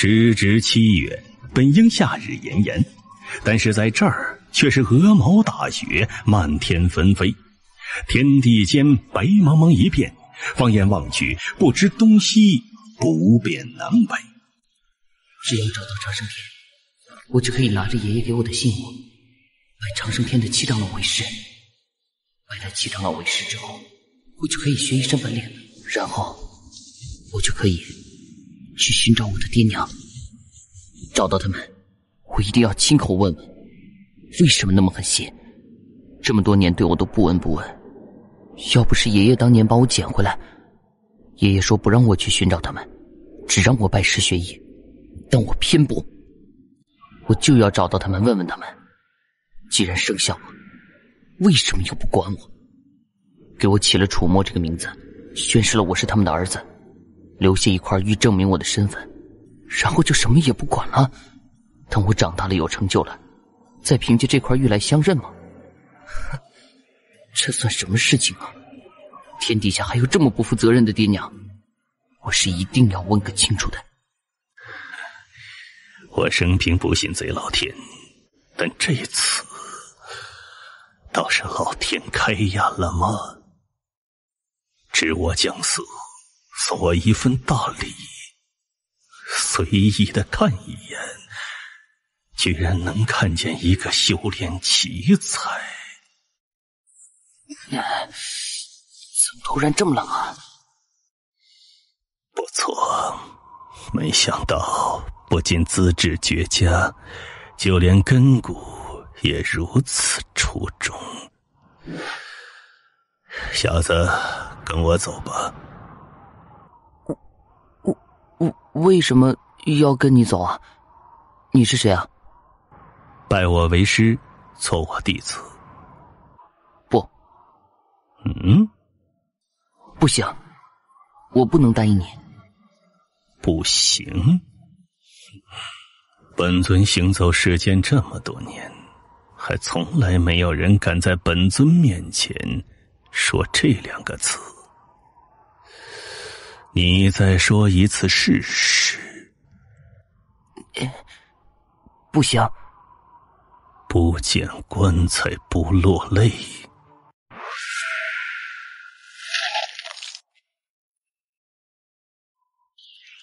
时值7月，本应夏日炎炎，但是在这儿却是鹅毛大雪，漫天纷飞，天地间白茫茫一片，放眼望去，不知东西，不辨南北。只要找到长生天，我就可以拿着爷爷给我的信物，拜长生天的7长老为师。拜了7长老为师之后，我就可以学一身本领，然后我就可以去寻找我的爹娘。找到他们，我一定要亲口问问，为什么那么狠心，这么多年对我都不闻不问。要不是爷爷当年把我捡回来，爷爷说不让我去寻找他们，只让我拜师学艺，但我偏不，我就要找到他们，问问他们，既然生下我，为什么又不管我？给我起了楚墨这个名字，宣示了我是他们的儿子，留下一块玉证明我的身份，然后就什么也不管了。等我长大了有成就了，再凭借这块玉来相认吗？这算什么事情啊？天底下还有这么不负责任的爹娘，我是一定要问个清楚的。我生平不信贼老天，但这次倒是老天开眼了吗？知我将死，送我一份大礼，随意的看一眼，居然能看见一个修炼奇才。怎么突然这么冷啊？不错，没想到不仅资质绝佳，就连根骨也如此出众。小子，跟我走吧。我为什么要跟你走啊？你是谁啊？拜我为师，做我弟子。不。不行，我不能答应你。不行？本尊行走世间这么多年，还从来没有人敢在本尊面前说这2个字。你再说一次试试。不行。不见棺材不落泪。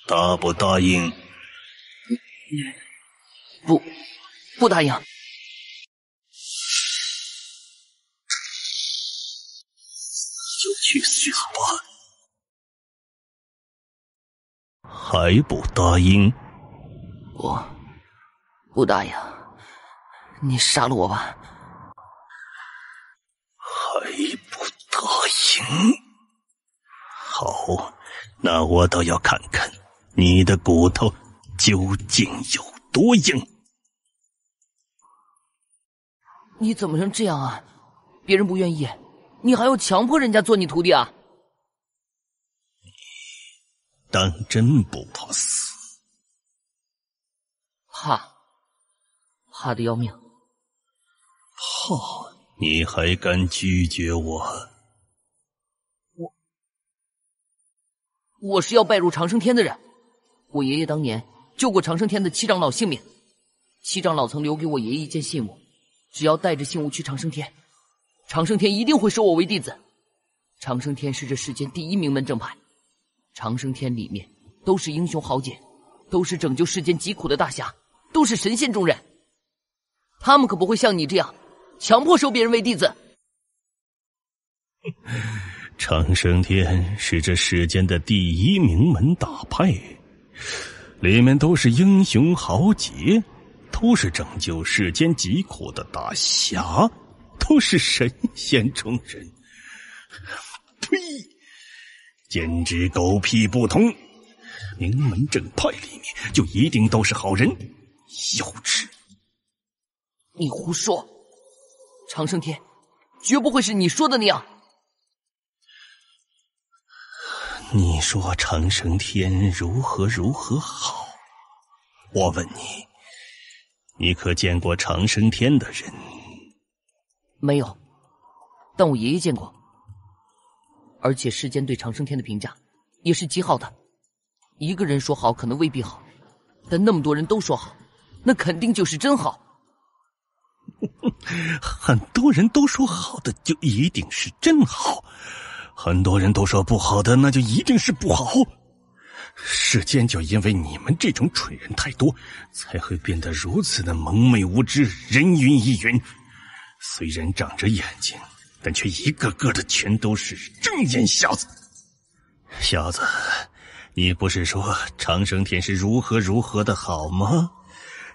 答不答应？不答应。就去死吧。还不答应？我不答应。你杀了我吧。还不答应？好，那我倒要看看你的骨头究竟有多硬。你怎么能这样啊？别人不愿意，你还要强迫人家做你徒弟啊？你当真不怕死？怕得要命。怕？你还敢拒绝我？我是要拜入长生天的人。我爷爷当年救过长生天的7长老性命，7长老曾留给我爷爷一件信物，只要带着信物去长生天，长生天一定会收我为弟子。长生天是这世间第1名门正派，长生天里面都是英雄豪杰，都是拯救世间疾苦的大侠，都是神仙中人，他们可不会像你这样强迫收别人为弟子。长生天是这世间的第1名门大派，里面都是英雄豪杰，都是拯救世间疾苦的大侠，都是神仙中人。呸！简直狗屁不通！名门正派里面就一定都是好人？幼稚！你胡说！长生天绝不会是你说的那样。你说长生天如何好？我问你，你可见过长生天的人？没有，但我爷爷见过。而且世间对长生天的评价也是极好的。一个人说好可能未必好，但那么多人都说好，那肯定就是真好。很多人都说好的就一定是真好，很多人都说不好的那就一定是不好。世间就因为你们这种蠢人太多，才会变得如此的蒙昧无知，人云亦云。虽然长着眼睛，但却一个个的全都是睁眼瞎子。小子，你不是说长生天是如何如何的好吗？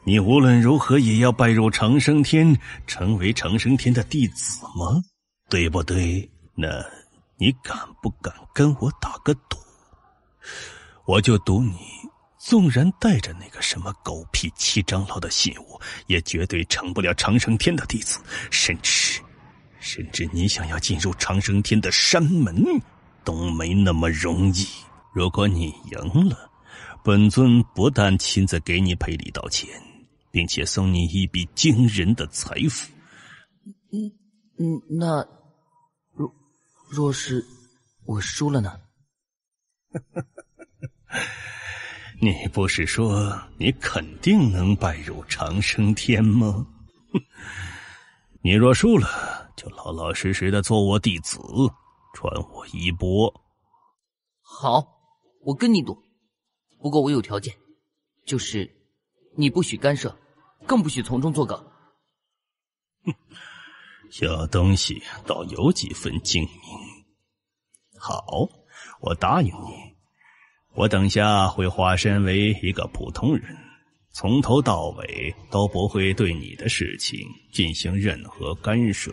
你无论如何也要拜入长生天，成为长生天的弟子吗？对不对？那你敢不敢跟我打个赌？我就赌你，纵然带着那个什么狗屁七长老的信物，也绝对成不了长生天的弟子，甚至你想要进入长生天的山门都没那么容易。如果你赢了，本尊不但亲自给你赔礼道歉，并且送你一笔惊人的财富。那若是我输了呢？你不是说你肯定能拜入长生天吗？你若输了，就老老实实的做我弟子，传我衣钵。好，我跟你赌，不过我有条件，就是你不许干涉，更不许从中作梗。小东西倒有几分精明。好，我答应你，我等下会化身为一个普通人，从头到尾都不会对你的事情进行任何干涉。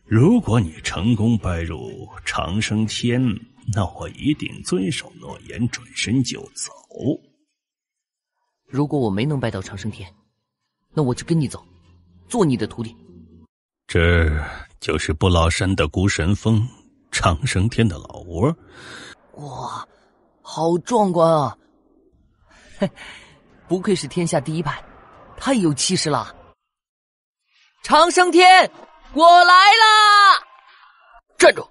如果你成功拜入长生天，那我一定遵守诺言，转身就走。如果我没能拜到长生天，那我就跟你走，做你的徒弟。这就是不老山的孤神峰，长生天的老窝。哇，好壮观啊！嘿，不愧是天下第一派，太有气势了。长生天，我来啦！站住！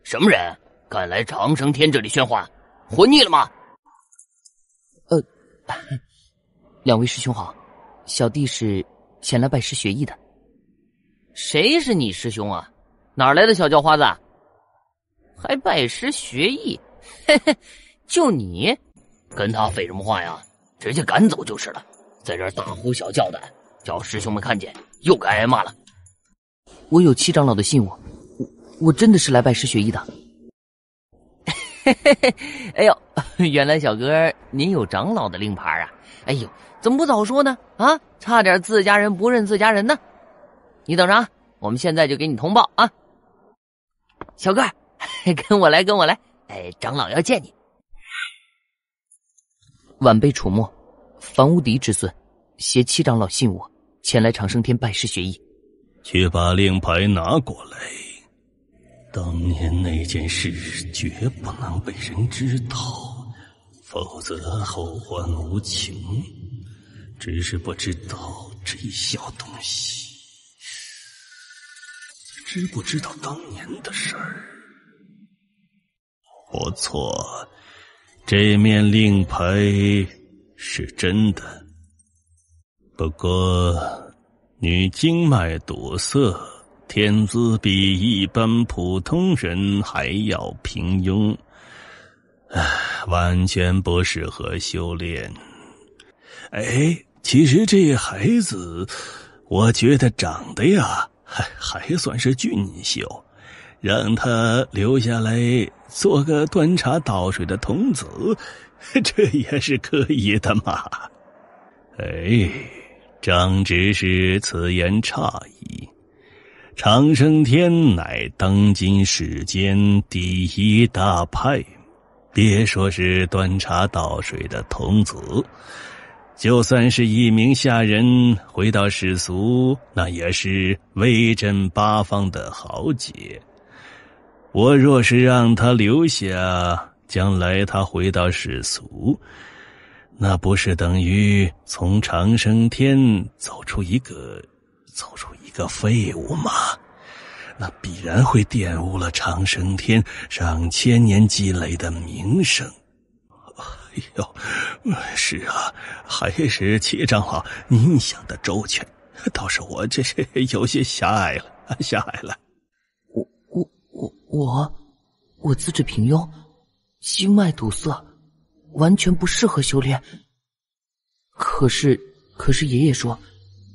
什么人敢来长生天这里喧哗？活腻了吗？两位师兄好，小弟是前来拜师学艺的。谁是你师兄啊？哪来的小叫花子？还拜师学艺？嘿嘿，就你，跟他废什么话呀？直接赶走就是了，在这儿大呼小叫的，叫师兄们看见又该挨骂了。我有七长老的信物，我真的是来拜师学艺的。嘿嘿嘿，哎呦，原来小哥您有长老的令牌啊！哎呦，怎么不早说呢？啊，差点自家人不认自家人呢。你等着啊，我们现在就给你通报啊。小哥，跟我来，跟我来。哎，长老要见你。晚辈楚墨，樊无敌之孙，携七长老信物前来长生天拜师学艺。去把令牌拿过来。当年那件事绝不能被人知道，否则后患无穷。只是不知道这一小东西，知不知道当年的事儿？不错，这面令牌是真的，不过你经脉堵塞，天资比一般普通人还要平庸，完全不适合修炼。哎，其实这孩子，我觉得长得呀，还算是俊秀，让他留下来做个端茶倒水的童子，这也是可以的嘛。哎，张执事此言差矣。长生天乃当今世间第一大派，别说是端茶倒水的童子，就算是一名下人回到世俗，那也是威震八方的豪杰。我若是让他留下，将来他回到世俗，那不是等于从长生天走出一个废物吗？那必然会玷污了长生天上千年积累的名声。呦，是啊，还是齐长老您想的周全，倒是我这是有些狭隘了。我资质平庸，经脉堵塞，完全不适合修炼。可是爷爷说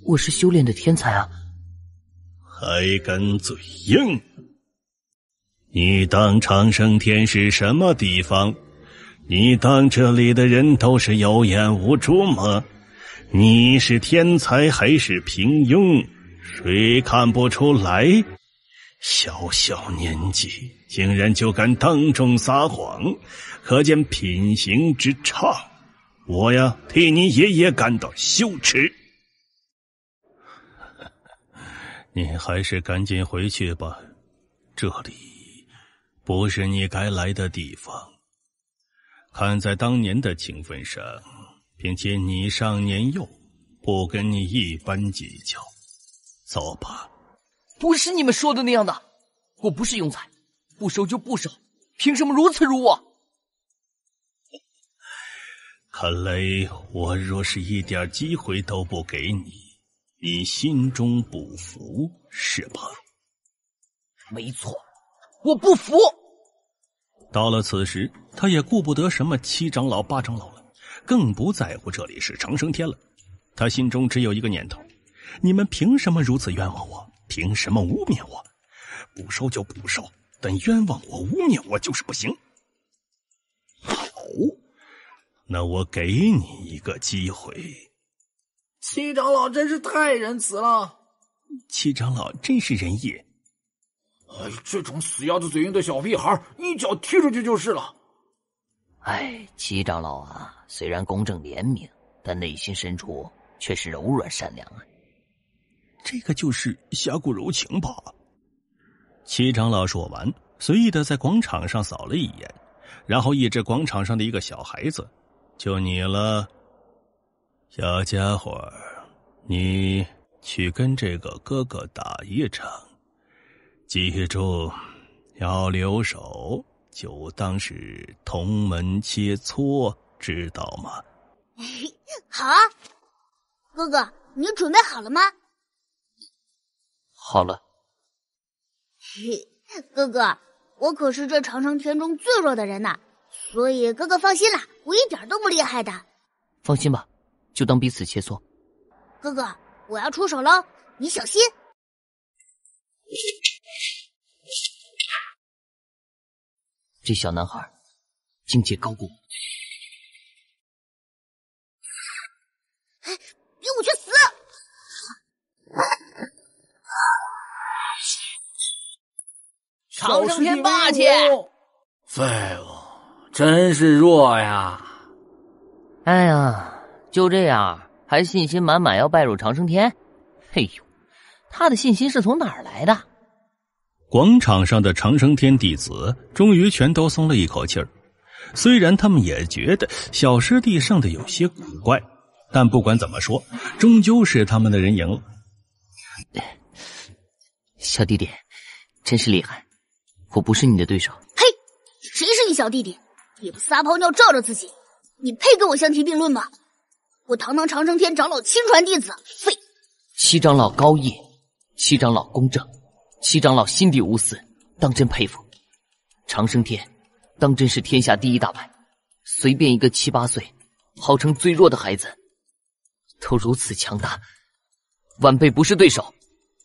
我是修炼的天才啊！还敢嘴硬？你当长生天是什么地方？你当这里的人都是有眼无珠吗？你是天才还是平庸？谁看不出来？小小年纪竟然就敢当众撒谎，可见品行之差。我呀，替你爷爷感到羞耻。你还是赶紧回去吧，这里不是你该来的地方。看在当年的情分上，并且你尚年幼，不跟你一般计较。走吧。不是你们说的那样的，我不是庸才，不收就不收，凭什么如此辱我？看来我若是一点机会都不给你，你心中不服是吧？没错，我不服。到了此时，他也顾不得什么七长老八长老了，更不在乎这里是长生天了。他心中只有一个念头：你们凭什么如此冤枉我？凭什么污蔑我？不收就不收，但冤枉我、污蔑我就是不行。好，那我给你一个机会。七长老真是太仁慈了。七长老真是仁义。哎，这种死鸭子嘴硬的小屁孩，一脚踢出去就是了。哎，七长老啊，虽然公正廉明，但内心深处却是柔软善良啊。这个就是侠骨柔情吧。七长老说完，随意的在广场上扫了一眼，然后一指广场上的一个小孩子：“就你了，小家伙，你去跟这个哥哥打一场，记住要留手，就当是同门切磋，知道吗？”好啊，哥哥，你准备好了吗？好了。哥哥，我可是这长生天中最弱的人呐，所以哥哥放心啦，我一点都不厉害的。放心吧，就当彼此切磋。哥哥，我要出手了，你小心。这小男孩境界高过我。给我去死！长生天霸气！废物，真是弱呀！哎呀，就这样还信心满满要拜入长生天？嘿呦，他的信心是从哪儿来的？广场上的长生天弟子终于全都松了一口气儿，虽然他们也觉得小师弟上的有些古怪，但不管怎么说，终究是他们的人赢了。小弟弟真是厉害，我不是你的对手。嘿，谁是你小弟弟？也不撒泡尿照着自己，你配跟我相提并论吗？我堂堂长生天长老亲传弟子，废！七长老高义，七长老公正，七长老心地无私，当真佩服。长生天当真是天下第一大派，随便一个7、8岁号称最弱的孩子都如此强大，晚辈不是对手，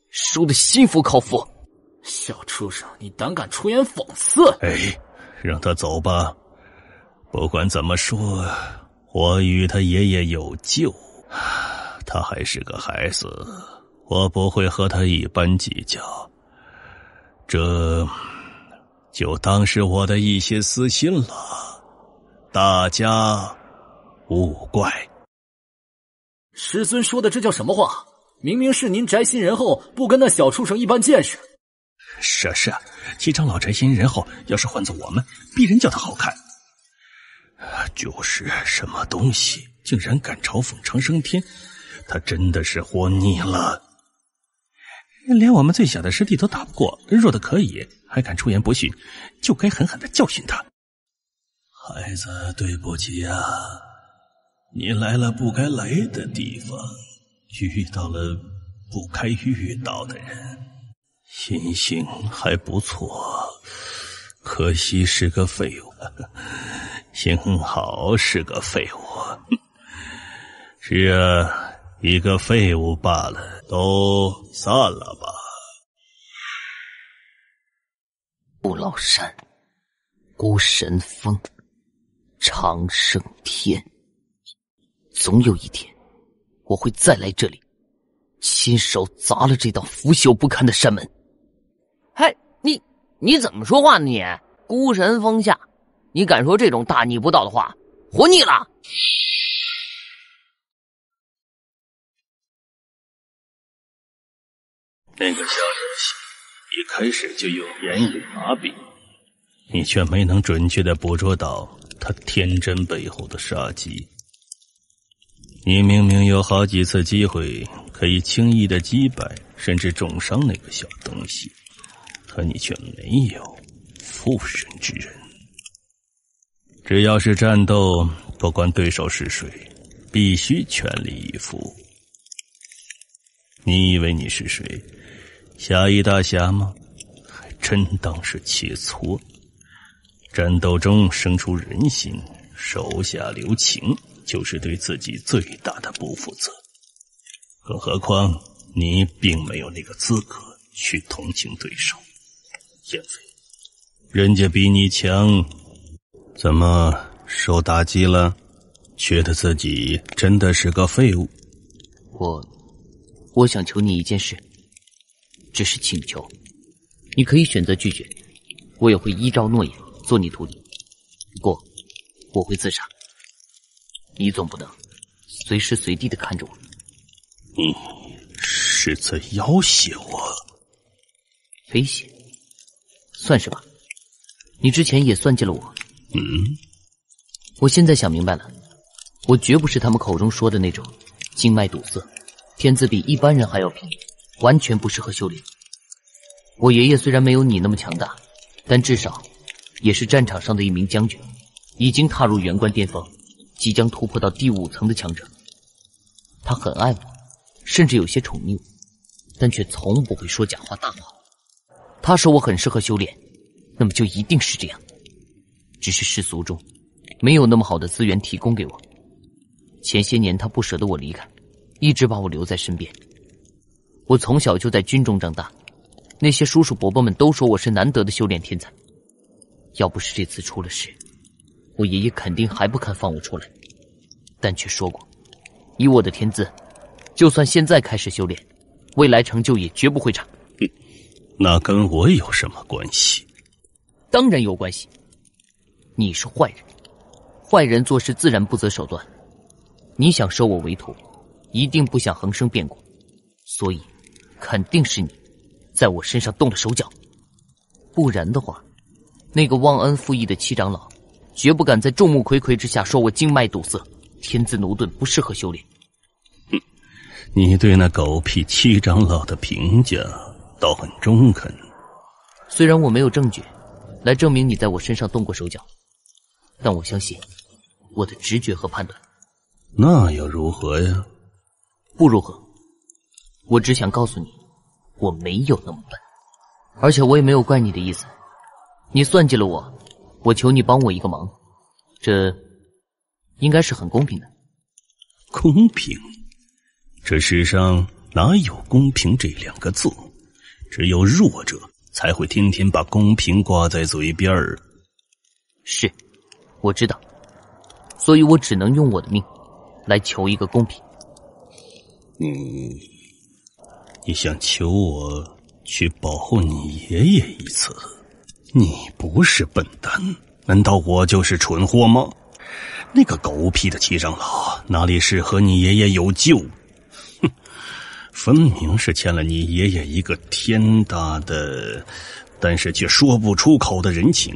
输得心服口服。小畜生，你胆敢出言讽刺！哎，让他走吧。不管怎么说，我与他爷爷有旧，他还是个孩子，我不会和他一般计较。这就当是我的一些私心了，大家勿怪。师尊说的这叫什么话？明明是您宅心仁厚，不跟那小畜生一般见识。是啊，七长老宅心仁厚，要是换做我们，必然叫他好看。就是什么东西竟然敢嘲讽长生天，他真的是活腻了。连我们最小的师弟都打不过，弱的可以，还敢出言不逊，就该狠狠的教训他。孩子，对不起呀，你来了不该来的地方，遇到了不该遇到的人。心性还不错，可惜是个废物。幸好是个废物。是啊，一个废物罢了，都散了吧。不老山、孤神峰、长生天，总有一天我会再来这里，亲手砸了这道腐朽不堪的山门。嘿，你怎么说话呢你？孤神峰下，你敢说这种大逆不道的话，活腻了！那个小游戏一开始就用言语麻痹你，却没能准确地捕捉到他天真背后的杀机。你明明有好几次机会可以轻易地击败甚至重伤那个小东西，可你却没有妇人之仁。只要是战斗，不管对手是谁，必须全力以赴。你以为你是谁？侠义大侠吗？还真当是切磋。战斗中生出人心，手下留情，就是对自己最大的不负责。更何况你并没有那个资格去同情对手。燕飞，人家比你强，怎么受打击了？觉得自己真的是个废物？我想求你一件事，只是请求，你可以选择拒绝，我也会依照诺言做你徒弟。不过我会自杀，你总不能随时随地的看着我。你是在要挟我？威胁？算是吧。你之前也算计了我。我现在想明白了，我绝不是他们口中说的那种经脉堵塞，天资比一般人还要平，完全不适合修炼。我爷爷虽然没有你那么强大，但至少也是战场上的一名将军，已经踏入元官巅峰，即将突破到第5层的强者。他很爱我，甚至有些宠溺我，但却从不会说假话大话。他说我很适合修炼，那么就一定是这样。只是世俗中没有那么好的资源提供给我。前些年他不舍得我离开，一直把我留在身边。我从小就在军中长大，那些叔叔伯伯们都说我是难得的修炼天才。要不是这次出了事，我爷爷肯定还不肯放我出来，但却说过，以我的天资，就算现在开始修炼，未来成就也绝不会差。那跟我有什么关系？当然有关系。你是坏人，坏人做事自然不择手段。你想收我为徒，一定不想横生变故，所以肯定是你在我身上动了手脚。不然的话，那个忘恩负义的七长老绝不敢在众目睽睽之下说我经脉堵塞，天资驽钝，不适合修炼。你对那狗屁七长老的评价倒很中肯。虽然我没有证据来证明你在我身上动过手脚，但我相信我的直觉和判断。那又如何呀？不如何，我只想告诉你，我没有那么笨，而且我也没有怪你的意思。你算计了我，我求你帮我一个忙，这应该是很公平的。公平？这世上哪有公平这2个字？只有弱者才会天天把公平挂在嘴边儿。是，我知道，所以我只能用我的命来求一个公平。你想求我去保护你爷爷一次？你不是笨蛋，难道我就是蠢货吗？那个狗屁的七长老哪里适合你爷爷有救？哼，分明是欠了你爷爷一个天大的，但是却说不出口的人情。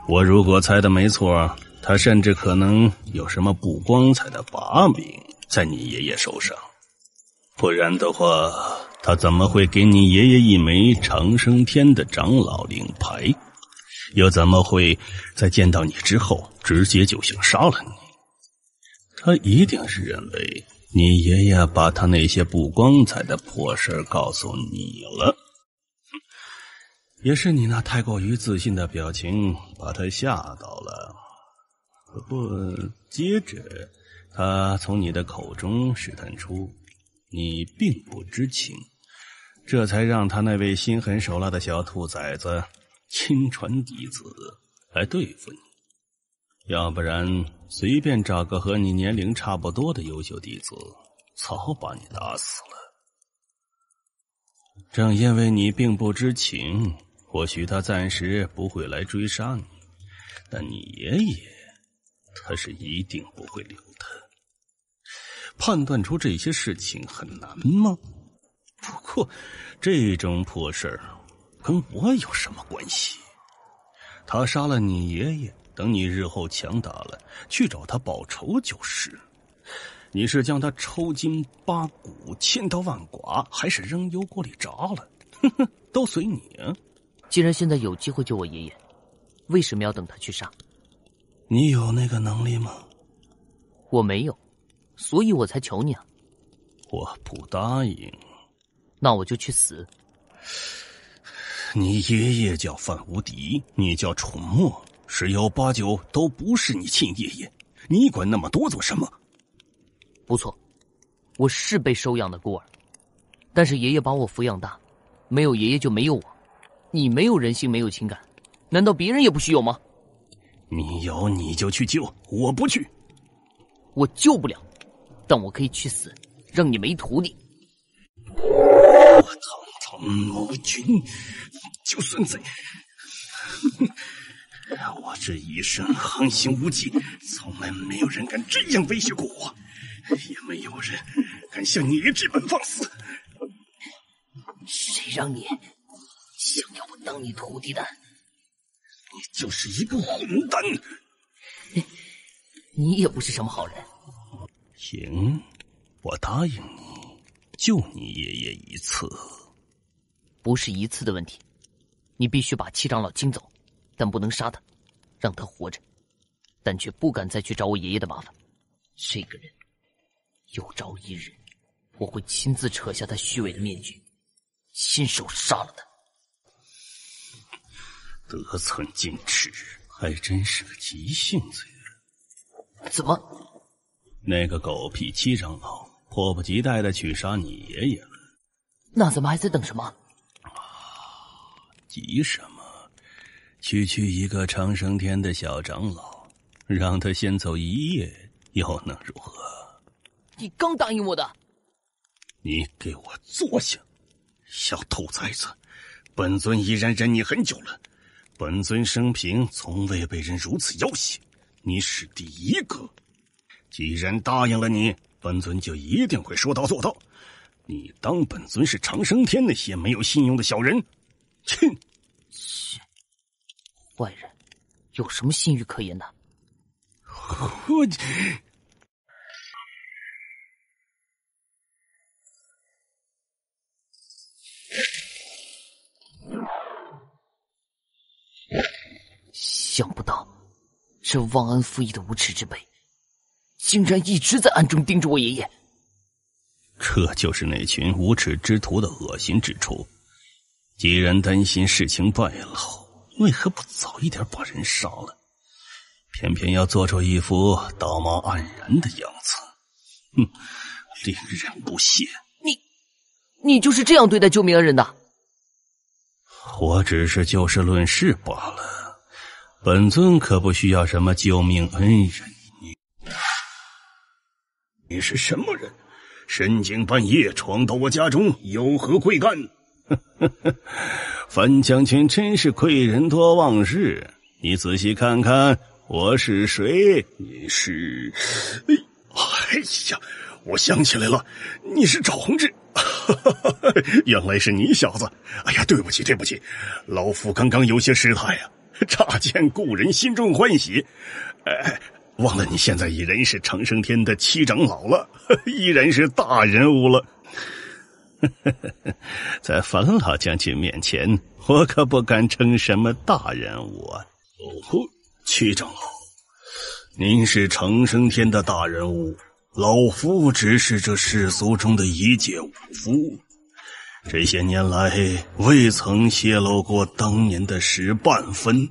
我如果猜的没错，他甚至可能有什么不光彩的把柄在你爷爷手上。不然的话，他怎么会给你爷爷一枚长生天的长老令牌？又怎么会在见到你之后直接就想杀了你？他一定是认为你爷爷把他那些不光彩的破事告诉你了。也是你那太过于自信的表情把他吓到了。不过接着他从你的口中试探出你并不知情，这才让他那位心狠手辣的小兔崽子亲传弟子来对付你。要不然随便找个和你年龄差不多的优秀弟子，早把你打死了。正因为你并不知情，或许他暂时不会来追杀你，但你爷爷他是一定不会留的。判断出这些事情很难吗？不过这种破事儿跟我有什么关系？他杀了你爷爷，等你日后强大了去找他报仇就是。你是将他抽筋扒骨千刀万剐，还是扔油锅里炸了？哼哼，都随你啊。既然现在有机会救我爷爷，为什么要等他去杀？你有那个能力吗？我没有，所以我才求你啊。我不答应。那我就去死。你爷爷叫范无敌，你叫蠢墨，十有八九都不是你亲爷爷，你管那么多做什么？不错，我是被收养的孤儿，但是爷爷把我抚养大，没有爷爷就没有我。你没有人性，没有情感，难道别人也不许有吗？你有你就去救，我不去。我救不了，但我可以去死，让你没徒弟。我堂堂某君，就算在我这一生横行无忌，从来没有人敢这样威胁过我，也没有人敢像你这般放肆。谁让你想要我当你徒弟的？你就是一个混蛋！你也不是什么好人。行，我答应你，救你爷爷一次。不是一次的问题，你必须把七长老惊走，但不能杀他，让他活着，但却不敢再去找我爷爷的麻烦。这个人，有朝一日，我会亲自扯下他虚伪的面具，亲手杀了他。得寸进尺，还真是个急性子人。怎么？那个狗屁七长老迫不及待的去杀你爷爷了。那咱们还在等什么？急什么？区一个长生天的小长老，让他先走一夜，又能如何？你刚答应我的。你给我坐下，小兔崽子！本尊已然忍你很久了，本尊生平从未被人如此要挟，你是第一个。既然答应了你，本尊就一定会说到做到。你当本尊是长生天那些没有信用的小人？切！坏人有什么信誉可言的？我想不到这忘恩负义的无耻之辈，竟然一直在暗中盯着我爷爷。这就是那群无耻之徒的恶心之处。既然担心事情败露，为何不早一点把人杀了？偏偏要做出一副道貌岸然的样子，令人不屑。你就是这样对待救命恩人的？我只是就事论事罢了，本尊可不需要什么救命恩人。你是什么人？深更半夜闯到我家中，有何贵干？范将军真是贵人多忘事，你仔细看看我是谁？你是……哎呀，我想起来了，你是赵宏志。原来是你小子！哎呀，对不起，老夫刚刚有些失态啊，乍见故人心中欢喜。忘了你现在已然是长生天的七长老了，依然是大人物了。在樊老将军面前，我可不敢称什么大人物啊。哦，戚长老，您是长生天的大人物，老夫只是这世俗中的一介武夫，这些年来未曾泄露过当年的事半分，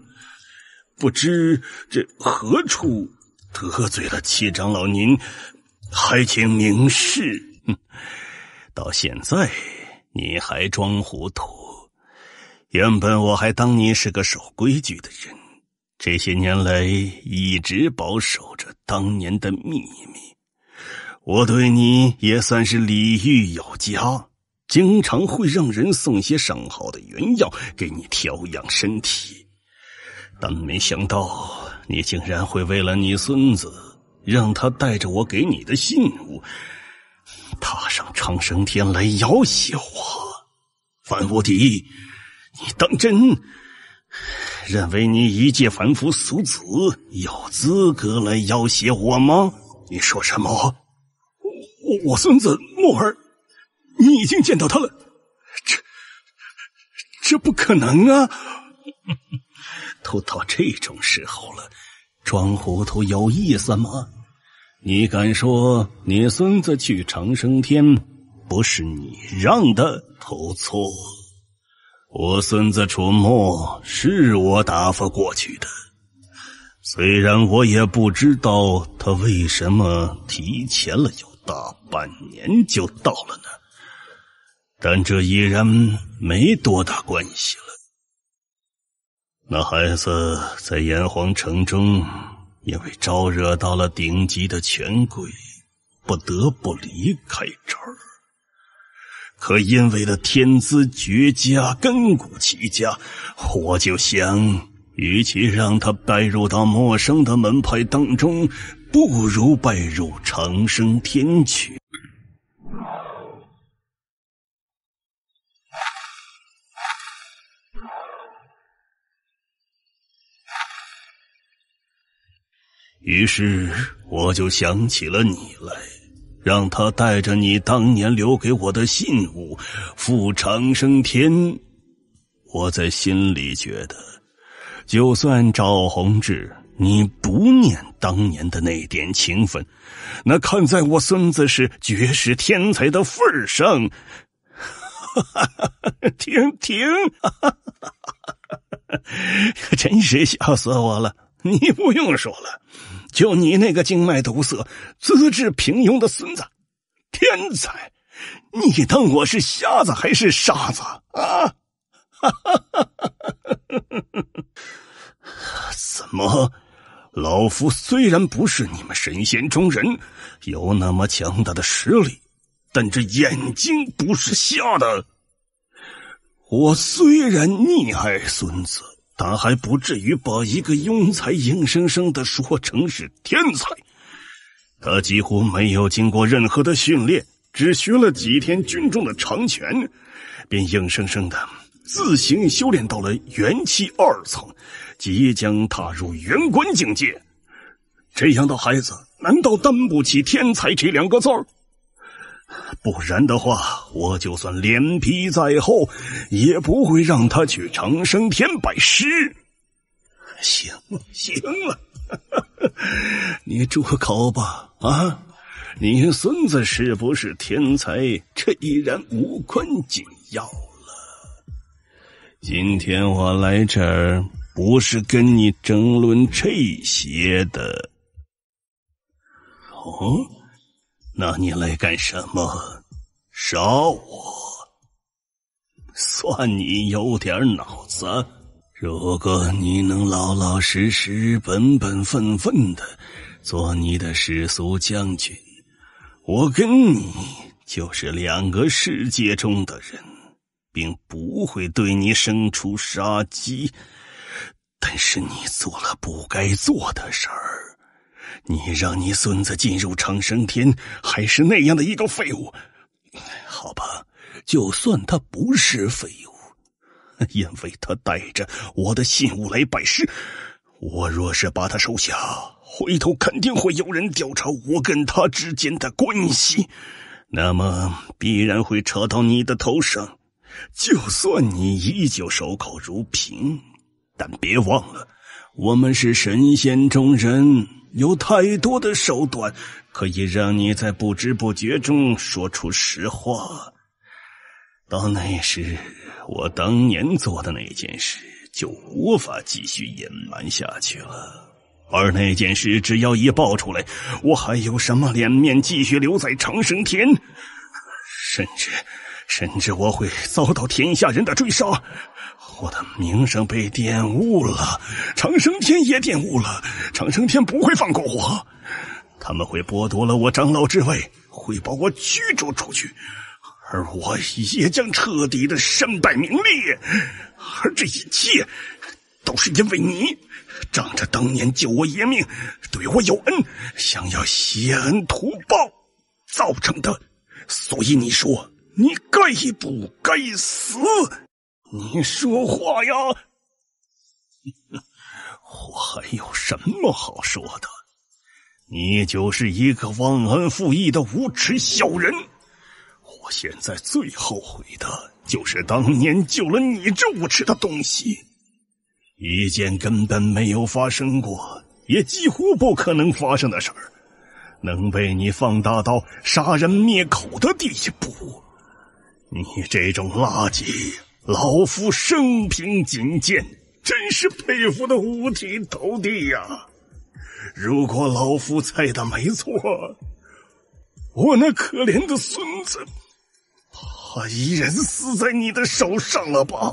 不知这何处得罪了戚长老您，还请明示。到现在你还装糊涂，原本我还当你是个守规矩的人，这些年来一直保守着当年的秘密。我对你也算是礼遇有加，经常会让人送些上好的原药给你调养身体，但没想到你竟然会为了你孙子，让他带着我给你的信物踏上长生天来要挟我。樊无敌，你当真认为你一介凡夫俗子有资格来要挟我吗？你说什么？我孙子墨儿，你已经见到他了？这不可能啊！都到这种时候了，装糊涂有意思吗？你敢说你孙子去长生天不是你让的？头错，我孙子出没是我打发过去的，虽然我也不知道他为什么提前了有大半年就到了呢，但这依然没多大关系了。那孩子在炎黄城中因为招惹到了顶级的权贵，不得不离开这儿。可因为了天资绝佳，根骨齐家，我就想，与其让他拜入到陌生的门派当中，不如拜入长生天去。于是我就想起了你来，让他带着你当年留给我的信物赴长生天。我在心里觉得，就算赵弘志你不念当年的那点情分，那看在我孙子是绝世天才的份上，停，真是笑死我了。你不用说了，就你那个经脉堵塞、资质平庸的孙子，天才，你当我是瞎子还是傻子啊？怎么，老夫虽然不是你们神仙中人，有那么强大的实力，但这眼睛不是瞎的。我虽然溺爱孙子，但还不至于把一个庸才硬生生地说成是天才。他几乎没有经过任何的训练，只学了几天军中的长拳，便硬生生的自行修炼到了元气2层，即将踏入元官境界。这样的孩子难道担不起天才这2个字儿？不然的话，我就算脸皮再厚，也不会让他去长生天拜师。行了，你住口吧啊！你孙子是不是天才，这已然无关紧要了。今天我来这儿不是跟你争论这些的。哦，那你来干什么？杀我？算你有点脑子。如果你能老老实实、本本分分的做你的世俗将军，我跟你就是2个世界中的人，并不会对你生出杀机。但是你做了不该做的事儿，你让你孙子进入长生天，还是那样的一个废物。好吧，就算他不是废物，因为他带着我的信物来拜师，我若是把他收下，回头肯定会有人调查我跟他之间的关系。那么必然会插到你的头上。就算你依旧守口如瓶，但别忘了，我们是神仙中人，有太多的手段可以让你在不知不觉中说出实话。到那时，我当年做的那件事就无法继续隐瞒下去了。而那件事只要一爆出来，我还有什么脸面继续留在长生天？甚至我会遭到天下人的追杀，我的名声被玷污了，长生天也玷污了。长生天不会放过我，他们会剥夺了我长老之位，会把我驱逐出去，而我也将彻底的身败名裂。而这一切都是因为你仗着当年救我爷命，对我有恩，想要谢恩图报造成的。所以你说你该不该死？你说话呀！我还有什么好说的？你就是一个忘恩负义的无耻小人。我现在最后悔的就是当年救了你这无耻的东西。一件根本没有发生过，也几乎不可能发生的事儿，能被你放大到杀人灭口的地步。你这种垃圾，老夫生平仅见，真是佩服的五体投地呀！如果老夫猜的没错，我那可怜的孙子，他依然死在你的手上了吧？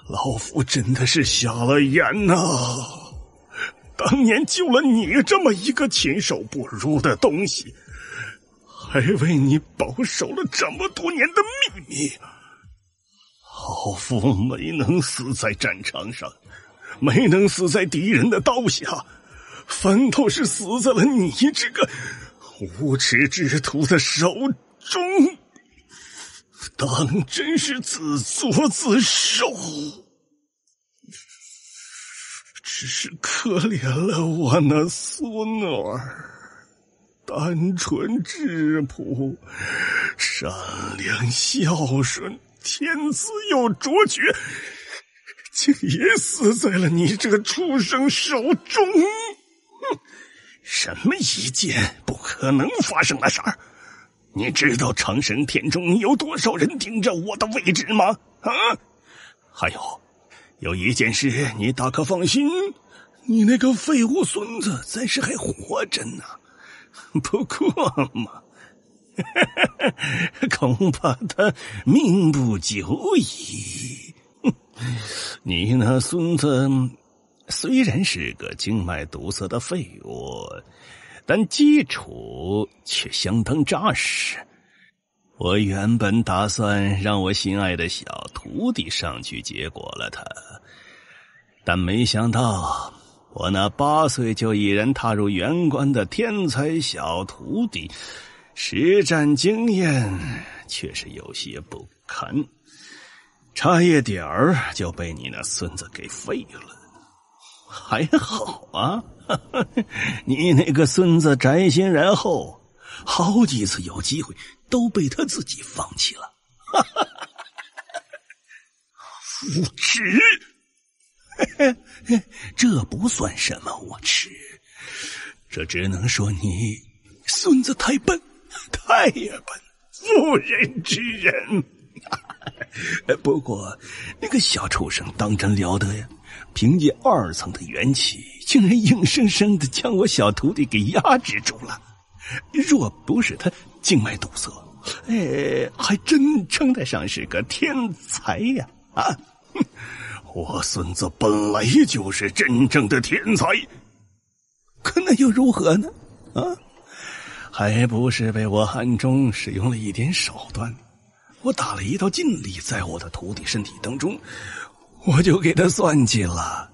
老夫真的是瞎了眼呐！当年救了你这么一个禽兽不如的东西，还为你保守了这么多年的秘密。老夫没能死在战场上，没能死在敌人的刀下，反倒是死在了你这个无耻之徒的手中，当真是自作自受。只是可怜了我那孙儿，单纯质朴，善良孝顺，天资又卓绝，竟也死在了你这个畜生手中。什么一件不可能发生的事儿？你知道长生天中有多少人盯着我的位置吗？啊！还有一件事你大可放心，你那个废物孙子暂时还活着呢。不过嘛，恐怕他命不久矣。你那孙子虽然是个经脉堵塞的废物，但基础却相当扎实。我原本打算让我心爱的小徒弟上去结果了他，但没想到我那8岁就已然踏入元关的天才小徒弟，实战经验却是有些不堪，差一点儿就被你那孙子给废了。还好啊，你那个孙子宅心仁厚，好几次有机会都被他自己放弃了。无耻！这不算什么无耻，这只能说你孙子太笨，太笨，妇人之仁。不过那个小畜生当真了得呀，凭借2层的元气，竟然硬生生的将我小徒弟给压制住了。若不是他经脉堵塞，还真称得上是个天才呀！我孙子本来就是真正的天才，可那又如何呢？还不是被我暗中使用了一点手段。我打了一道禁力在我的徒弟身体当中，我就给他算计了。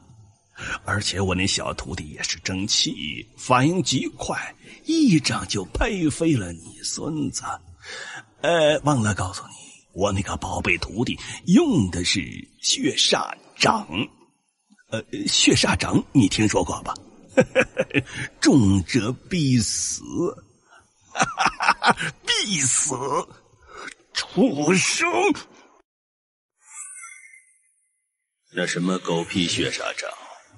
而且我那小徒弟也是争气，反应极快，一掌就拍飞了你孙子。忘了告诉你，我那个宝贝徒弟用的是血煞掌。血煞掌你听说过吧？重者必死。必死！畜生！那什么狗屁血杀掌，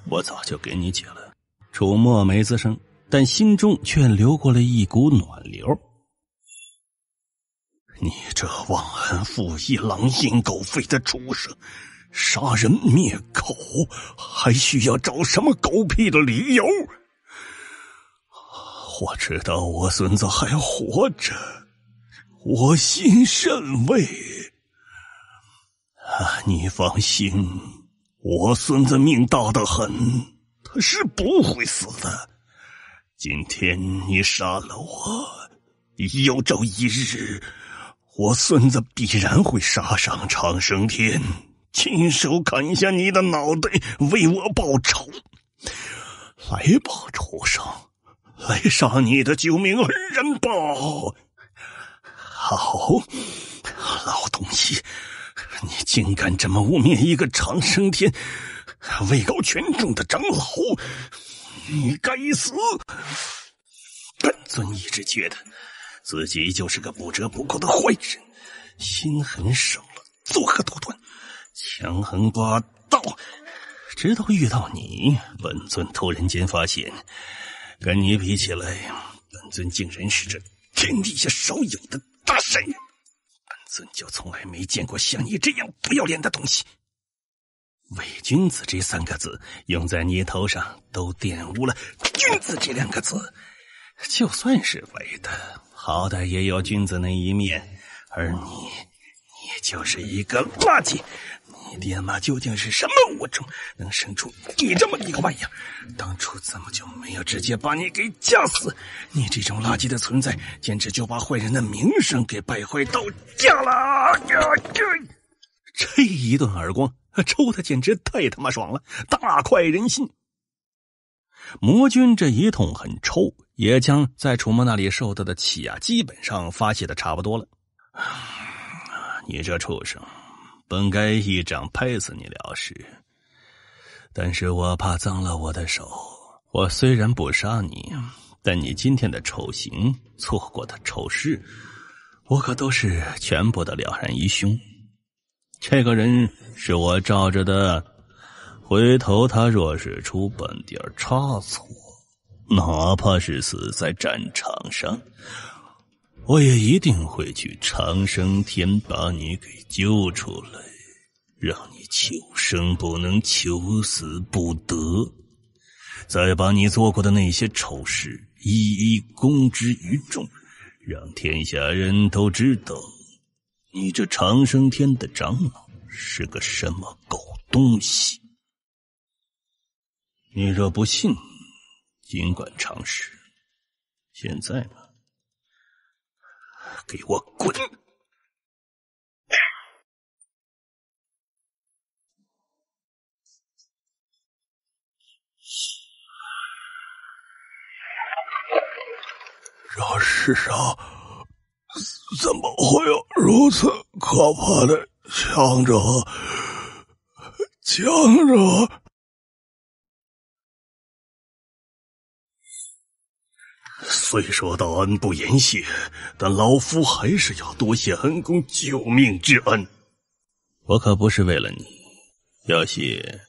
我早就给你解了。楚墨没吱声，但心中却流过了一股暖流。你这忘恩负义、狼心狗肺的畜生，杀人灭口，还需要找什么狗屁的理由？我知道我孙子还活着，我心甚慰。你放心，我孙子命大得很，他是不会死的。今天你杀了我，有朝一日，我孙子必然会杀上长生天，亲手砍下你的脑袋，为我报仇。来吧，畜生，来杀你的救命恩人吧！好，老东西，你竟敢这么污蔑一个长生天位高权重的长老，你该死！本尊一直觉得自己就是个不折不扣的坏人，心狠手辣，作恶多端，强横霸道。直到遇到你，本尊突然间发现，跟你比起来，本尊竟然是这天底下少有的大善人。本尊就从来没见过像你这样不要脸的东西。伪君子这3个字用在你头上，都玷污了君子这2个字。就算是伪的，好歹也有君子那一面，而你就是一个垃圾。你爹妈究竟是什么物种，能生出你这么一个玩意儿？当初怎么就没有直接把你给架死？你这种垃圾的存在，简直就把坏人的名声给败坏到家了！这一顿耳光抽的简直太他妈爽了，大快人心。魔君这一通很抽，也将在楚墨那里受到的气基本上发泄的差不多了。你这畜生，本该一掌拍死你了事，但是我怕脏了我的手。我虽然不杀你，但你今天的丑行、做过的丑事，我可都是全部的了然于胸。这个人是我罩着的，回头他若是出半点差错，哪怕是死在战场上，我也一定会去长生天把你给救出来，让你求生不能，求死不得，再把你做过的那些丑事一一公之于众，让天下人都知道你这长生天的长老是个什么狗东西。你若不信，尽管尝试。现在呢，给我滚！这世上怎么会有如此可怕的强者？虽说到恩不言谢，但老夫还是要多谢恩公救命之恩。我可不是为了你，要谢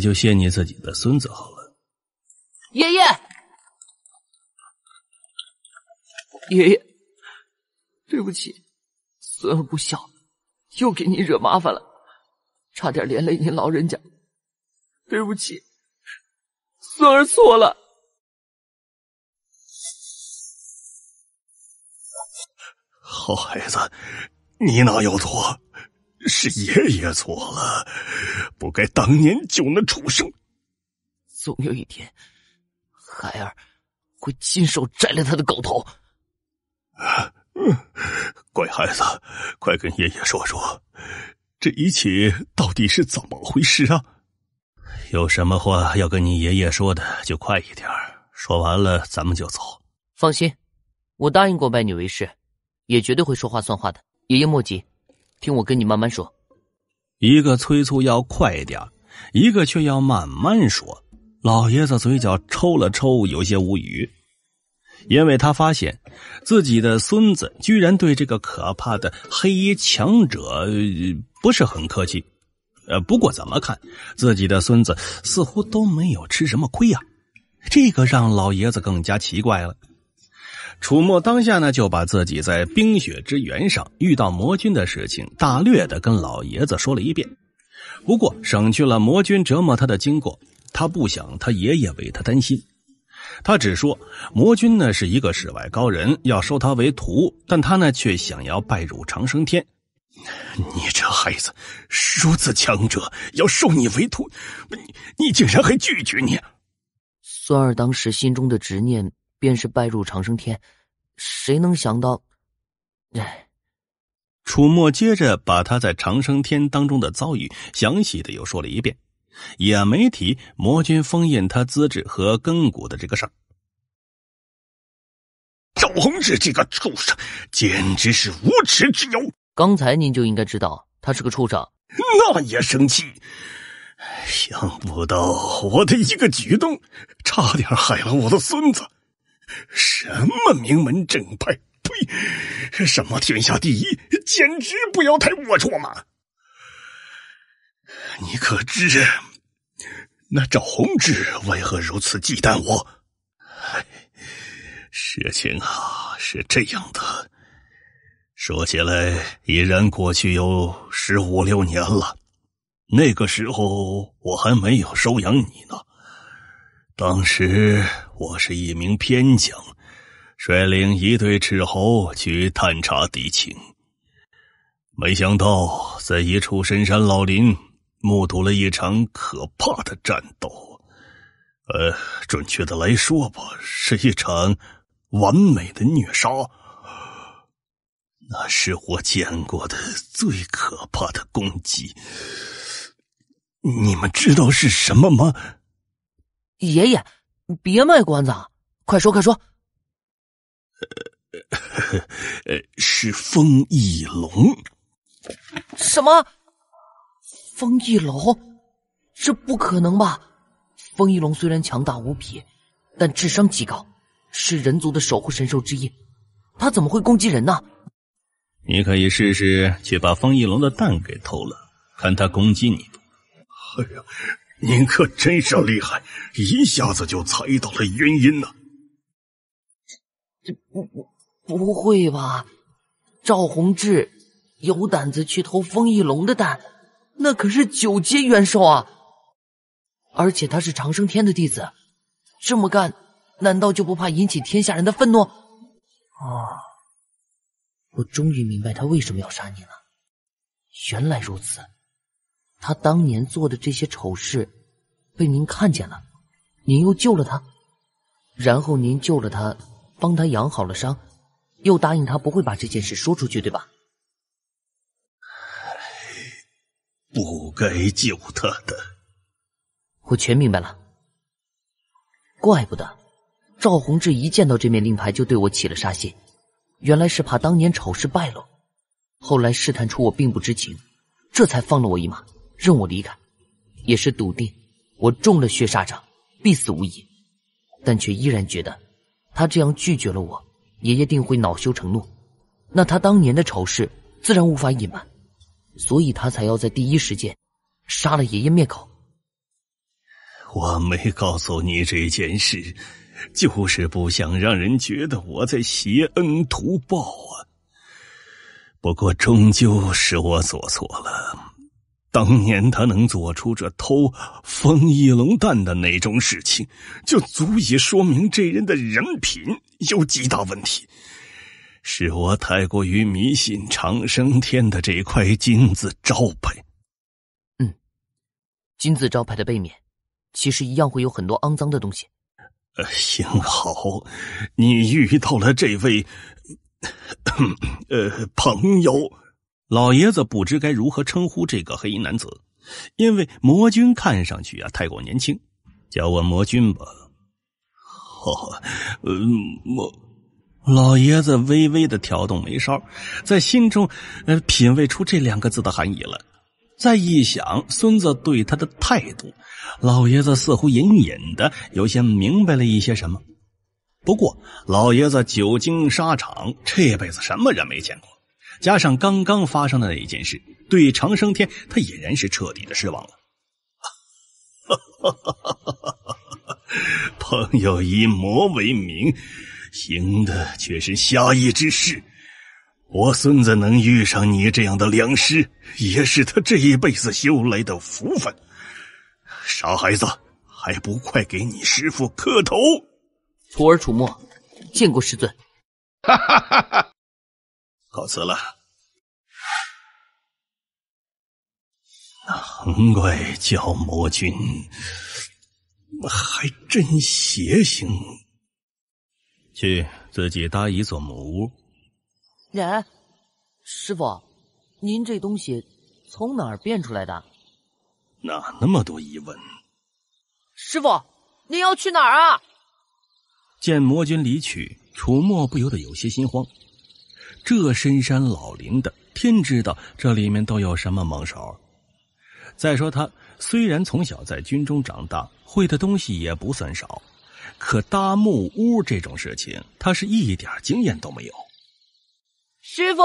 就谢你自己的孙子好了。爷爷，对不起，孙儿不孝，又给您惹麻烦了，差点连累您老人家，对不起，孙儿错了。好孩子，你哪有错？是爷爷错了，不该当年救那畜生。总有一天，孩儿会亲手摘了他的狗头。乖孩子，快跟爷爷说说，这一切到底是怎么回事啊？有什么话要跟你爷爷说的，就快一点，说完了咱们就走。放心，我答应过拜你为师，也绝对会说话算话的。爷爷莫急，听我跟你慢慢说。一个催促要快点，一个却要慢慢说。老爷子嘴角抽了抽，有些无语。因为他发现自己的孙子居然对这个可怕的黑衣强者不是很客气。不过怎么看，自己的孙子似乎都没有吃什么亏啊，这个让老爷子更加奇怪了。楚墨当下呢，就把自己在冰雪之原上遇到魔君的事情大略的跟老爷子说了一遍，不过省去了魔君折磨他的经过，他不想他爷爷为他担心。他只说魔君呢是一个世外高人，要收他为徒，但他呢却想要拜入长生天。你这孩子，如此强者要收你为徒，你竟然还拒绝你！孙儿当时心中的执念便是拜入长生天，谁能想到？楚墨接着把他在长生天当中的遭遇详细的又说了一遍，也没提魔君封印他资质和根骨的这个事儿。赵宏志这个畜生简直是无耻之尤！刚才您就应该知道他是个畜生。那也生气，想不到我的一个举动差点害了我的孙子。什么名门正派，呸！什么天下第一，简直不要太龌龊嘛！你可知那赵宏志为何如此忌惮我？事情啊是这样的，说起来已然过去有15、16年了，那个时候我还没有收养你呢。当时我是一名偏将，率领一队斥候去探查敌情，没想到在一处深山老林目睹了一场可怕的战斗。准确的来说吧，是一场完美的虐杀。那是我见过的最可怕的攻击。你们知道是什么吗？爷爷，别卖关子，快说快说。是风翼龙。什么？风翼龙？这不可能吧？风翼龙虽然强大无比，但智商极高，是人族的守护神兽之一，他怎么会攻击人呢？你可以试试去把风翼龙的蛋给偷了，看他攻击你。哎呀，您可真是厉害，一下子就猜到了原因呢。这不会吧？赵宏志有胆子去偷风翼龙的蛋，那可是9阶元兽啊！而且他是长生天的弟子，这么干难道就不怕引起天下人的愤怒？我终于明白他为什么要杀你了。原来如此，他当年做的这些丑事被您看见了，您又救了他，然后您救了他，帮他养好了伤，又答应他不会把这件事说出去，对吧？不该救他的。我全明白了。怪不得赵宏志一见到这面令牌就对我起了杀心，原来是怕当年丑事败露，后来试探出我并不知情，这才放了我一马，任我离开，也是笃定我中了血煞掌，必死无疑。但却依然觉得他这样拒绝了我，爷爷定会恼羞成怒，那他当年的丑事自然无法隐瞒，所以他才要在第一时间杀了爷爷灭口。我没告诉你这件事，就是不想让人觉得我在挟恩图报啊。不过终究是我做错了，当年他能做出这偷风翼龙蛋的那种事情，就足以说明这人的人品有极大问题。是我太过于迷信长生天的这块金字招牌。金字招牌的背面其实一样会有很多肮脏的东西。幸好你遇到了这位朋友。老爷子不知该如何称呼这个黑衣男子，因为魔君看上去太过年轻，叫我魔君吧。老爷子微微的挑动眉梢，在心中品味出这2个字的含义了。再一想孙子对他的态度，老爷子似乎隐隐的有些明白了一些什么。不过老爷子久经沙场，这辈子什么人没见过，加上刚刚发生的那一件事，对长生天他已然是彻底的失望了。朋友以魔为名，行的却是侠义之事。我孙子能遇上你这样的良师，也是他这一辈子修来的福分。傻孩子，还不快给你师父磕头！徒儿楚墨，见过师尊。哈哈哈哈！告辞了。难怪叫魔君，还真邪性。去自己搭一座木屋。师傅，您这东西从哪儿变出来的？哪那么多疑问？师傅，您要去哪儿啊？见魔君离去，楚墨不由得有些心慌。这深山老林的，天知道这里面都有什么猛手。再说他虽然从小在军中长大，会的东西也不算少，可搭木屋这种事情，他是一点经验都没有。师傅，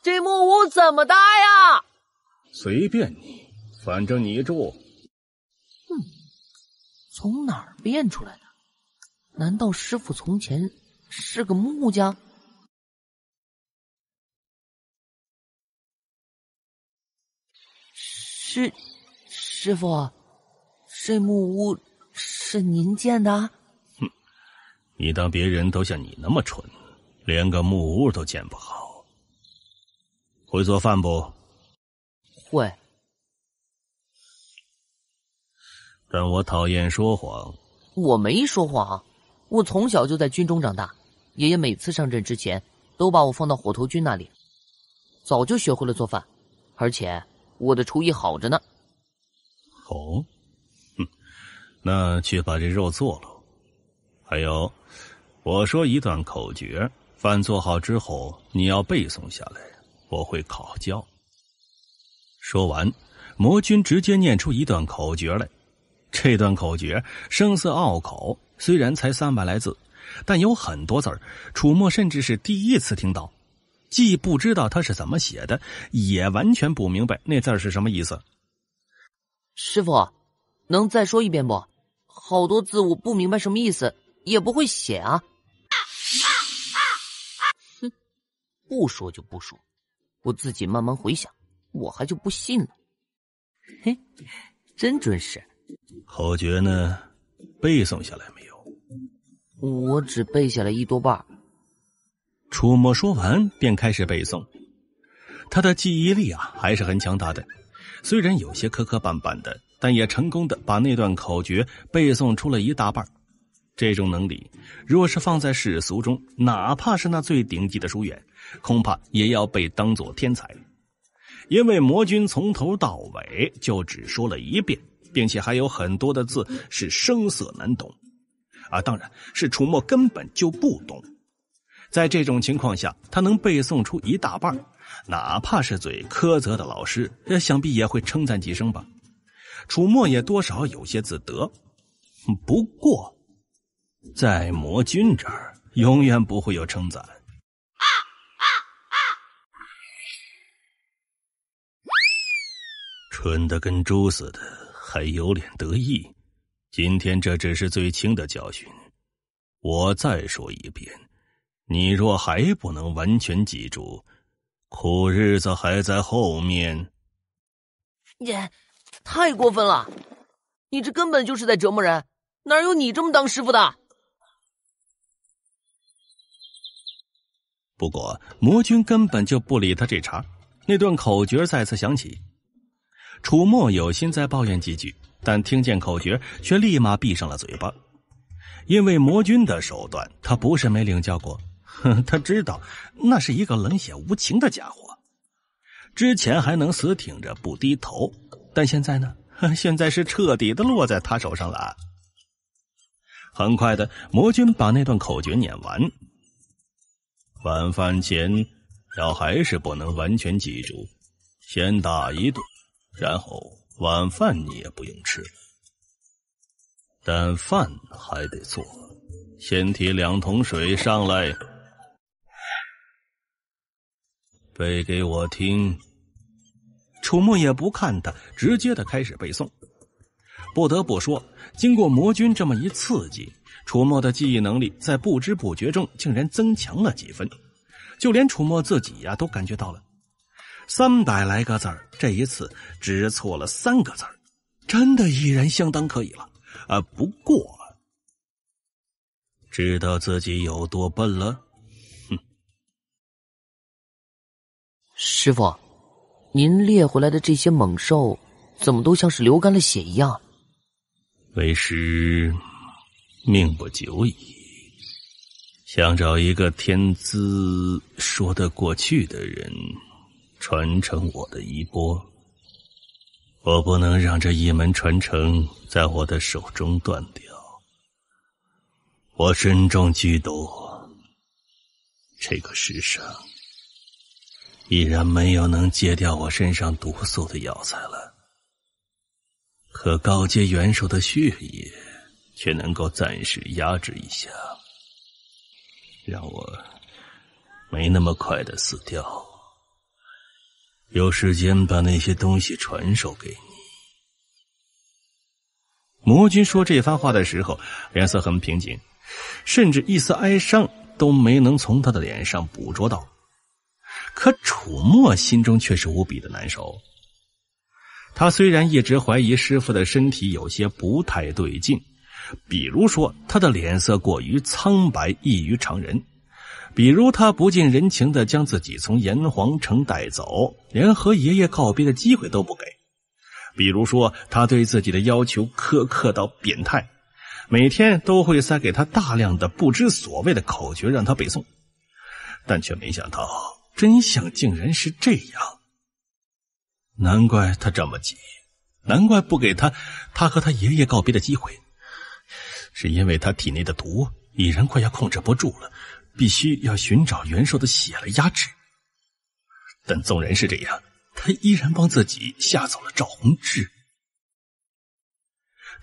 这木屋怎么搭呀？随便你，反正你住。从哪儿变出来的？难道师傅从前是个木匠？师傅，这木屋是您建的？你当别人都像你那么蠢，连个木屋都建不好？会做饭不？会。但我讨厌说谎。我没说谎，我从小就在军中长大，爷爷每次上阵之前都把我放到火头军那里，早就学会了做饭，而且我的厨艺好着呢。哦，那去把这肉做了。还有，我说一段口诀，饭做好之后你要背诵下来，我会考教。说完，魔君直接念出一段口诀来。这段口诀声色拗口，虽然才300来字，但有很多字儿，楚墨甚至是第一次听到，既不知道他是怎么写的，也完全不明白那字儿是什么意思。师傅，能再说一遍不？好多字我不明白什么意思，也不会写啊。不说就不说，我自己慢慢回想，我还就不信了。嘿，真准时。口诀呢？背诵下来没有？我只背下来1多半。楚墨说完便开始背诵。他的记忆力还是很强大的，虽然有些磕磕绊绊的，但也成功的把那段口诀背诵出了1大半。这种能力若是放在世俗中，哪怕是那最顶级的书院，恐怕也要被当作天才。因为魔君从头到尾就只说了1遍，并且还有很多的字是生涩难懂，当然是楚墨根本就不懂。在这种情况下，他能背诵出1大半，哪怕是最苛责的老师，想必也会称赞几声吧。楚墨也多少有些自得，不过在魔君这儿永远不会有称赞。蠢得跟猪似的，还有脸得意？今天这只是最轻的教训，我再说一遍，你若还不能完全记住，苦日子还在后面。太过分了，你这根本就是在折磨人，哪有你这么当师傅的？不过魔君根本就不理他这茬，那段口诀再次响起。楚墨有心再抱怨几句，但听见口诀却立马闭上了嘴巴。因为魔君的手段他不是没领教过，他知道那是一个冷血无情的家伙。之前还能死挺着不低头，但现在呢？现在是彻底的落在他手上了。很快的，魔君把那段口诀念完。晚饭前要还是不能完全记住，先打一顿，然后晚饭你也不用吃了，但饭还得做，先提2桶水上来，背给我听。楚墨也不看他，直接的开始背诵。不得不说，经过魔君这么一刺激，楚墨的记忆能力在不知不觉中竟然增强了几分，就连楚墨自己都感觉到了。300来个字儿，这一次只错了3个字儿，真的依然相当可以了。不过知道自己有多笨了？师傅，您猎回来的这些猛兽怎么都像是流干了血一样？为师命不久矣，想找一个天资说得过去的人传承我的衣钵。我不能让这一门传承在我的手中断掉。我深重嫉妒这个世上依然没有能戒掉我身上毒素的药材了，可高阶元兽的血液却能够暂时压制一下，让我没那么快的死掉，有时间把那些东西传授给你。魔君说这番话的时候脸色很平静，甚至一丝哀伤都没能从他的脸上捕捉到。可楚墨心中却是无比的难受。他虽然一直怀疑师父的身体有些不太对劲，比如说他的脸色过于苍白异于常人，比如他不近人情地将自己从炎黄城带走，连和爷爷告别的机会都不给，比如说他对自己的要求苛刻到变态，每天都会塞给他大量的不知所谓的口诀让他背诵，但却没想到真相竟然是这样。难怪他这么急，难怪不给他和他爷爷告别的机会，是因为他体内的毒已然快要控制不住了，必须要寻找元兽的血来压制。但纵然是这样，他依然帮自己吓走了赵宏志。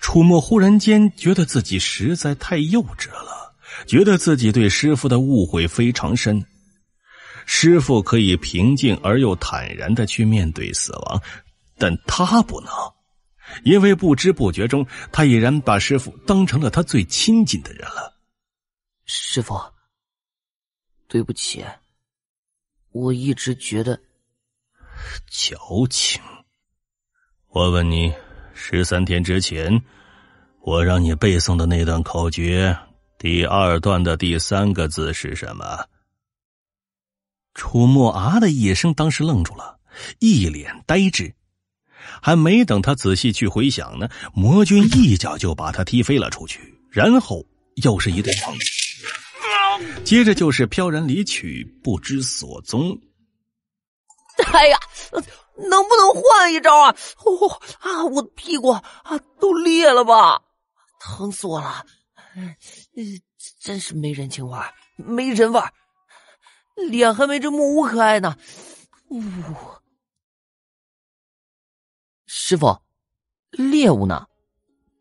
楚墨忽然间觉得自己实在太幼稚了，觉得自己对师父的误会非常深。师父可以平静而又坦然地去面对死亡，但他不能，因为不知不觉中他已然把师父当成了他最亲近的人了。师父，对不起，我一直觉得矫情。我问你，13天之前我让你背诵的那段口诀第2段的第3个字是什么？楚墨的一声，当时愣住了，一脸呆滞。还没等他仔细去回想呢，魔君一脚就把他踢飞了出去，然后又是一顿狂踢，接着就是飘然离去，不知所踪。哎呀，能不能换一招啊？我的屁股都裂了吧，疼死我了！真是没人情味，没人味，脸还没这木屋可爱呢。师傅，猎物呢？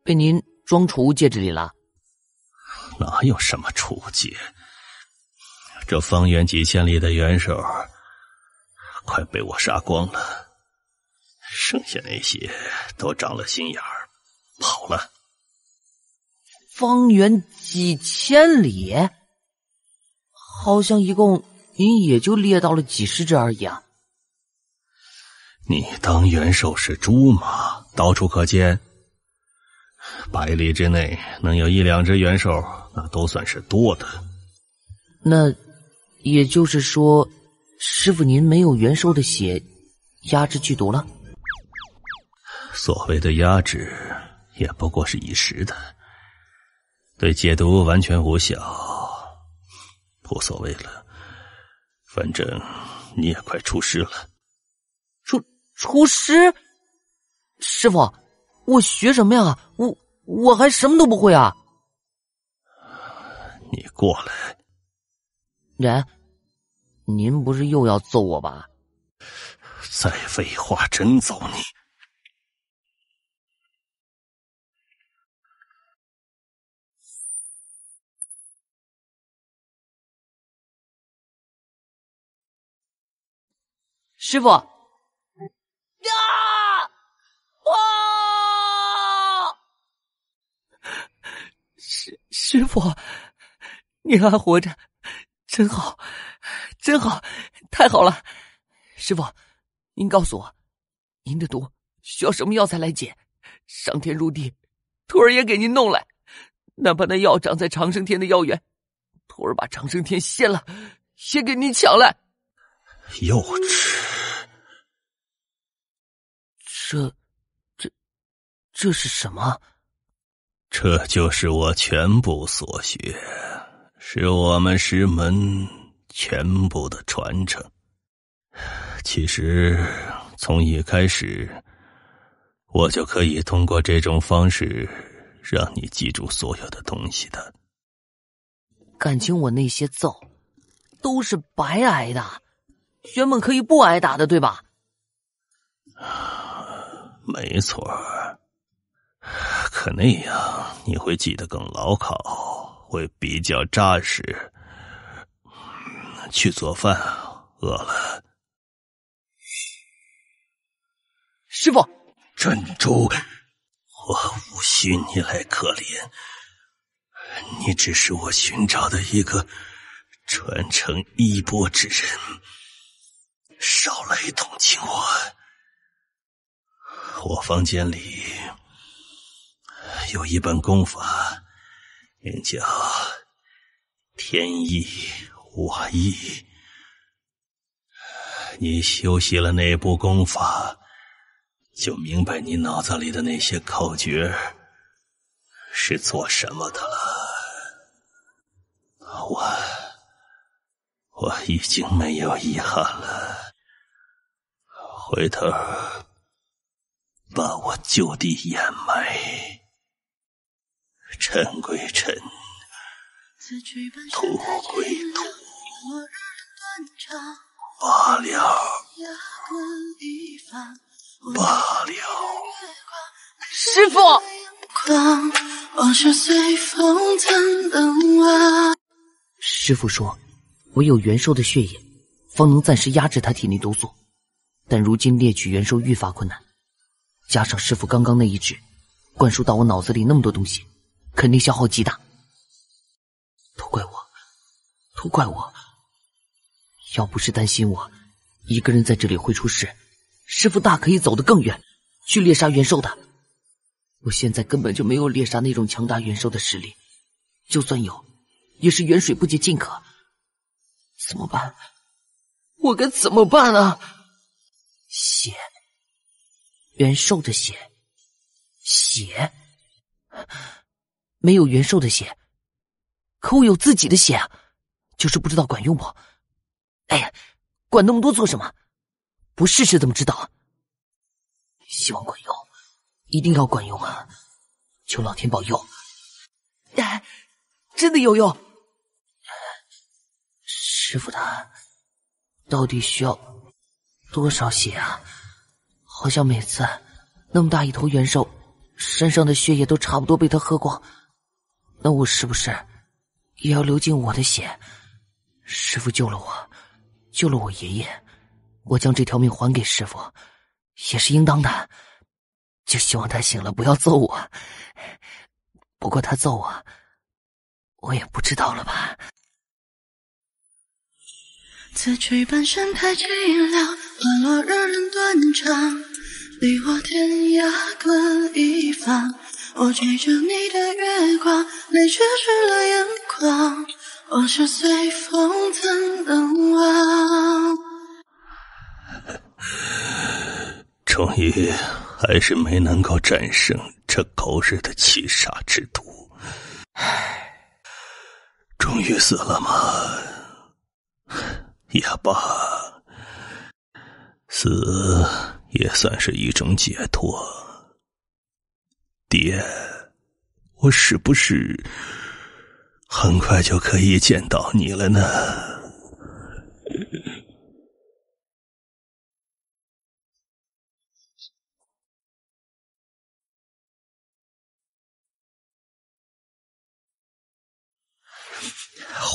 被您装储物戒指里了？哪有什么储物戒？这方圆几千里的元兽快被我杀光了，剩下那些都长了心眼儿，跑了。方圆几千里？好像一共您也就猎到了几十只而已啊。你当元兽是猪吗？到处可见，100里之内能有1、2只元兽，那都算是多的。那也就是说，师傅您没有元兽的血压制剧毒了？所谓的压制也不过是一时的，对解毒完全无效，无所谓了，反正你也快出师了。出师？师傅，我学什么呀？我还什么都不会啊！你过来。人，您不是又要揍我吧？再废话，真揍你！师傅！啊！哇！师傅，您还活着，真好，真好，太好了！师傅，您告诉我，您的毒需要什么药材来解？上天入地，徒儿也给您弄来。哪怕那药长在长生天的药园，徒儿把长生天献了，也给您抢来。幼稚！这是什么？这就是我全部所学，是我们师门全部的传承。其实从一开始，我就可以通过这种方式让你记住所有的东西的。感情我那些揍都是白挨的，原本可以不挨打的，对吧？没错，可那样你会记得更牢靠，会比较扎实。去做饭，饿了。师傅，珍珠，我无需你来可怜，你只是我寻找的一个传承衣钵之人，少来同情我。我房间里有一本功法，名叫天意我意。你修习了那部功法，就明白你脑子里的那些口诀是做什么的了。我已经没有遗憾了，回头把我就地掩埋，尘归尘，土归土，罢了，罢了。师傅！师傅说，唯有元兽的血液，方能暂时压制他体内毒素。但如今猎取元兽愈发困难，加上师傅刚刚那一指，灌输到我脑子里那么多东西，肯定消耗极大。都怪我，都怪我！要不是担心我一个人在这里会出事，师傅大可以走得更远，去猎杀元兽的。我现在根本就没有猎杀那种强大元兽的实力，就算有，也是远水不解近渴。怎么办？我该怎么办啊？血，元兽的血，血，没有元兽的血，可我有自己的血啊，就是不知道管用不。哎呀，管那么多做什么？不试试怎么知道？希望管用，一定要管用啊！求老天保佑！哎，真的有用！师傅他到底需要多少血啊？好像每次那么大一头元兽，身上的血液都差不多被他喝光。那我是不是也要流尽我的血？师傅救了我，救了我爷爷，我将这条命还给师傅，也是应当的。就希望他醒了不要揍我。不过他揍我，我也不知道了吧。此曲本身太寂寥，沦落日人断肠，离我天涯各一方。我追着你的月光，泪却湿了眼眶。往事随风怎能忘？终于还是没能够战胜这狗日的七杀之毒。终于死了吗？也罢，死也算是一种解脱。爹，我是不是很快就可以见到你了呢？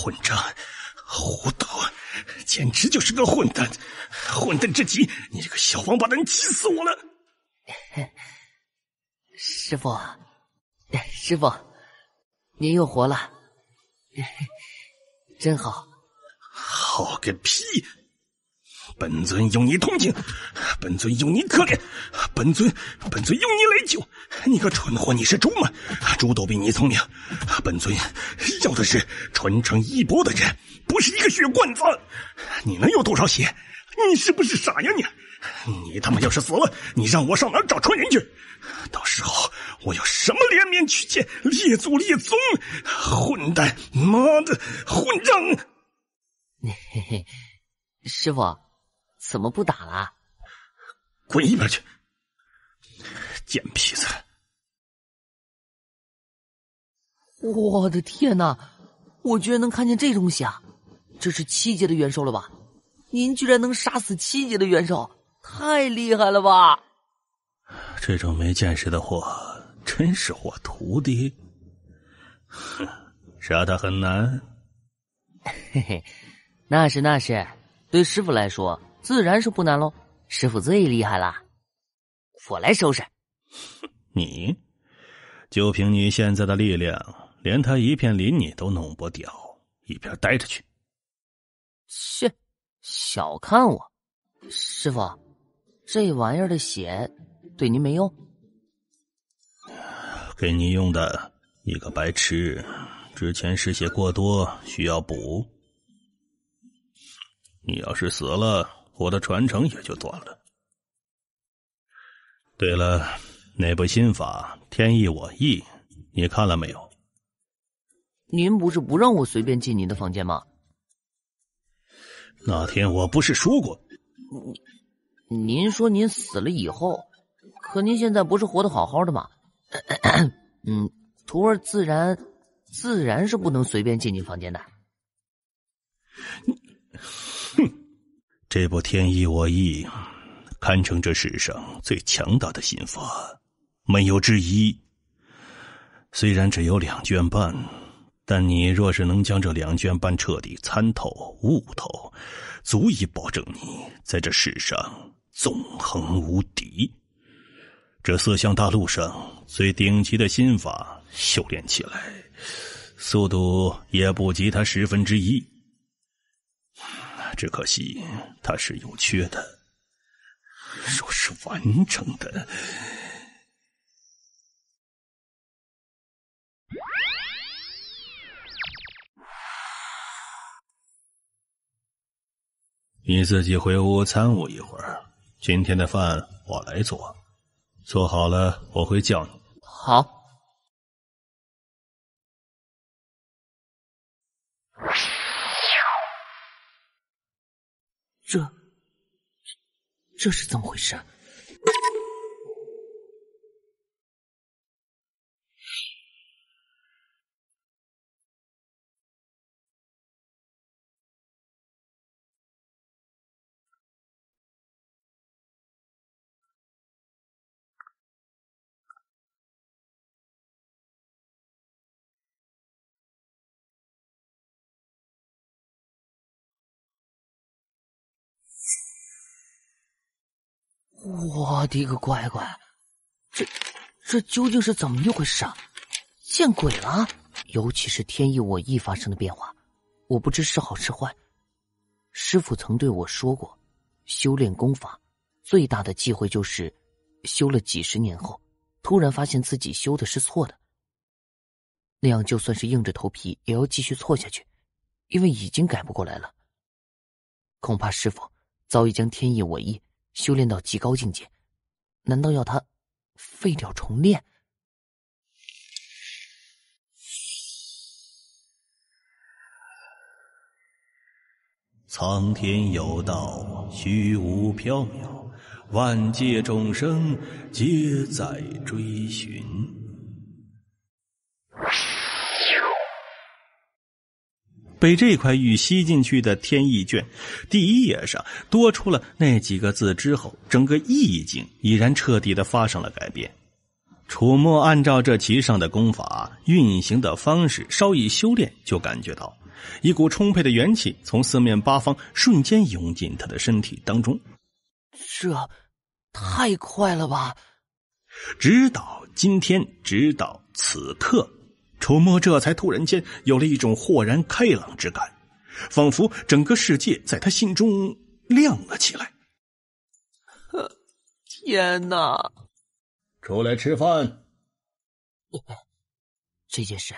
混账，胡毒，简直就是个混蛋，混蛋至极！你这个小王八蛋，气死我了！师傅，师傅，您又活了，真好。好个屁！本尊有你同情，本尊有你可怜，本尊有你来救。你个蠢货，你是猪吗？猪都比你聪明。本尊要的是传承衣钵的人，不是一个血罐子。你能有多少血？你是不是傻呀你他妈要是死了，你让我上哪儿找传人去？到时候我有什么脸面去见列祖列宗？混蛋，妈的混账！嘿嘿，师傅，怎么不打了？滚一边去，贱坯子！我的天哪，我居然能看见这种血，这是7阶的元兽了吧？您居然能杀死7阶的元兽，太厉害了吧！这种没见识的货，真是我徒弟。哼，杀他很难。嘿嘿，那是，对师傅来说自然是不难喽。师傅最厉害了，我来收拾。你就凭你现在的力量，连他一片鳞你都弄不掉，一边待着去。切，小看我。师傅，这玩意儿的血对您没用？给你用的，一个白痴，之前失血过多，需要补。你要是死了，我的传承也就断了。对了，那部心法《天意我意》，你看了没有？您不是不让我随便进您的房间吗？那天我不是说过？您说您死了以后，可您现在不是活得好好的吗？徒儿自然是不能随便进您房间的。哼，这部《天意我意》堪称这世上最强大的心法，没有之一。虽然只有2卷半，但你若是能将这2卷半彻底参透悟透，足以保证你在这世上纵横无敌。这4项大陆上最顶级的心法，修炼起来速度也不及它1/10。只可惜它是有缺的，若是完整的，你自己回屋参悟一会儿。今天的饭我来做，做好了我会叫你。好。这是怎么回事？我的个乖乖，这究竟是怎么一回事啊？见鬼了！尤其是天意我意发生的变化，我不知是好是坏。师父曾对我说过，修炼功法最大的忌讳就是修了几十年后，突然发现自己修的是错的，那样就算是硬着头皮也要继续错下去，因为已经改不过来了。恐怕师父早已将天意我意修炼到极高境界，难道要他废掉重练？苍天有道，虚无缥缈，万界众生皆在追寻。被这块玉吸进去的天意卷，第1页上多出了那几个字之后，整个意境已然彻底的发生了改变。楚墨按照这其上的功法运行的方式，稍一修炼就感觉到一股充沛的元气从四面八方瞬间涌进他的身体当中。这太快了吧！直到今天，直到此刻，楚墨这才突然间有了一种豁然开朗之感，仿佛整个世界在他心中亮了起来。天哪！出来吃饭。这件事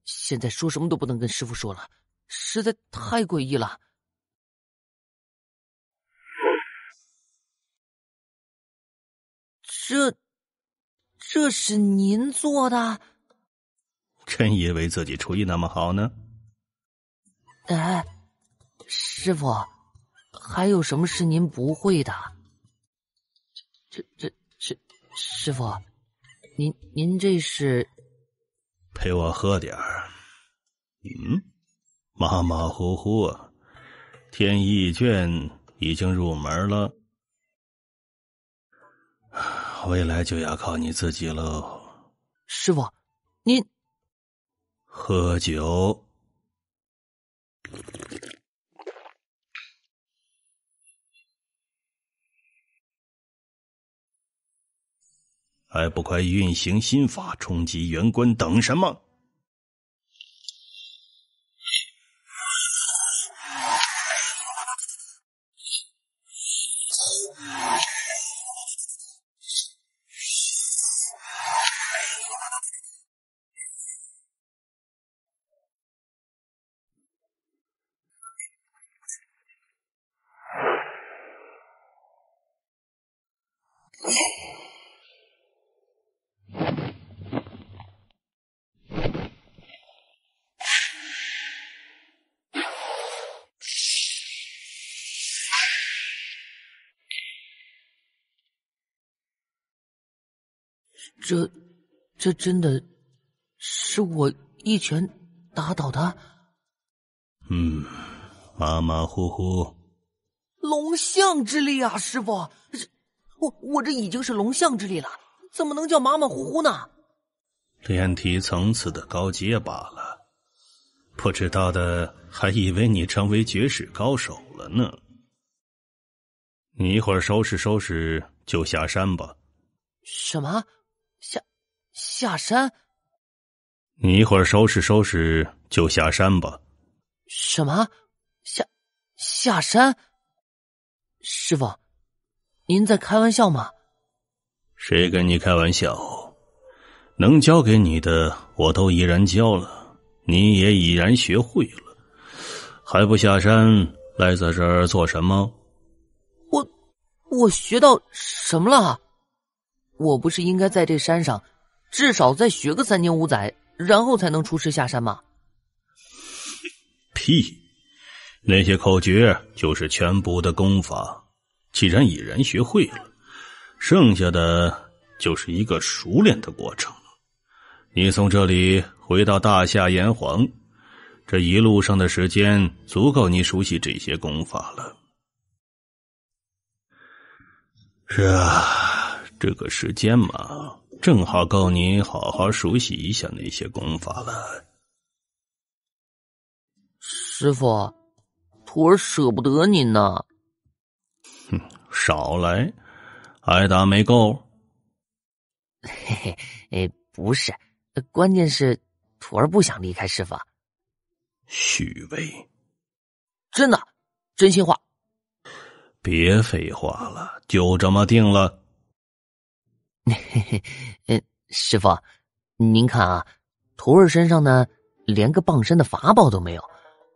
现在说什么都不能跟师傅说了，实在太诡异了。这是您做的？真以为自己厨艺那么好呢？哎，师傅，还有什么是您不会的？师傅，您这是陪我喝点儿。马马虎虎，天意卷已经入门了，未来就要靠你自己喽。师傅，您喝酒。还不快运行心法，冲击元关，等什么？这真的是我一拳打倒的？马马虎虎。龙象之力啊，师傅！我这已经是龙象之力了，怎么能叫马马虎虎呢？炼体层次的高阶罢了，不知道的还以为你成为绝世高手了呢。你一会儿收拾收拾就下山吧。什么？下山？你一会儿收拾收拾就下山吧。什么？下山？师傅，您在开玩笑吗？谁跟你开玩笑？能教给你的我都已然教了，你也已然学会了，还不下山来在这儿做什么？我学到什么了？我不是应该在这山上至少再学个3年5载，然后才能出师下山吗？屁！那些口诀就是全部的功法，既然已然学会了，剩下的就是一个熟练的过程。你从这里回到大夏炎黄，这一路上的时间足够你熟悉这些功法了。是啊，这个时间嘛，正好够你好好熟悉一下那些功法了。师傅，徒儿舍不得您呢。少来，挨打没够？嘿嘿，不是，关键是徒儿不想离开师傅。虚伪！真的，真心话。别废话了，就这么定了。师傅，您看啊，徒儿身上呢，连个傍身的法宝都没有。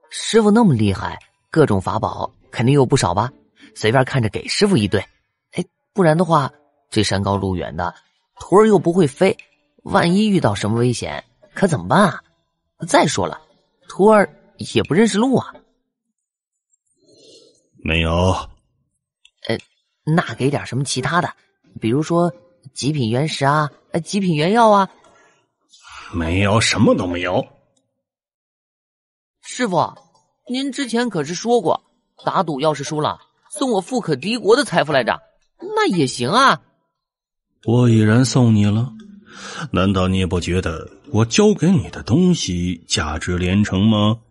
师傅那么厉害，各种法宝肯定有不少吧？随便看着给师傅一对。不然的话，这山高路远的，徒儿又不会飞，万一遇到什么危险，可怎么办啊？再说了，徒儿也不认识路啊。没有。那给点什么其他的，比如说极品原石啊，极品原药啊。没有，什么都没有。师傅，您之前可是说过，打赌要是输了，送我富可敌国的财富来着，那也行啊。我已然送你了，难道你不觉得我交给你的东西价值连城吗？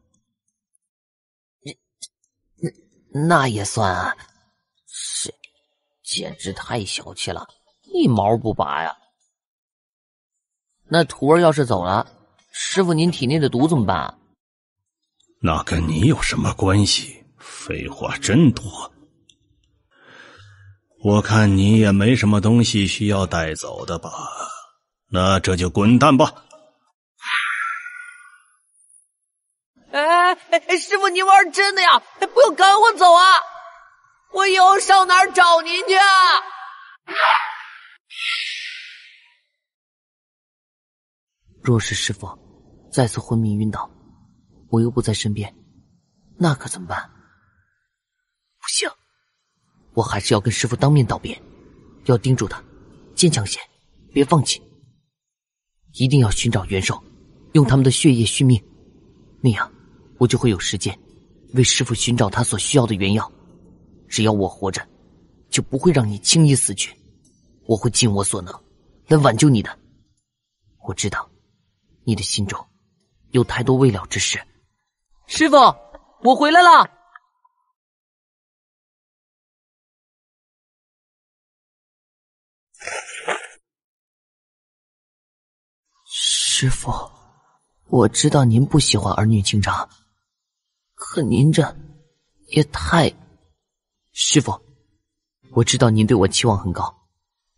那也算啊？是，简直太小气了，一毛不拔呀。那徒儿要是走了，师傅您体内的毒怎么办啊？那跟你有什么关系？废话真多。我看你也没什么东西需要带走的吧，那这就滚蛋吧。师傅您玩真的呀？不要赶我走啊！我以后上哪儿找您去啊？若是师傅再次昏迷晕倒，我又不在身边，那可怎么办？不行，我还是要跟师傅当面道别，要叮嘱他坚强些，别放弃，一定要寻找元兽，用他们的血液续命，那样我就会有时间为师傅寻找他所需要的原药。只要我活着，就不会让你轻易死去，我会尽我所能来挽救你的。我知道你的心中有太多未了之事。师傅，我回来了。师傅，我知道您不喜欢儿女情长，可您这也太……师傅，我知道您对我期望很高，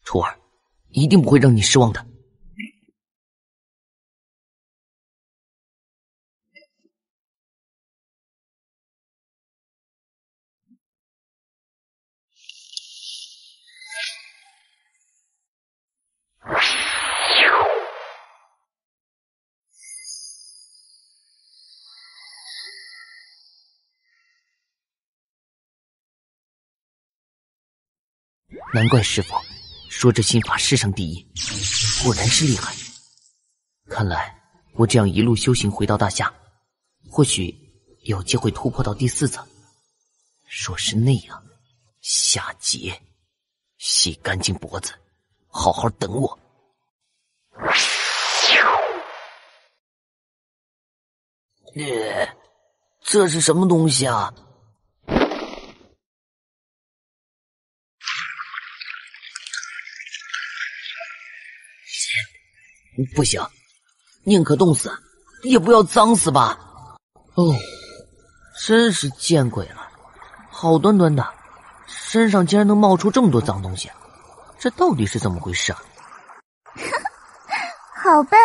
徒儿一定不会让你失望的。难怪师傅说这心法世上第一，果然是厉害。看来我这样一路修行回到大夏，或许有机会突破到第4层。若是那样，下劫，洗干净脖子，好好等我。这是什么东西啊？不行，宁可冻死，也不要脏死吧。哦，真是见鬼了，好端端的，身上竟然能冒出这么多脏东西，这到底是怎么回事啊？好笨，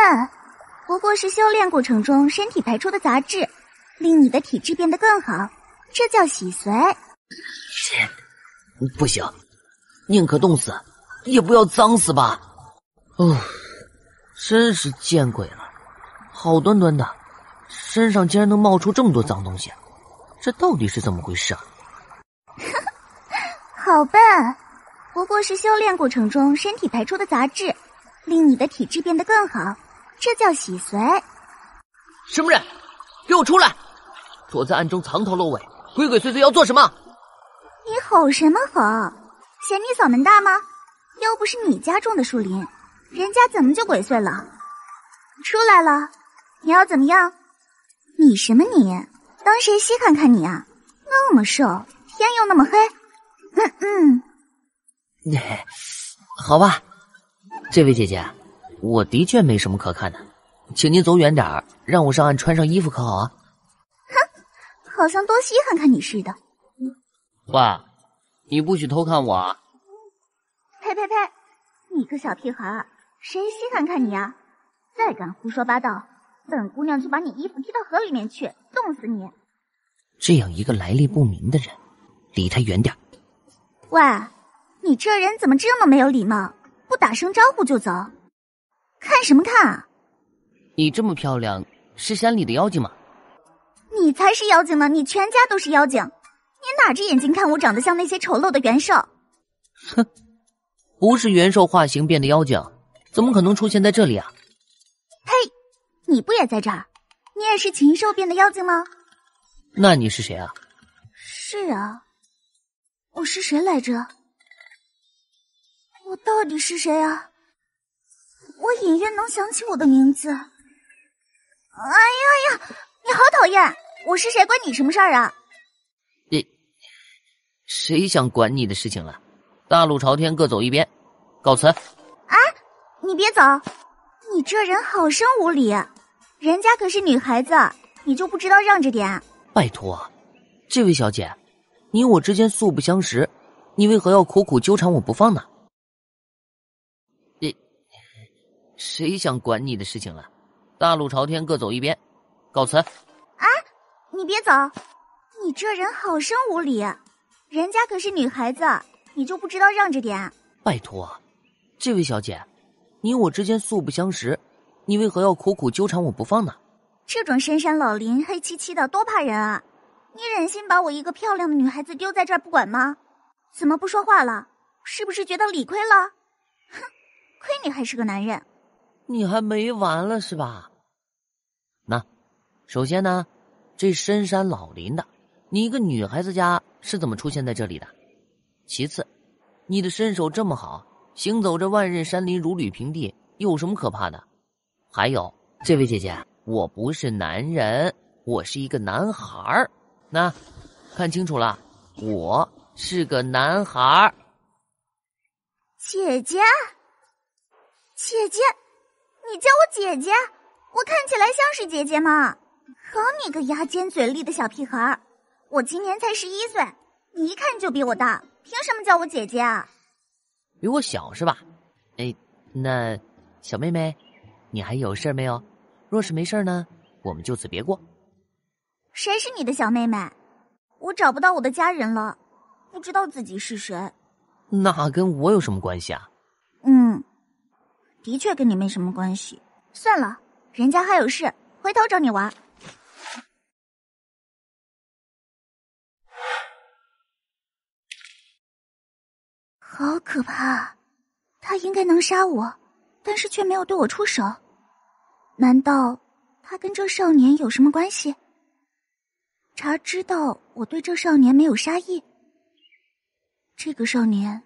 不过是修炼过程中身体排出的杂质，令你的体质变得更好，这叫洗髓。不行，宁可冻死，也不要脏死吧。哦，真是见鬼了，好端端的，身上竟然能冒出这么多脏东西，这到底是怎么回事啊？好笨，不过是修炼过程中身体排出的杂质，令你的体质变得更好，这叫洗髓。什么人？给我出来！躲在暗中藏头露尾，鬼鬼祟祟要做什么？你吼什么吼？嫌你嗓门大吗？要不是你家种的树林，人家怎么就鬼祟了？出来了，你要怎么样？你什么你？当谁稀罕看你啊？那么瘦，天又那么黑。好吧，这位姐姐，我的确没什么可看的，请您走远点儿，让我上岸穿上衣服可好啊？哼，好像多稀罕看你似的。喂，你不许偷看我啊！呸呸呸！你个小屁孩，谁稀罕看你啊？再敢胡说八道，本姑娘就把你衣服踢到河里面去，冻死你！这样一个来历不明的人，离他远点。喂，你这人怎么这么没有礼貌？不打声招呼就走，看什么看啊？你这么漂亮，是山里的妖精吗？你才是妖精呢，你全家都是妖精！你哪只眼睛看我长得像那些丑陋的元兽？哼，不是元兽化形变的妖精，怎么可能出现在这里啊？呸！你不也在这儿？你也是禽兽变的妖精吗？那你是谁啊？是啊，我是谁来着？我到底是谁啊？我隐约能想起我的名字。哎呀呀，你好讨厌！我是谁关你什么事儿啊？谁想管你的事情了？大路朝天，各走一边，告辞。啊，你别走，你这人好生无礼，人家可是女孩子，你就不知道让着点？拜托，这位小姐，你我之间素不相识，你为何要苦苦纠缠我不放呢？谁想管你的事情了？大路朝天，各走一边，告辞。啊，你别走，你这人好生无礼，人家可是女孩子，你就不知道让着点？拜托，这位小姐，你我之间素不相识，你为何要苦苦纠缠我不放呢？这种深山老林黑漆漆的多怕人啊，你忍心把我一个漂亮的女孩子丢在这儿不管吗？怎么不说话了？是不是觉得理亏了？哼，亏你还是个男人。你还没完了是吧？那首先呢，这深山老林的，你一个女孩子家是怎么出现在这里的？其次，你的身手这么好，行走着万仞山林如履平地，有什么可怕的？还有，这位姐姐，我不是男人，我是一个男孩儿。那看清楚了，我是个男孩儿。姐姐，姐姐，你叫我姐姐，我看起来像是姐姐吗？好你个牙尖嘴利的小屁孩，我今年才11岁，你一看就比我大，凭什么叫我姐姐啊？比我小是吧？那小妹妹，你还有事儿没有？若是没事呢，我们就此别过。谁是你的小妹妹？我找不到我的家人了，不知道自己是谁。那跟我有什么关系啊？的确跟你没什么关系。算了，人家还有事，回头找你玩。好可怕，他应该能杀我，但是却没有对我出手。难道他跟这少年有什么关系？查知道我对这少年没有杀意，这个少年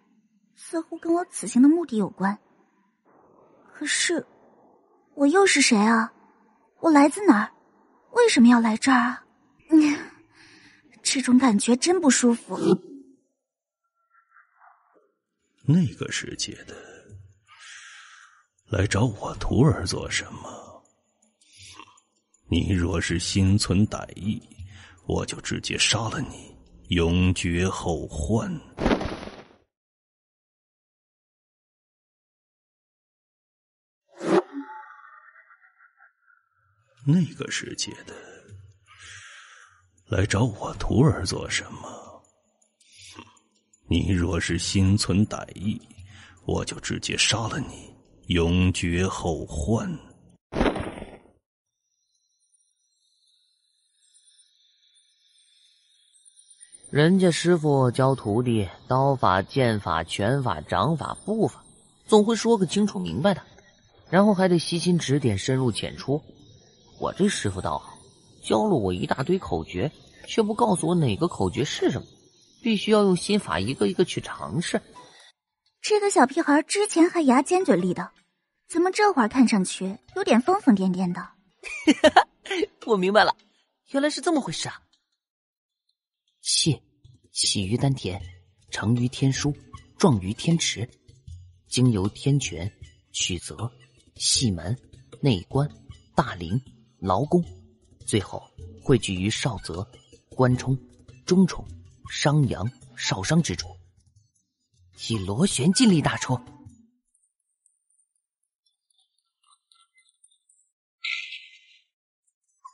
似乎跟我此行的目的有关。可是我又是谁啊？我来自哪儿？为什么要来这儿啊？这种感觉真不舒服。那个世界的来找我徒儿做什么？你若是心存歹意，我就直接杀了你，永绝后患。那个世界的来找我徒儿做什么？你若是心存歹意，我就直接杀了你，永绝后患。人家师傅教徒弟刀法、剑法、拳法、掌法、步法，总会说个清楚明白的，然后还得悉心指点，深入浅出。我这师傅倒好，教了我一大堆口诀，却不告诉我哪个口诀是什么，必须要用心法一个一个去尝试。这个小屁孩之前还牙尖嘴利的，怎么这会儿看上去有点疯疯癫癫的？我明白了，原来是这么回事啊！气，起于丹田，成于天枢，壮于天池，经由天泉、曲泽、细门、内关、大陵、劳宫，最后汇聚于少泽、关冲、中冲、商阳、少商之处，以螺旋尽力打出。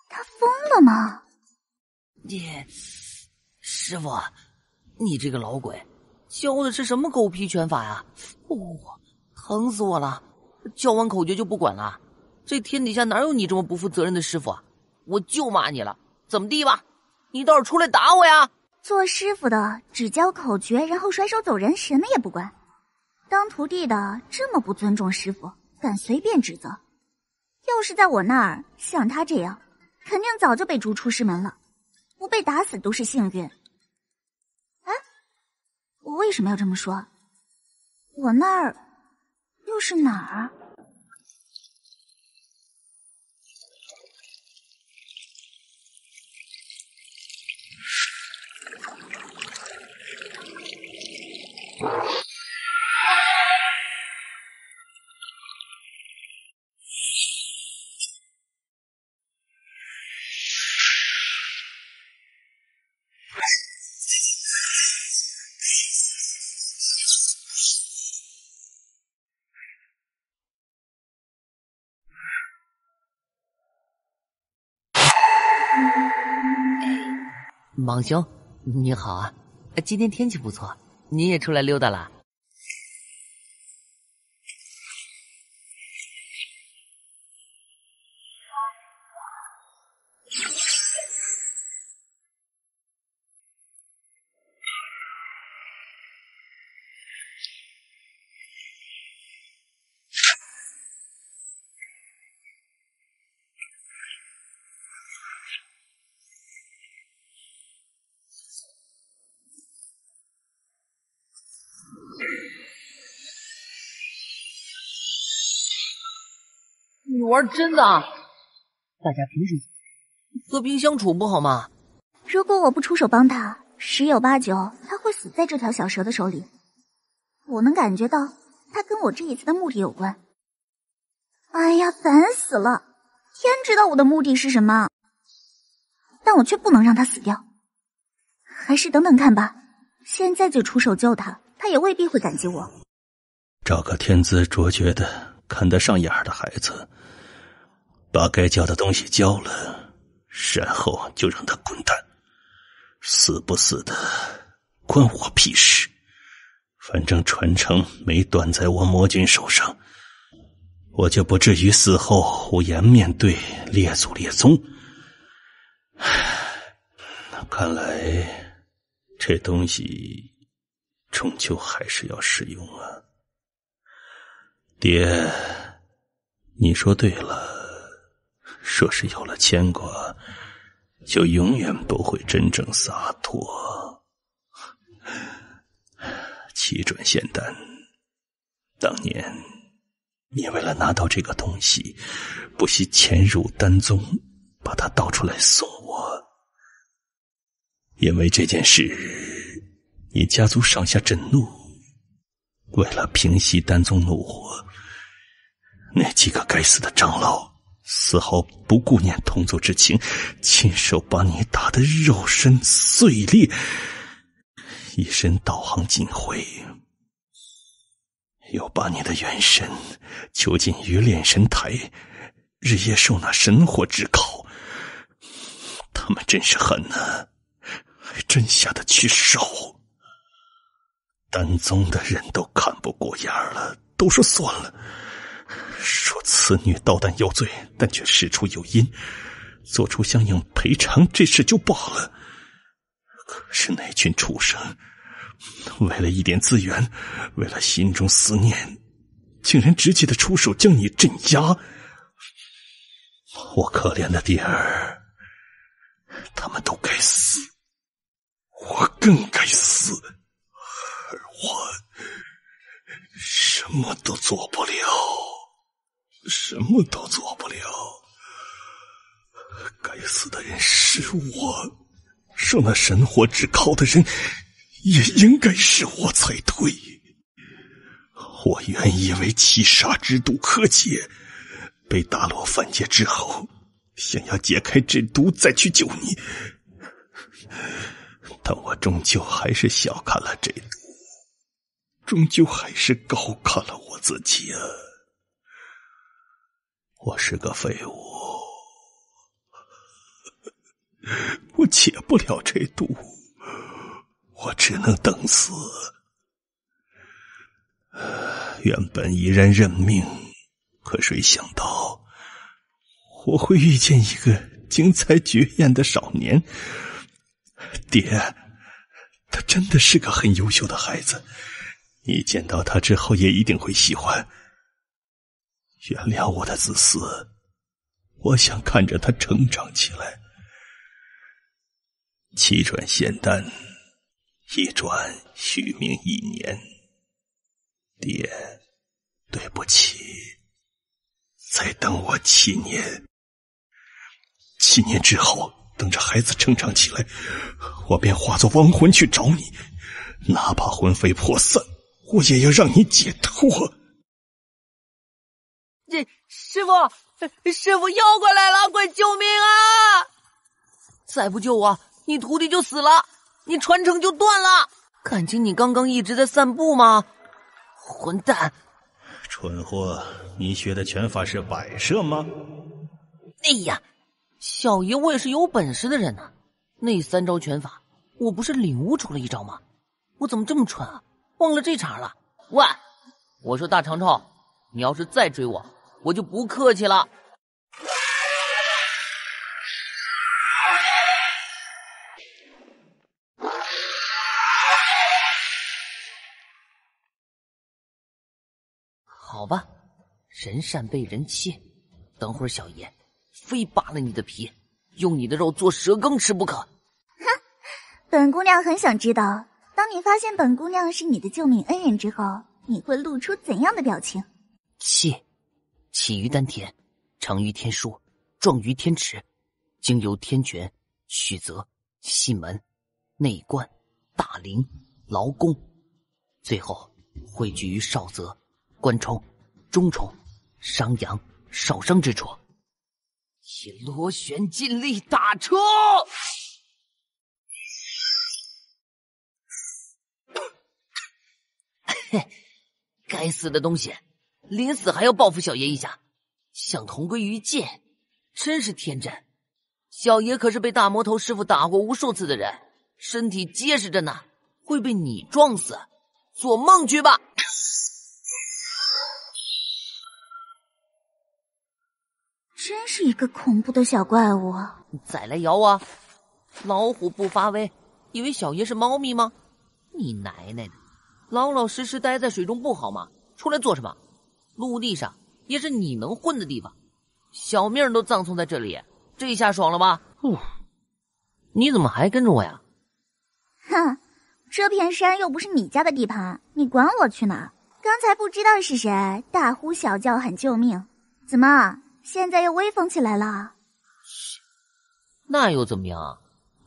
他疯了吗？师傅，你这个老鬼，教的是什么狗屁拳法呀？疼死我了！教完口诀就不管了？这天底下哪有你这么不负责任的师傅啊？我就骂你了，怎么地吧？你倒是出来打我呀！做师傅的只教口诀，然后甩手走人，什么也不管；当徒弟的这么不尊重师傅，敢随便指责。要是在我那儿，像他这样，肯定早就被逐出师门了，不被打死都是幸运。哎，我为什么要这么说？我那儿又是哪儿？莽兄，你好啊！今天天气不错，你也出来溜达了？你玩真的？大家平时和平相处不好吗？如果我不出手帮他，十有八九他会死在这条小蛇的手里。我能感觉到他跟我这一次的目的有关。哎呀，烦死了！天知道我的目的是什么，但我却不能让他死掉。还是等等看吧，现在就出手救他，他也未必会感激我。找个天资卓绝的、看得上眼的孩子，把该教的东西教了，然后就让他滚蛋。死不死的，关我屁事。反正传承没断在我魔君手上，我就不至于死后无颜面对列祖列宗。看来这东西终究还是要使用啊。爹，你说对了，说是有了牵挂，就永远不会真正洒脱。七转仙丹，当年你为了拿到这个东西，不惜潜入丹宗，把它倒出来送我。因为这件事，你家族上下震怒，为了平息丹宗怒火，那几个该死的长老丝毫不顾念同族之情，亲手把你打得肉身碎裂，一身道行尽毁，又把你的元神囚禁于炼神台，日夜受那神火之烤。他们真是狠啊，还真下得去手。丹宗的人都看不过眼了，都说算了，说此女盗丹有罪，但却事出有因，做出相应赔偿，这事就罢了。可是那群畜生，为了一点资源，为了心中思念，竟然直接的出手将你镇压。我可怜的弟儿，他们都该死，我更该死，而我什么都做不了，什么都做不了。该死的人是我，受那神火之烤的人也应该是我才对。我原以为七杀之毒可解，被打落凡界之后，想要解开这毒再去救你，但我终究还是小看了这毒，终究还是高看了我自己啊！我是个废物，我解不了这毒，我只能等死。原本毅然认命，可谁想到我会遇见一个精彩绝艳的少年。爹，他真的是个很优秀的孩子，你见到他之后也一定会喜欢。原谅我的自私，我想看着他成长起来。七转仙丹，一转续命1年。爹，对不起，再等我7年。7年之后，等着孩子成长起来，我便化作亡魂去找你，哪怕魂飞魄散，我也要让你解脱。这师傅妖怪来了，快救命啊！再不救我，你徒弟就死了，你传承就断了。感情你刚刚一直在散步吗？混蛋！蠢货，你学的拳法是摆设吗？哎呀，小爷我也是有本事的人啊，那3招拳法我不是领悟出了1招吗？我怎么这么蠢啊，忘了这茬了。喂，我说大长虫，你要是再追我，我就不客气了。好吧，人善被人欺，等会儿小爷非扒了你的皮，用你的肉做蛇羹吃不可。哼，本姑娘很想知道，当你发现本姑娘是你的救命恩人之后，你会露出怎样的表情？气于丹田，长于天枢，壮于天池，经由天泉、曲泽、西门、内关、大陵、劳宫，最后汇聚于少泽、关冲、中冲、商阳、少商之处，以螺旋尽力打出。嘿，该死的东西，临死还要报复小爷一下，想同归于尽，真是天真。小爷可是被大魔头师傅打过无数次的人，身体结实着呢，会被你撞死。做梦去吧！真是一个恐怖的小怪物。再来咬我！老虎不发威，以为小爷是猫咪吗？你奶奶的！老老实实待在水中不好吗？出来做什么？陆地上也是你能混的地方，小命都葬送在这里，这下爽了吧？你怎么还跟着我呀？哼，这片山又不是你家的地盘，你管我去哪？刚才不知道是谁大呼小叫喊救命，怎么现在又威风起来了？那又怎么样啊？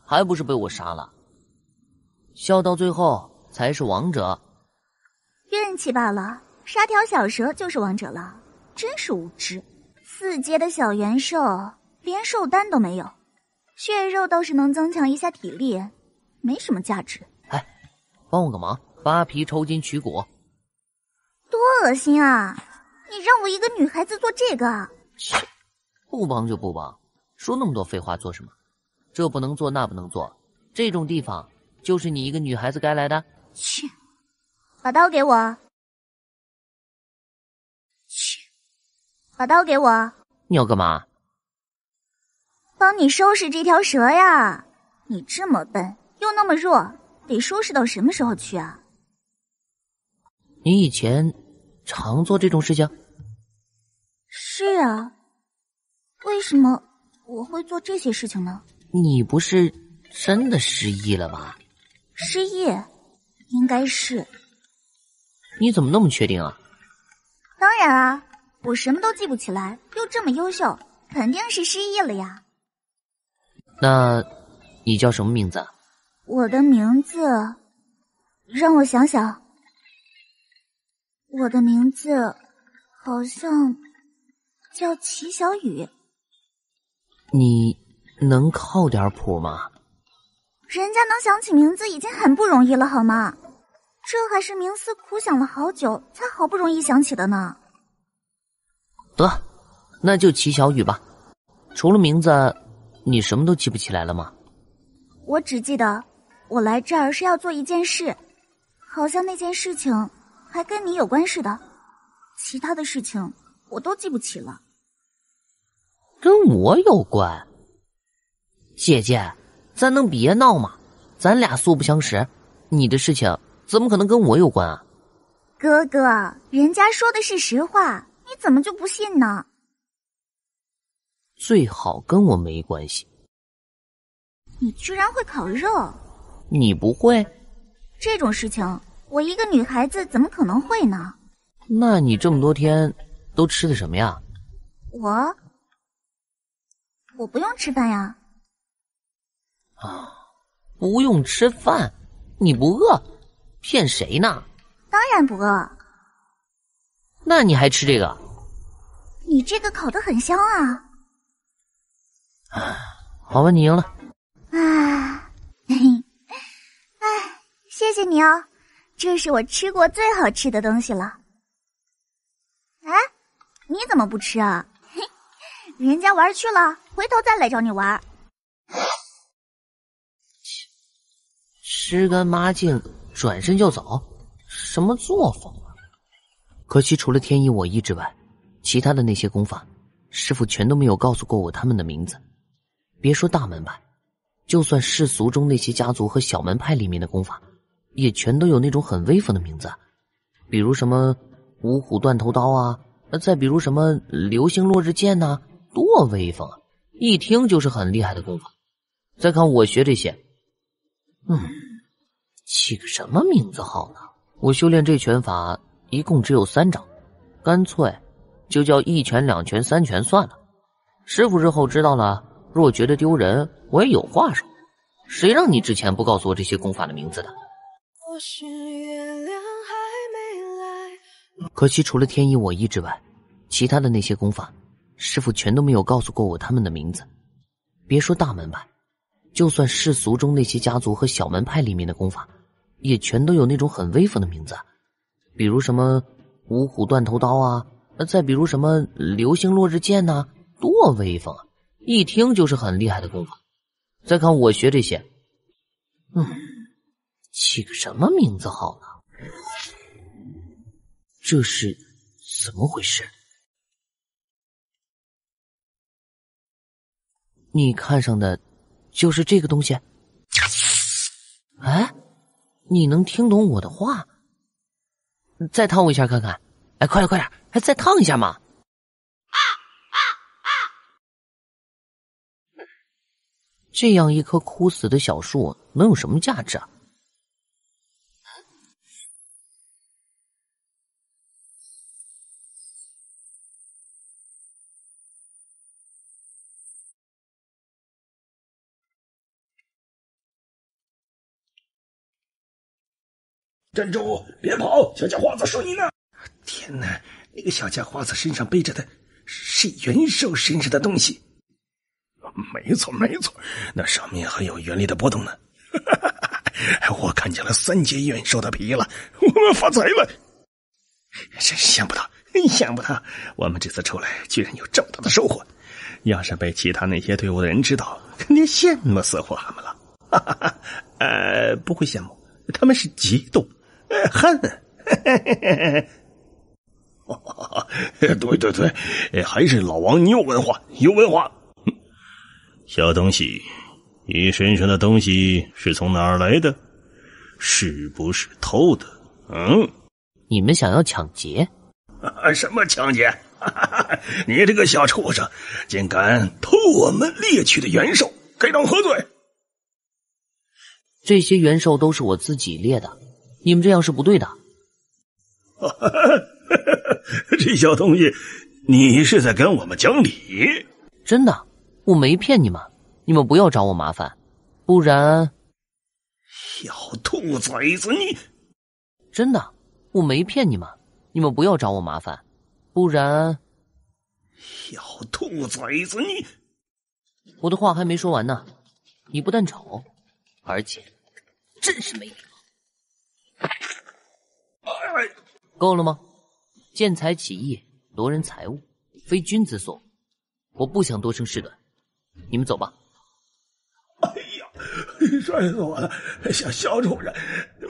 还不是被我杀了？笑到最后才是王者。运气罢了，杀条小蛇就是王者了，真是无知。4阶的小元兽，连兽丹都没有，血肉倒是能增强一下体力，没什么价值。哎，帮我个忙，扒皮抽筋取骨。多恶心啊！你让我一个女孩子做这个？不帮就不帮，说那么多废话做什么？这不能做那不能做，这种地方就是你一个女孩子该来的。切！把刀给我！切！把刀给我！你要干嘛？帮你收拾这条蛇呀！你这么笨又那么弱，得收拾到什么时候去啊？你以前常做这种事情？是啊，为什么我会做这些事情呢？你不是真的失忆了吧？失忆？应该是。你怎么那么确定啊？当然啊，我什么都记不起来，又这么优秀，肯定是失忆了呀。那你叫什么名字？我的名字，让我想想，我的名字好像叫齐小雨。你能靠点谱吗？人家能想起名字已经很不容易了好吗？这还是冥思苦想了好久才好不容易想起的呢。得，那就齐小雨吧。除了名字，你什么都记不起来了吗？我只记得我来这儿是要做一件事，好像那件事情还跟你有关似的，其他的事情我都记不起了。跟我有关？姐姐，咱能别闹吗？咱俩素不相识，你的事情怎么可能跟我有关啊？哥哥，人家说的是实话，你怎么就不信呢？最好跟我没关系。你居然会烤肉？你不会？这种事情我一个女孩子怎么可能会呢？那你这么多天都吃的什么呀？我不用吃饭呀。啊，不用吃饭？你不饿？骗谁呢？当然不饿。那你还吃这个？你这个烤得很香啊。好吧，你赢了。啊，嘿嘿，哎，谢谢你哦，这是我吃过最好吃的东西了。哎，你怎么不吃啊？嘿，人家玩去了，回头再来找你玩。吃干抹净，转身就走，什么作风啊！可惜除了天一我一之外，其他的那些功法，师傅全都没有告诉过我他们的名字。别说大门派，就算世俗中那些家族和小门派里面的功法，也全都有那种很威风的名字，比如什么五虎断头刀啊，再比如什么流星落日剑呐，多威风啊！一听就是很厉害的功法。再看我学这些，起个什么名字好呢？我修炼这拳法一共只有3掌，干脆就叫1拳2拳3拳算了。师傅日后知道了，若觉得丢人，我也有话说。谁让你之前不告诉我这些功法的名字的？可惜除了天一我一之外，其他的那些功法，师傅全都没有告诉过我他们的名字。别说大门派，就算世俗中那些家族和小门派里面的功法，也全都有那种很威风的名字，比如什么五虎断头刀啊，再比如什么流星落日剑呐，多威风啊！一听就是很厉害的功法。再看我学这些，起个什么名字好呢？这是怎么回事？你看上的就是这个东西？哎，你能听懂我的话？再烫我一下看看。哎，快点快点，还再烫一下嘛！这样一棵枯死的小树能有什么价值啊？站住！别跑！小家伙子说你呢！天哪，那个小家伙子身上背着的是元兽身上的东西。没错没错，那上面还有原力的波动呢。我看见了3节元兽的皮了，我们发财了！想不到，我们这次出来居然有这么大的收获。要是被其他那些队伍的人知道，肯定羡慕死我们了。不会羡慕，他们是嫉妒。恨。对，还是老王你有文化。小东西，你身上的东西是从哪儿来的？是不是偷的？你们想要抢劫？什么抢劫？你这个小畜生，竟敢偷我们猎取的元兽，该当何罪？这些元兽都是我自己猎的，你们这样是不对的。这小东西，你是在跟我们讲理？真的，我没骗你们，你们不要找我麻烦，不然……小兔崽子你！真的，我没骗你们，你们不要找我麻烦，不然……小兔崽子你！我的话还没说完呢，你不但丑，而且真是没礼貌。够了吗？见财起意，夺人财物，非君子所为。我不想多生事端，你们走吧。哎呀，摔死我了！小畜生，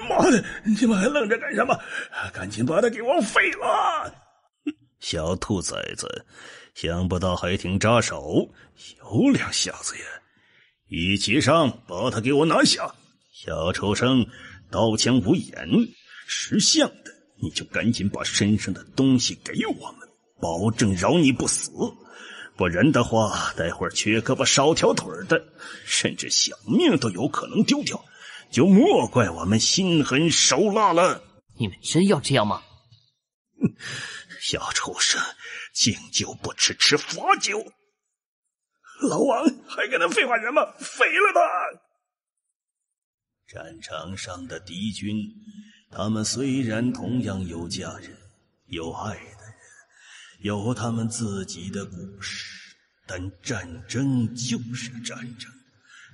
妈的，你们还愣着干什么？赶紧把他给我废了！小兔崽子，想不到还挺扎手，有两下子呀！一起上，把他给我拿下！小畜生，刀枪无眼，识相的你就赶紧把身上的东西给我们，保证饶你不死。不然的话，待会儿缺胳膊少条腿的，甚至小命都有可能丢掉，就莫怪我们心狠手辣了。你们真要这样吗？小畜生，敬酒不吃吃罚酒。老王还跟他废话什么？废了他！战场上的敌军他们虽然同样有家人，有爱的人，有他们自己的故事，但战争就是战争。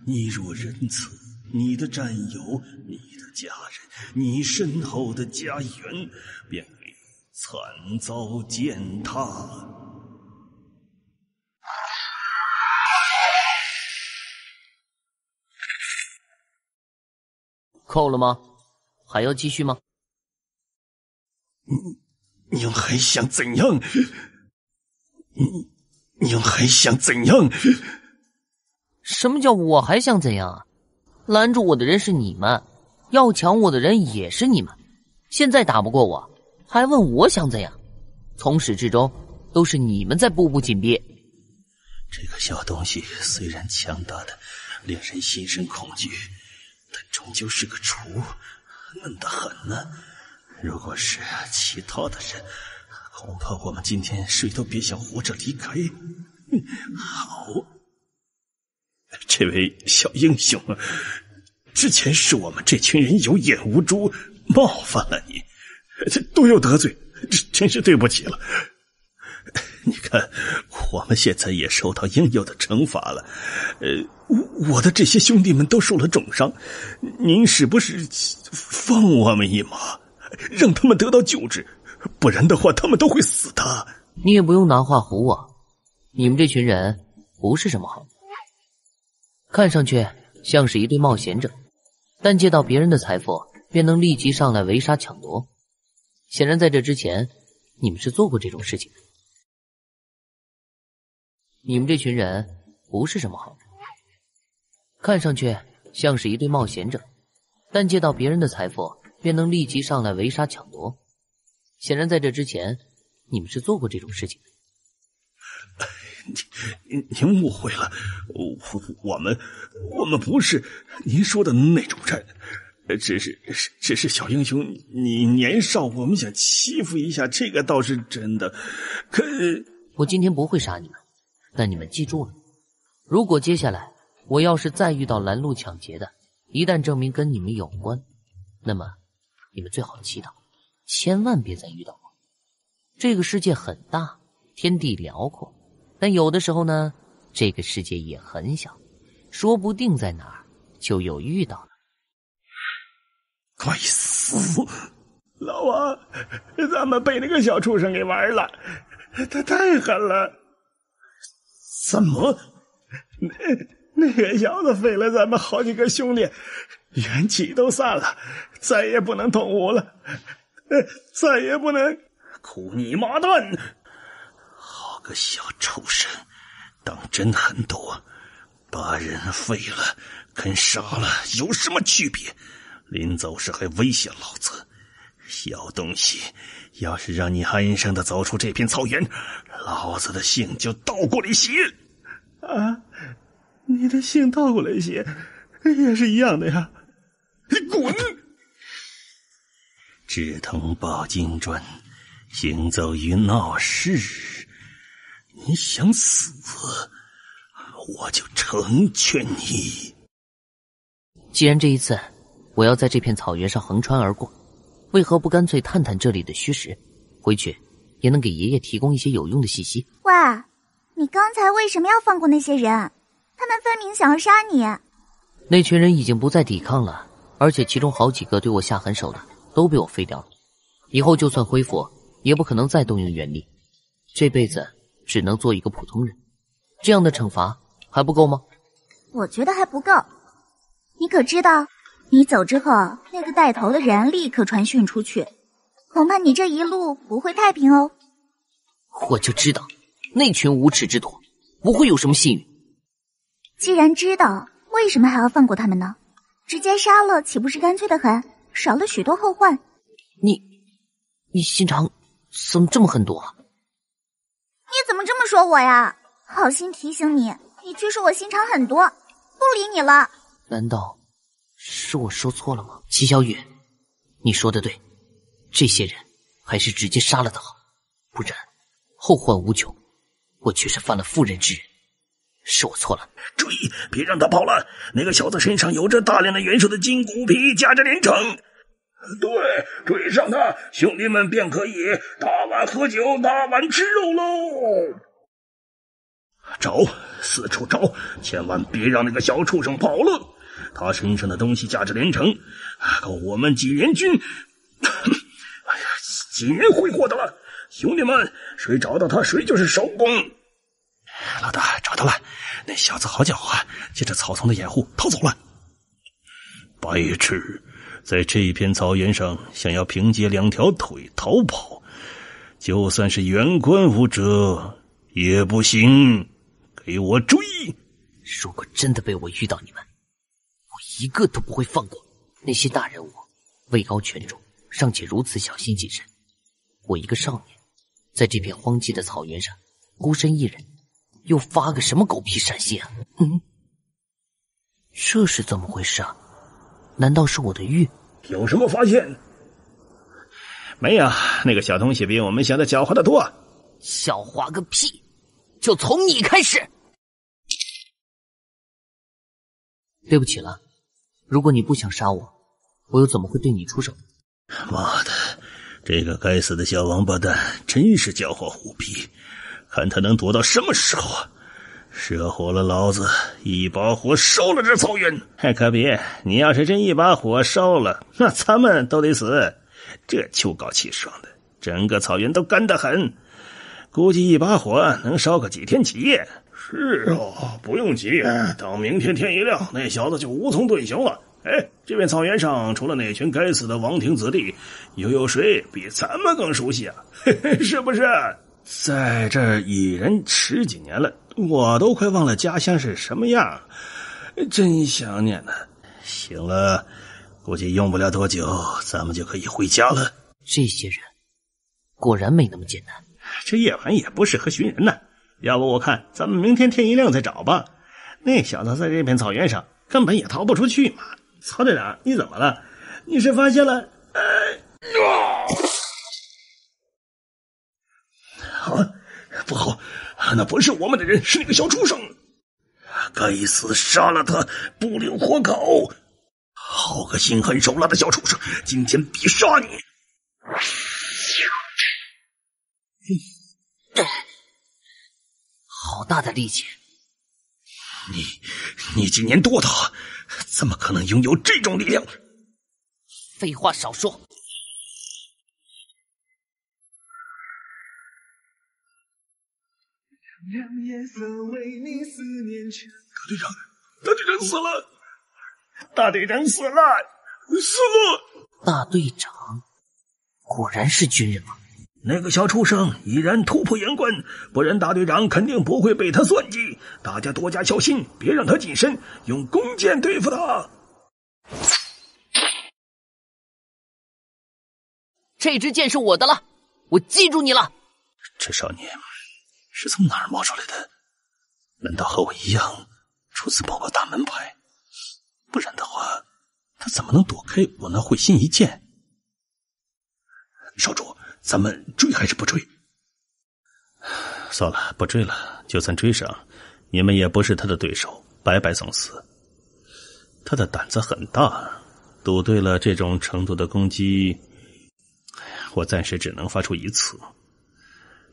你若仁慈，你的战友，你的家人，你身后的家园，便会惨遭践踏。够了吗？还要继续吗？您还想怎样？您还想怎样？什么叫我还想怎样啊？拦住我的人是你们，要抢我的人也是你们，现在打不过我，还问我想怎样？从始至终都是你们在步步紧逼。这个小东西虽然强大的令人心生恐惧，但终究是个雏，嫩得很呢。如果是其他的人，恐怕我们今天谁都别想活着离开。好，这位小英雄，之前是我们这群人有眼无珠，冒犯了你，这都有得罪，真是对不起了。你看，我们现在也受到应有的惩罚了。我的这些兄弟们都受了重伤，您是不是放我们一马，让他们得到救治？不然的话，他们都会死的。你也不用拿话唬我，你们这群人不是什么好，看上去像是一对冒险者，但借到别人的财富，便能立即上来围杀抢夺。显然在这之前，你们是做过这种事情的。你们这群人不是什么好，看上去像是一对冒险者，但借到别人的财富，便能立即上来围杀抢夺。显然在这之前，你们是做过这种事情的。您误会了，我们不是您说的那种人，只是小英雄你年少，我们想欺负一下，这个倒是真的。可我今天不会杀你们，但你们记住了，如果接下来我要是再遇到拦路抢劫的，一旦证明跟你们有关，那么你们最好祈祷，千万别再遇到我。这个世界很大，天地辽阔，但有的时候呢，这个世界也很小，说不定在哪儿就有遇到了。该死！老王，咱们被那个小畜生给玩了，他太狠了。怎么？那个小子废了咱们好几个兄弟，元气都散了，再也不能动武了，再也不能。苦你妈蛋！好个小畜生，当真狠毒，把人废了跟杀了有什么区别？临走时还威胁老子，小东西，要是让你安生的走出这片草原，老子的姓就倒过来写。啊，你的姓倒过来写也是一样的呀。你滚！志同抱金砖，行走于闹市，你想死，我就成全你。既然这一次我要在这片草原上横穿而过，为何不干脆探探这里的虚实，回去也能给爷爷提供一些有用的信息。喂，你刚才为什么要放过那些人？他们分明想要杀你。那群人已经不再抵抗了，而且其中好几个对我下狠手的都被我废掉了，以后就算恢复也不可能再动用原力，这辈子只能做一个普通人。这样的惩罚还不够吗？我觉得还不够。你可知道，你走之后，那个带头的人立刻传讯出去，恐怕你这一路不会太平哦。我就知道那群无耻之徒不会有什么幸运。既然知道，为什么还要放过他们呢？直接杀了岂不是干脆的很，少了许多后患。你心肠怎么这么狠毒啊？你怎么这么说我呀？好心提醒你，你却说我心肠很毒，不理你了。难道是我说错了吗？齐小雨，你说的对，这些人还是直接杀了他好，不然后患无穷，我却是犯了妇人之仁，是我错了。注意，别让他跑了，那个小子身上有着大量的元首的金骨皮，夹着连城。对，追上他，兄弟们便可以大碗喝酒，大碗吃肉喽。找，四处找，千万别让那个小畜生跑了。他身上的东西价值连城，够我们几联军哎呀，几年挥霍的了。兄弟们，谁找到他，谁就是首功。老大，找到了，那小子好狡猾，借着草丛的掩护逃走了。白痴，在这片草原上想要凭借2条腿逃跑，就算是元关武者也不行。给我追！如果真的被我遇到你们，我一个都不会放过。那些大人物位高权重，尚且如此小心谨慎，我一个少年，在这片荒寂的草原上孤身一人，又发个什么狗屁闪现啊？这是怎么回事啊？难道是我的玉？有什么发现？没有，那个小东西比我们想的狡猾得多。狡猾个屁！就从你开始。对不起了，如果你不想杀我，我又怎么会对你出手？妈的，这个该死的小王八蛋真是狡猾虎皮，看他能躲到什么时候啊！惹火了老子，一把火烧了这草原。可别，你要是真一把火烧了，那咱们都得死。这秋高气爽的，整个草原都干得很，估计一把火能烧个几天几夜。是啊，不用急，等明天天一亮，那小子就无从遁形了。这片草原上除了那群该死的王庭子弟，又有谁比咱们更熟悉啊？是不是？在这儿一人10几年了，我都快忘了家乡是什么样，真想念呢。行了，估计用不了多久，咱们就可以回家了。这些人果然没那么简单。这夜晚也不适合寻人呢。要不我看咱们明天天一亮再找吧。那小子在这片草原上根本也逃不出去嘛。曹队长，你怎么了？你是发现了？不好，那不是我们的人，是那个小畜生。该死，杀了他，不留活口。好个心狠手辣的小畜生，今天必杀你！好大的力气！你今年多大？怎么可能拥有这种力量？废话少说！大队长死了！大队长死了！大队长果然是军人吗？那个小畜生已然突破眼关，不然大队长肯定不会被他算计。大家多加小心，别让他近身，用弓箭对付他。这支箭是我的了，我记住你了。这少年是从哪儿冒出来的？难道和我一样出自某个大门派？不然的话，他怎么能躲开我那会心一箭？少主，咱们追还是不追？算了，不追了。就算追上，你们也不是他的对手，白白送死。他的胆子很大，赌对了这种程度的攻击，我暂时只能发出1次。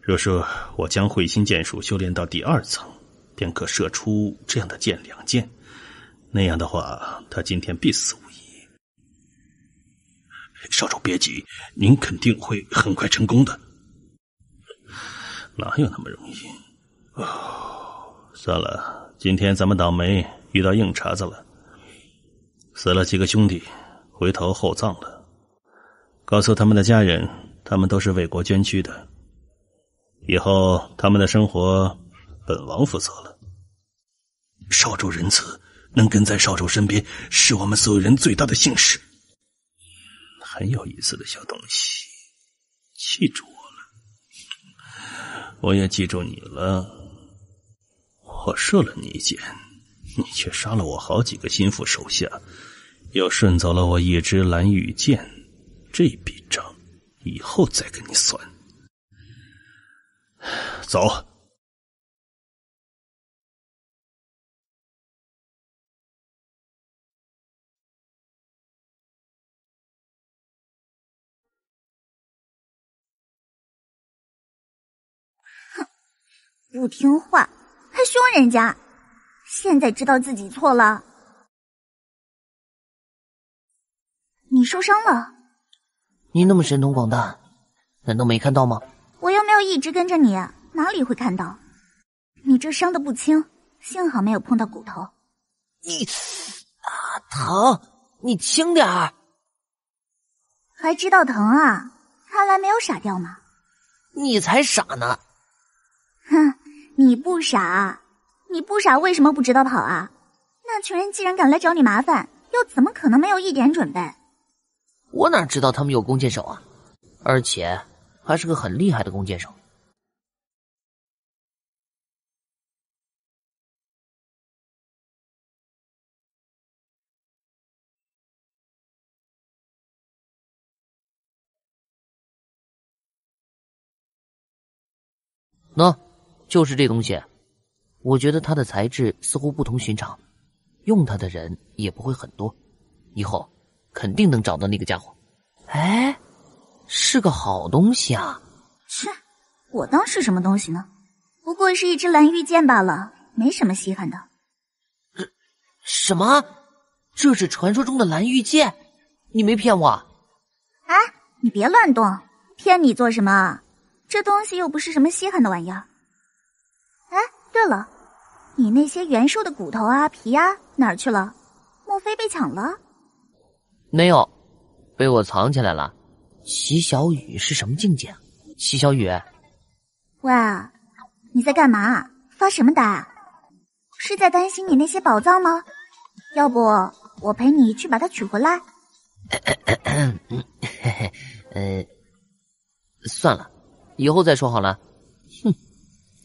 若说我将会心剑术修炼到第2层，便可射出这样的箭2箭，那样的话，他今天必死无疑。少主别急，您肯定会很快成功的。哪有那么容易？算了，今天咱们倒霉，遇到硬茬子了。死了几个兄弟，回头厚葬了。告诉他们的家人，他们都是为国捐躯的。以后他们的生活，本王负责了。少主仁慈，能跟在少主身边，是我们所有人最大的幸事。很有意思的小东西，记住我了，我也记住你了。我射了你一箭，你却杀了我好几个心腹手下，又顺走了我一支蓝羽箭，这笔账以后再跟你算。走。不听话，还凶人家，现在知道自己错了。你受伤了？你那么神通广大，难道没看到吗？我又没有一直跟着你，哪里会看到？你这伤得不轻，幸好没有碰到骨头。你疼，你轻点儿。还知道疼啊？看来没有傻掉嘛。你才傻呢。哼，你不傻，你不傻为什么不知道跑啊？那群人既然敢来找你麻烦，又怎么可能没有一点准备？我哪知道他们有弓箭手啊，而且还是个很厉害的弓箭手。喏，就是这东西，我觉得它的材质似乎不同寻常，用它的人也不会很多，以后肯定能找到那个家伙。哎，是个好东西啊！切，我当是什么东西呢？不过是一支蓝玉剑罢了，没什么稀罕的。什么？这是传说中的蓝玉剑？你没骗我啊？哎，你别乱动，骗你做什么？这东西又不是什么稀罕的玩意儿。哎，对了，你那些元兽的骨头啊、皮啊哪儿去了？莫非被抢了？没有，被我藏起来了。齐小雨是什么境界啊？齐小雨，喂，你在干嘛？发什么呆？是在担心你那些宝藏吗？要不我陪你去把它取回来？算了，以后再说好了。哼，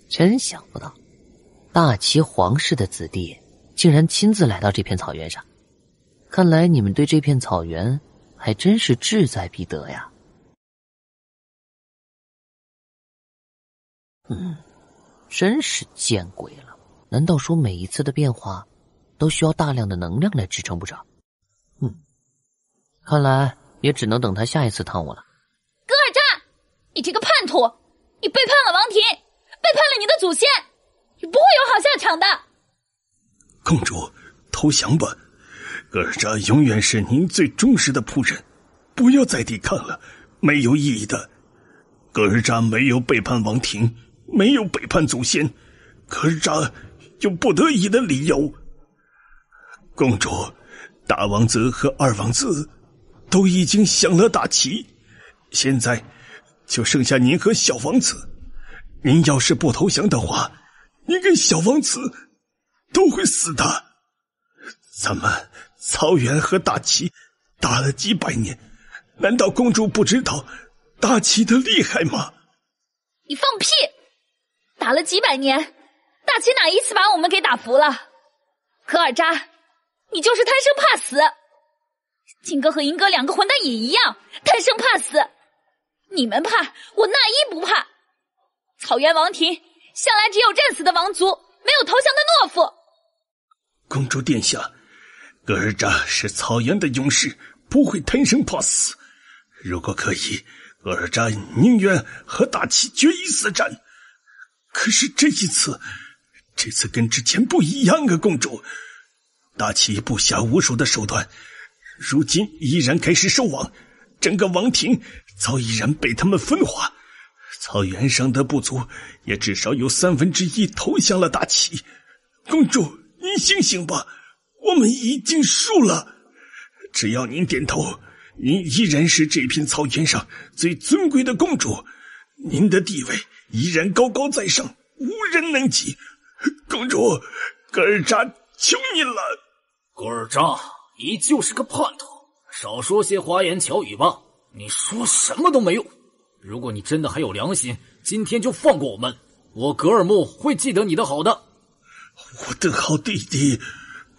真想不到，大齐皇室的子弟竟然亲自来到这片草原上。看来你们对这片草原还真是志在必得呀。真是见鬼了！难道说每一次的变化都需要大量的能量来支撑不成？看来也只能等他下一次烫我了。戈尔扎，你这个叛徒，你背叛了王庭，背叛了你的祖先，你不会有好下场的。公主，投降吧！戈尔扎永远是您最忠实的仆人，不要再抵抗了，没有意义的。戈尔扎没有背叛王庭，没有背叛祖先，戈尔扎有不得已的理由。公主，大王子和二王子都已经降了大齐，现在就剩下您和小王子。您要是不投降的话，您跟小王子都会死的。咱们草原和大齐打了几百年，难道公主不知道大齐的厉害吗？你放屁！打了几百年，大齐哪一次把我们给打服了？科尔扎，你就是贪生怕死。金哥和银哥两个混蛋也一样，贪生怕死。你们怕，我那一不怕。草原王庭向来只有战死的王族，没有投降的懦夫。公主殿下，戈尔扎是草原的勇士，不会贪生怕死。如果可以，戈尔扎宁愿和大齐决一死战。可是这次跟之前不一样啊，公主。大齐布下无数的手段，如今依然开始收网，整个王庭早已然被他们分化。草原上的部族也至少有1/3投降了大齐。公主，您醒醒吧，我们已经输了。只要您点头，您依然是这片草原上最尊贵的公主，您的地位依然高高在上，无人能及。公主，戈尔扎求您了。戈尔扎，你就是个叛徒，少说些花言巧语吧，你说什么都没用。如果你真的还有良心，今天就放过我们，我格尔木会记得你的好的。我的好弟弟，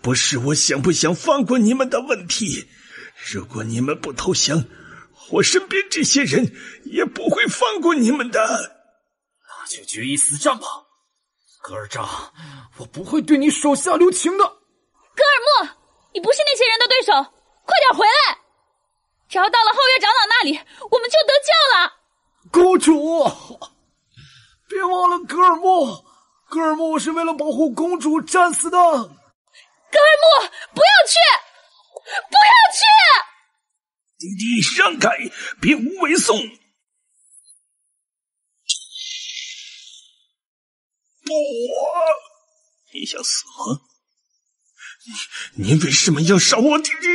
不是我想不想放过你们的问题，如果你们不投降，我身边这些人也不会放过你们的。那就决一死战吧，戈尔扎，我不会对你手下留情的。戈尔木，你不是那些人的对手，快点回来！只要到了后月长老那里，我们就得救了。公主，别忘了戈尔木格尔木是为了保护公主战死的。格尔木，不要去！不要去！弟弟，让开，别无为送！不，你想死吗？你为什么要杀我弟弟？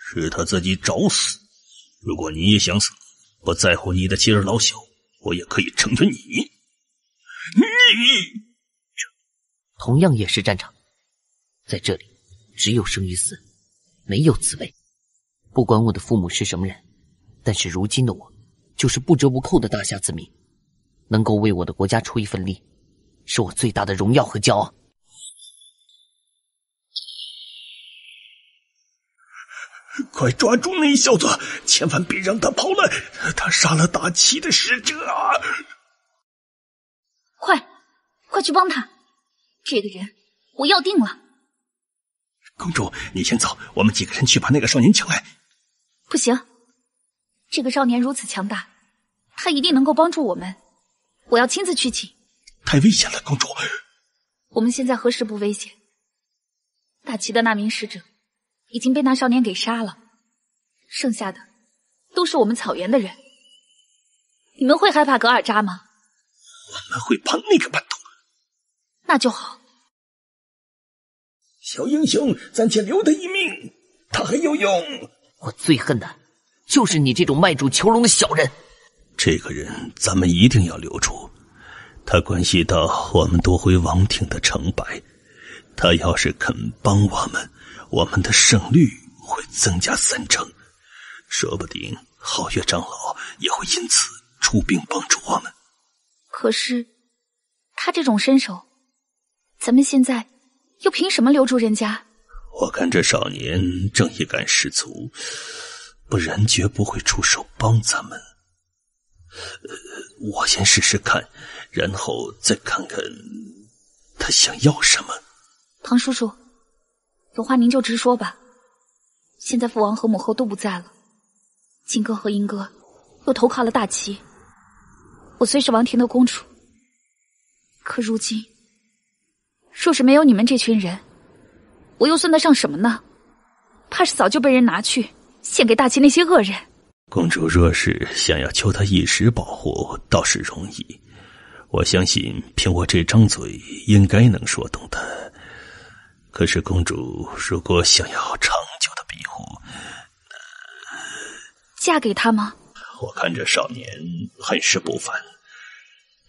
是他自己找死。如果你也想死，不在乎你的妻儿老小，我也可以成全你。你同样也是战场，在这里只有生与死，没有滋味。不管我的父母是什么人，但是如今的我就是不折不扣的大夏子民，能够为我的国家出一份力，是我最大的荣耀和骄傲。快抓住那小子，千万别让他跑了，他杀了大齐的使者啊！快去帮他，这个人我要定了。公主，你先走，我们几个人去把那个少年抢来。不行，这个少年如此强大，他一定能够帮助我们，我要亲自去请。太危险了，公主。我们现在何时不危险？大齐的那名使者已经被那少年给杀了，剩下的都是我们草原的人。你们会害怕格尔扎吗？我们会帮那个叛徒。那就好。小英雄，暂且留他一命，他还有用。我最恨的就是你这种卖主求荣的小人。这个人咱们一定要留住，他关系到我们夺回王庭的成败。他要是肯帮我们的胜率会增加3成，说不定皓月长老也会因此出兵帮助我们。可是他这种身手，咱们现在又凭什么留住人家？我看这少年正义感十足，不然绝不会出手帮咱们。我先试试看，然后再看看他想要什么。唐叔叔，有话您就直说吧。现在父王和母后都不在了，金哥和银哥又投靠了大齐。我虽是王庭的公主，可如今若是没有你们这群人，我又算得上什么呢？怕是早就被人拿去献给大齐那些恶人。公主若是想要求他一时保护，倒是容易。我相信凭我这张嘴应该能说动他。可是公主如果想要长久的庇护，嫁给他吗？我看这少年很是不凡，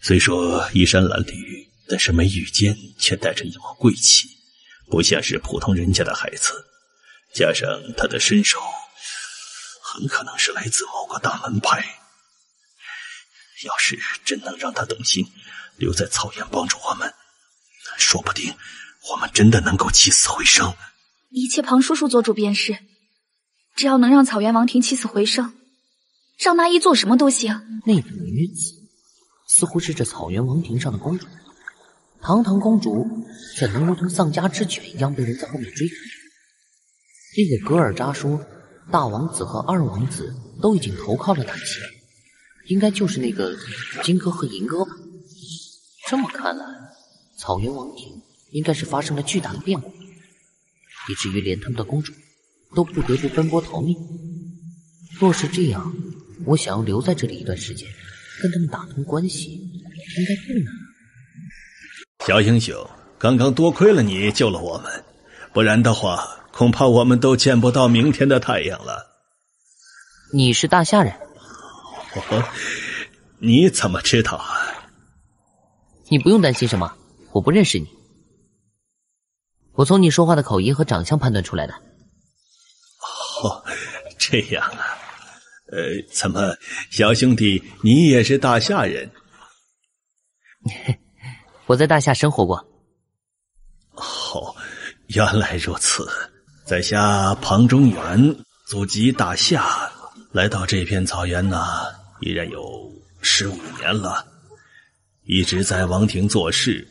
虽说衣衫褴褛，但是眉宇间却带着一抹贵气，不像是普通人家的孩子。加上他的身手，很可能是来自某个大门派。要是真能让他动心，留在草原帮助我们，说不定我们真的能够起死回生。一切庞叔叔做主便是，只要能让草原王庭起死回生，让那一做什么都行。那个女子似乎是这草原王庭上的公主，堂堂公主怎能如同丧家之犬一样被人在后面追赶？那个格尔扎说大王子和二王子都已经投靠了大齐，应该就是那个金哥和银哥吧。这么看来，草原王庭应该是发生了巨大的变故，以至于连他们的公主都不得不奔波逃命。若是这样，我想要留在这里一段时间，跟他们打通关系，应该不难。小英雄，刚刚多亏了你救了我们，不然的话，恐怕我们都见不到明天的太阳了。你是大夏人？你怎么知道啊？你不用担心什么，我不认识你。我从你说话的口音和长相判断出来的。哦，这样啊。怎么，小兄弟，你也是大夏人？我在大夏生活过。哦，原来如此。在下庞中原，祖籍大夏，来到这片草原呢，已然有15年了，一直在王庭做事。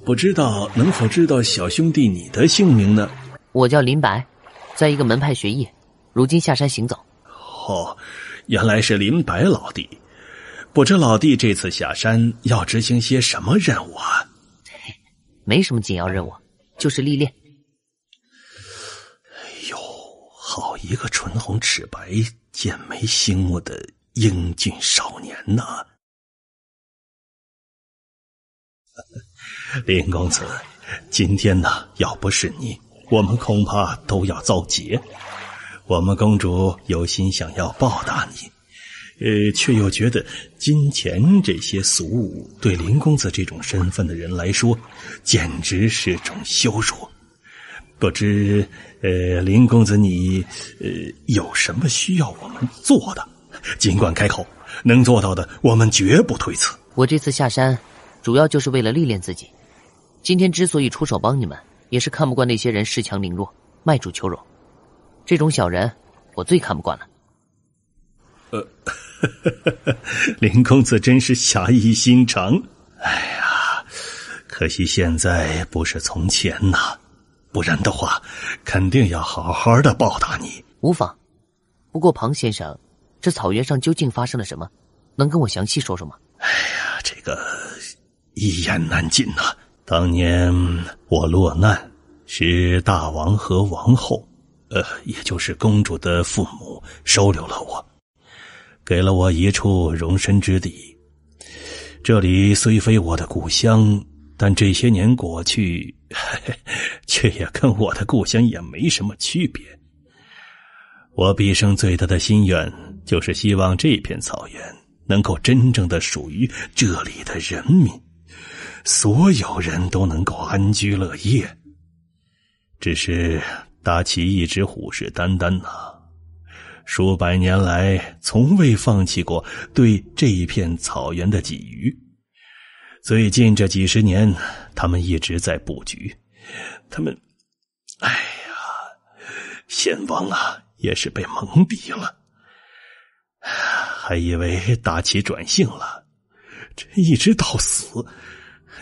不知道能否知道小兄弟你的姓名呢？我叫林白，在一个门派学艺，如今下山行走。哦，原来是林白老弟。不知老弟这次下山要执行些什么任务啊？没什么紧要任务，就是历练。哎呦，好一个唇红齿白、剑眉星目的英俊少年呐！林公子，今天呢，要不是你，我们恐怕都要遭劫。我们公主有心想要报答你，却又觉得金钱这些俗物对林公子这种身份的人来说，简直是种羞辱。不知，林公子你，有什么需要我们做的？尽管开口，能做到的，我们绝不推辞。我这次下山，主要就是为了历练自己。今天之所以出手帮你们，也是看不惯那些人恃强凌弱、卖主求荣。这种小人，我最看不惯了。林公子真是侠义心肠。哎呀，可惜现在不是从前呐，不然的话，肯定要好好的报答你。无妨。不过庞先生，这草原上究竟发生了什么？能跟我详细说说吗？哎呀，这个一言难尽呐。当年我落难，是大王和王后，也就是公主的父母收留了我，给了我一处容身之地。这里虽非我的故乡，但这些年过去，却也跟我的故乡也没什么区别。我毕生最大的心愿，就是希望这片草原能够真正的属于这里的人民，所有人都能够安居乐业。只是大齐一直虎视眈眈数百年来从未放弃过对这一片草原的觊觎。最近这几十年，他们一直在布局。他们，哎呀，先王也是被蒙蔽了，还以为大齐转性了，这一直到死，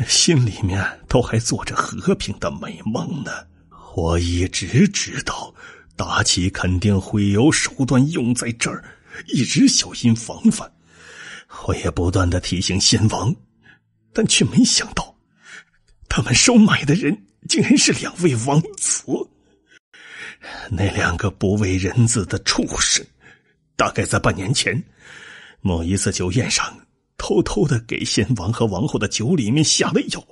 心里面都还做着和平的美梦呢。我一直知道大齐肯定会有手段用在这儿，一直小心防范。我也不断的提醒先王，但却没想到他们收买的人竟然是2位王子。那2个不为人子的畜生，大概在半年前某一次酒宴上偷偷的给先王和王后的酒里面下了药。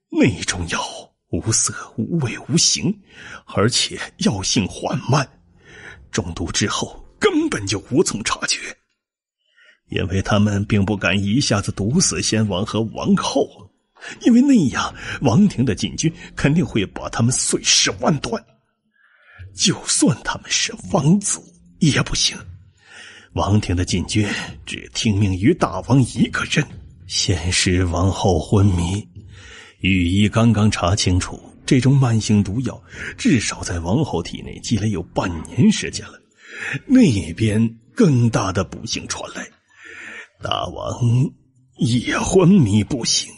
那种药无色无味无形，而且药性缓慢，中毒之后根本就无从察觉。因为他们并不敢一下子毒死先王和王后，因为那样王庭的禁军肯定会把他们碎尸万段。就算他们是王子也不行，王庭的禁军只听命于大王一个人。先是王后昏迷，御医刚刚查清楚，这种慢性毒药至少在王后体内积累有半年时间了。那边更大的不幸传来，大王也昏迷不醒。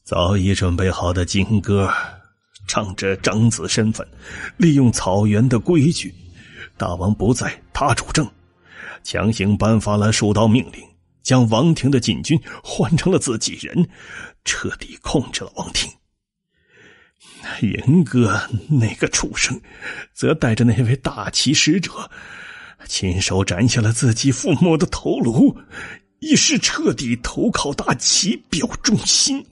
早已准备好的金戈仗着长子身份，利用草原的规矩，大王不在，他主政，强行颁发了数道命令，将王庭的禁军换成了自己人，彻底控制了王庭。银哥那个畜生则带着那位大齐使者，亲手斩下了自己父母的头颅，以示彻底投靠大齐，表忠心。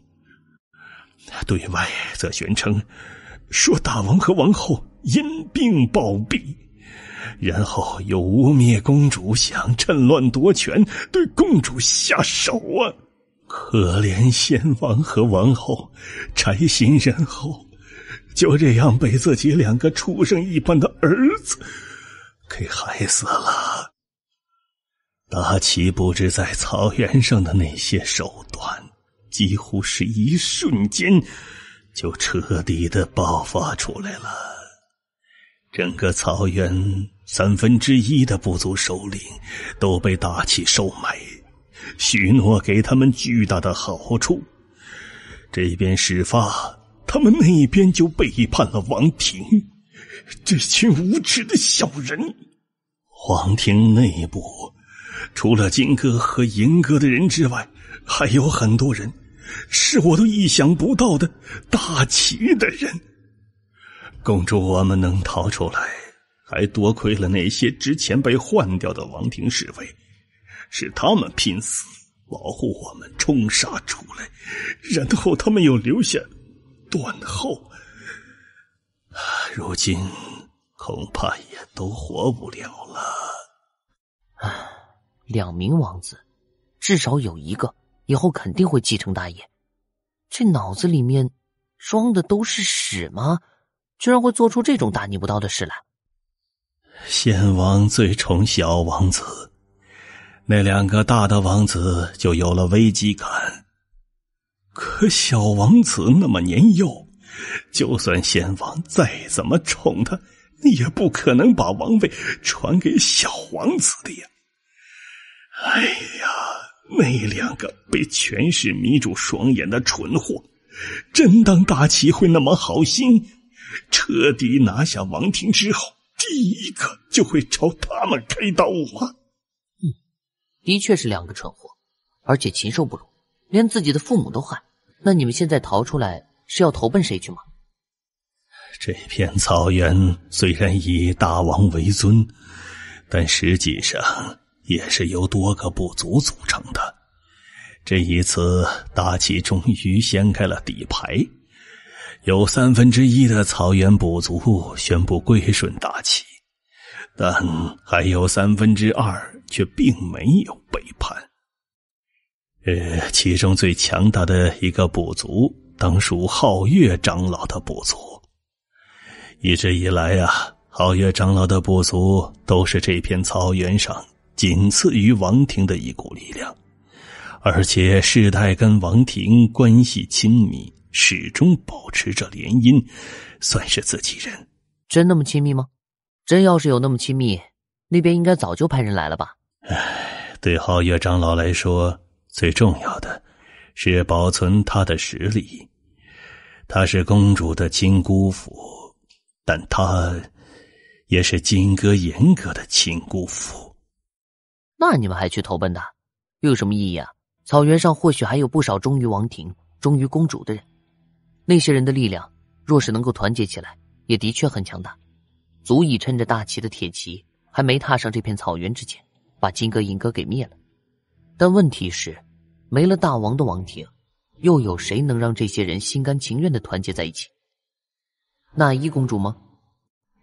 对外则宣称说大王和王后因病暴毙，然后又污蔑公主想趁乱夺权，对公主下手啊！可怜先王和王后宅心仁厚，就这样被自己2个畜生一般的儿子给害死了。大齐布置在草原上的那些手段，几乎是一瞬间就彻底的爆发出来了。整个草原1/3的部族首领都被大齐收买，许诺给他们巨大的好处。这边事发，他们那边就背叛了王庭。这群无耻的小人！皇庭内部除了金哥和银哥的人之外，还有很多人，是我都意想不到的大齐的人。公主，我们能逃出来，还多亏了那些之前被换掉的王庭侍卫，是他们拼死保护我们冲杀出来，然后他们又留下断后，如今恐怕也都活不了了。2名王子，至少有一个以后肯定会继承大业，这脑子里面装的都是屎吗？居然会做出这种大逆不道的事来。先王最宠小王子，那2个大的王子就有了危机感。可小王子那么年幼，就算先王再怎么宠他，也不可能把王位传给小王子的呀。哎呀，那2个被权势迷住双眼的蠢货，真当大齐会那么好心，彻底拿下王庭之后，第一个就会朝他们开刀啊？的确是2个蠢货，而且禽兽不如，连自己的父母都害。那你们现在逃出来是要投奔谁去吗？这片草原虽然以大王为尊，但实际上也是由多个部族组成的。这一次大齐终于掀开了底牌，有1/3的草原部族宣布归顺大齐，但还有2/3却并没有背叛。其中最强大的一个部族当属皓月长老的部族。一直以来啊，皓月长老的部族都是这片草原上仅次于王庭的一股力量，而且世代跟王庭关系亲密，始终保持着联姻，算是自己人。真那么亲密吗？真要是有那么亲密，那边应该早就派人来了吧？对皓月长老来说，最重要的是保存他的实力。他是公主的亲姑父，但他也是金哥严格的亲姑父。那你们还去投奔他，又有什么意义啊？草原上或许还有不少忠于王庭、忠于公主的人，那些人的力量若是能够团结起来，也的确很强大，足以趁着大齐的铁骑还没踏上这片草原之前，把金哥银哥给灭了。但问题是，没了大王的王庭，又有谁能让这些人心甘情愿地团结在一起？那依公主吗？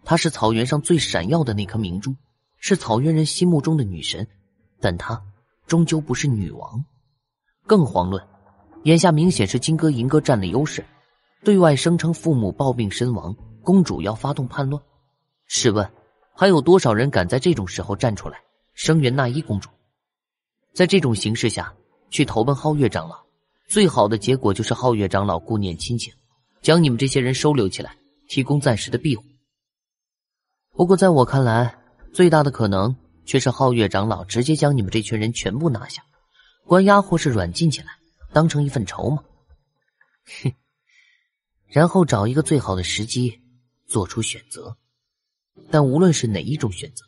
她是草原上最闪耀的那颗明珠，是草原人心目中的女神，但她终究不是女王。更遑论，眼下明显是金哥银哥占了优势，对外声称父母暴病身亡，公主要发动叛乱。试问，还有多少人敢在这种时候站出来声援那依公主？在这种形势下，去投奔皓月长老，最好的结果就是皓月长老顾念亲情，将你们这些人收留起来，提供暂时的庇护。不过在我看来，最大的可能却是皓月长老直接将你们这群人全部拿下，关押或是软禁起来，当成一份筹码。然后找一个最好的时机做出选择。但无论是哪一种选择，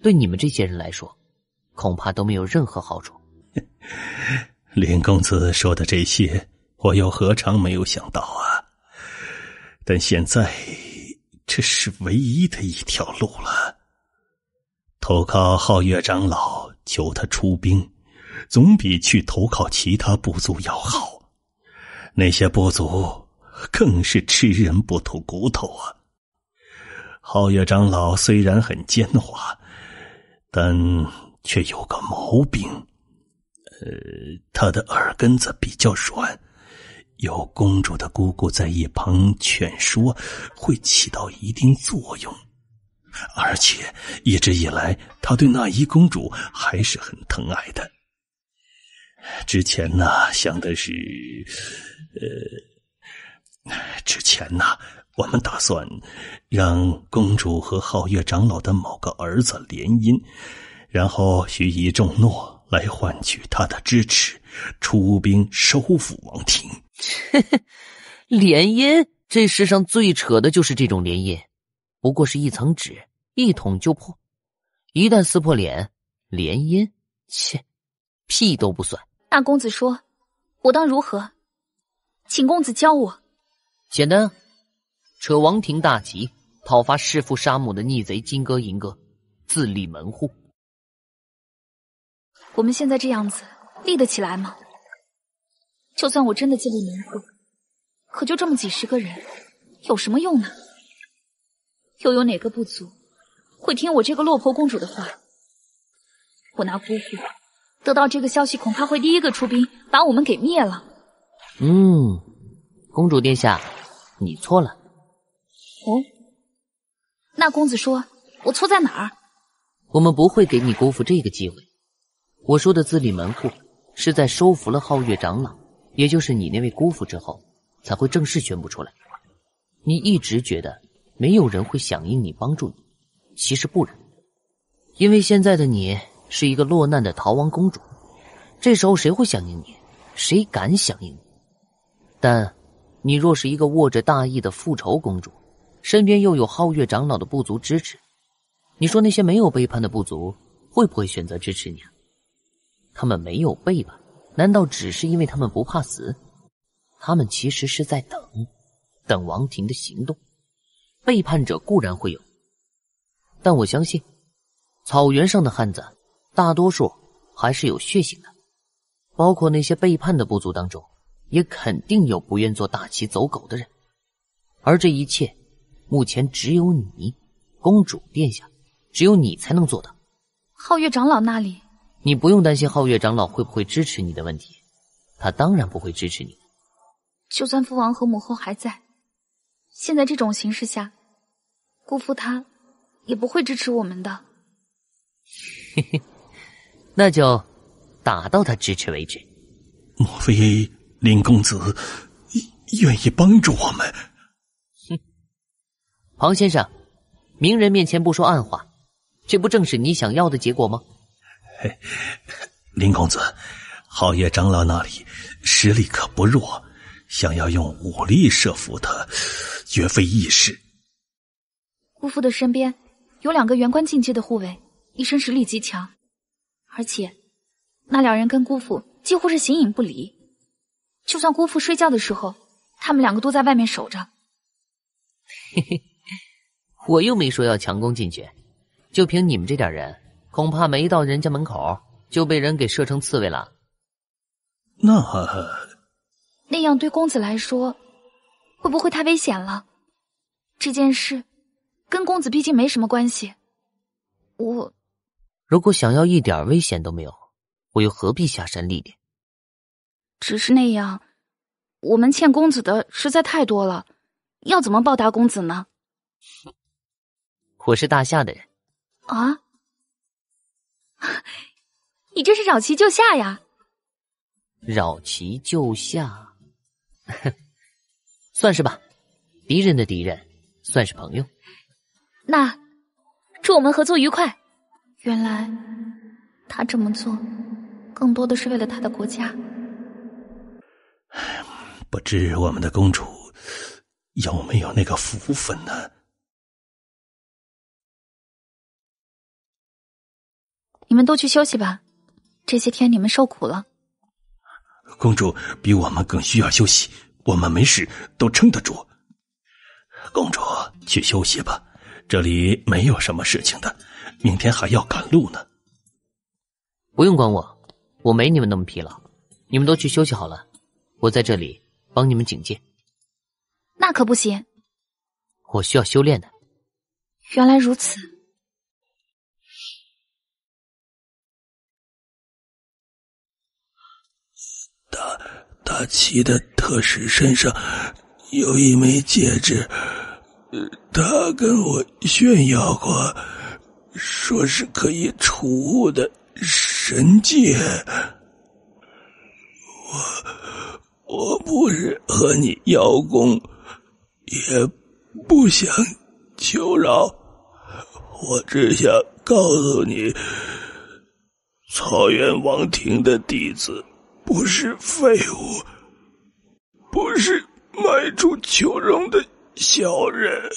对你们这些人来说，恐怕都没有任何好处。林公子说的这些，我又何尝没有想到啊？但现在这是唯一的一条路了。投靠皓月长老，求他出兵，总比去投靠其他部族要好。那些部族更是吃人不吐骨头啊！皓月长老虽然很奸猾，但却有个毛病，他的耳根子比较软，有公主的姑姑在一旁劝说，会起到一定作用。而且一直以来，他对那依公主还是很疼爱的。之前呢，想的是，我们打算让公主和皓月长老的某个儿子联姻，然后许以重诺来换取他的支持，出兵收复王庭。联姻，这世上最扯的就是这种联姻，不过是一层纸，一捅就破。一旦撕破脸，联姻切，屁都不算。大公子说，我当如何？请公子教我。简单啊，扯王庭大旗，讨伐弑父杀母的逆贼金戈银戈，自立门户。我们现在这样子，立得起来吗？就算我真的自立门户，可就这么几十个人，有什么用呢？又有哪个部族会听我这个落魄公主的话？我拿姑父得到这个消息，恐怕会第一个出兵把我们给灭了。公主殿下，你错了。哦，那公子说我错在哪儿？我们不会给你姑父这个机会。我说的自立门户，是在收服了皓月长老，也就是你那位姑父之后，才会正式宣布出来。你一直觉得没有人会响应你帮助你，其实不然，因为现在的你是一个落难的逃亡公主，这时候谁会响应你？谁敢响应你？但你若是一个握着大义的复仇公主，身边又有皓月长老的部族支持，你说那些没有背叛的部族会不会选择支持你啊？他们没有背叛，难道只是因为他们不怕死？他们其实是在等王庭的行动。背叛者固然会有，但我相信草原上的汉子大多数还是有血性的，包括那些背叛的部族当中，也肯定有不愿做大旗走狗的人。而这一切目前只有你，公主殿下，只有你才能做到。皓月长老那里，你不用担心皓月长老会不会支持你的问题，他当然不会支持你。就算父王和母后还在，现在这种形势下，姑父他也不会支持我们的。嘿嘿，那就打到他支持为止。莫非林公子愿意帮助我们？庞先生，明人面前不说暗话，这不正是你想要的结果吗？林公子，皓月长老那里实力可不弱，想要用武力慑服他，绝非易事。姑父的身边有2个元官境界的护卫，一身实力极强，而且那2人跟姑父几乎是形影不离，就算姑父睡觉的时候，他们2个都在外面守着。嘿嘿，我又没说要强攻进去，就凭你们这点人，恐怕没到人家门口就被人给射成刺猬了。那样对公子来说会不会太危险了？这件事跟公子毕竟没什么关系。如果想要一点危险都没有，我又何必下山历练？只是那样，我们欠公子的实在太多了，要怎么报答公子呢？我是大夏的人。啊？你这是扰其就下呀？扰其就下，算是吧。敌人的敌人，算是朋友。那祝我们合作愉快。原来他这么做，更多的是为了他的国家。不知我们的公主有没有那个福分呢？你们都去休息吧，这些天你们受苦了。公主比我们更需要休息，我们没事都撑得住。公主去休息吧，这里没有什么事情的，明天还要赶路呢。不用管我，我没你们那么疲劳，你们都去休息好了，我在这里帮你们警戒。那可不行，我需要修炼的。原来如此。大齐的特使身上有一枚戒指，他跟我炫耀过，说是可以储物的神戒。我不是和你邀功，也不想求饶，我只想告诉你，草原王庭的弟子不是废物，不是卖主求荣的小人，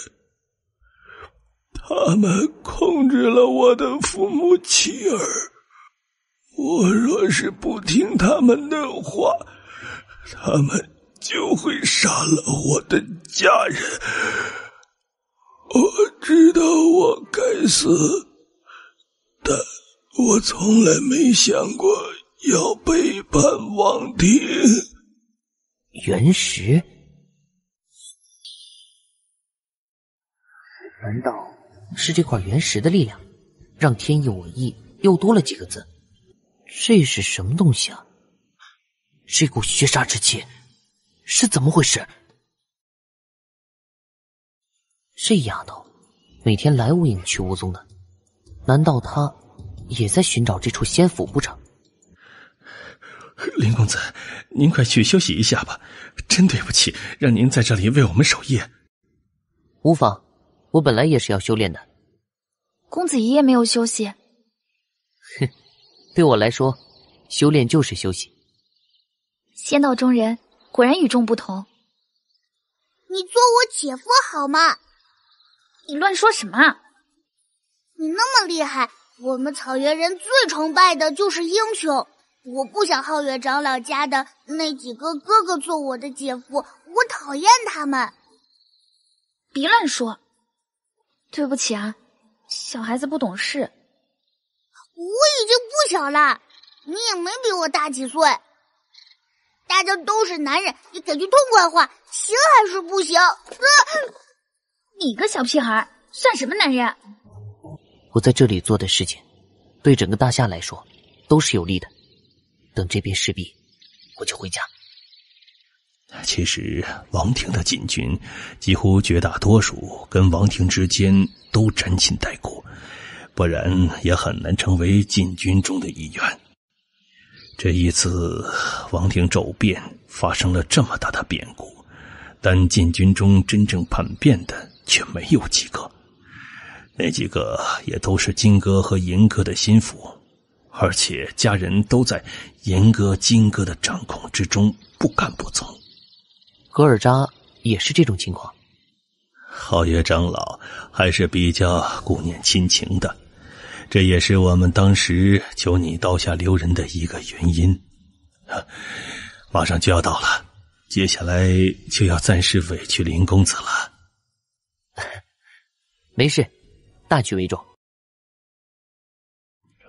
他们控制了我的父母妻儿，我若是不听他们的话，他们就会杀了我的家人。我知道我该死，但我从来没想过要背叛王庭。原石？难道是这块原石的力量，让天意我意又多了几个字？这是什么东西啊？这股血煞之气是怎么回事？这丫头每天来无影去无踪的，难道她也在寻找这处仙府不成？林公子，您快去休息一下吧，真对不起，让您在这里为我们守夜。无妨，我本来也是要修炼的。公子一夜没有休息。哼，对我来说，修炼就是休息。仙道中人果然与众不同。你做我姐夫好吗？你乱说什么啊？你那么厉害，我们草原人最崇拜的就是英雄。我不想皓月长老家的那几个哥哥做我的姐夫，我讨厌他们。别乱说。对不起啊，小孩子不懂事。我已经不小了，你也没比我大几岁。大家都是男人，你给句痛快话，行还是不行？你个小屁孩，算什么男人？我在这里做的事情，对整个大夏来说都是有利的。等这边事毕，我就回家。其实王庭的禁军几乎绝大多数跟王庭之间都沾亲带故，不然也很难成为禁军中的一员。这一次王庭骤变发生了这么大的变故，但禁军中真正叛变的却没有几个，那几个也都是金哥和银哥的心腹，而且家人都在银哥、金哥的掌控之中，不敢不从。格尔扎也是这种情况。皓月长老还是比较顾念亲情的，这也是我们当时求你刀下留人的一个原因。马上就要到了，接下来就要暂时委屈林公子了。没事，大局为重。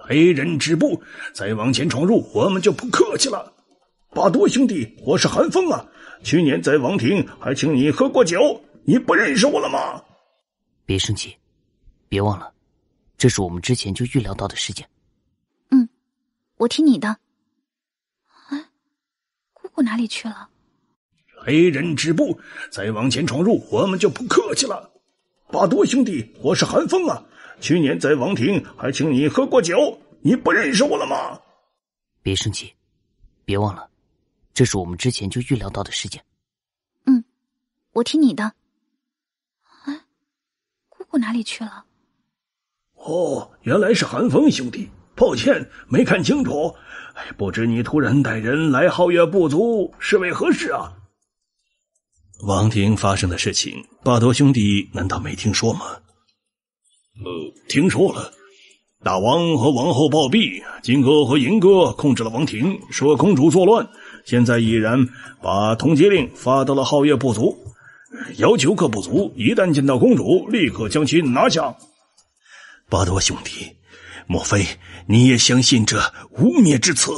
黑人止步，再往前闯入，我们就不客气了。巴多兄弟，我是韩风啊，去年在王庭还请你喝过酒，你不认识我了吗？别生气，别忘了，这是我们之前就预料到的事情。我听你的。哎，姑姑哪里去了？黑人止步，再往前闯入，我们就不客气了。巴多兄弟，我是韩风啊，去年在王庭还请你喝过酒，你不认识我了吗？别生气，别忘了，这是我们之前就预料到的事情。我听你的。哎，姑姑哪里去了？哦，原来是韩风兄弟，抱歉没看清楚。不知你突然带人来皓月部族是为何事啊？王庭发生的事情，巴多兄弟难道没听说吗？听说了。大王和王后暴毙，金哥和银哥控制了王庭，说公主作乱，现在已然把通缉令发到了皓月部族，要求各部族一旦见到公主，立刻将其拿下。巴多兄弟，莫非你也相信这污蔑之词？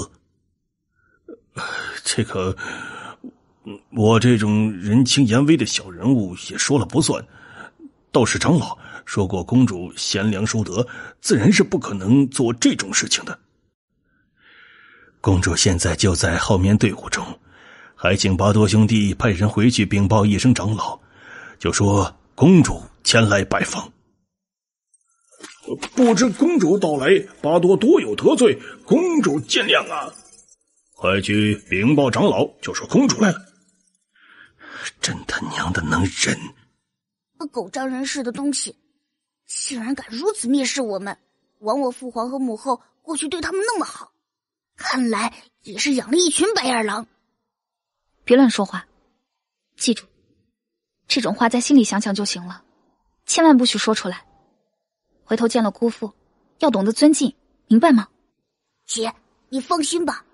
这个，我这种人轻言微的小人物也说了不算。道士长老说过，公主贤良淑德，自然是不可能做这种事情的。公主现在就在后面队伍中，还请巴多兄弟派人回去禀报一声长老，就说公主前来拜访。不知公主到来，巴多多有得罪，公主见谅啊！快去禀报长老，就说公主来了。真他娘的能忍！个狗仗人势的东西，竟然敢如此蔑视我们！枉我父皇和母后过去对他们那么好，看来也是养了一群白眼狼。别乱说话，记住，这种话在心里想想就行了，千万不许说出来。回头见了姑父，要懂得尊敬，明白吗？姐，你放心吧，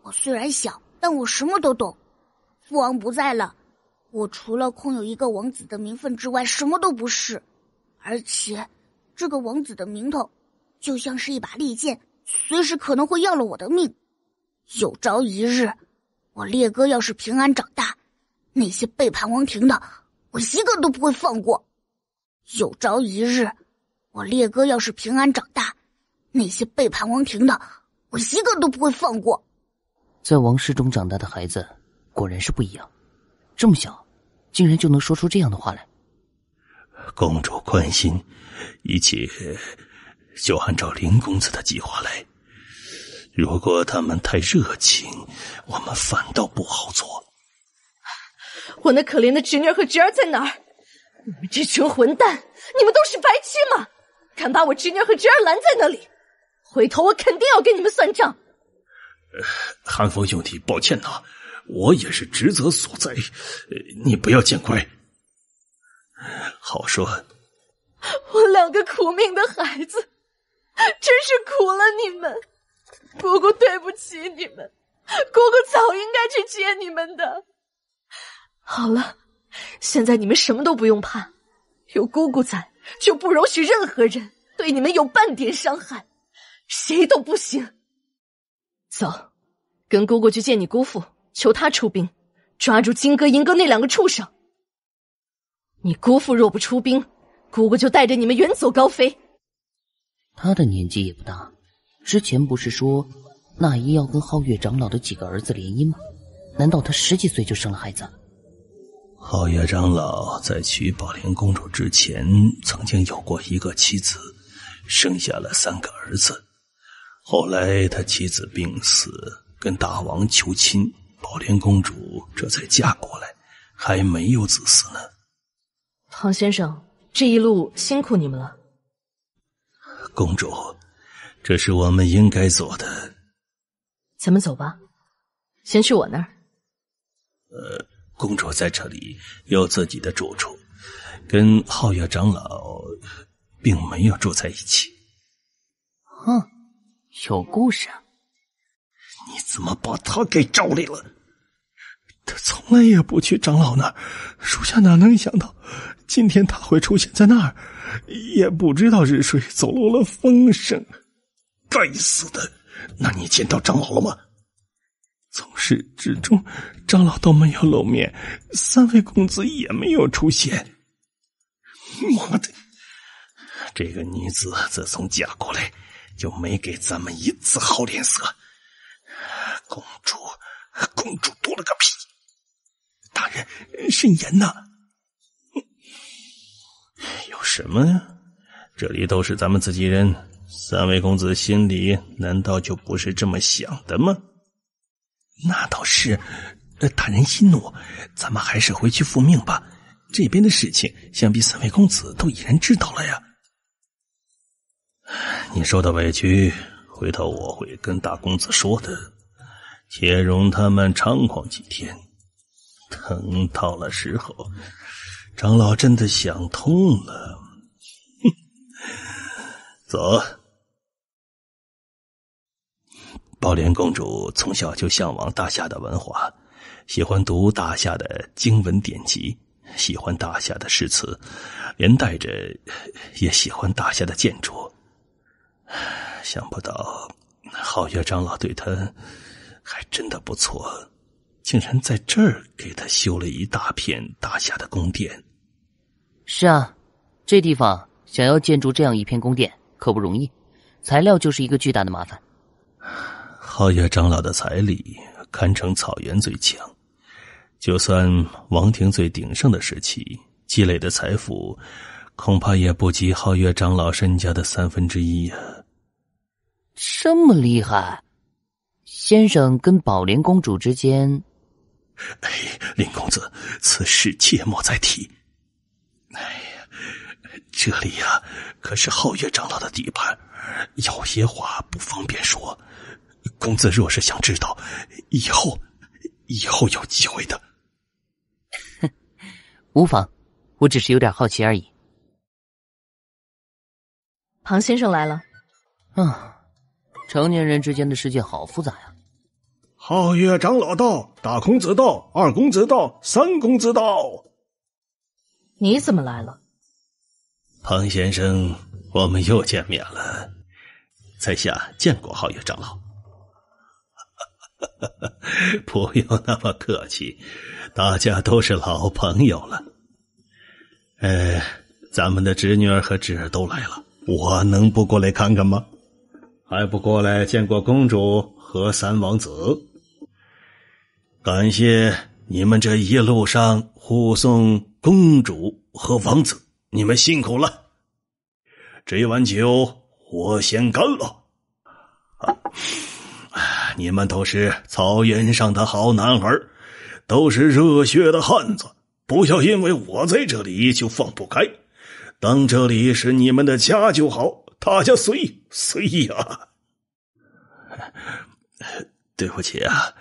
我虽然小，但我什么都懂。父王不在了，我除了空有一个王子的名分之外，什么都不是。而且，这个王子的名头，就像是一把利剑，随时可能会要了我的命。有朝一日，我烈哥要是平安长大，那些背叛王庭的，我一个都不会放过。有朝一日，我烈哥要是平安长大，那些背叛王庭的，我一个都不会放过。在王室中长大的孩子果然是不一样，这么小竟然就能说出这样的话来。公主宽心，一切就按照林公子的计划来。如果他们太热情，我们反倒不好做。我那可怜的侄女和侄儿在哪儿？你们这群混蛋，你们都是白痴吗？敢把我侄女和侄儿拦在那里，回头我肯定要跟你们算账。寒风兄弟，抱歉呐，我也是职责所在，你不要见怪。好说，我2个苦命的孩子，真是苦了你们。姑姑对不起你们，姑姑早应该去接你们的。好了，现在你们什么都不用怕，有姑姑在，就不容许任何人对你们有半点伤害，谁都不行。走，跟姑姑去见你姑父，求他出兵，抓住金哥、银哥那2个畜生。你姑父若不出兵，姑姑就带着你们远走高飞。他的年纪也不大，之前不是说那一要跟皓月长老的几个儿子联姻吗？难道他10几岁就生了孩子？皓月长老在娶宝莲公主之前，曾经有过一个妻子，生下了3个儿子。后来他妻子病死，跟大王求亲，宝莲公主这才嫁过来，还没有子嗣呢。庞先生，这一路辛苦你们了。公主，这是我们应该做的。咱们走吧，先去我那儿。公主在这里有自己的住处，跟皓月长老并没有住在一起。有故事啊。你怎么把他给招来了？他从来也不去长老那儿，属下哪能想到今天他会出现在那儿，也不知道是谁走漏了风声。该死的，那你见到长老了吗？从始至终长老都没有露面，3位公子也没有出现。妈的，这个女子自从嫁过来就没给咱们一次好脸色。公主多了个屁！大人，慎言呐！有什么呀？这里都是咱们自己人，3位公子心里难道就不是这么想的吗？那倒是，大人息怒，咱们还是回去复命吧。这边的事情，想必3位公子都已然知道了呀。你受的委屈，回头我会跟大公子说的。且容他们猖狂几天，等到了时候，长老真的想通了。走。宝莲公主从小就向往大夏的文化，喜欢读大夏的经文典籍，喜欢大夏的诗词，连带着也喜欢大夏的建筑。想不到皓月长老对她还真的不错，竟然在这儿给他修了一大片大夏的宫殿。是啊，这地方想要建筑这样一片宫殿可不容易，材料就是一个巨大的麻烦。皓月长老的财力堪称草原最强，就算王庭最鼎盛的时期，积累的财富恐怕也不及皓月长老身家的1/3呀。这么厉害？先生跟宝莲公主之间……林公子，此事切莫再提。这里呀，可是皓月长老的地盘，有些话不方便说。公子若是想知道，以后有机会的。无妨，我只是有点好奇而已。庞先生来了。成年人之间的世界好复杂呀。皓月长老到，大公子到，二公子到，三公子到。你怎么来了？庞先生，我们又见面了。在下见过皓月长老。不用那么客气，大家都是老朋友了。咱们的侄女儿和侄儿都来了，我能不过来看看吗？还不过来见过公主和三王子？感谢你们这一路上护送公主和王子，你们辛苦了。这碗酒我先干了。你们都是草原上的好男儿，都是热血的汉子，不要因为我在这里就放不开。当这里是你们的家就好，大家随呀。对不起啊，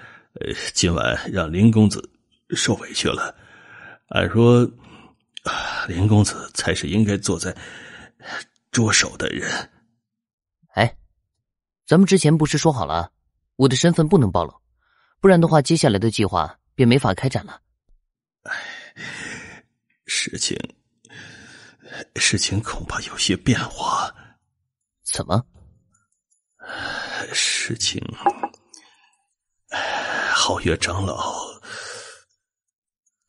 今晚让林公子受委屈了。按说，林公子才是应该坐在桌首的人。哎，咱们之前不是说好了，我的身份不能暴露，不然的话，接下来的计划便没法开展了。事情恐怕有些变化。怎么？事情，皓月长老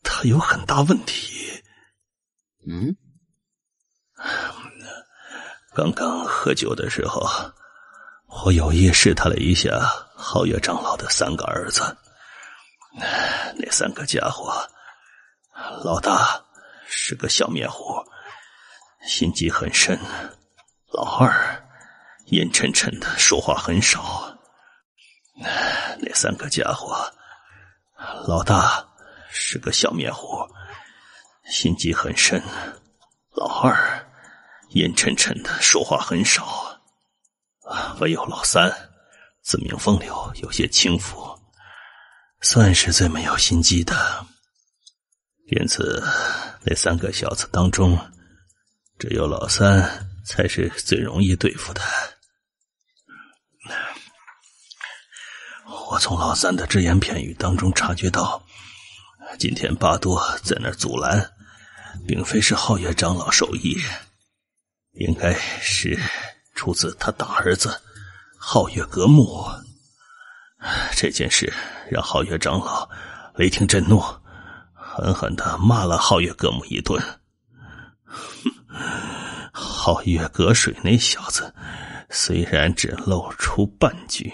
他有很大问题。刚刚喝酒的时候，我有意试探了一下皓月长老的三个儿子。那三个家伙，老大是个小面虎，心机很深；老二阴沉沉的，说话很少。那三个家伙，老大是个小面虎，心机很深；老二阴沉沉的，说话很少。唯有老三自命风流，有些轻浮，算是最没有心机的。因此那三个小子当中，只有老三才是最容易对付的。我从老三的只言片语当中察觉到，今天巴多在那儿阻拦，并非是皓月长老手艺，应该是出自他大儿子皓月阁木。这件事让皓月长老雷霆震怒，狠狠地骂了皓月阁木一顿。皓月阁水那小子虽然只露出半句，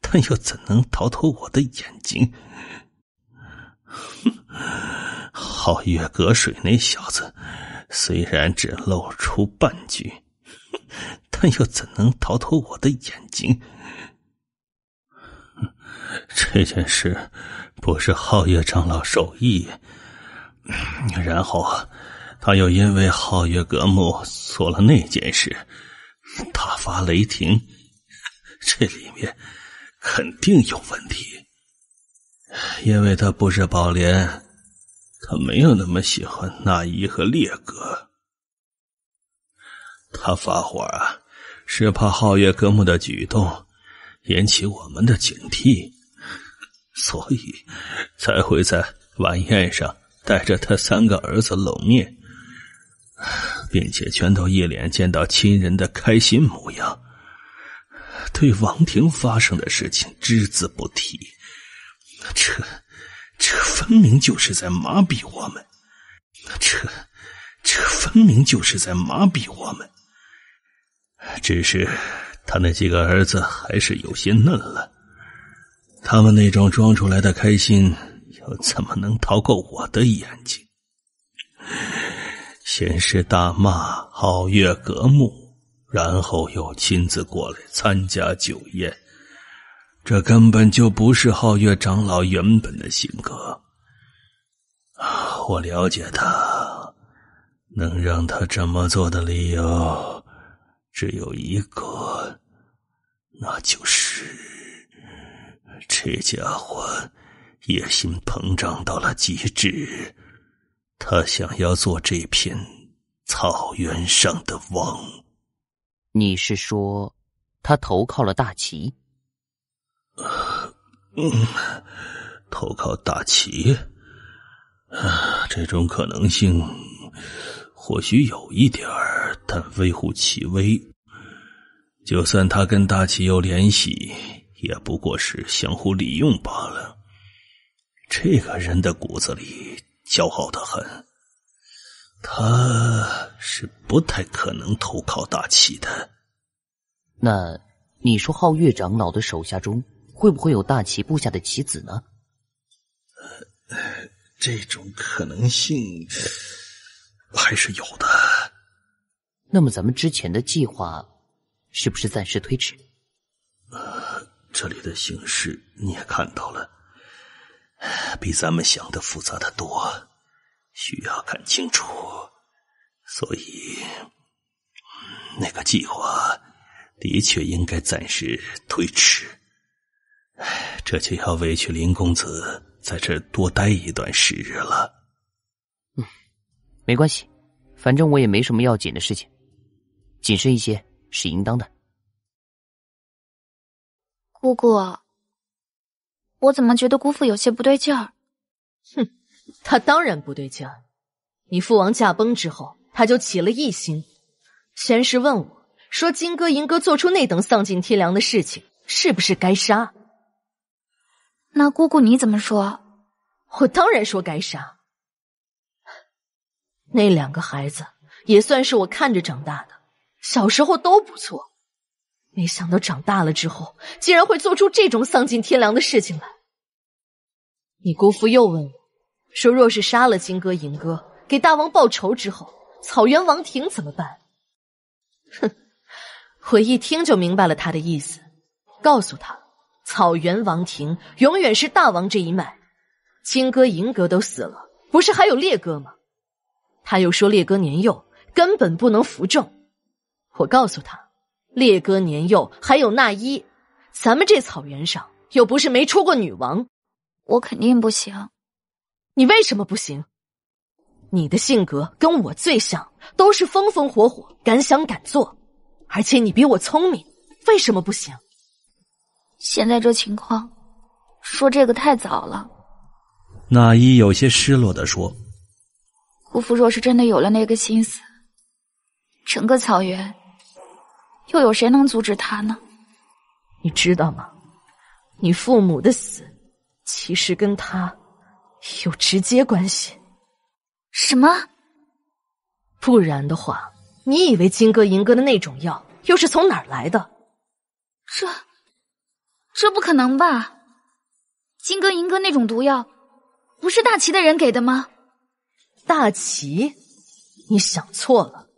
但又怎能逃脱我的眼睛？皓月阁水那小子虽然只露出半句，但又怎能逃脱我的眼睛？这件事不是皓月长老手艺，然后他又因为皓月阁木做了那件事大发雷霆，这里面肯定有问题。因为他不是宝莲，他没有那么喜欢纳伊和烈哥。他发火是怕皓月阁木的举动引起我们的警惕，所以才会在晚宴上带着他三个儿子露面，并且全都一脸见到亲人的开心模样，对王庭发生的事情只字不提。这分明就是在麻痹我们，这分明就是在麻痹我们。只是他那几个儿子还是有些嫩了，他们那种装出来的开心又怎么能逃过我的眼睛？先是大骂皓月阁木，然后又亲自过来参加酒宴，这根本就不是皓月长老原本的性格。我了解他，能让他这么做的理由只有一个，那就是这家伙野心膨胀到了极致，他想要做这片草原上的王。你是说他投靠了大齐。投靠大齐，这种可能性或许有一点儿，但微乎其微。就算他跟大齐有联系，也不过是相互利用罢了。这个人的骨子里骄傲得很，他是不太可能投靠大齐的。那你说皓月长老的手下中会不会有大齐部下的棋子呢？这种可能性还是有的。那么咱们之前的计划是不是暂时推迟？这里的形势你也看到了，比咱们想的复杂的多，需要看清楚。所以那个计划的确应该暂时推迟。这就要委屈林公子在这多待一段时日了。没关系，反正我也没什么要紧的事情，谨慎一些是应当的。姑姑，我怎么觉得姑父有些不对劲儿？哼，他当然不对劲儿。你父王驾崩之后，他就起了异心，先是问我说金哥银哥做出那等丧尽天良的事情，是不是该杀？那姑姑你怎么说？我当然说该杀。那2个孩子也算是我看着长大的，小时候都不错，没想到长大了之后竟然会做出这种丧尽天良的事情来。你姑父又问我说，若是杀了金哥银哥，给大王报仇之后，草原王庭怎么办？哼，我一听就明白了他的意思，告诉他草原王庭永远是大王这一脉，金哥银哥都死了，不是还有烈哥吗？他又说烈哥年幼，根本不能服众。我告诉他，烈哥年幼还有那依，咱们这草原上又不是没出过女王。我肯定不行。你为什么不行？你的性格跟我最像，都是风风火火，敢想敢做，而且你比我聪明，为什么不行？现在这情况，说这个太早了。那依有些失落地说，姑父若是真的有了那个心思，整个草原又有谁能阻止他呢？你知道吗？你父母的死其实跟他有直接关系。什么？不然的话，你以为金哥银哥的那种药又是从哪儿来的？这不可能吧？金哥银哥那种毒药不是大齐的人给的吗？大齐？你想错了。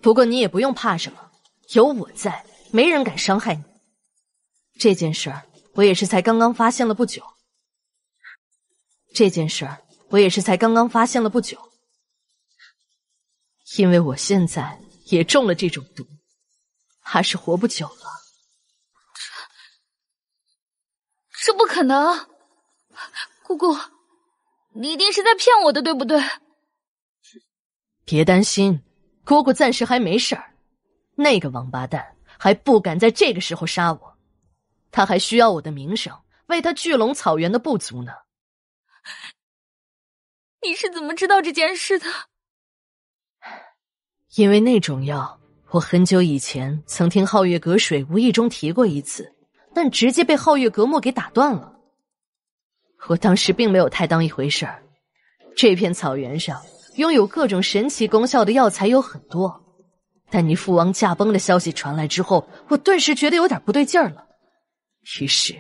不过你也不用怕什么，有我在，没人敢伤害你。这件事儿我也是才刚刚发现了不久。因为我现在也中了这种毒，怕是活不久了。这不可能！姑姑，你一定是在骗我的，对不对？别担心，姑姑暂时还没事儿。那个王八蛋还不敢在这个时候杀我，他还需要我的名声，为他聚拢草原的部族呢。你是怎么知道这件事的？因为那种药，我很久以前曾听皓月阁水无意中提过一次，但直接被皓月阁墨给打断了。我当时并没有太当一回事儿。这片草原上拥有各种神奇功效的药材有很多，但你父王驾崩的消息传来之后，我顿时觉得有点不对劲儿了。于是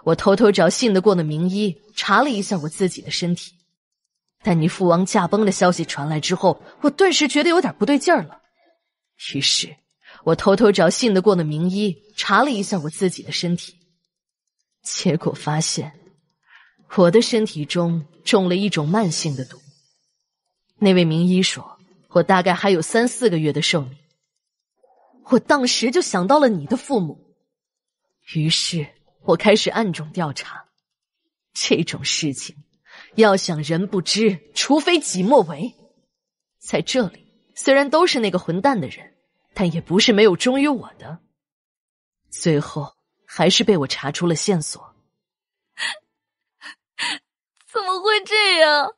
我偷偷找信得过的名医查了一下我自己的身体，但你父王驾崩的消息传来之后，我顿时觉得有点不对劲儿了。于是我偷偷找信得过的名医查了一下我自己的身体，结果发现我的身体中中了一种慢性的毒。那位名医说我大概还有3-4个月的寿命。我当时就想到了你的父母，于是我开始暗中调查。这种事情要想人不知，除非己莫为。在这里虽然都是那个混蛋的人，但也不是没有忠于我的。最后还是被我查出了线索。怎么会这样？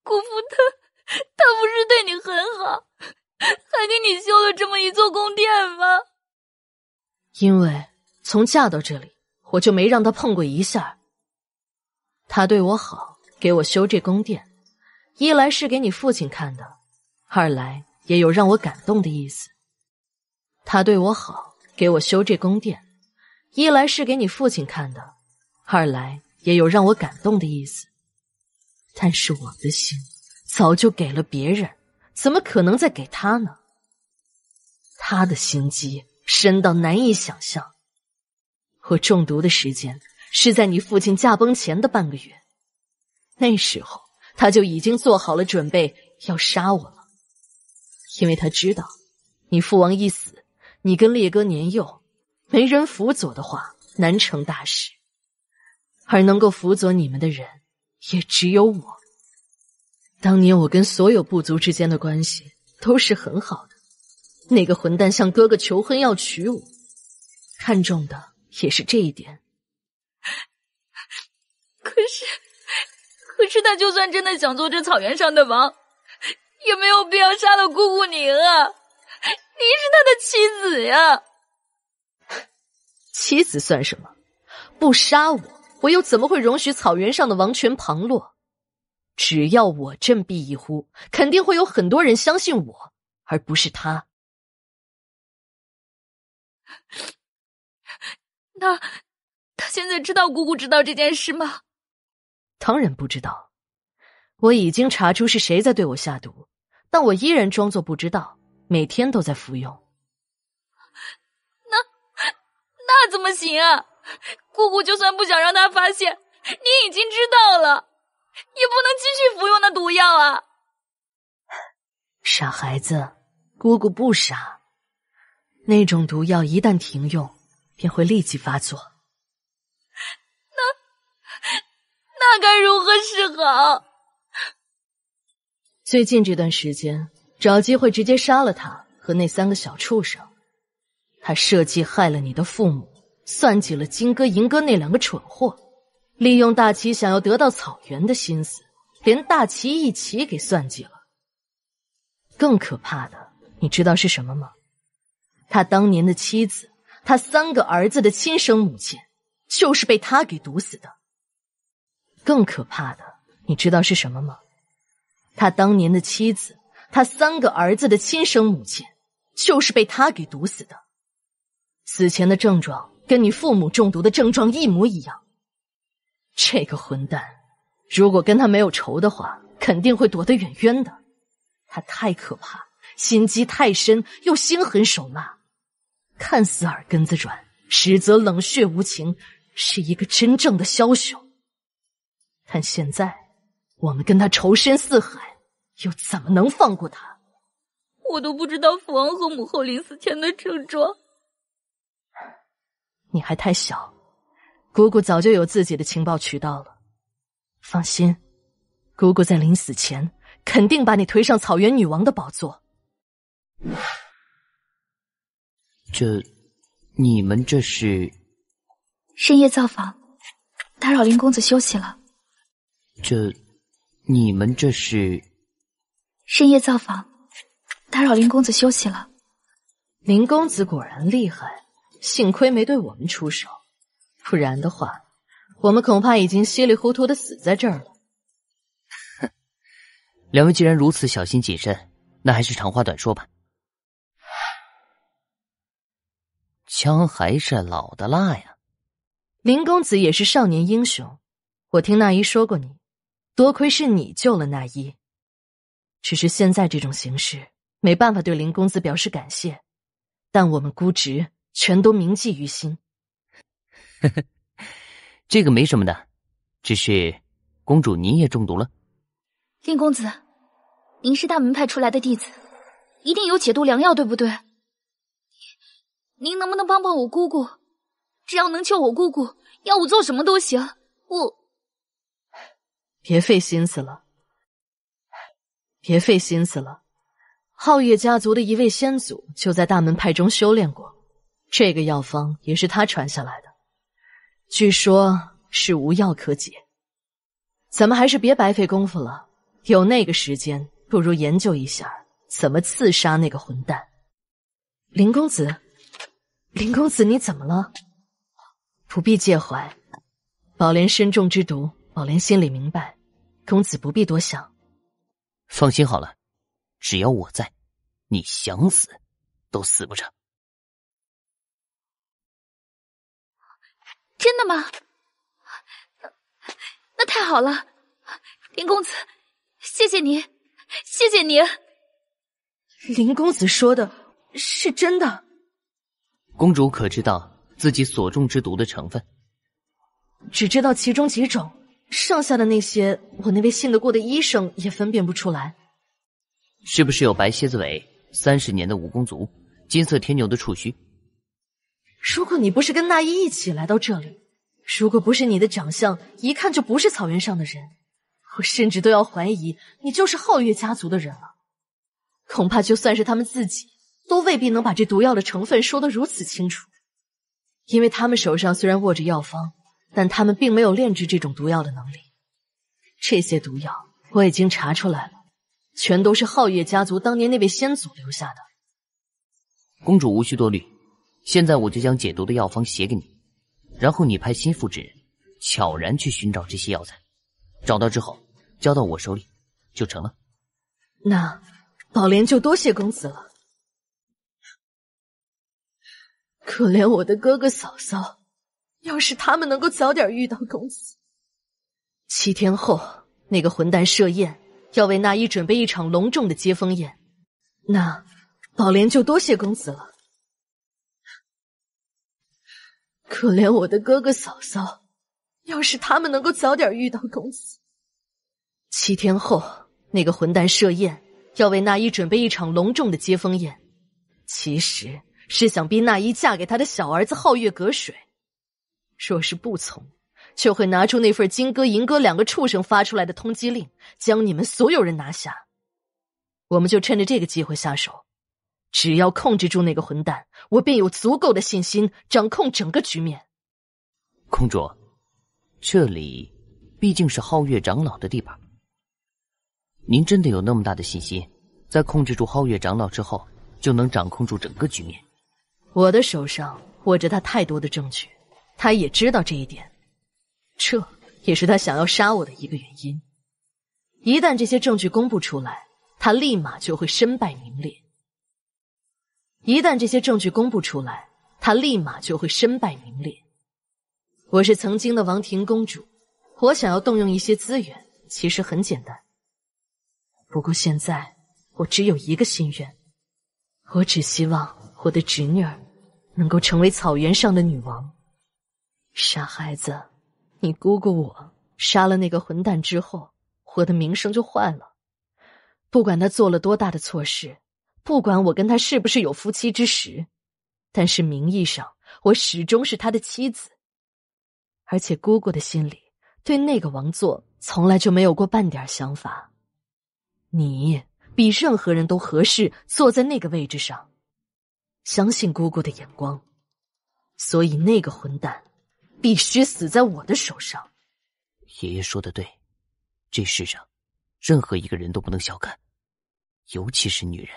姑父他不是对你很好，还给你修了这么一座宫殿吗？因为从嫁到这里，我就没让他碰过一下。他对我好，给我修这宫殿，一来是给你父亲看的，二来也有让我感动的意思。他对我好，给我修这宫殿，一来是给你父亲看的，二来也有让我感动的意思。但是我的心早就给了别人，怎么可能再给他呢？他的心机深到难以想象。我中毒的时间是在你父亲驾崩前的半个月，那时候他就已经做好了准备要杀我了。因为他知道你父王一死，你跟烈哥年幼，没人辅佐的话难成大事，而能够辅佐你们的人也只有我。当年我跟所有部族之间的关系都是很好的，那个混蛋向哥哥求婚要娶我，看中的也是这一点。可是他就算真的想做这草原上的王，也没有必要杀了姑姑您啊！您是他的妻子呀。妻子算什么？不杀我，我又怎么会容许草原上的王权旁落？只要我振臂一呼，肯定会有很多人相信我，而不是他。他现在知道姑姑知道这件事吗？当然不知道，我已经查出是谁在对我下毒，但我依然装作不知道，每天都在服用。那怎么行啊？姑姑就算不想让他发现，你已经知道了，也不能继续服用那毒药啊！傻孩子，姑姑不傻，那种毒药一旦停用，便会立即发作。那该如何是好？最近这段时间，找机会直接杀了他和那3个小畜生。他设计害了你的父母，算计了金哥、银哥那2个蠢货，利用大齐想要得到草原的心思，连大齐一起给算计了。更可怕的，你知道是什么吗？他当年的妻子，他3个儿子的亲生母亲，就是被他给毒死的。更可怕的，你知道是什么吗？他当年的妻子，他3个儿子的亲生母亲，就是被他给毒死的。死前的症状跟你父母中毒的症状一模一样。这个混蛋，如果跟他没有仇的话，肯定会躲得远远的。他太可怕，心机太深，又心狠手辣，看似耳根子软，实则冷血无情，是一个真正的枭雄。但现在我们跟他仇深似海，又怎么能放过他？我都不知道父王和母后临死前的症状。你还太小，姑姑早就有自己的情报渠道了。放心，姑姑在临死前肯定把你推上草原女王的宝座。你们这是？深夜造访，打扰林公子休息了。你们这是？深夜造访，打扰林公子休息了。林公子果然厉害，幸亏没对我们出手，不然的话，我们恐怕已经稀里糊涂的死在这儿了。哼，两位既然如此小心谨慎，那还是长话短说吧。枪还是老的辣呀。林公子也是少年英雄，我听那依说过你，多亏是你救了那依。只是现在这种形势，没办法对林公子表示感谢，但我们姑侄全都铭记于心。呵呵，这个没什么的，只是公主您也中毒了。林公子，您是大门派出来的弟子，一定有解毒良药，对不对？您能不能帮帮我姑姑？只要能救我姑姑，要我做什么都行。别费心思了，别费心思了。皓月家族的一位先祖就在大门派中修炼过，这个药方也是他传下来的，据说是无药可解。咱们还是别白费功夫了，有那个时间，不如研究一下怎么刺杀那个混蛋。林公子，林公子，你怎么了？不必介怀，宝莲身中之毒，宝莲心里明白，公子不必多想。放心好了，只要我在，你想死都死不成。真的吗？那太好了，林公子，谢谢你，谢谢你。林公子说的是真的？公主可知道自己所中之毒的成分？只知道其中几种，剩下的那些，我那位信得过的医生也分辨不出来。是不是有白蝎子尾、30年的蜈蚣足、金色天牛的触须？如果你不是跟那依一起来到这里，如果不是你的长相一看就不是草原上的人，我甚至都要怀疑你就是皓月家族的人了。恐怕就算是他们自己，都未必能把这毒药的成分说得如此清楚。因为他们手上虽然握着药方，但他们并没有炼制这种毒药的能力。这些毒药我已经查出来了，全都是皓月家族当年那位先祖留下的。公主无需多虑，现在我就将解毒的药方写给你，然后你派心腹之人悄然去寻找这些药材，找到之后交到我手里就成了。那宝莲就多谢公子了。可怜我的哥哥嫂嫂，要是他们能够早点遇到公子。7天后，那个混蛋设宴要为那依准备一场隆重的接风宴，那宝莲就多谢公子了。可怜我的哥哥嫂嫂，要是他们能够早点遇到公子。7天后，那个混蛋设宴要为那依准备一场隆重的接风宴，其实是想逼那依嫁给他的小儿子皓月隔水。若是不从，就会拿出那份金哥银哥2个畜生发出来的通缉令，将你们所有人拿下。我们就趁着这个机会下手，只要控制住那个混蛋，我便有足够的信心掌控整个局面。公主，这里毕竟是皓月长老的地盘，您真的有那么大的信心，在控制住皓月长老之后，就能掌控住整个局面？我的手上握着他太多的证据，他也知道这一点，这也是他想要杀我的一个原因。一旦这些证据公布出来，他立马就会身败名裂。一旦这些证据公布出来，他立马就会身败名裂。我是曾经的王庭公主，我想要动用一些资源，其实很简单。不过现在我只有一个心愿，我只希望我的侄女儿能够成为草原上的女王。傻孩子，你姑姑我杀了那个混蛋之后，我的名声就坏了。不管他做了多大的错事，不管我跟他是不是有夫妻之实，但是名义上我始终是他的妻子。而且姑姑的心里对那个王座从来就没有过半点想法。你比任何人都合适坐在那个位置上，相信姑姑的眼光，所以那个混蛋必须死在我的手上。爷爷说的对，这世上任何一个人都不能小看，尤其是女人。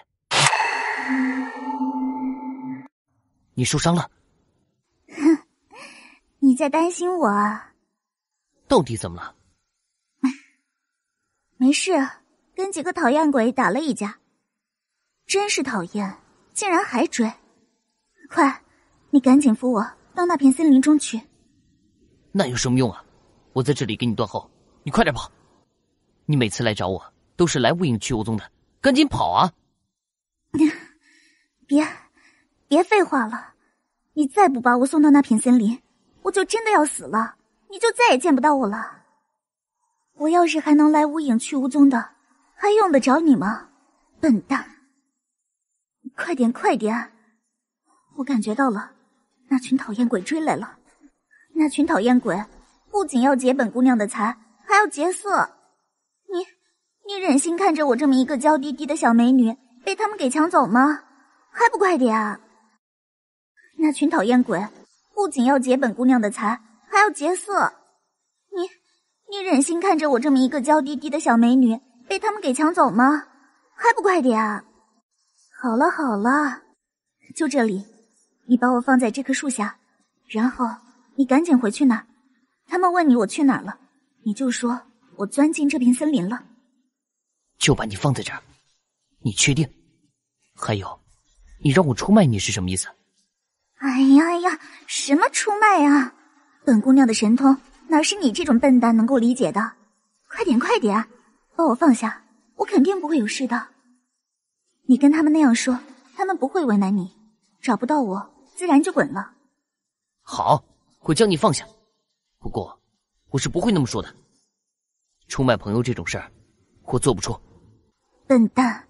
你受伤了？哼，你在担心我啊？到底怎么了？没事，跟几个讨厌鬼打了一架。真是讨厌，竟然还追！快，你赶紧扶我到那片森林中去。那有什么用啊？我在这里给你断后，你快点跑！你每次来找我都是来无影去无踪的，赶紧跑啊！别废话了，你再不把我送到那片森林，我就真的要死了，你就再也见不到我了。我要是还能来无影去无踪的，还用得着你吗？笨蛋！快点快点！我感觉到了，那群讨厌鬼追来了。那群讨厌鬼不仅要劫本姑娘的财，还要劫色。你忍心看着我这么一个娇滴滴的小美女被他们给抢走吗？还不快点啊！那群讨厌鬼不仅要劫本姑娘的财，还要劫色。你忍心看着我这么一个娇滴滴的小美女被他们给抢走吗？还不快点啊！好了好了，就这里，你把我放在这棵树下，然后你赶紧回去那儿。他们问你我去哪儿了，你就说我钻进这片森林了。就把你放在这儿，你确定？还有，你让我出卖你是什么意思？哎呀，什么出卖啊！本姑娘的神通哪是你这种笨蛋能够理解的？快点，把我放下，我肯定不会有事的。你跟他们那样说，他们不会为难你，找不到我，自然就滚了。好，我将你放下。不过，我是不会那么说的。出卖朋友这种事儿，我做不出。笨蛋，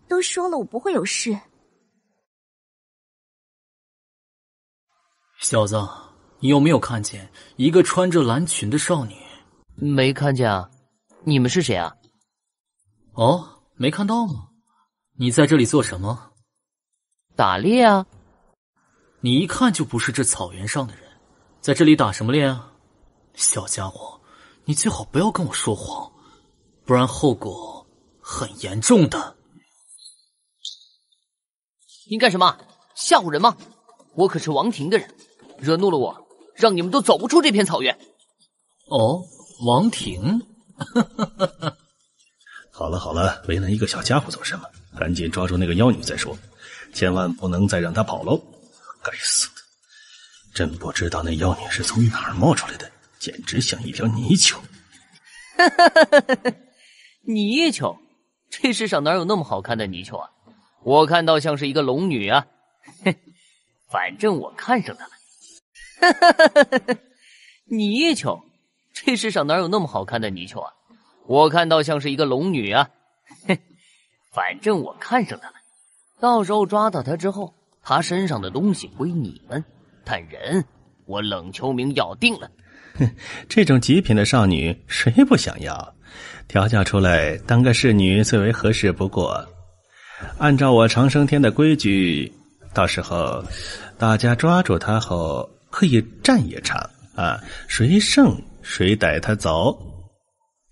都说了我不会有事。小子，你有没有看见一个穿着蓝裙的少女？没看见啊。你们是谁啊？哦，没看到吗？你在这里做什么？打猎啊。你一看就不是这草原上的人，在这里打什么猎啊？小家伙，你最好不要跟我说谎，不然后果很严重的。你干什么？吓唬人吗？我可是王庭的人，惹怒了我，让你们都走不出这片草原。哦，王庭？好了，为难一个小家伙做什么？赶紧抓住那个妖女再说，千万不能再让她跑喽！该死的，真不知道那妖女是从哪儿冒出来的，简直像一条泥鳅。泥鳅？这世上哪有那么好看的泥鳅啊？我看到像是一个龙女啊。反正我看上她了。泥鳅？这世上哪有那么好看的泥鳅啊？我看到像是一个龙女啊。反正我看上她了。到时候抓到她之后，她身上的东西归你们，但人我冷秋明要定了。这种极品的少女谁不想要？调教出来当个侍女最为合适不过。按照我长生天的规矩，到时候大家抓住她后可以战一场啊，谁胜谁带她走。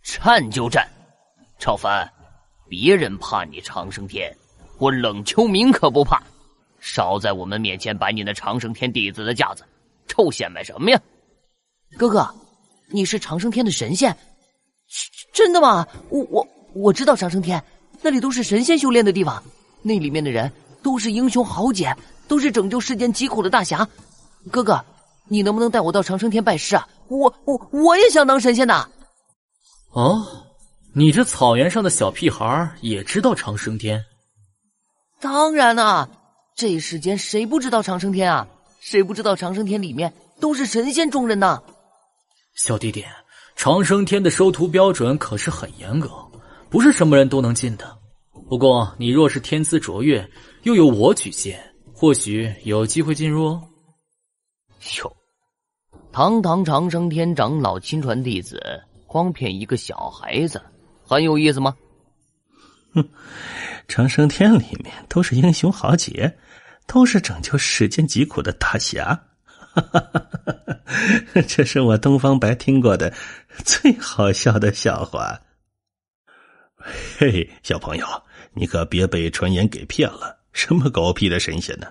战就战，超凡，别人怕你长生天，我冷秋明可不怕。少在我们面前摆你那长生天弟子的架子，臭显摆什么呀？哥哥，你是长生天的神仙？真的吗？我知道长生天，那里都是神仙修炼的地方，那里面的人都是英雄豪杰，都是拯救世间疾苦的大侠。哥哥，你能不能带我到长生天拜师啊？我也想当神仙的。哦，你这草原上的小屁孩也知道长生天？当然啦，这世间谁不知道长生天啊？谁不知道长生天里面都是神仙中人呢？小弟弟，长生天的收徒标准可是很严格，不是什么人都能进的。不过你若是天资卓越，又有我举荐，或许有机会进入哦。哟，堂堂长生天长老亲传弟子，光骗一个小孩子，很有意思吗？长生天里面都是英雄豪杰，都是拯救世间疾苦的大侠。这是我东方白听过的最好笑的笑话。嘿，小朋友，你可别被传言给骗了，什么狗屁的神仙呢？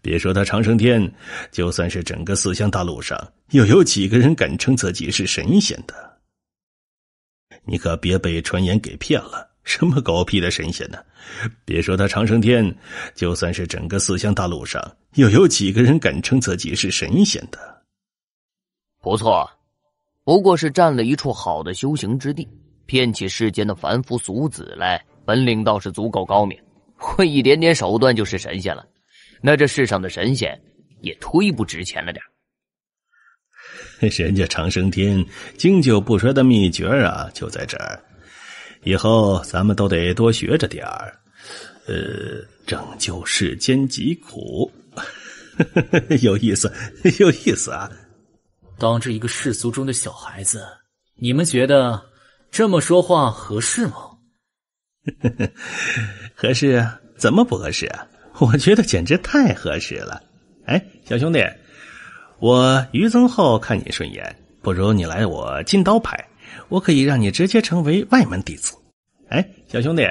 别说他长生天，就算是整个四乡大陆上，又有几个人敢称自己是神仙的？你可别被传言给骗了，什么狗屁的神仙呢？别说他长生天，就算是整个四乡大陆上，又有几个人敢称自己是神仙的？不错，不过是占了一处好的修行之地，骗起世间的凡夫俗子来，本领倒是足够高明，会一点点手段就是神仙了。那这世上的神仙也忒不值钱了点。人家长生天经久不衰的秘诀啊，就在这儿。以后咱们都得多学着点儿，拯救世间疾苦。有意思，有意思啊！当着一个世俗中的小孩子，你们觉得这么说话合适吗？合适啊，怎么不合适啊？我觉得简直太合适了。哎，小兄弟，我于宗厚看你顺眼，不如你来我金刀派，我可以让你直接成为外门弟子。哎，小兄弟，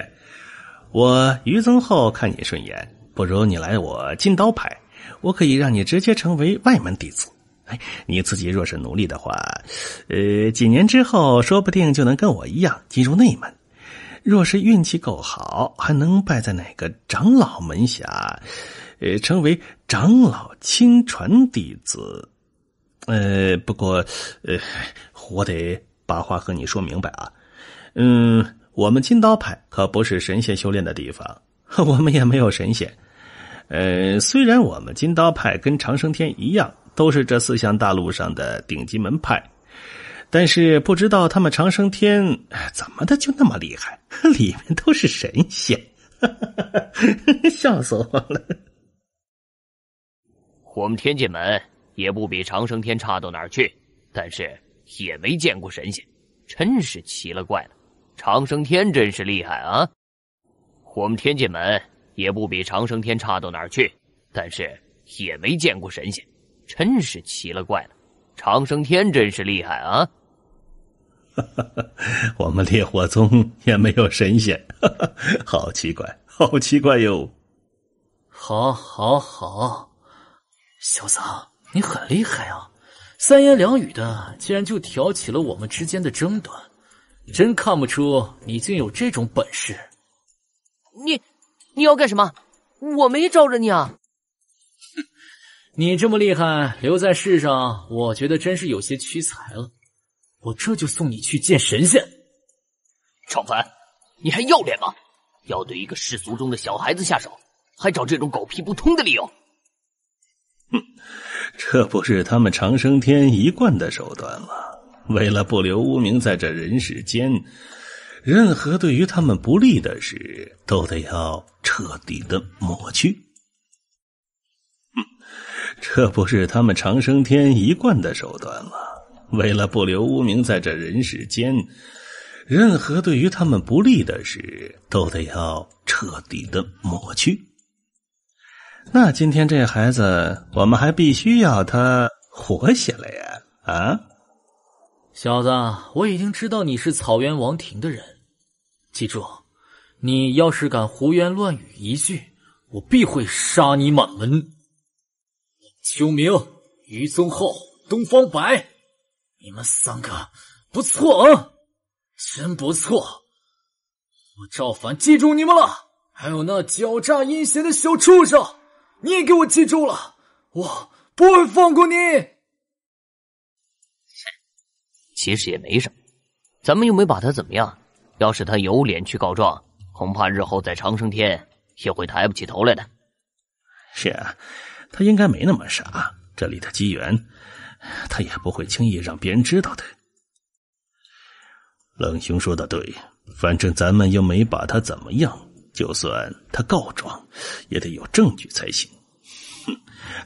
我于宗厚看你顺眼，不如你来我金刀派，我可以让你直接成为外门弟子。哎，你自己若是努力的话，几年之后说不定就能跟我一样进入内门。若是运气够好，还能拜在哪个长老门下，成为长老亲传弟子。不过，我得把话和你说明白啊。我们金刀派可不是神仙修炼的地方，我们也没有神仙。虽然我们金刀派跟长生天一样，都是这4项大陆上的顶级门派，但是不知道他们长生天怎么的就那么厉害，里面都是神仙，笑死我了。我们天剑门也不比长生天差到哪儿去，但是也没见过神仙，真是奇了怪了。长生天真是厉害啊！我们天剑门也不比长生天差到哪儿去，但是也没见过神仙，真是奇了怪了。长生天真是厉害啊！我们烈火宗也没有神仙，好奇怪，好奇怪哟！好，小子，你很厉害啊！三言两语的，竟然就挑起了我们之间的争端，真看不出你竟有这种本事。你要干什么？我没招着你啊！你这么厉害，留在世上，我觉得真是有些屈才了。我这就送你去见神仙。赵凡，你还要脸吗？要对一个世俗中的小孩子下手，还找这种狗屁不通的理由？这不是他们长生天一贯的手段吗？为了不留污名在这人世间，任何对于他们不利的事都得要彻底的抹去。这不是他们长生天一贯的手段吗？为了不留污名在这人世间，任何对于他们不利的事都得要彻底的抹去。那今天这孩子，我们还必须要他活下来呀！啊，小子，我已经知道你是草原王庭的人，记住，你要是敢胡言乱语一句，我必会杀你满门。秋明、于宗厚、东方白，你们3个不错啊，真不错！我赵凡记住你们了，还有那狡诈阴险的小畜生，你也给我记住了，我不会放过你！其实也没什么，咱们又没把他怎么样，要是他有脸去告状，恐怕日后在长生天也会抬不起头来的。是啊，他应该没那么傻，这里的机缘他也不会轻易让别人知道的。冷兄说的对，反正咱们又没把他怎么样，就算他告状也得有证据才行。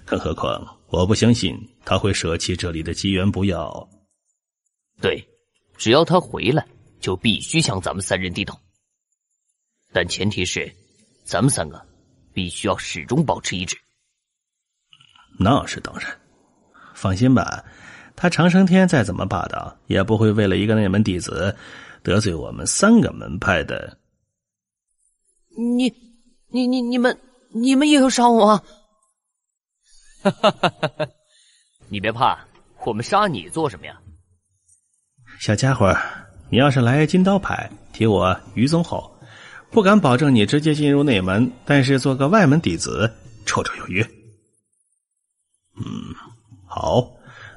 更何况我不相信他会舍弃这里的机缘不要。对，只要他回来，就必须向咱们3人低头。但前提是，咱们3个必须要始终保持一致。那是当然，放心吧，他长生天再怎么霸道，也不会为了一个内门弟子得罪我们3个门派的。你们也要杀我吗？你别怕，我们杀你做什么呀？小家伙，你要是来金刀派提我于宗厚，不敢保证你直接进入内门，但是做个外门弟子绰绰有余。好，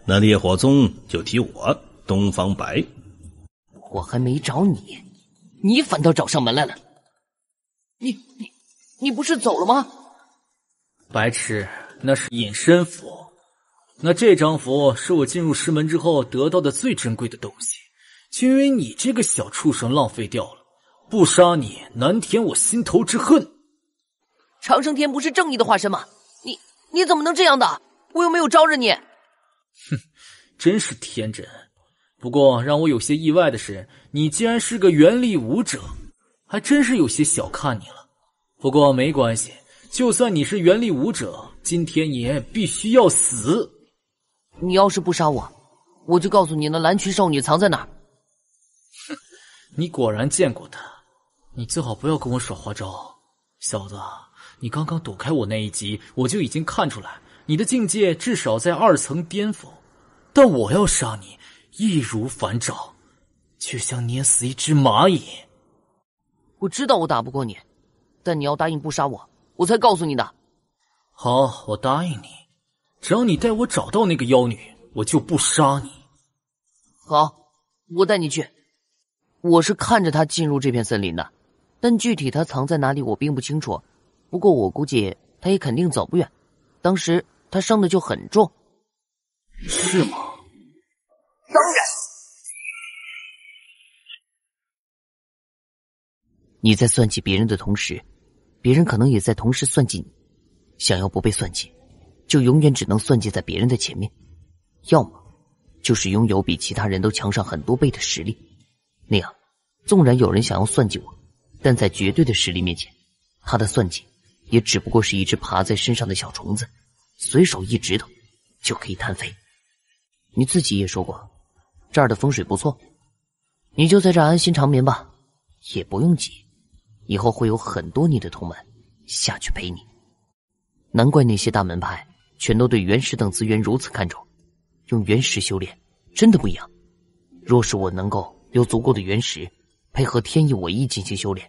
那烈火宗就提我东方白。我还没找你，你反倒找上门来了。你不是走了吗？白痴，那是隐身符。那这张符是我进入师门之后得到的最珍贵的东西，就因为你这个小畜生浪费掉了，不杀你难填我心头之恨。长生天不是正义的化身吗？你怎么能这样的？我又没有招惹你。真是天真。不过让我有些意外的是，你竟然是个元力武者，还真是有些小看你了。不过没关系，就算你是元力武者，今天也必须要死。你要是不杀我，我就告诉你那蓝裙少女藏在哪儿。哼，你果然见过她，你最好不要跟我耍花招。小子，你刚刚躲开我那一击，我就已经看出来你的境界至少在2层巅峰，但我要杀你易如反掌，就像捏死一只蚂蚁。我知道我打不过你，但你要答应不杀我，我才告诉你的。好，我答应你，只要你带我找到那个妖女，我就不杀你。好，我带你去。我是看着她进入这片森林的，但具体她藏在哪里我并不清楚。不过我估计她也肯定走不远，当时她伤的就很重。是吗？当然。你在算计别人的同时，别人可能也在同时算计你。想要不被算计，就永远只能算计在别人的前面，要么就是拥有比其他人都强上很多倍的实力。那样，纵然有人想要算计我，但在绝对的实力面前，他的算计也只不过是一只爬在身上的小虫子，随手一指头就可以弹飞。你自己也说过，这儿的风水不错，你就在这儿安心长眠吧，也不用急，以后会有很多你的同门下去陪你。难怪那些大门派全都对原石等资源如此看重，用原石修炼真的不一样。若是我能够有足够的原石，配合天意我意进行修炼，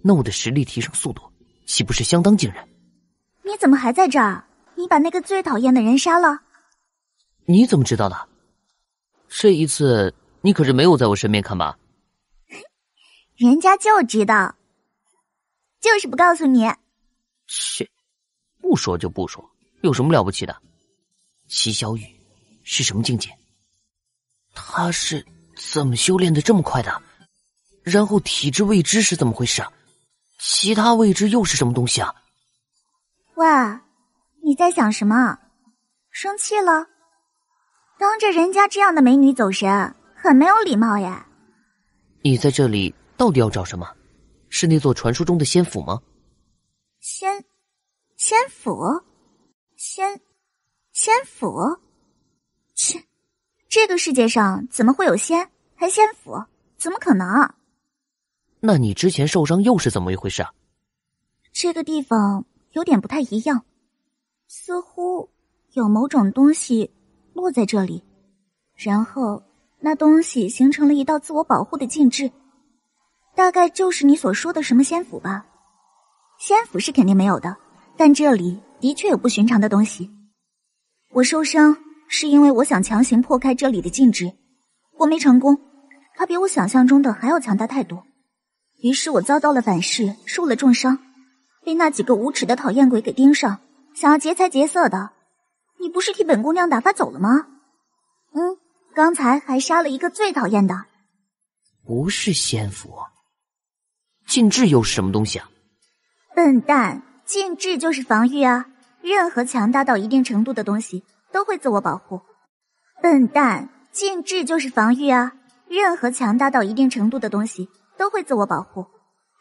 那我的实力提升速度岂不是相当惊人？你怎么还在这儿？你把那个最讨厌的人杀了？你怎么知道的？这一次你可是没有在我身边看吧？人家就知道，就是不告诉你。切，不说就不说，有什么了不起的？齐小雨是什么境界？他是怎么修炼的这么快的？然后体质未知是怎么回事啊？其他未知又是什么东西啊？哇，你在想什么？生气了？当着人家这样的美女走神，很没有礼貌呀。你在这里到底要找什么？是那座传说中的仙府吗？仙府？仙府？切，这个世界上怎么会有仙？还仙府？怎么可能啊？那你之前受伤又是怎么一回事啊？这个地方有点不太一样，似乎有某种东西落在这里，然后那东西形成了一道自我保护的禁制，大概就是你所说的什么仙府吧。仙府是肯定没有的，但这里的确有不寻常的东西。我受伤是因为我想强行破开这里的禁制，我没成功，它比我想象中的还要强大太多。于是我遭到了反噬，受了重伤，被那几个无耻的讨厌鬼给盯上，想要劫财劫色的。你不是替本姑娘打发走了吗？刚才还杀了一个最讨厌的。不是仙府，禁制又是什么东西啊？笨蛋，禁制就是防御啊，任何强大到一定程度的东西都会自我保护。笨蛋，禁制就是防御啊，任何强大到一定程度的东西都会自我保护。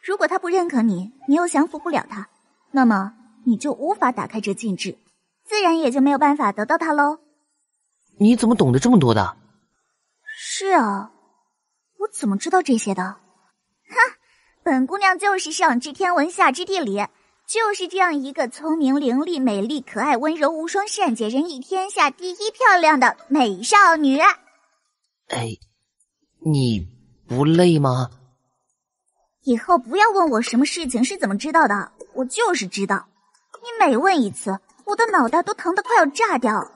如果他不认可你，你又降服不了他，那么你就无法打开这禁制，自然也就没有办法得到他喽。你怎么懂得这么多的？是啊，我怎么知道这些的？哈，本姑娘就是上知天文下知地理，就是这样一个聪明伶俐、美丽可爱、温柔无双、善解人意、天下第一漂亮的美少女。哎，你不累吗？以后不要问我什么事情是怎么知道的，我就是知道。你每问一次，我的脑袋都疼得快要炸掉。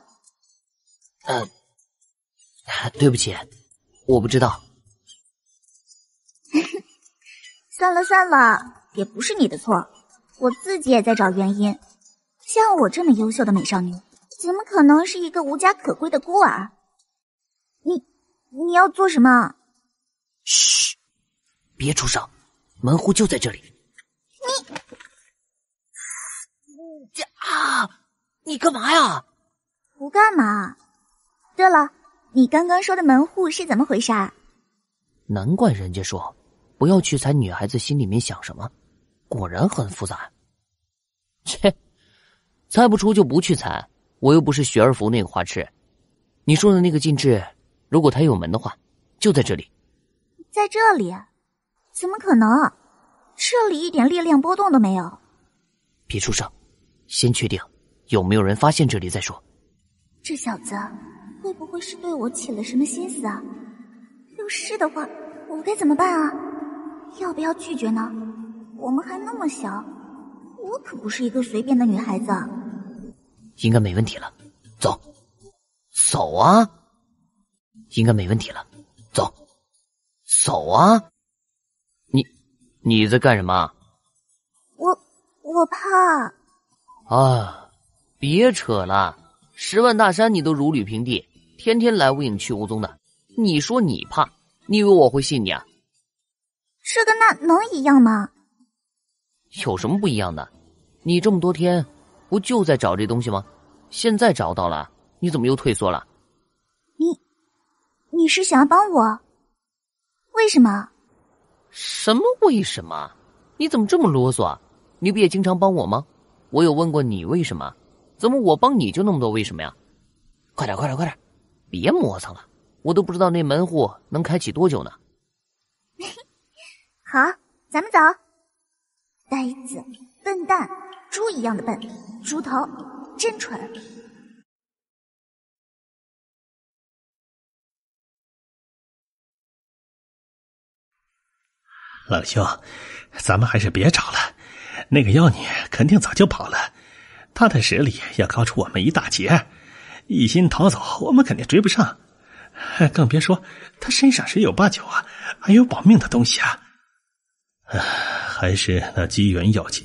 对不起，我不知道。算了，也不是你的错，我自己也在找原因。像我这么优秀的美少女，怎么可能是一个无家可归的孤儿？你要做什么？嘘，别出声，门户就在这里。你干嘛呀？不干嘛。对了，你刚刚说的门户是怎么回事啊？难怪人家说不要去猜女孩子心里面想什么，果然很复杂。切，猜不出就不去猜，我又不是雪儿府那个花痴。你说的那个禁制，如果它有门的话，就在这里。在这里？怎么可能？这里一点力量波动都没有。别出声，先确定有没有人发现这里再说。这小子会不会是对我起了什么心思啊？要是的话，我该怎么办啊？要不要拒绝呢？我们还那么小，我可不是一个随便的女孩子。应该没问题了，走，走啊！应该没问题了，走，走啊！你在干什么？我怕。啊，别扯了，10万大山你都如履平地，天天来无影去无踪的，你说你怕，你以为我会信你啊？这跟那能一样吗？有什么不一样的？你这么多天不就在找这东西吗？现在找到了，你怎么又退缩了？你是想要帮我？为什么？什么为什么？你怎么这么啰嗦啊？你不也经常帮我吗？我有问过你为什么？怎么我帮你就那么多为什么呀？快点，别磨蹭了，我都不知道那门户能开启多久呢。好，咱们走。呆子，笨蛋，猪一样的笨，猪头，真蠢。冷兄，咱们还是别找了，那个妖女肯定早就跑了，她的实力要高出我们一大截，一心逃走我们肯定追不上，更别说她身上十有八九啊还有保命的东西啊。还是那机缘要紧，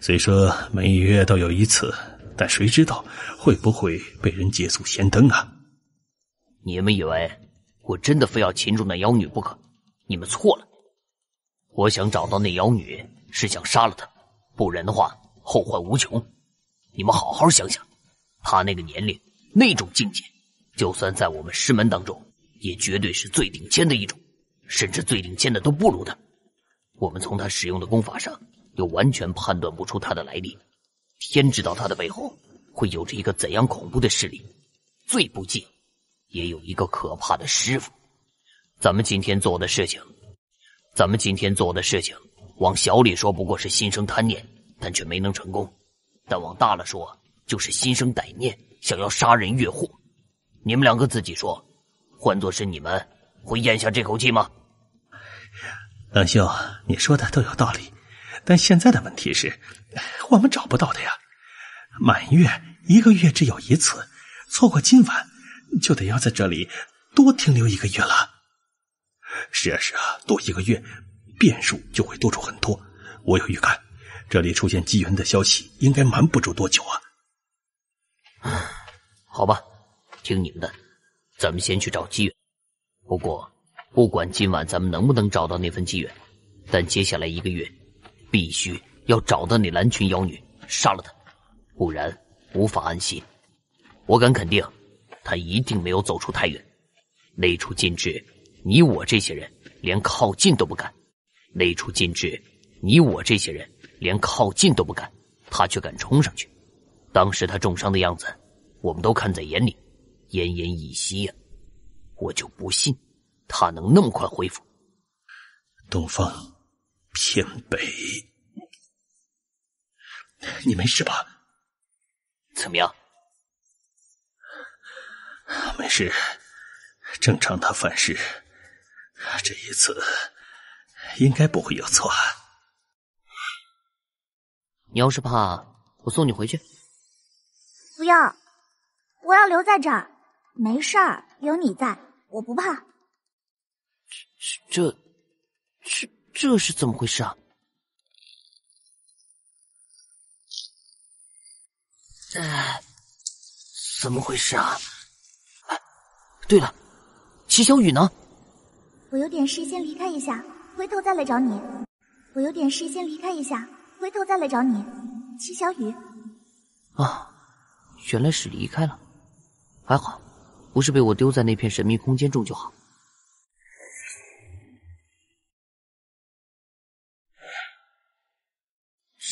虽说每月都有一次，但谁知道会不会被人捷足先登啊？你们以为我真的非要擒住那妖女不可？你们错了。我想找到那妖女，是想杀了她，不然的话后患无穷。你们好好想想，她那个年龄，那种境界，就算在我们师门当中，也绝对是最顶尖的一种，甚至最顶尖的都不如她。我们从她使用的功法上，又完全判断不出她的来历。天知道她的背后会有着一个怎样恐怖的势力，最不济也有一个可怕的师傅。咱们今天做的事情，往小里说不过是心生贪念，但却没能成功；但往大了说，就是心生歹念，想要杀人越货。你们两个自己说，换作是你们，会咽下这口气吗？冷兄，你说的都有道理，但现在的问题是，我们找不到的呀。满月1个月只有一次，错过今晚，就得要在这里多停留1个月了。是啊，多1个月，变数就会多出很多。我有预感，这里出现机缘的消息应该瞒不住多久啊。好吧，听你们的，咱们先去找机缘。不过不管今晚咱们能不能找到那份机缘，但接下来1个月必须要找到那蓝裙妖女，杀了她，不然无法安心。我敢肯定，她一定没有走出太远。那处禁制，你我这些人连靠近都不敢。那处禁制，你我这些人连靠近都不敢，他却敢冲上去。当时他重伤的样子，我们都看在眼里，奄奄一息呀。我就不信他能那么快恢复。东方偏北，你没事吧？怎么样？没事，正常的凡事，这一次应该不会有错。你要是怕，我送你回去。不要，我要留在这儿。没事儿，有你在，我不怕。这是怎么回事啊？怎么回事啊？对了，齐小雨呢？我有点事先离开一下，回头再来找你。齐小雨。啊，原来是离开了，还好，不是被我丢在那片神秘空间中就好。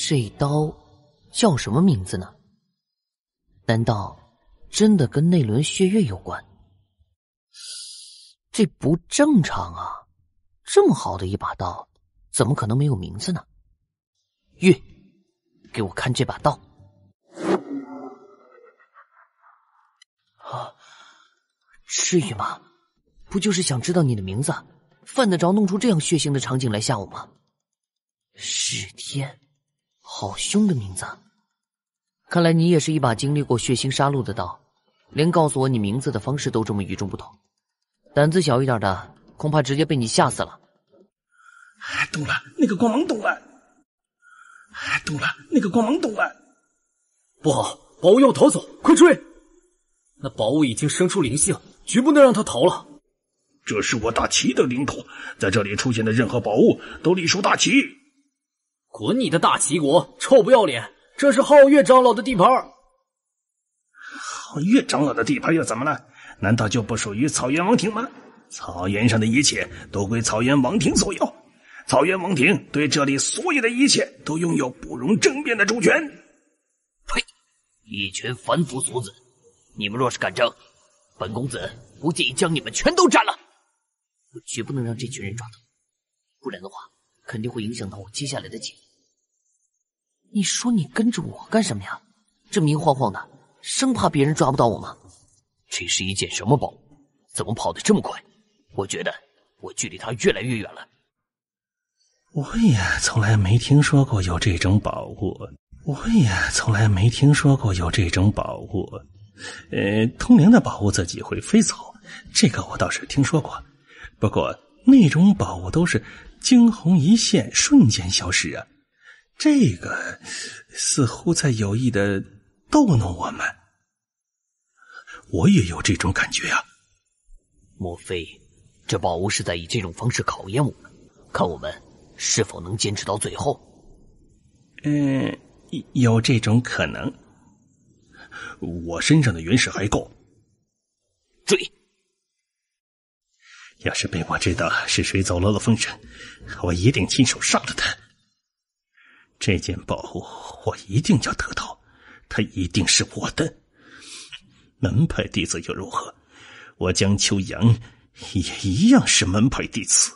这刀叫什么名字呢？难道真的跟那轮血月有关？这不正常啊！这么好的一把刀，怎么可能没有名字呢？月，给我看这把刀。啊，至于吗？不就是想知道你的名字，犯得着弄出这样血腥的场景来吓我吗？弑天，好凶的名字。看来你也是一把经历过血腥杀戮的刀，连告诉我你名字的方式都这么与众不同。胆子小一点的，恐怕直接被你吓死了。动了，那个光芒动了！动了，那个光芒动了！不好，宝物要逃走，快追！那宝物已经生出灵性，绝不能让它逃了。这是我大齐的领土，在这里出现的任何宝物都隶属大齐。滚你的大齐国，臭不要脸！这是皓月长老的地盘。皓月长老的地盘又怎么了？难道就不属于草原王庭吗？草原上的一切都归草原王庭所有，草原王庭对这里所有的一切都拥有不容争辩的主权。呸！一群凡夫俗子，你们若是敢争，本公子不介意将你们全都斩了。我绝不能让这群人抓到，不然的话肯定会影响到我接下来的计划。你说你跟着我干什么呀？这明晃晃的，生怕别人抓不到我吗？这是一件什么宝物？怎么跑得这么快？我觉得我距离它越来越远了。我也从来没听说过有这种宝物。通灵的宝物自己会飞走，这个我倒是听说过。不过那种宝物都是惊鸿一现，瞬间消失啊。这个似乎在有意的逗弄我们。我也有这种感觉啊。莫非这宝物是在以这种方式考验我们，看我们是否能坚持到最后？有这种可能。我身上的原石还够。追！要是被我知道是谁走漏了风声，我一定亲手杀了他。这件宝物我一定要得到，它一定是我的。门派弟子又如何？我江秋阳也一样是门派弟子。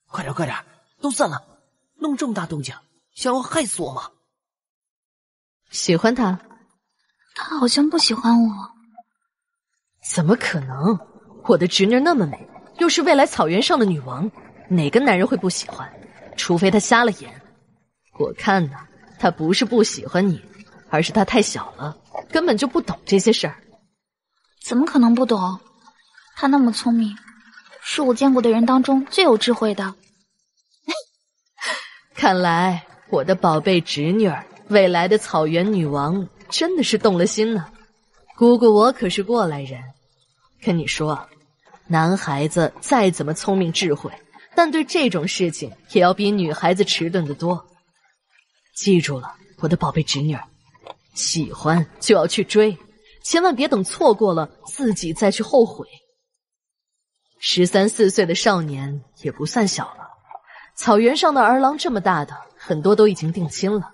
快点，都散了！弄这么大动静，想要害死我吗？喜欢他？他好像不喜欢我。怎么可能？我的侄女那么美，又是未来草原上的女王，哪个男人会不喜欢？除非他瞎了眼。我看呢，他不是不喜欢你，而是他太小了，根本就不懂这些事儿。怎么可能不懂？他那么聪明，是我见过的人当中最有智慧的。看来我的宝贝侄女儿，未来的草原女王，真的是动了心呢。姑姑我可是过来人，跟你说，男孩子再怎么聪明智慧，但对这种事情也要比女孩子迟钝得多。记住了，我的宝贝侄女儿，喜欢就要去追，千万别等错过了自己再去后悔。13、14岁的少年也不算小了，草原上的儿郎这么大的，很多都已经定亲了，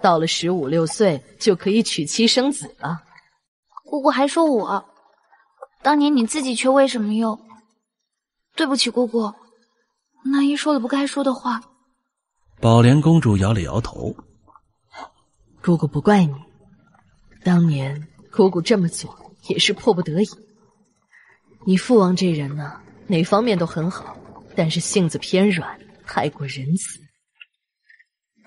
到了15、16岁就可以娶妻生子了。姑姑还说我，当年你自己却为什么又……对不起，姑姑，那一说了不该说的话。宝莲公主摇了摇头。姑姑不怪你，当年姑姑这么做也是迫不得已。你父王这人呢，哪方面都很好，但是性子偏软，太过仁慈。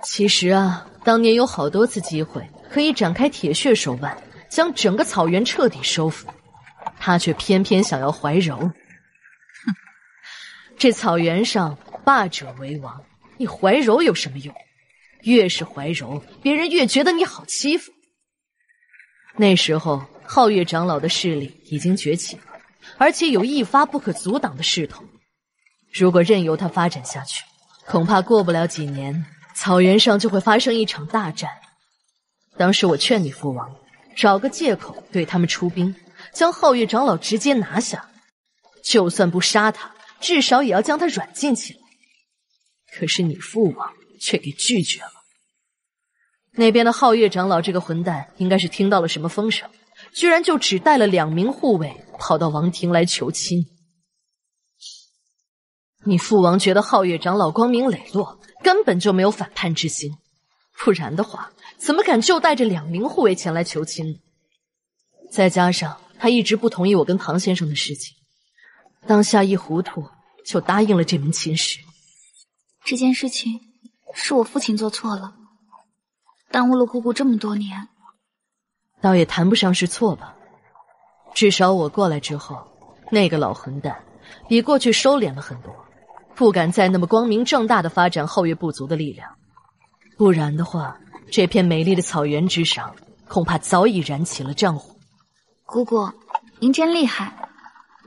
其实啊，当年有好多次机会可以展开铁血手腕，将整个草原彻底收复，他却偏偏想要怀柔。哼，这草原上霸者为王，你怀柔有什么用？越是怀柔，别人越觉得你好欺负。那时候皓月长老的势力已经崛起了，而且有一发不可阻挡的势头。如果任由他发展下去，恐怕过不了几年，草原上就会发生一场大战。当时我劝你父王，找个借口对他们出兵，将皓月长老直接拿下，就算不杀他，至少也要将他软禁起来。可是你父王却给拒绝了。那边的皓月长老这个混蛋，应该是听到了什么风声，居然就只带了2名护卫跑到王庭来求亲。你父王觉得皓月长老光明磊落，根本就没有反叛之心，不然的话，怎么敢就带着2名护卫前来求亲呢？再加上他一直不同意我跟唐先生的事情，当下一糊涂就答应了这门亲事。这件事情是我父亲做错了，耽误了姑姑这么多年。倒也谈不上是错吧，至少我过来之后，那个老混蛋比过去收敛了很多，不敢再那么光明正大的发展皓月部族的力量。不然的话，这片美丽的草原之上，恐怕早已燃起了战火。姑姑，您真厉害，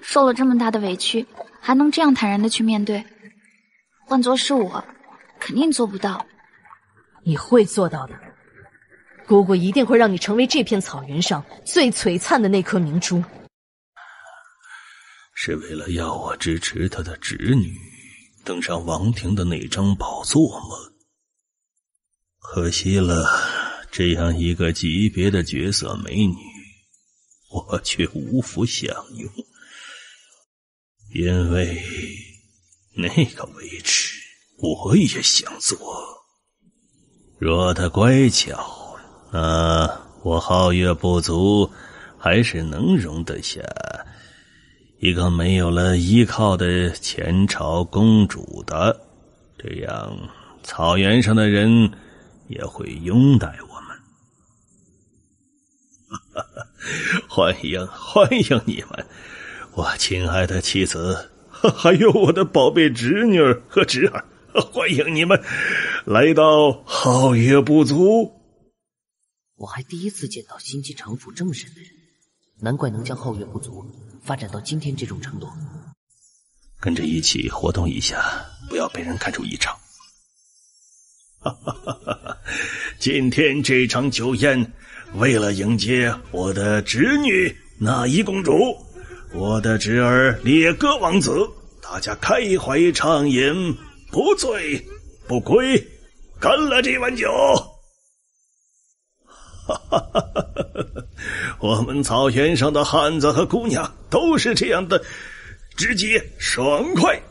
受了这么大的委屈，还能这样坦然的去面对。换作是我，肯定做不到。你会做到的，姑姑一定会让你成为这片草原上最璀璨的那颗明珠。是为了要我支持他的侄女登上王庭的那张宝座吗？可惜了，这样一个级别的绝色美女，我却无福享用。因为那个位置我也想做。若他乖巧，那我皓月部族还是能容得下一个没有了依靠的前朝公主的，这样草原上的人也会拥戴我们。欢迎你们，我亲爱的妻子，还有我的宝贝侄女和侄儿，欢迎你们来到皓月部族。我还第一次见到心机城府这么深的人，难怪能将皓月部族发展到今天这种程度。跟着一起活动一下，不要被人看出异常。今天这场酒宴，为了迎接我的侄女那依公主，我的侄儿烈歌王子，大家开怀畅饮，不醉不归，干了这碗酒。我们草原上的汉子和姑娘都是这样的直接爽快，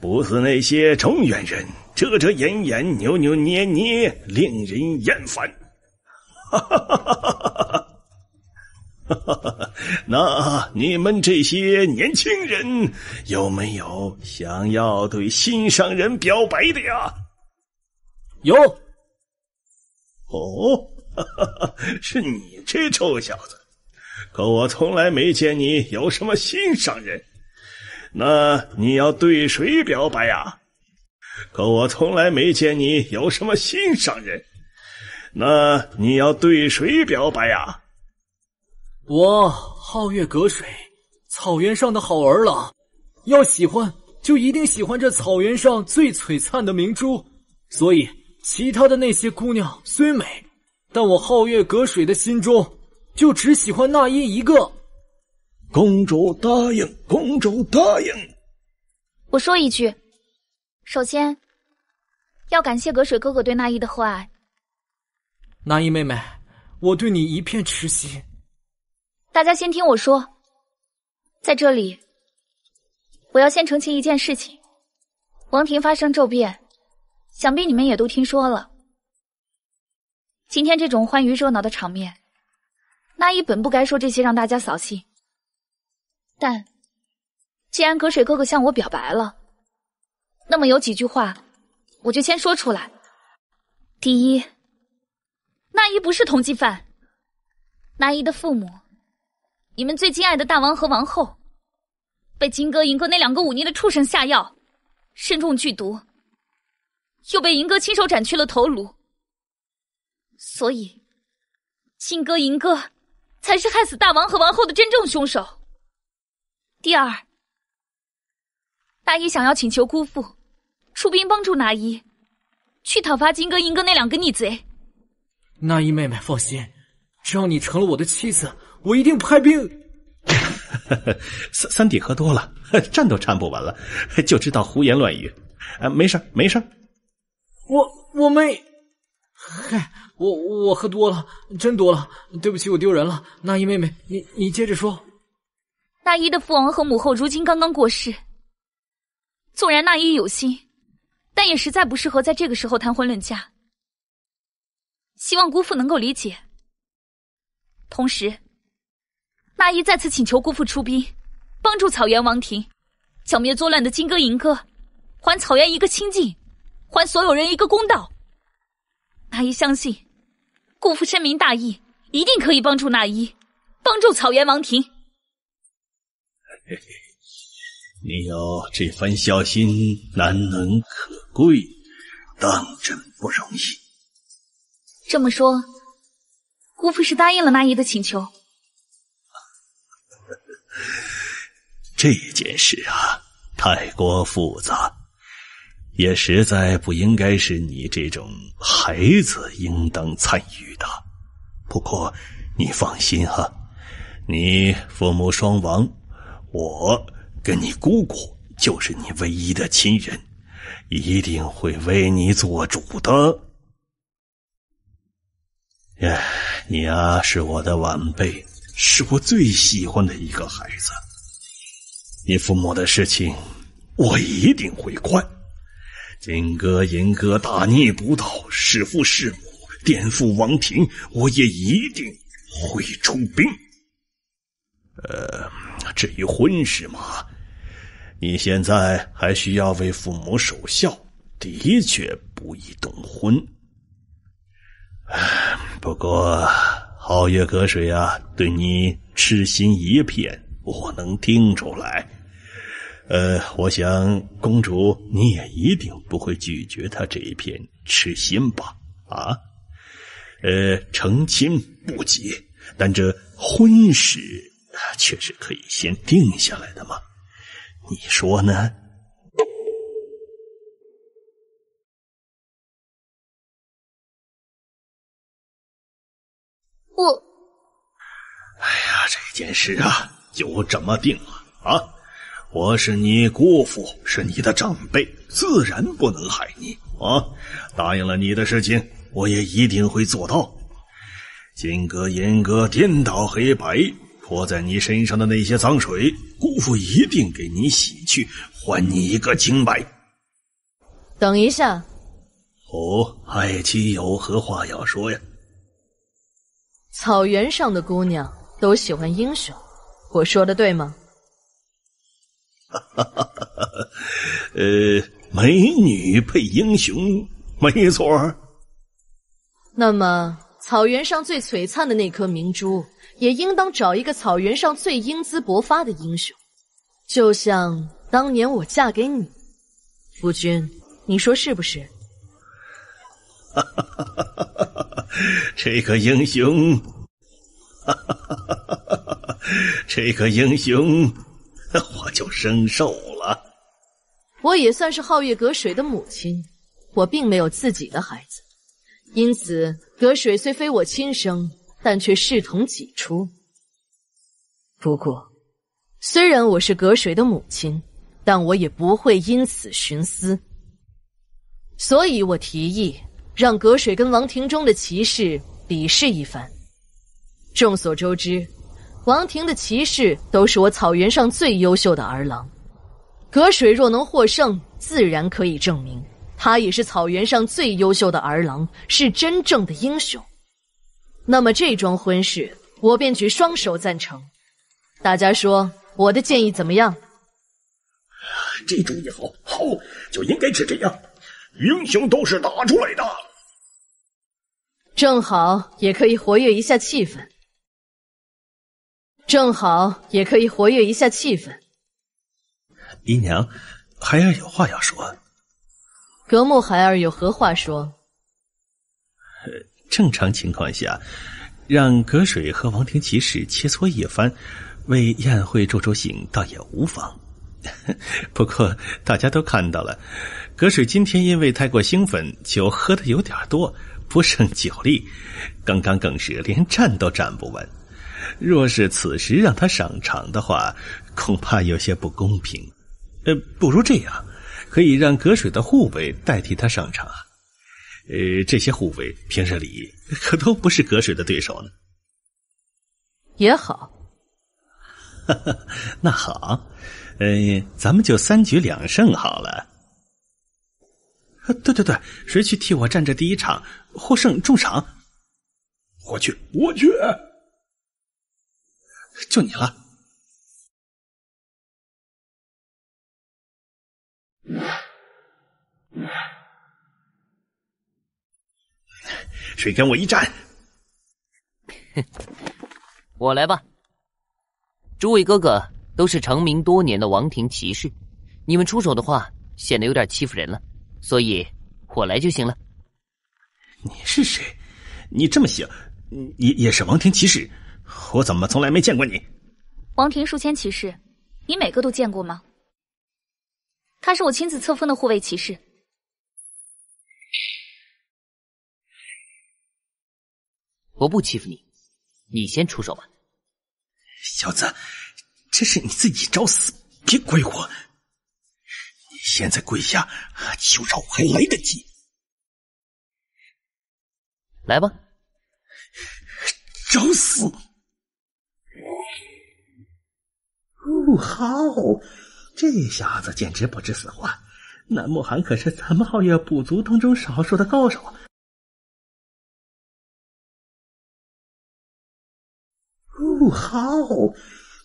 不似那些中原人遮遮掩掩扭扭捏捏，令人厌烦。那你们这些年轻人有没有想要对心上人表白的呀？有。哦，是你这臭小子，可我从来没见你有什么心上人。那你要对谁表白呀？可我从来没见你有什么心上人。那你要对谁表白呀？我皓月隔水，草原上的好儿郎，要喜欢就一定喜欢这草原上最璀璨的明珠，所以其他的那些姑娘虽美，但我皓月隔水的心中就只喜欢那一个。公主答应，公主答应。我说一句，首先要感谢隔水哥哥对那依的厚爱。那依妹妹，我对你一片痴心。大家先听我说，在这里我要先澄清一件事情，王庭发生骤变，想必你们也都听说了。今天这种欢愉热闹的场面，那依本不该说这些让大家扫兴，但既然隔水哥哥向我表白了，那么有几句话我就先说出来。第一，那依不是通缉犯，那依的父母，你们最敬爱的大王和王后，被金哥银哥那2个忤逆的畜生下药，身中剧毒，又被银哥亲手斩去了头颅，所以金哥银哥才是害死大王和王后的真正凶手。第二，那依想要请求姑父出兵帮助那依去讨伐金哥银哥那2个逆贼。那依妹妹放心，只要你成了我的妻子，我一定派兵。三弟喝多了，站都站不稳了，就知道胡言乱语。没事没事。我没。嗨，我喝多了，真多了，对不起，我丢人了。那依妹妹，你接着说。那依的父王和母后如今刚刚过世，纵然那依有心，但也实在不适合在这个时候谈婚论嫁。希望姑父能够理解。同时，那依再次请求姑父出兵，帮助草原王庭，剿灭作乱的金戈银戈，还草原一个清净，还所有人一个公道。那依相信，姑父深明大义，一定可以帮助那依，帮助草原王庭。嘿嘿，你有这番孝心，难能可贵，当真不容易。这么说，姑父是答应了那依的请求？这件事啊，太过复杂，也实在不应该是你这种孩子应当参与的。不过你放心哈，你父母双亡，我跟你姑姑就是你唯一的亲人，一定会为你做主的。你啊，是我的晚辈，是我最喜欢的一个孩子。你父母的事情，我一定会管。金戈银戈大逆不道，弑父弑母，颠覆王庭，我也一定会出兵。至于婚事嘛，你现在还需要为父母守孝，的确不宜动婚。不过皓月阁水啊，对你痴心一片，我能听出来。我想公主你也一定不会拒绝他这一片痴心吧？啊？成亲不急，但这婚事却是可以先定下来的嘛，你说呢？哎呀，这件事啊，就这么定了啊！我是你姑父，是你的长辈，自然不能害你啊！答应了你的事情，我也一定会做到。金戈银戈颠倒黑白，泼在你身上的那些脏水，姑父一定给你洗去，还你一个清白。等一下。爱妻有何话要说呀？草原上的姑娘都喜欢英雄，我说的对吗？美女配英雄，没错。那么草原上最璀璨的那颗明珠，也应当找一个草原上最英姿勃发的英雄，就像当年我嫁给你。夫君，你说是不是？这个英雄，这个英雄，我就生受了。我也算是皓月阁水的母亲，我并没有自己的孩子，因此阁水虽非我亲生，但却视同己出。不过，虽然我是阁水的母亲，但我也不会因此徇私。所以我提议让阁水跟王庭中的骑士比试一番。众所周知，王庭的骑士都是我草原上最优秀的儿郎。阁水若能获胜，自然可以证明他也是草原上最优秀的儿郎，是真正的英雄。那么这桩婚事，我便举双手赞成。大家说我的建议怎么样？这主意好，好，就应该是这样。英雄都是打出来的。正好也可以活跃一下气氛。姨娘，孩儿有话要说。阁木孩儿有何话说？正常情况下，让阁水和王庭骑士切磋一番，为宴会助助兴，倒也无妨。不过大家都看到了，阁水今天因为太过兴奋，酒喝得有点多，不胜酒力，刚刚更是连站都站不稳。若是此时让他上场的话，恐怕有些不公平。不如这样，可以让阁水的护卫代替他上场。这些护卫平日里可都不是葛水的对手呢。也好。那好，咱们就3局2胜好了。对，谁去替我站着第一场，获胜重赏。我去，就你了。谁跟我一战？我来吧。诸位哥哥都是成名多年的王庭骑士，你们出手的话显得有点欺负人了，所以我来就行了。你是谁？你这么小，也是王庭骑士？我怎么从来没见过你？王庭数千骑士，你每个都见过吗？他是我亲自册封的护卫骑士。我不欺负你，你先出手吧。小子，这是你自己找死，别怪我。你现在跪下求饶还来得及。来吧。找死！好，这下子简直不知死活。南慕寒可是咱们皓月部族当中少数的高手。好，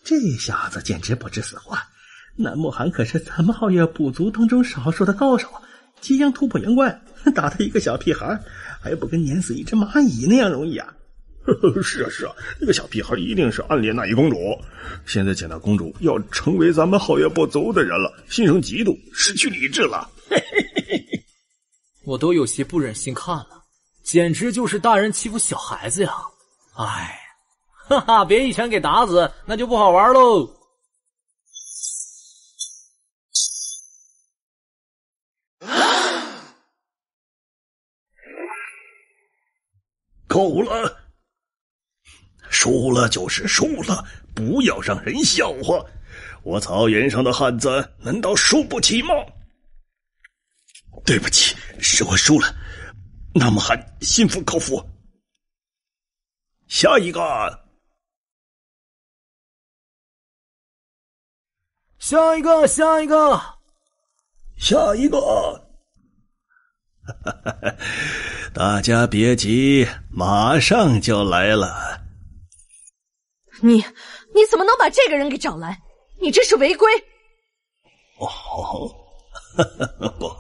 这下子简直不知死活。南慕寒可是咱们皓月部族当中少数的高手，即将突破阳关，打他一个小屁孩，还不跟碾死一只蚂蚁那样容易啊！是啊，那个小屁孩一定是暗恋那一公主。现在见到公主要成为咱们皓月部族的人了，心生嫉妒，失去理智了。我都有些不忍心看了，简直就是大人欺负小孩子呀！哎，哈哈，别一拳给打死，那就不好玩喽。够了，输了就是输了，不要让人笑话。我草原上的汉子难道输不起吗？对不起，是我输了。那么汉心服口服。下一个，下一个，下一个，下一个。大家别急，马上就来了。你怎么能把这个人给找来？你这是违规。哦，不，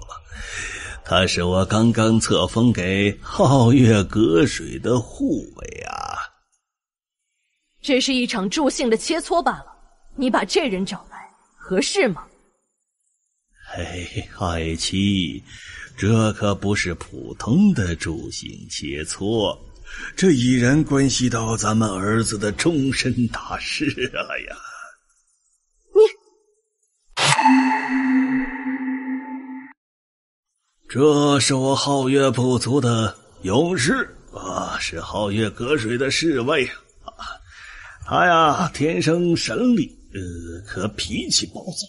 他是我刚刚册封给皓月隔水的护卫啊。这是一场助兴的切磋罢了，你把这人找来合适吗？嘿，爱妻，这可不是普通的助兴切磋，这已然关系到咱们儿子的终身大事了呀！这是我皓月部族的勇士啊，是皓月隔水的侍卫啊。他呀，天生神力，可脾气暴躁。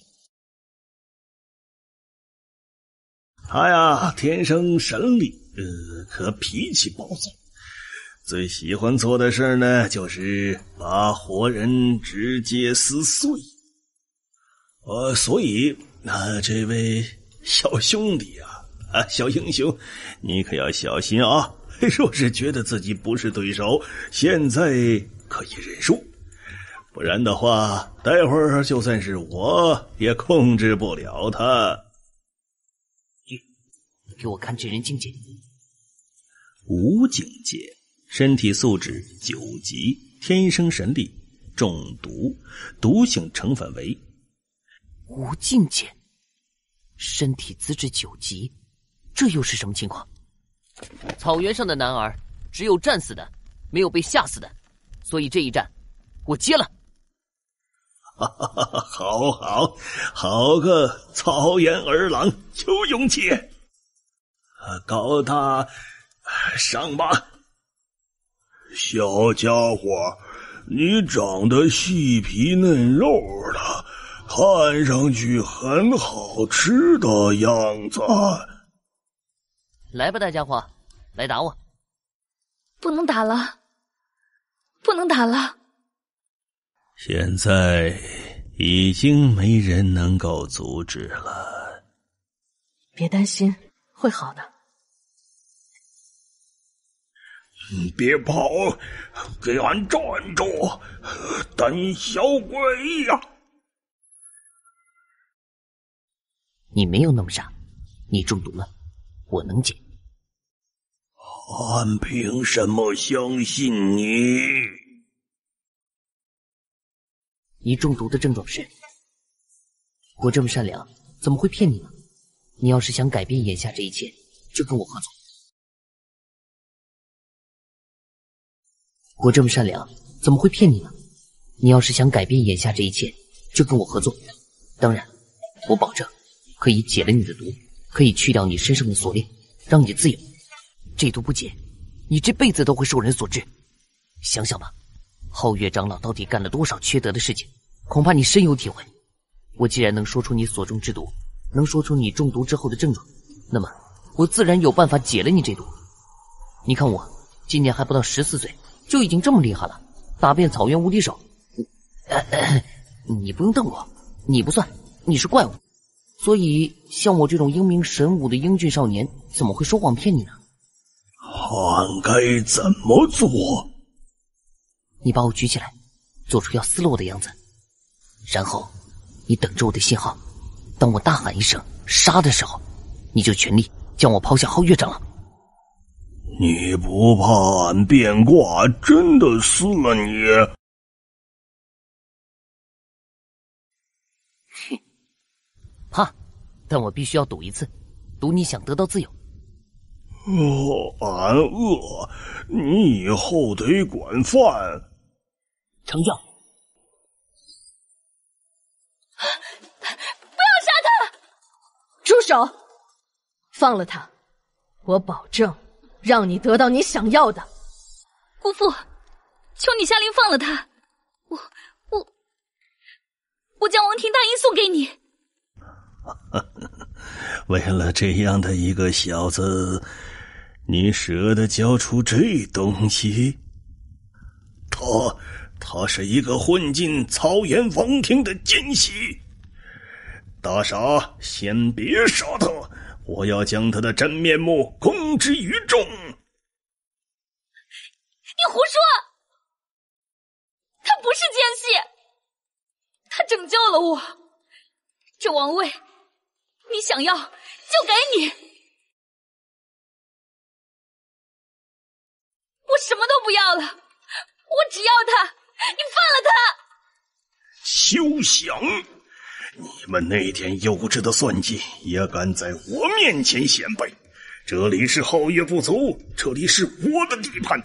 可脾气暴躁，最喜欢做的事呢，就是把活人直接撕碎。所以这位小兄弟小英雄，你可要小心啊！若是觉得自己不是对手，现在可以认输，不然的话，待会儿就算是我也控制不了他。给我看这人境界。无境界，身体素质9级，天生神力，中毒，毒性成分为无境界，身体资质9级，这又是什么情况？草原上的男儿只有战死的，没有被吓死的，所以这一战我接了。好个草原儿郎，有勇气！高大，上吧！小家伙，你长得细皮嫩肉的，看上去很好吃的样子。来吧，大家伙，来打我！不能打了，不能打了。现在已经没人能够阻止了。别担心，会好的。别跑，给俺站住！胆小鬼呀！你没有那么傻，你中毒了，我能解。俺凭什么相信你？你中毒的症状是……我这么善良，怎么会骗你呢？你要是想改变眼下这一切，就跟我合作。我这么善良，怎么会骗你呢？你要是想改变眼下这一切，就跟我合作。当然，我保证可以解了你的毒，可以去掉你身上的锁链，让你自由。这毒不解，你这辈子都会受人所知。想想吧，皓月长老到底干了多少缺德的事情，恐怕你深有体会。我既然能说出你所中之毒，能说出你中毒之后的症状，那么我自然有办法解了你这毒。你看我今年还不到14岁，就已经这么厉害了，打遍草原无敌手。你不用瞪我，你不算，你是怪物。所以像我这种英明神武的英俊少年，怎么会说谎骗你呢？俺该怎么做？你把我举起来，做出要撕了我的样子，然后你等着我的信号。当我大喊一声杀的时候，你就全力将我抛下皓月长老。你不怕俺变卦真的撕了你？怕，但我必须要赌一次，赌你想得到自由。俺饿，你以后得管饭。成交。不要杀他！住手！放了他，我保证让你得到你想要的。姑父，求你下令放了他，我将王庭大衣送给你。为了这样的一个小子，你舍得交出这东西？他是一个混进草原王庭的奸细。大傻，先别杀他，我要将他的真面目公之于众。你胡说！他不是奸细，他拯救了我。这王位，你想要就给你。我什么都不要了，我只要他，你放了他！休想！你们那点幼稚的算计，也敢在我面前显摆？这里是皓月部族，这里是我的地盘，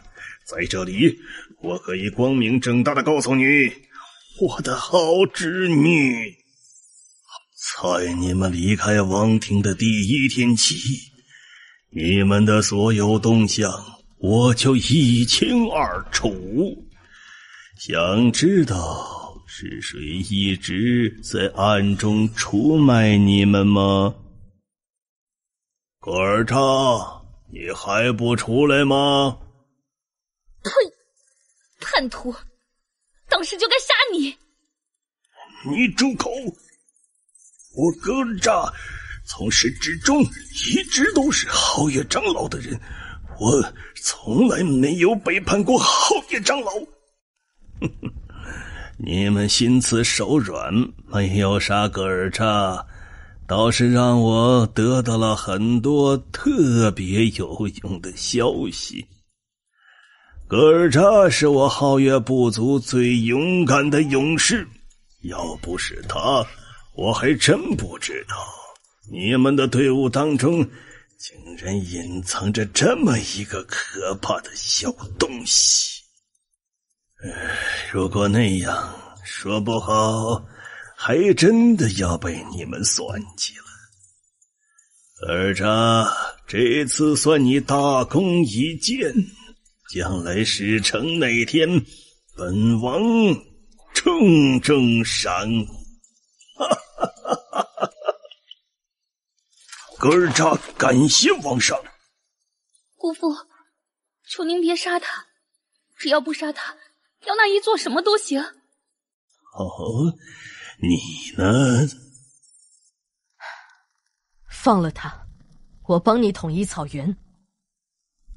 在这里，我可以光明正大的告诉你，我的好侄女。在你们离开王庭的第一天起，你们的所有动向我就一清二楚。想知道是谁一直在暗中出卖你们吗？葛尔扎，你还不出来吗？呸！叛徒，当时就该杀你！你住口！我葛尔扎从始至终一直都是皓月长老的人，我从来没有背叛过皓月长老。你们心慈手软，没有杀葛尔扎，倒是让我得到了很多特别有用的消息。葛尔扎是我皓月部族最勇敢的勇士，要不是他，我还真不知道你们的队伍当中竟然隐藏着这么一个可怕的小东西。如果那样，说不好还真的要被你们算计了。尔扎，这次算你大功一件，将来事成那天，本王重重赏。葛尔扎感谢王上。姑父，求您别杀他，只要不杀他，姚那依做什么都行。哦，你呢？放了他，我帮你统一草原。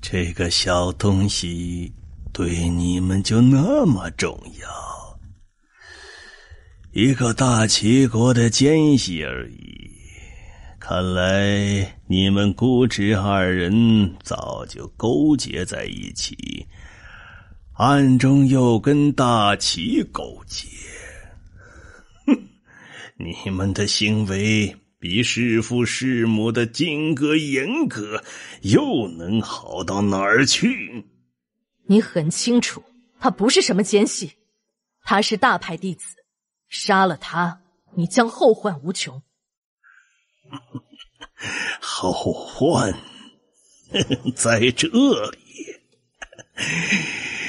这个小东西对你们就那么重要？一个大齐国的奸细而已。看来你们姑侄二人早就勾结在一起，暗中又跟大齐勾结。哼，你们的行为比弑父弑母的金戈严格又能好到哪儿去？你很清楚，他不是什么奸细，他是大派弟子，杀了他，你将后患无穷。后患在这里，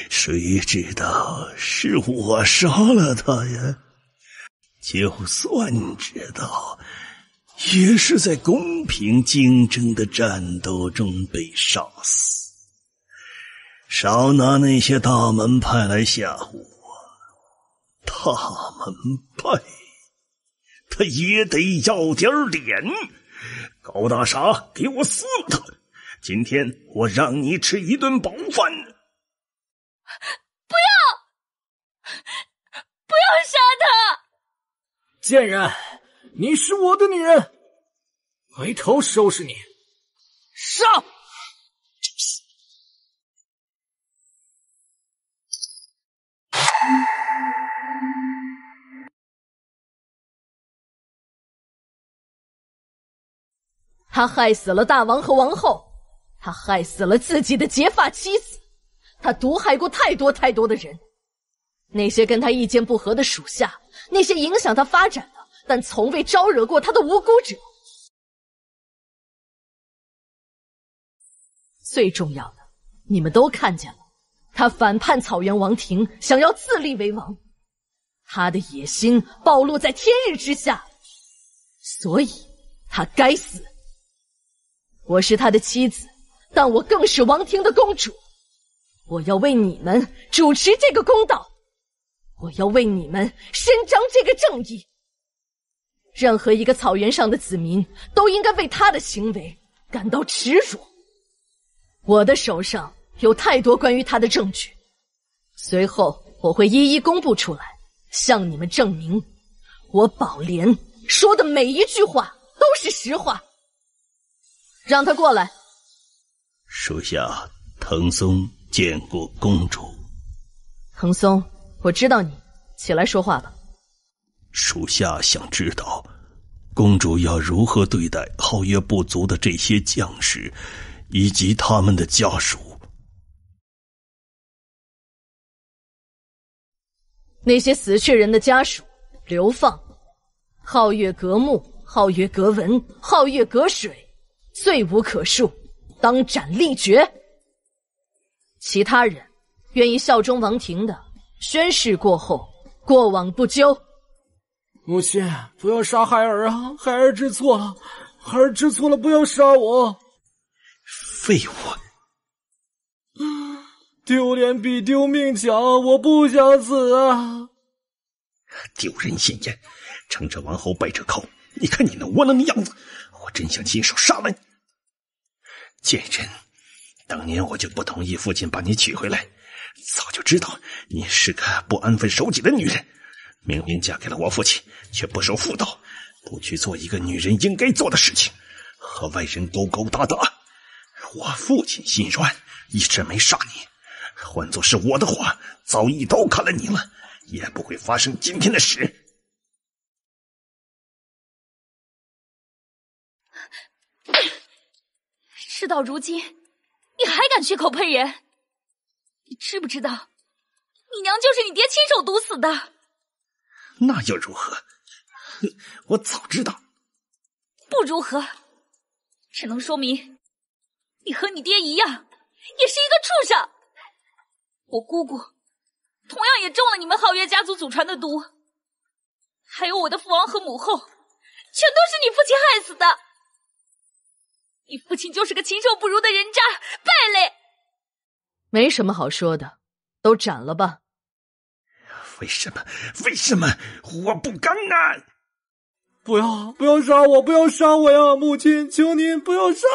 谁知道是我杀了他呀？就算知道，也是在公平竞争的战斗中被杀死。少拿那些大门派来吓唬我，大门派他也得要点脸。高大傻，给我撕了他！今天我让你吃一顿饱饭。不要杀他！贱人，你是我的女人，回头收拾你！上！他害死了大王和王后，他害死了自己的结发妻子，他毒害过太多太多的人。那些跟他意见不合的属下，那些影响他发展的但从未招惹过他的无辜者。最重要的，你们都看见了，他反叛草原王庭，想要自立为王，他的野心暴露在天日之下，所以他该死。我是他的妻子，但我更是王庭的公主。我要为你们主持这个公道，我要为你们伸张这个正义。任何一个草原上的子民都应该为他的行为感到耻辱。我的手上有太多关于他的证据，随后我会一一公布出来，向你们证明我宝莲说的每一句话都是实话。让他过来。属下藤松见过公主。藤松，我知道你，起来说话吧。属下想知道，公主要如何对待皓月部族的这些将士，以及他们的家属。那些死去人的家属，流放。皓月阁墓、皓月阁文、皓月阁水，罪无可恕，当斩立决。其他人愿意效忠王庭的，宣誓过后，过往不究。母亲，不要杀孩儿啊！孩儿知错了，孩儿知错了，不要杀我！废物！丢脸比丢命强，我不想死啊！丢人现眼，撑着王后背着口，你看你那窝囊的样子，我真想亲手杀了你！贱人，当年我就不同意父亲把你娶回来，早就知道你是个不安分守己的女人，明明嫁给了我父亲，却不守妇道，不去做一个女人应该做的事情，和外人勾勾搭搭。我父亲心软，一直没杀你，换作是我的话，早一刀砍了你了，也不会发生今天的事。事到如今，你还敢血口喷人？你知不知道，你娘就是你爹亲手毒死的？那又如何？我早知道。不如何，只能说明你和你爹一样，也是一个畜生。我姑姑同样也中了你们皓月家族祖传的毒，还有我的父王和母后，全都是你父亲害死的。你父亲就是个禽兽不如的人渣败类。没什么好说的，都斩了吧。为什么我不敢啊！不要杀我，不要杀我呀！母亲，求您不要杀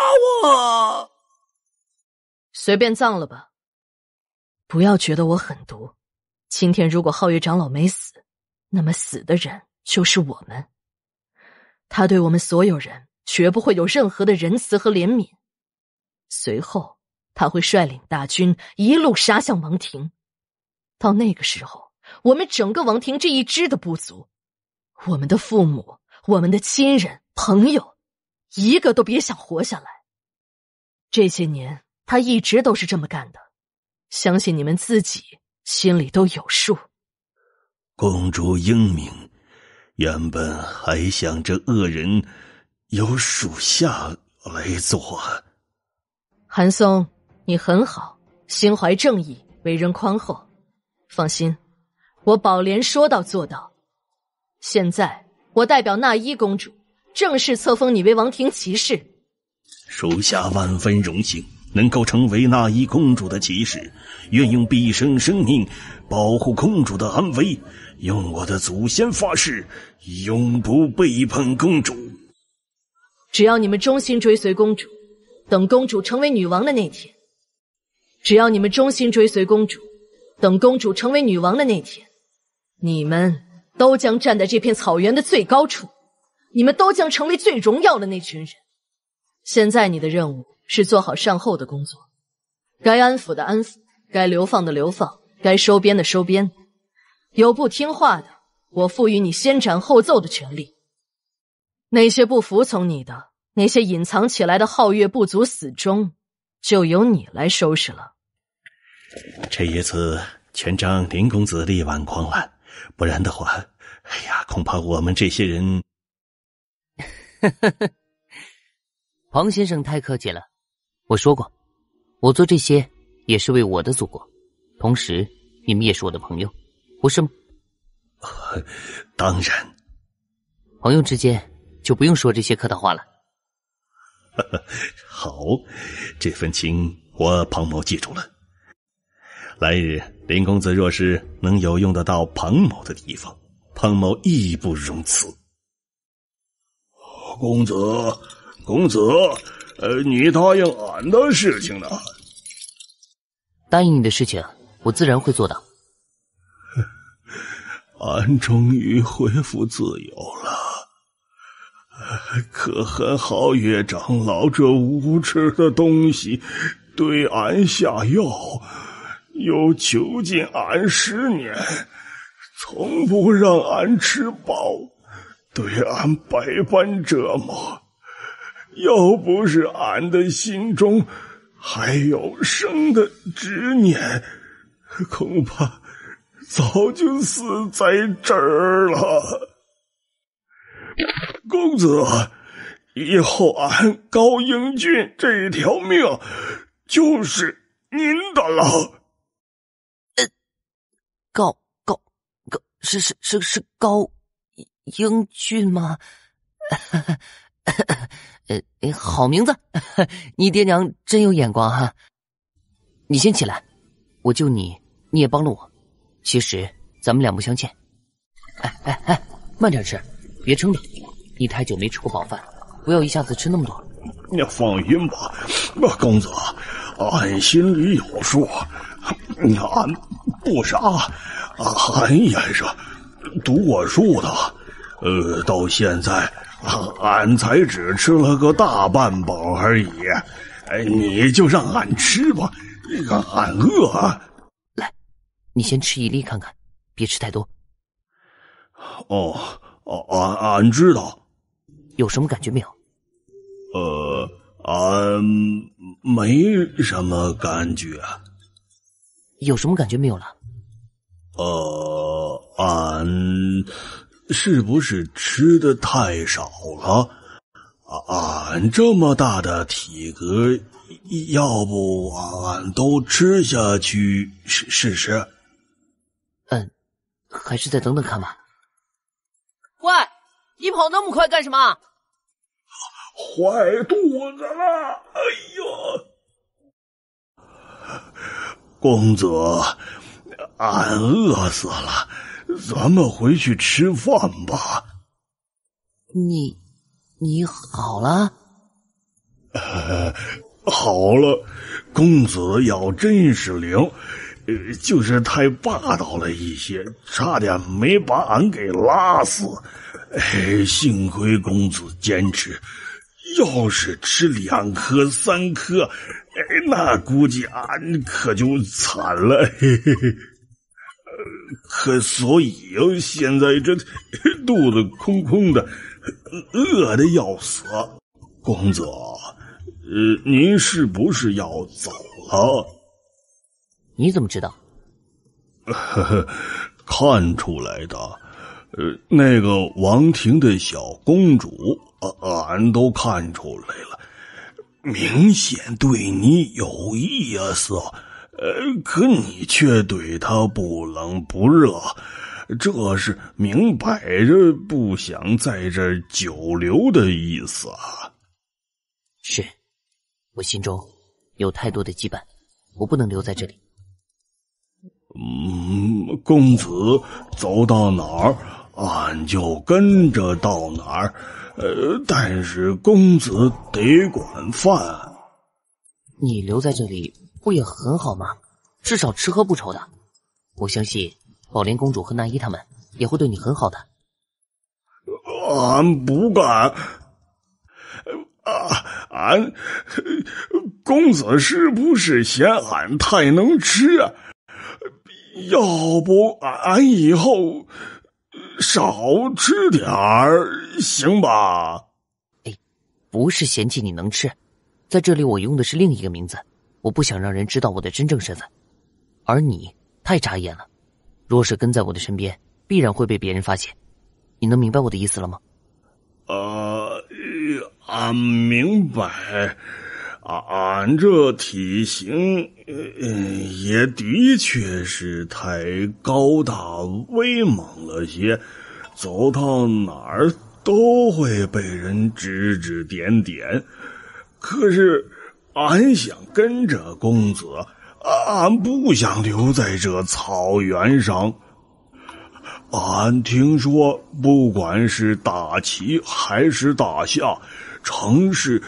我！随便葬了吧。不要觉得我狠毒，今天如果皓月长老没死，那么死的人就是我们。他对我们所有人绝不会有任何的仁慈和怜悯。随后他会率领大军一路杀向王庭。到那个时候，我们整个王庭这一支的部族，我们的父母，我们的亲人朋友，一个都别想活下来。这些年他一直都是这么干的，相信你们自己心里都有数。公主英明，原本还想着恶人由属下来做。韩松，你很好，心怀正义，为人宽厚。放心，我宝莲说到做到。现在我代表那依公主正式册封你为王庭骑士。属下万分荣幸能够成为那依公主的骑士，愿用毕生生命保护公主的安危，用我的祖先发誓，永不背叛公主。只要你们忠心追随公主，等公主成为女王的那天，只要你们忠心追随公主，等公主成为女王的那天，你们都将站在这片草原的最高处，你们都将成为最荣耀的那群人。现在你的任务是做好善后的工作，该安抚的安抚，该流放的流放，该收编的收编。有不听话的，我赋予你先斩后奏的权利。那些不服从你的，那些隐藏起来的皓月部族死忠，就由你来收拾了。这一次全仗林公子力挽狂澜，不然的话，恐怕我们这些人……庞先生太客气了，我说过，我做这些也是为我的祖国，同时你们也是我的朋友，不是吗？当然。朋友之间就不用说这些客套话了。好，这份情我庞某记住了。来日林公子若是能有用得到庞某的地方，庞某义不容辞。公子，你答应俺的事情呢？答应你的事情，我自然会做到。俺终于恢复自由了，可恨皓月长老这无耻的东西对俺下药，又囚禁俺10年，从不让俺吃饱，对俺百般折磨。要不是俺的心中还有生的执念，恐怕早就死在这儿了。公子，以后俺高英俊这条命就是您的了。是高英俊吗？好名字，你爹娘真有眼光哈。你先起来，我救你，你也帮了我，其实咱们两不相欠。慢点吃，别撑着，你太久没吃过饱饭，不要一下子吃那么多。你放心吧，公子，俺心里有数，俺不傻，俺也是读过书的，到现在俺才只吃了个大半饱而已，你就让俺吃吧，俺饿。来，你先吃1粒看看，别吃太多。俺知道。有什么感觉没有？俺没什么感觉。有什么感觉没有了？俺是不是吃的太少了？俺这么大的体格，要不俺都吃下去试试？还是再等等看吧。喂，你跑那么快干什么？坏肚子了！哎呦，公子，俺饿死了，咱们回去吃饭吧。你好了？好了，公子药真是灵，就是太霸道了一些，差点没把俺给拉死。幸亏公子坚持，要是吃2颗3颗，那估计俺可就惨了。可所以现在这肚子空空的，饿得要死。公子，您是不是要走了？你怎么知道？看出来的。那个王庭的小公主，俺都看出来了，明显对你有意思，可你却对她不冷不热，这是明摆着不想在这儿久留的意思啊。是，我心中有太多的羁绊，我不能留在这里。公子走到哪儿，俺就跟着到哪儿，但是公子得管饭。你留在这里不也很好吗？至少吃喝不愁的。我相信宝莲公主和那依他们也会对你很好的。俺不干。俺公子是不是嫌俺太能吃啊？要不俺以后少吃点儿，行吧？不是嫌弃你能吃，在这里我用的是另一个名字，我不想让人知道我的真正身份。而你太扎眼了，若是跟在我的身边，必然会被别人发现。你能明白我的意思了吗？俺明白。俺这体型，也的确是太高大威猛了些，走到哪儿都会被人指指点点。可是俺想跟着公子，俺不想留在这草原上。俺听说，不管是大齐还是大夏，城市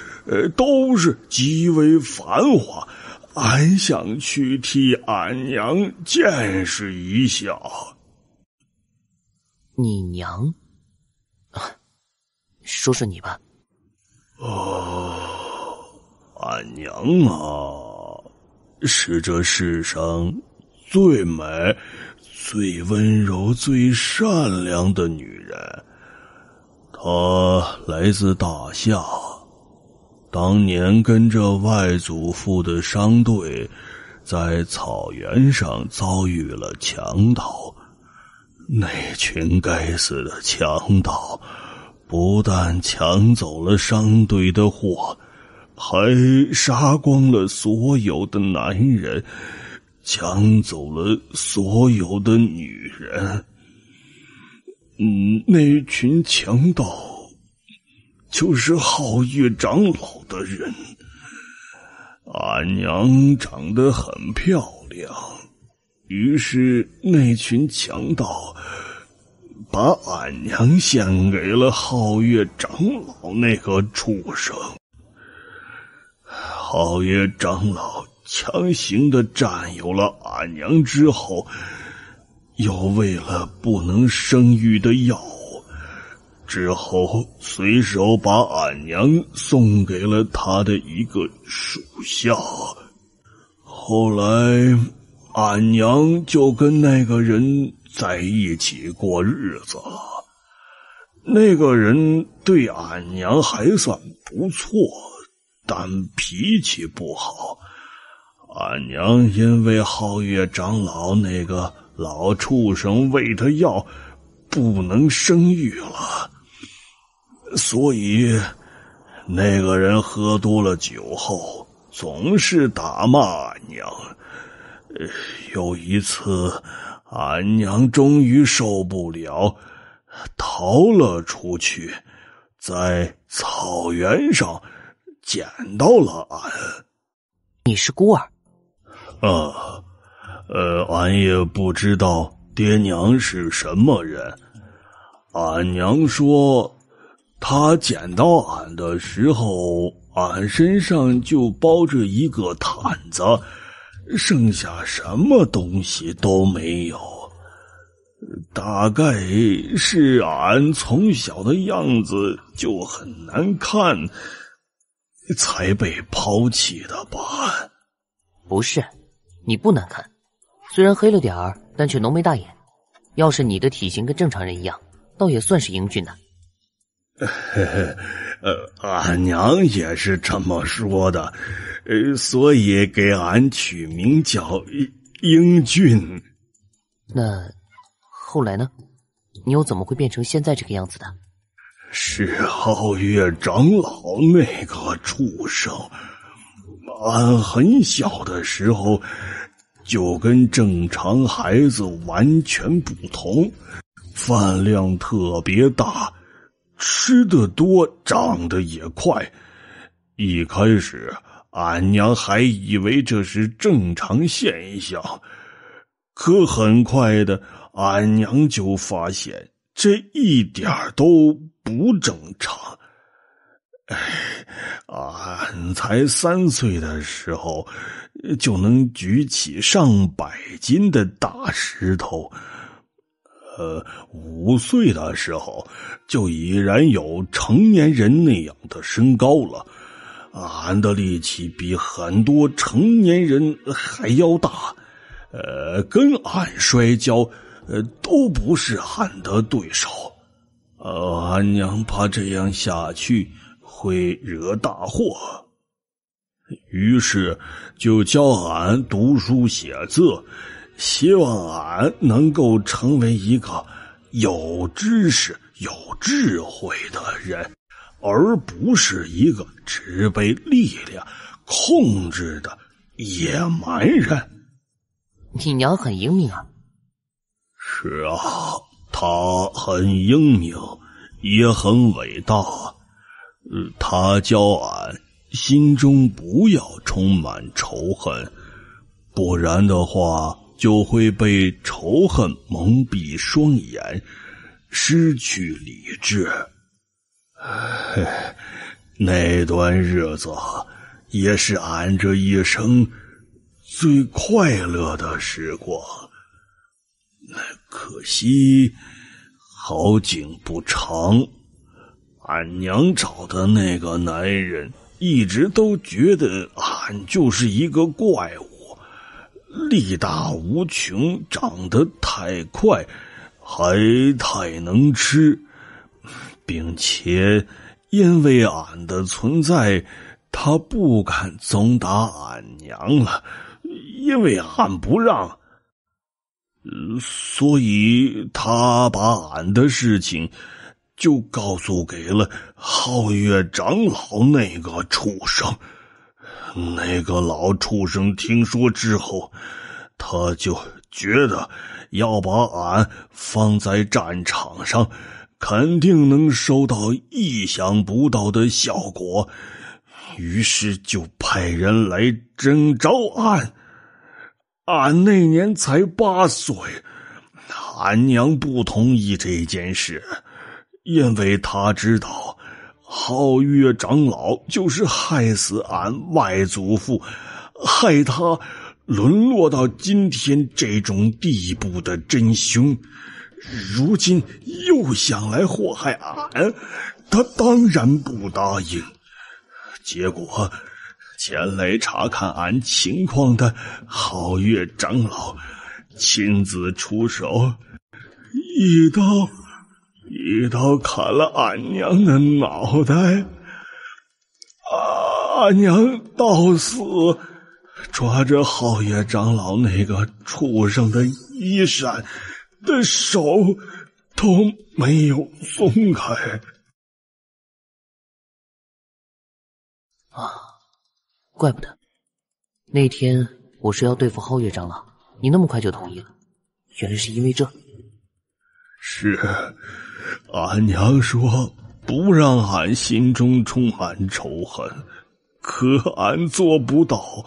都是极为繁华，俺想去替俺娘见识一下。你娘？说说你吧。俺娘啊，是这世上最美、最温柔、最善良的女人。她来自大夏，当年跟着外祖父的商队，在草原上遭遇了强盗。那群该死的强盗，不但抢走了商队的货，还杀光了所有的男人，抢走了所有的女人。那群强盗就是皓月长老的人。俺娘长得很漂亮，于是那群强盗把俺娘献给了皓月长老那个畜生。皓月长老强行的占有了俺娘之后，又为了不能生育的药，之后随手把俺娘送给了他的一个属下。后来俺娘就跟那个人在一起过日子了。那个人对俺娘还算不错，但脾气不好。俺娘因为皓月长老那个老畜生喂她药，不能生育了，所以那个人喝多了酒后总是打骂俺娘。有一次俺娘终于受不了，逃了出去，在草原上捡到了俺。你是孤儿？俺也不知道爹娘是什么人。俺娘说，她捡到俺的时候，俺身上就包着一个毯子，剩下什么东西都没有。大概是俺从小的样子就很难看，才被抛弃的吧？不是，你不难看，虽然黑了点儿，但却浓眉大眼。要是你的体型跟正常人一样，倒也算是英俊的。俺娘也是这么说的，所以给俺取名叫英俊。那后来呢？你又怎么会变成现在这个样子的？是皓月长老那个畜生。俺很小的时候就跟正常孩子完全不同，饭量特别大，吃得多，长得也快。一开始俺娘还以为这是正常现象，可很快的俺娘就发现这一点都不正常。俺才3岁的时候就能举起上百斤的大石头，5岁的时候就已然有成年人那样的身高了。俺的力气比很多成年人还要大，跟俺摔跤都不是俺的对手。俺娘怕这样下去会惹大祸，于是就教俺读书写字，希望俺能够成为一个有知识有智慧的人，而不是一个只被力量控制的野蛮人。你娘很英明啊。是啊，她很英明，也很伟大。他教俺心中不要充满仇恨，不然的话就会被仇恨蒙蔽双眼，失去理智。那段日子也是俺这一生最快乐的时光。可惜好景不长，俺娘找的那个男人一直都觉得俺就是一个怪物，力大无穷，长得太快，还太能吃，并且因为俺的存在，他不敢总打俺娘了，因为俺不让，所以他把俺的事情就告诉给了皓月长老那个畜生。那个老畜生听说之后，他就觉得要把俺放在战场上，肯定能收到意想不到的效果，于是就派人来征召俺。俺那年才8岁，俺娘不同意这件事，因为他知道皓月长老就是害死俺外祖父，害他沦落到今天这种地步的真凶，如今又想来祸害俺，他当然不答应。结果前来查看俺情况的皓月长老亲自出手，一刀砍了俺娘的脑袋，俺娘到死抓着皓月长老那个畜生的衣衫的手都没有松开。怪不得那天我说要对付皓月长老，你那么快就同意了，原来是因为这。是，俺娘说不不让俺心中充满仇恨，可俺做不到。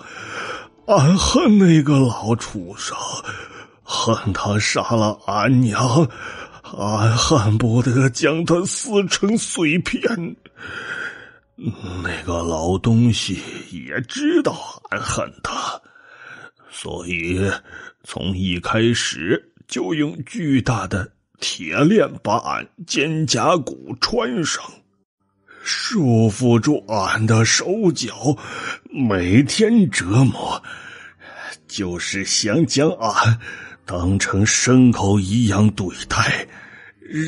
俺恨那个老畜生，恨他杀了俺娘，俺恨不得将他撕成碎片。那个老东西也知道俺恨他，所以从一开始就用巨大的铁链把俺肩胛骨穿上，束缚住俺的手脚，每天折磨，就是想将俺当成牲口一样对待，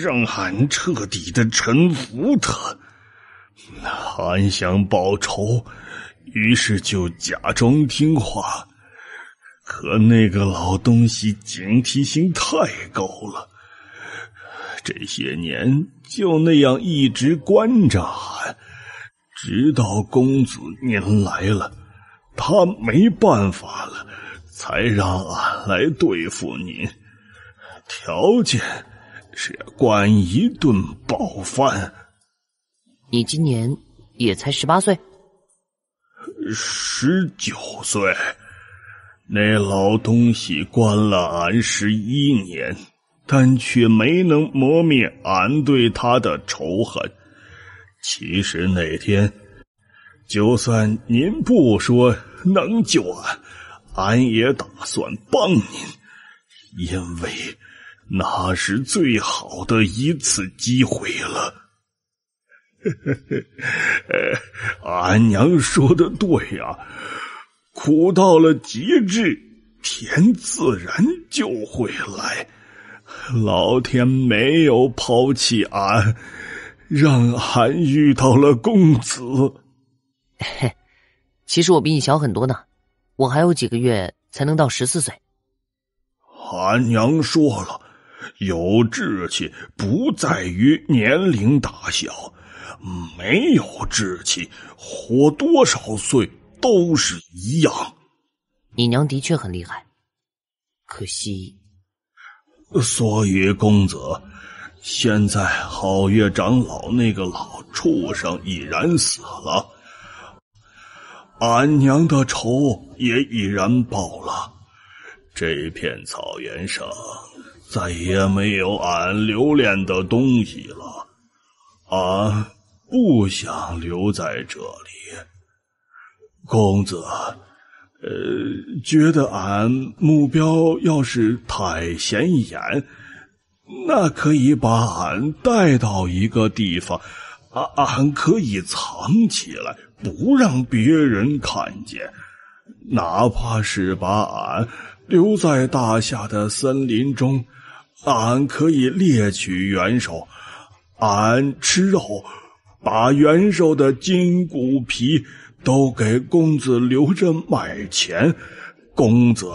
让俺彻底的臣服他。俺想报仇，于是就假装听话，可那个老东西警惕性太高了，这些年就那样一直关着俺，直到公子您来了，他没办法了，才让俺来对付您，条件是管一顿饱饭。你今年也才18岁？19岁。那老东西关了俺11年，但却没能磨灭俺对他的仇恨。其实那天，就算您不说能救俺，俺也打算帮您，因为那是最好的一次机会了。俺娘说的对呀，苦到了极致，天自然就会来。老天没有抛弃俺，让俺遇到了公子。其实我比你小很多呢，我还有几个月才能到14岁。俺娘说了，有志气不在于年龄大小，没有志气，活多少岁都是一样。你娘的确很厉害，可惜。所以公子，现在皓月长老那个老畜生已然死了，俺娘的仇也已然报了。这片草原上再也没有俺留恋的东西了，俺不想留在这里。公子，觉得俺目标要是太显眼，那可以把俺带到一个地方，俺可以藏起来，不让别人看见。哪怕是把俺留在大夏的森林中，俺可以猎取元首，俺吃肉，把元首的筋骨皮都给公子留着卖钱。公子，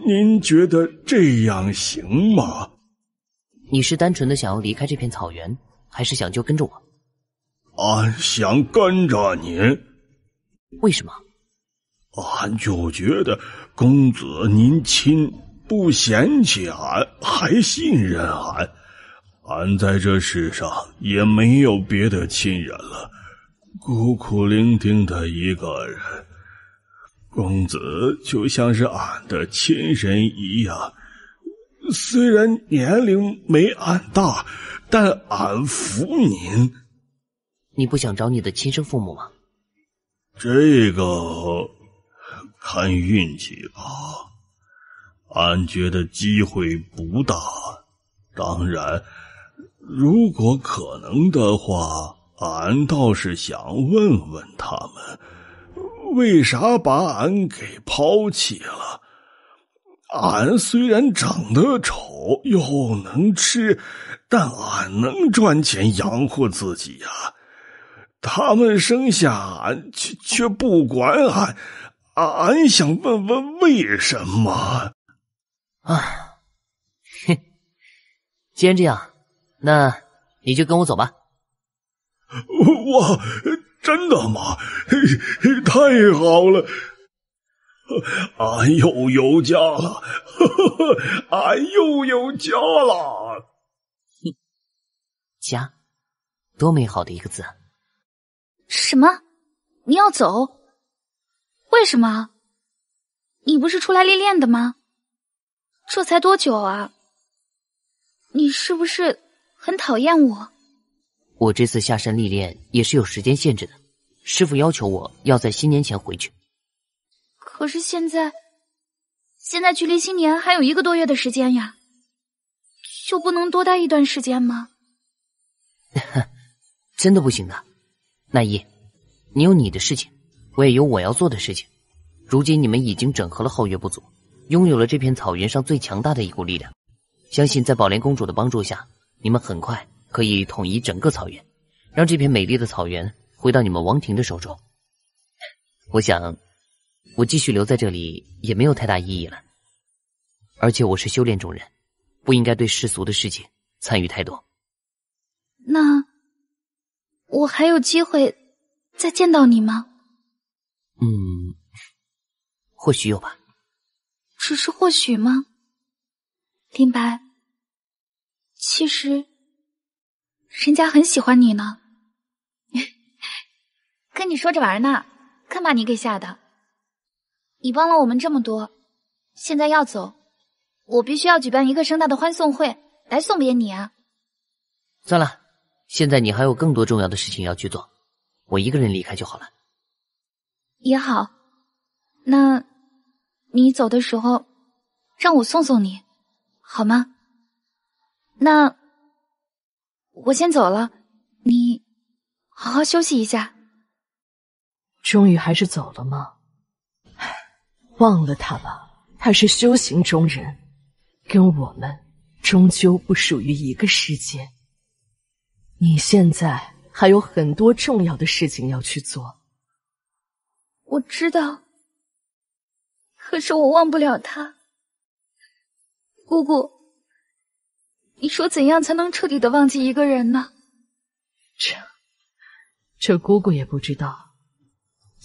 您觉得这样行吗？你是单纯的想要离开这片草原，还是想就跟着我？俺想跟着您。为什么？俺就觉得公子您亲，不嫌弃俺，还信任俺。俺在这世上也没有别的亲人了，孤苦伶仃的一个人。公子就像是俺的亲人一样，虽然年龄没俺大，但俺服您。你不想找你的亲生父母吗？这个看运气吧，俺觉得机会不大。当然，如果可能的话，俺倒是想问问他们，为啥把俺给抛弃了？俺虽然长得丑又能吃，但俺能赚钱养活自己呀。他们生下俺却不管俺，俺想问问为什么？既然这样，那你就跟我走吧。哇，真的吗？太好了！俺又有家了，俺又有家了。家？多美好的一个字啊！什么？你要走？为什么？你不是出来历练的吗？这才多久啊？你是不是很讨厌我？我这次下山历练也是有时间限制的，师父要求我要在新年前回去。可是现在距离新年还有1个多月的时间呀，就不能多待一段时间吗？真的不行的。奈叶，你有你的事情，我也有我要做的事情。如今你们已经整合了皓月部族，拥有了这片草原上最强大的一股力量，相信在宝莲公主的帮助下，你们很快可以统一整个草原，让这片美丽的草原回到你们王庭的手中。我想我继续留在这里也没有太大意义了，而且我是修炼中人，不应该对世俗的事情参与太多。那我还有机会再见到你吗？或许有吧。只是或许吗？林白，其实人家很喜欢你呢。跟你说着玩呢，看把你给吓的。你帮了我们这么多，现在要走，我必须要举办一个盛大的欢送会来送别你啊。算了，现在你还有更多重要的事情要去做，我一个人离开就好了。也好，那你走的时候让我送送你好吗？那我先走了，你好好休息一下。终于还是走了吗？忘了他吧，他是修行中人，跟我们终究不属于一个世界。你现在还有很多重要的事情要去做。我知道，可是我忘不了他。姑姑，你说怎样才能彻底的忘记一个人呢？这姑姑也不知道，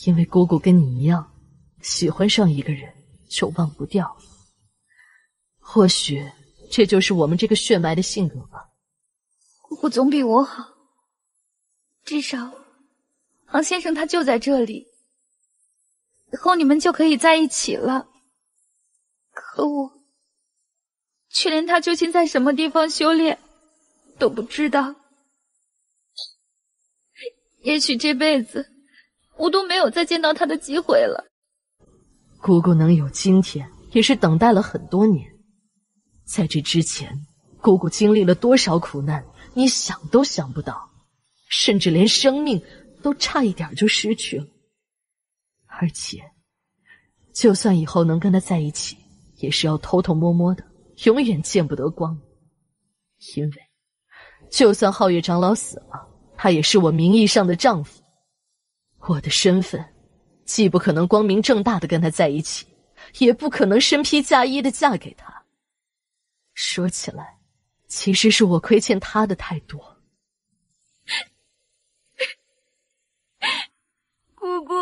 因为姑姑跟你一样，喜欢上一个人就忘不掉。或许这就是我们这个血脉的性格吧。姑姑总比我好，至少杭先生他就在这里，以后你们就可以在一起了。可我却连他究竟在什么地方修炼都不知道。也许这辈子我都没有再见到他的机会了。姑姑能有今天，也是等待了很多年。在这之前，姑姑经历了多少苦难，你想都想不到，甚至连生命都差一点就失去了。而且，就算以后能跟他在一起，也是要偷偷摸摸的，永远见不得光。因为，就算皓月长老死了，他也是我名义上的丈夫。我的身份，既不可能光明正大的跟他在一起，也不可能身披嫁衣的嫁给他。说起来，其实是我亏欠他的太多。姑姑，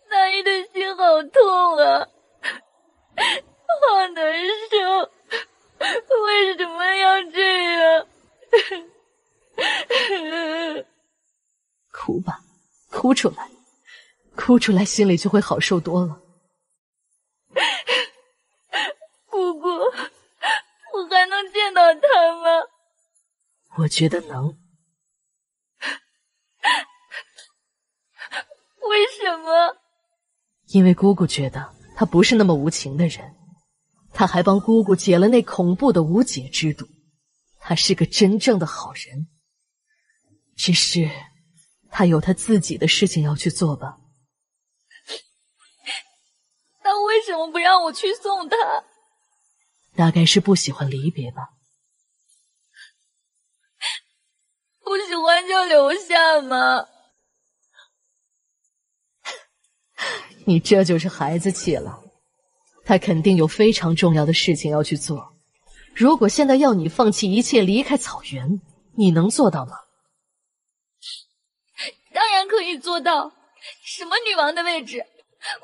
大姨的心好痛啊，好难受，为什么要这样？哭吧，哭出来，哭出来，心里就会好受多了。姑姑，我还能见到他吗？我觉得能。为什么？因为姑姑觉得他不是那么无情的人，他还帮姑姑解了那恐怖的无解之毒，他是个真正的好人。只是他有他自己的事情要去做吧。那为什么不让我去送他？大概是不喜欢离别吧。不喜欢就留下嘛。你这就是孩子气了，他肯定有非常重要的事情要去做。如果现在要你放弃一切离开草原，你能做到吗？当然可以做到，什么女王的位置，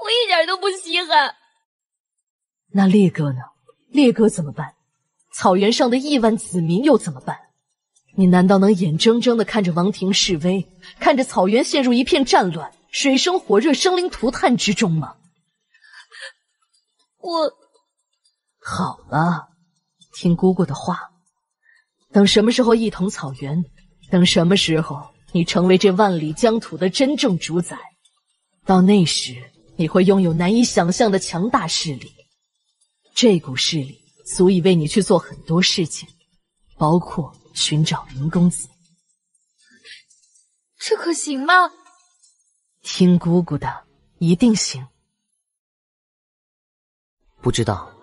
我一点都不稀罕。那烈哥呢？烈哥怎么办？草原上的亿万子民又怎么办？你难道能眼睁睁地看着王庭示威，看着草原陷入一片战乱，水深火热、生灵涂炭之中吗？好了，听姑姑的话，等什么时候一统草原，等什么时候你成为这万里疆土的真正主宰，到那时你会拥有难以想象的强大势力。这股势力足以为你去做很多事情，包括寻找林公子。这可行吗？听姑姑的，一定行。不知道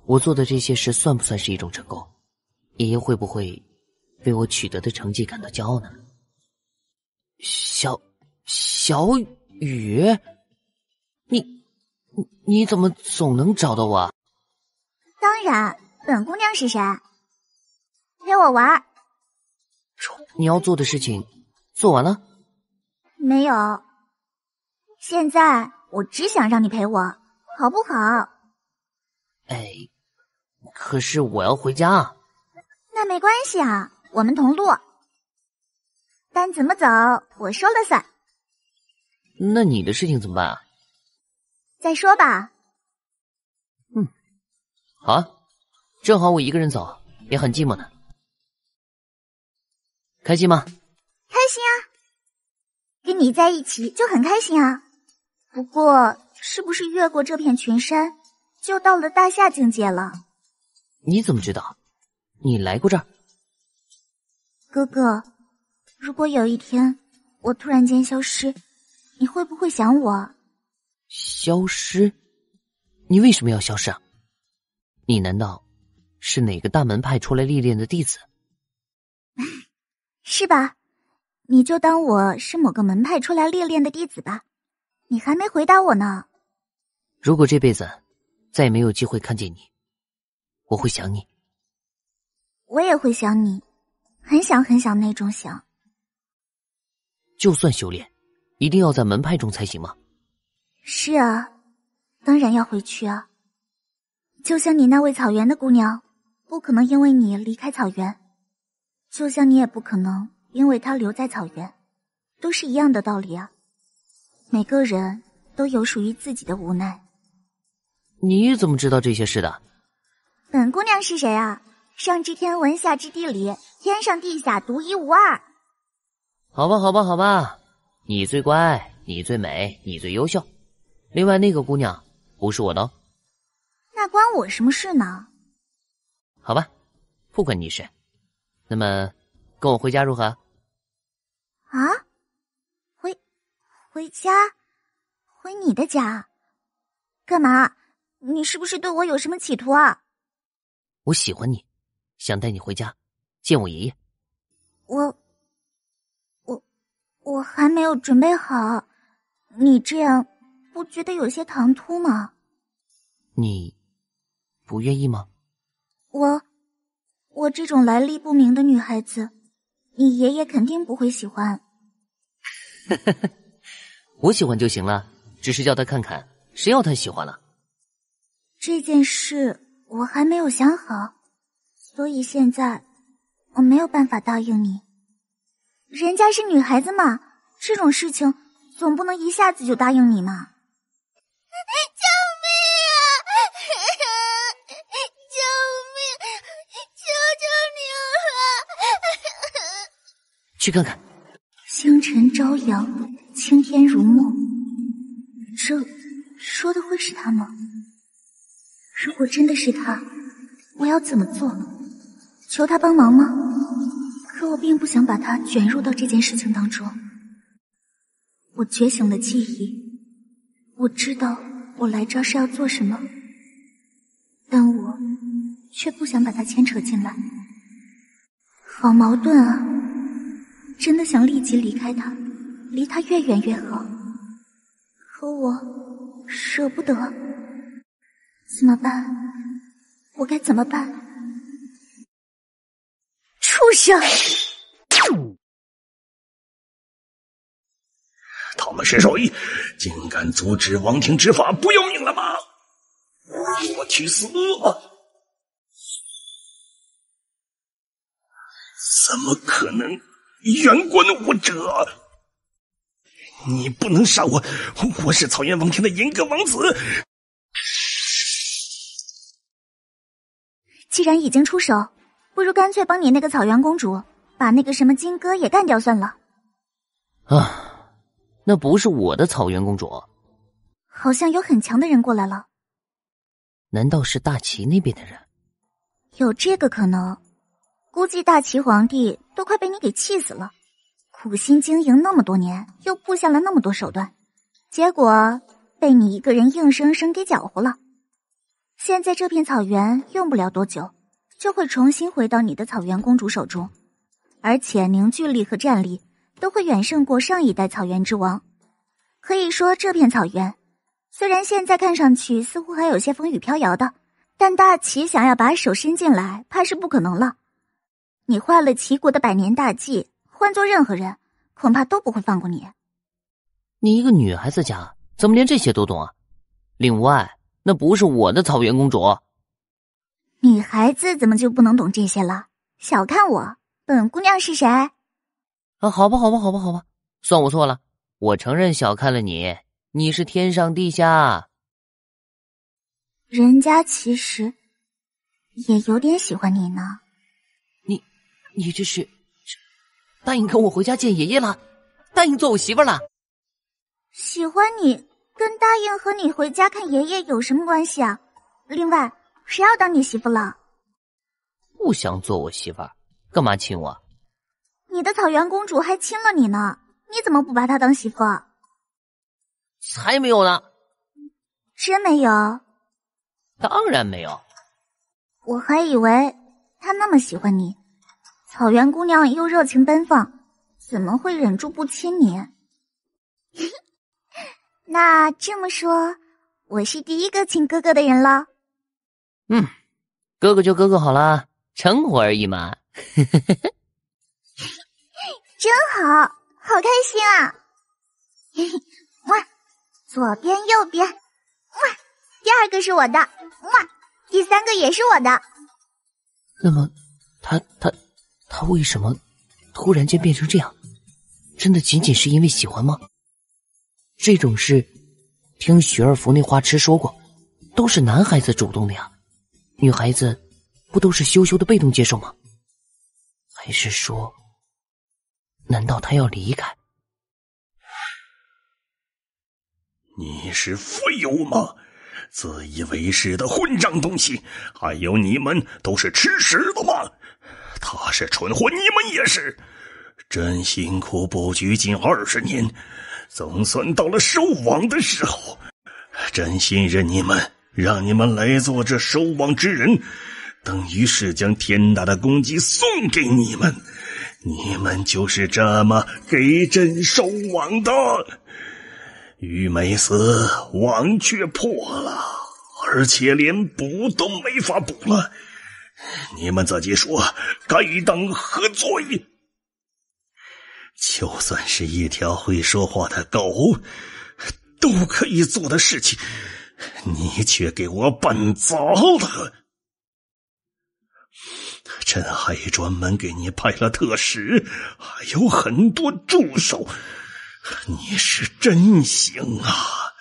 我做的这些事算不算是一种成功？爷爷会不会为我取得的成绩感到骄傲呢？小雨，你怎么总能找到我啊？当然，本姑娘是谁？陪我玩。你要做的事情做完了？没有。现在我只想让你陪我，好不好？哎，可是我要回家啊。那没关系啊，我们同路。但怎么走，我说了算。那你的事情怎么办啊？再说吧。好啊，正好我一个人走，也很寂寞呢。开心吗？开心啊，跟你在一起就很开心啊。不过，是不是越过这片群山，就到了大夏境界了？你怎么知道？你来过这儿？哥哥，如果有一天我突然间消失，你会不会想我？消失？你为什么要消失啊？你难道是哪个大门派出来历练的弟子？是吧？你就当我是某个门派出来历练的弟子吧。你还没回答我呢。如果这辈子再也没有机会看见你，我会想你。我也会想你，很想很想那种想。就算修炼，一定要在门派中才行吗？是啊，当然要回去啊。就像你那位草原的姑娘，不可能因为你离开草原，就像你也不可能因为她留在草原，都是一样的道理啊。每个人都有属于自己的无奈。你怎么知道这些事的？本姑娘是谁啊？上知天文，下知地理，天上地下独一无二。好吧，好吧，好吧，你最乖，你最美，你最优秀。另外那个姑娘不是我的哦。那关我什么事呢？好吧，不关你事。那么，跟我回家如何？啊？回家？回你的家？干嘛？你是不是对我有什么企图啊？我喜欢你，想带你回家见我爷爷。我还没有准备好，你这样不觉得有些唐突吗？你不愿意吗？我这种来历不明的女孩子，你爷爷肯定不会喜欢。我喜欢就行了，只是叫他看看，谁要他喜欢了？这件事我还没有想好，所以现在我没有办法答应你。人家是女孩子嘛，这种事情总不能一下子就答应你嘛。救命啊！救命！求求你了！去看看。星辰朝阳，青天如墨，这说的会是他吗？如果真的是他，我要怎么做？求他帮忙吗？可我并不想把他卷入到这件事情当中。我觉醒了记忆，我知道我来这是要做什么，但我却不想把他牵扯进来。好矛盾啊！真的想立即离开他，离他越远越好，可我舍不得。怎么办？我该怎么办？畜生！他们是谁？竟敢阻止王庭执法，不要命了吗？我去死！怎么可能？冤官无者！你不能杀我！我是草原王庭的银戈王子。既然已经出手，不如干脆帮你那个草原公主把那个什么金戈也干掉算了。啊，那不是我的草原公主。好像有很强的人过来了。难道是大齐那边的人？有这个可能。估计大齐皇帝都快被你给气死了，苦心经营那么多年，又布下了那么多手段，结果被你一个人硬生生给搅和了。现在这片草原用不了多久，就会重新回到你的草原公主手中，而且凝聚力和战力都会远胜过上一代草原之王。可以说这片草原虽然现在看上去似乎还有些风雨飘摇的，但大齐想要把手伸进来怕是不可能了。你坏了齐国的百年大计，换做任何人恐怕都不会放过你。你一个女孩子家怎么连这些都懂啊？另外那不是我的草原公主。女孩子怎么就不能懂这些了？小看我，本姑娘是谁？啊，好吧，算我错了，我承认小看了你，你是天上地下。人家其实也有点喜欢你呢。你这是答应跟我回家见爷爷了，答应做我媳妇了。喜欢你跟答应和你回家看爷爷有什么关系啊？另外，谁要当你媳妇了？不想做我媳妇儿，干嘛亲我？你的草原公主还亲了你呢，你怎么不把她当媳妇？才没有呢。真没有？当然没有。我还以为她那么喜欢你，草原姑娘又热情奔放，怎么会忍住不亲你？那这么说，我是第一个亲哥哥的人了。哥哥就哥哥好啦，称呼而已嘛。真好，好开心啊！哇，左边右边，哇，第二个是我的，哇，第三个也是我的。那么他为什么突然间变成这样？真的仅仅是因为喜欢吗？这种事听许二福那花痴说过，都是男孩子主动的呀，女孩子不都是羞羞的被动接受吗？还是说，难道他要离开？你是废物吗？自以为是的混账东西！还有你们都是吃屎的吗？他是蠢货，你们也是。真辛苦布局近20年，总算到了收网的时候。真信任你们，让你们来做这收网之人，等于是将天大的功绩送给你们。你们就是这么给朕收网的。玉没死，网却破了，而且连补都没法补了。你们自己说，该当何罪？就算是一条会说话的狗都可以做的事情，你却给我办砸了。朕还专门给你派了特使，还有很多助手。你是真行啊，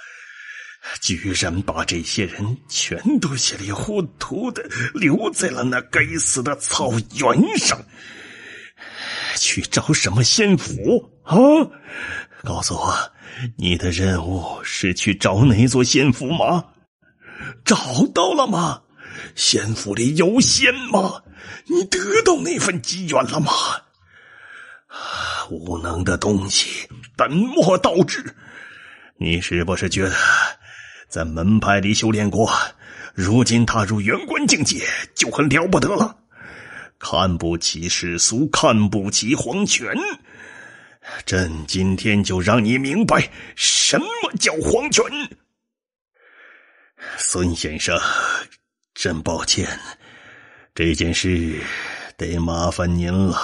居然把这些人全都稀里糊涂的留在了那该死的草原上。去找什么仙府啊？告诉我，你的任务是去找哪座仙府吗？找到了吗？仙府里有仙吗？你得到那份机缘了吗？无能的东西，本末倒置！你是不是觉得在门派里修炼过，如今踏入元官境界就很了不得了？看不起世俗，看不起皇权。朕今天就让你明白什么叫皇权。孙先生，真抱歉，这件事得麻烦您了。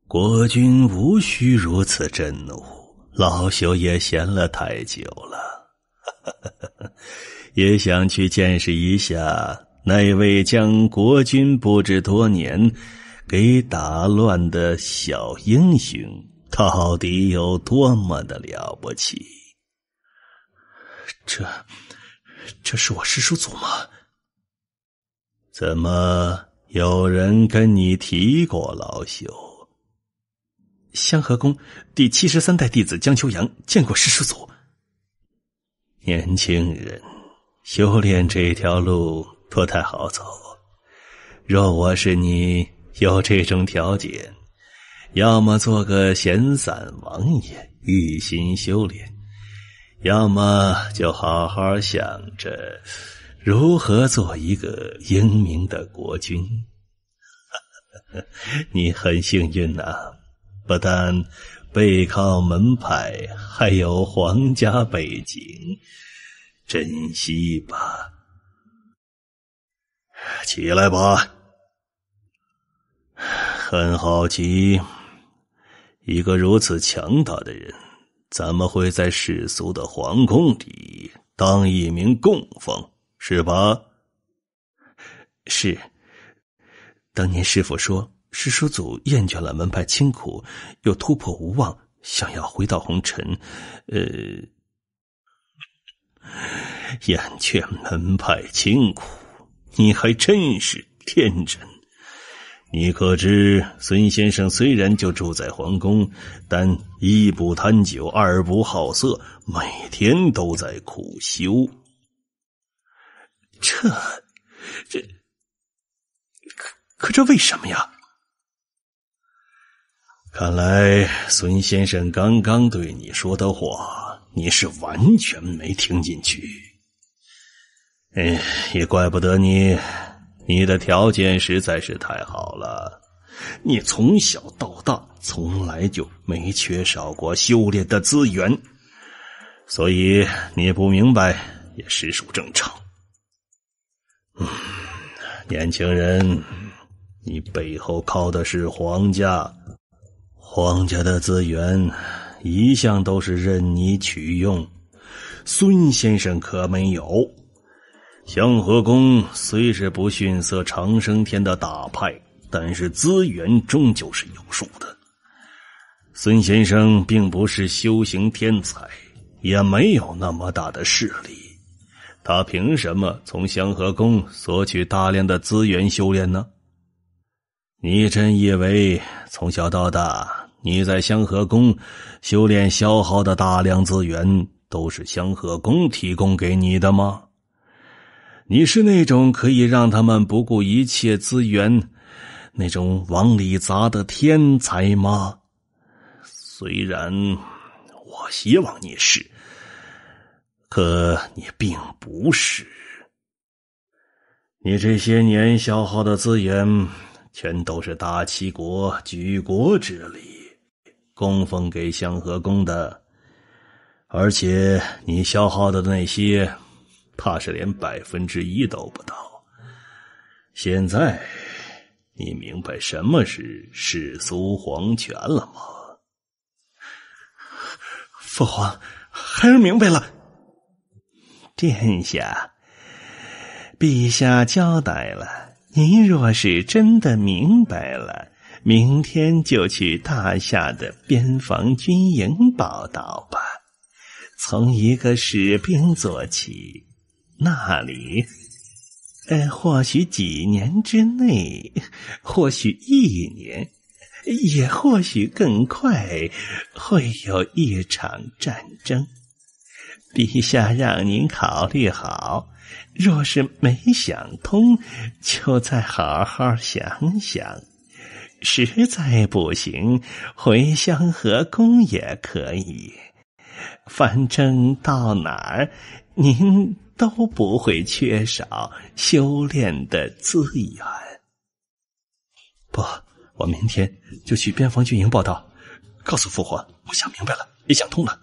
国君无需如此震怒，老朽也闲了太久了，也想去见识一下那位将国军不知多年给打乱的小英雄到底有多么的了不起？这是我师叔祖吗？怎么有人跟你提过老朽？香河宫第73代弟子江秋阳见过师叔祖。年轻人，修炼这条路不太好走。若我是你，有这种条件，要么做个闲散王爷，一心修炼，要么就好好想着如何做一个英明的国君。你很幸运啊，不但背靠门派，还有皇家背景，珍惜吧。起来吧。很好奇，一个如此强大的人，怎么会在世俗的皇宫里当一名供奉，是吧？是。当年师父说，师叔祖厌倦了门派清苦，又突破无望，想要回到红尘。厌倦门派清苦，你还真是天真。你可知孙先生虽然就住在皇宫，但一不贪酒，二不好色，每天都在苦修。可这为什么呀？看来孙先生刚刚对你说的话，你是完全没听进去。也怪不得你的条件实在是太好了，你从小到大从来就没缺少过修炼的资源，所以你不明白也实属正常。年轻人，你背后靠的是皇家，皇家的资源一向都是任你取用，孙先生可没有。香河宫虽是不逊色长生天的大派，但是资源终究是有数的。孙先生并不是修行天才，也没有那么大的势力，他凭什么从香河宫索取大量的资源修炼呢？你真以为从小到大你在香河宫修炼消耗的大量资源都是香河宫提供给你的吗？你是那种可以让他们不顾一切资源那种往里砸的天才吗？虽然我希望你是，可你并不是。你这些年消耗的资源全都是大齐国举国之力供奉给香河宫的，而且你消耗的那些怕是连1%都不到。现在你明白什么是世俗皇权了吗？父皇，孩儿明白了。殿下，陛下交代了，您若是真的明白了，明天就去大夏的边防军营报道吧。从一个士兵做起，那里或许几年之内，或许1年，也或许更快，会有一场战争。陛下让您考虑好，若是没想通，就再好好想想。实在不行，回香河宫也可以。反正到哪儿，您都不会缺少修炼的资源。不，我明天就去边防军营报道，告诉父皇，我想明白了，也想通了。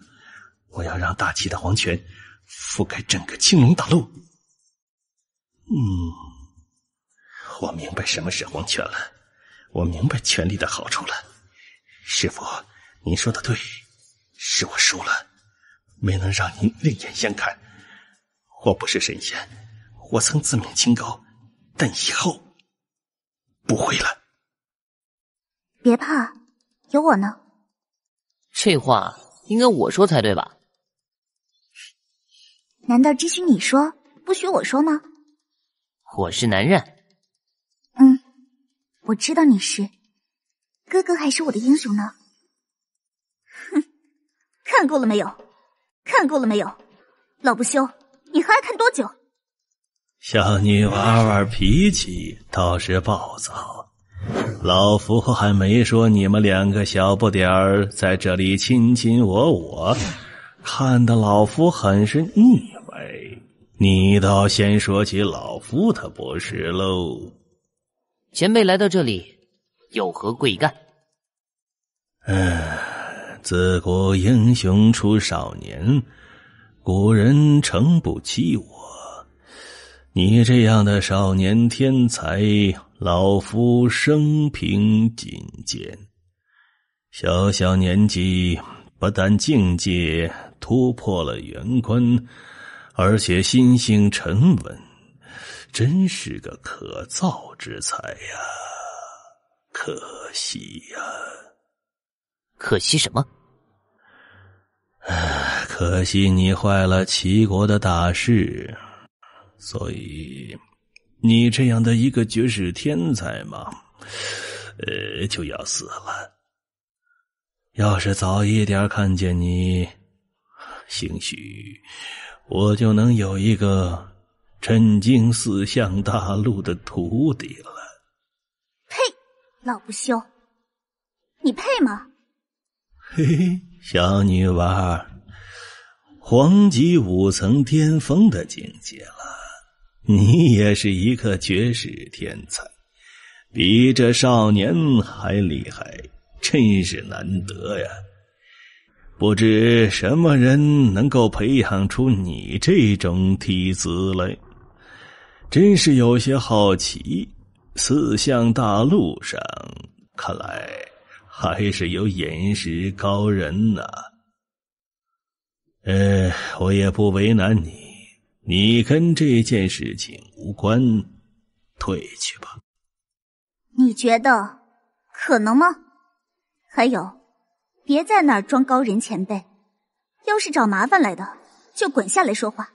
我要让大齐的皇权覆盖整个青龙大陆。我明白什么是皇权了，我明白权力的好处了。师父，您说的对，是我输了，没能让您另眼相看。我不是神仙，我曾自命清高，但以后不会了。别怕，有我呢。这话应该我说才对吧？难道只许你说，不许我说吗？我是男人。我知道你是。哥哥还是我的英雄呢。哼，看够了没有？看够了没有？老不休，你还要看多久？小女娃娃脾气倒是暴躁，老夫还没说你们两个小不点儿在这里卿卿我，看得老夫很是腻歪。你倒先说起老夫的不是喽。前辈来到这里有何贵干？自古英雄出少年，古人诚不欺我。你这样的少年天才，老夫生平仅见。小小年纪，不但境界突破了元关，而且心性沉稳，真是个可造之才呀！可惜呀！可惜什么？可惜你坏了齐国的大事，所以你这样的一个绝世天才嘛，就要死了。要是早一点看见你，兴许我就能有一个震惊四象大陆的徒弟了。呸！老不休，你配吗？嘿嘿，小女娃，黄级5层巅峰的境界了，你也是一个绝世天才，比这少年还厉害，真是难得呀！不知什么人能够培养出你这种体子来，真是有些好奇。四象大陆上，看来还是有眼识高人呐。我也不为难你，你跟这件事情无关，退去吧。你觉得可能吗？还有，别在那儿装高人前辈，要是找麻烦来的，就滚下来说话，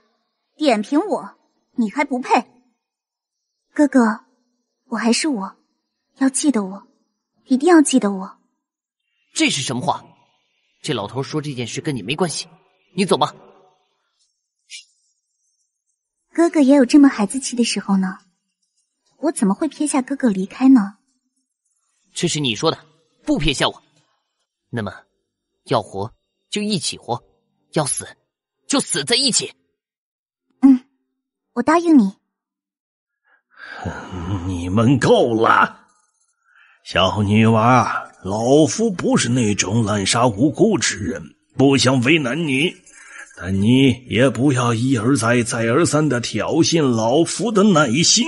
点评我，你还不配。哥哥，我还是我，要记得我，一定要记得我。这是什么话？这老头说这件事跟你没关系，你走吧。哥哥也有这么孩子气的时候呢，我怎么会撇下哥哥离开呢？这是你说的，不撇下我。那么，要活就一起活，要死就死在一起。我答应你。你们够了！小女娃，老夫不是那种滥杀无辜之人，不想为难你，但你也不要一而再再而三的挑衅老夫的耐心。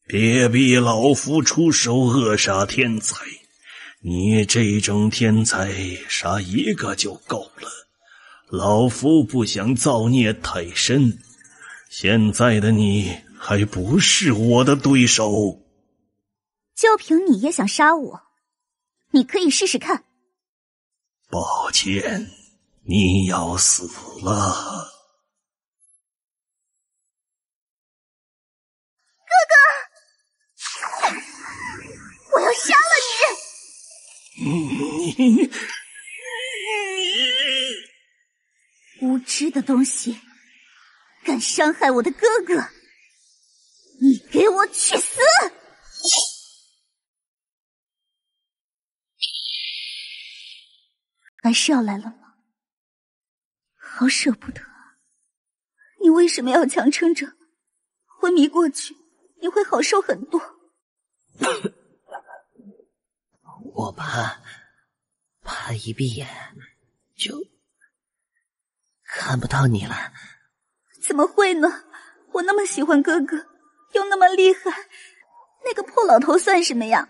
别逼老夫出手扼杀天才，你这种天才杀一个就够了，老夫不想造孽太深。现在的你还不是我的对手。就凭你也想杀我？你可以试试看。抱歉，你要死了。哥哥，我要杀了你！无知的东西，敢伤害我的哥哥，你给我去死！还是要来了吗？好舍不得，你为什么要强撑着？昏迷过去，你会好受很多。我怕一闭眼就看不到你了。怎么会呢？我那么喜欢哥哥，又那么厉害，那个破老头算什么呀？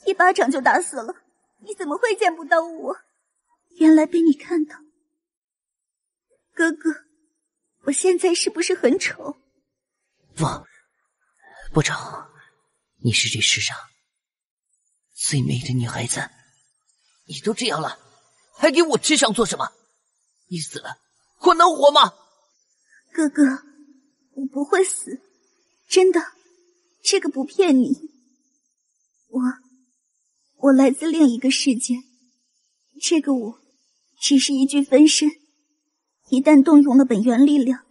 一巴掌就打死了，你怎么会见不到我？原来被你看到。哥哥，我现在是不是很丑？不成，你是这世上最美的女孩子，你都这样了，还给我吃上做什么？你死了，我能活吗？哥哥，我不会死，真的，这个不骗你。我来自另一个世界，这个我只是一具分身，一旦动用了本源力量，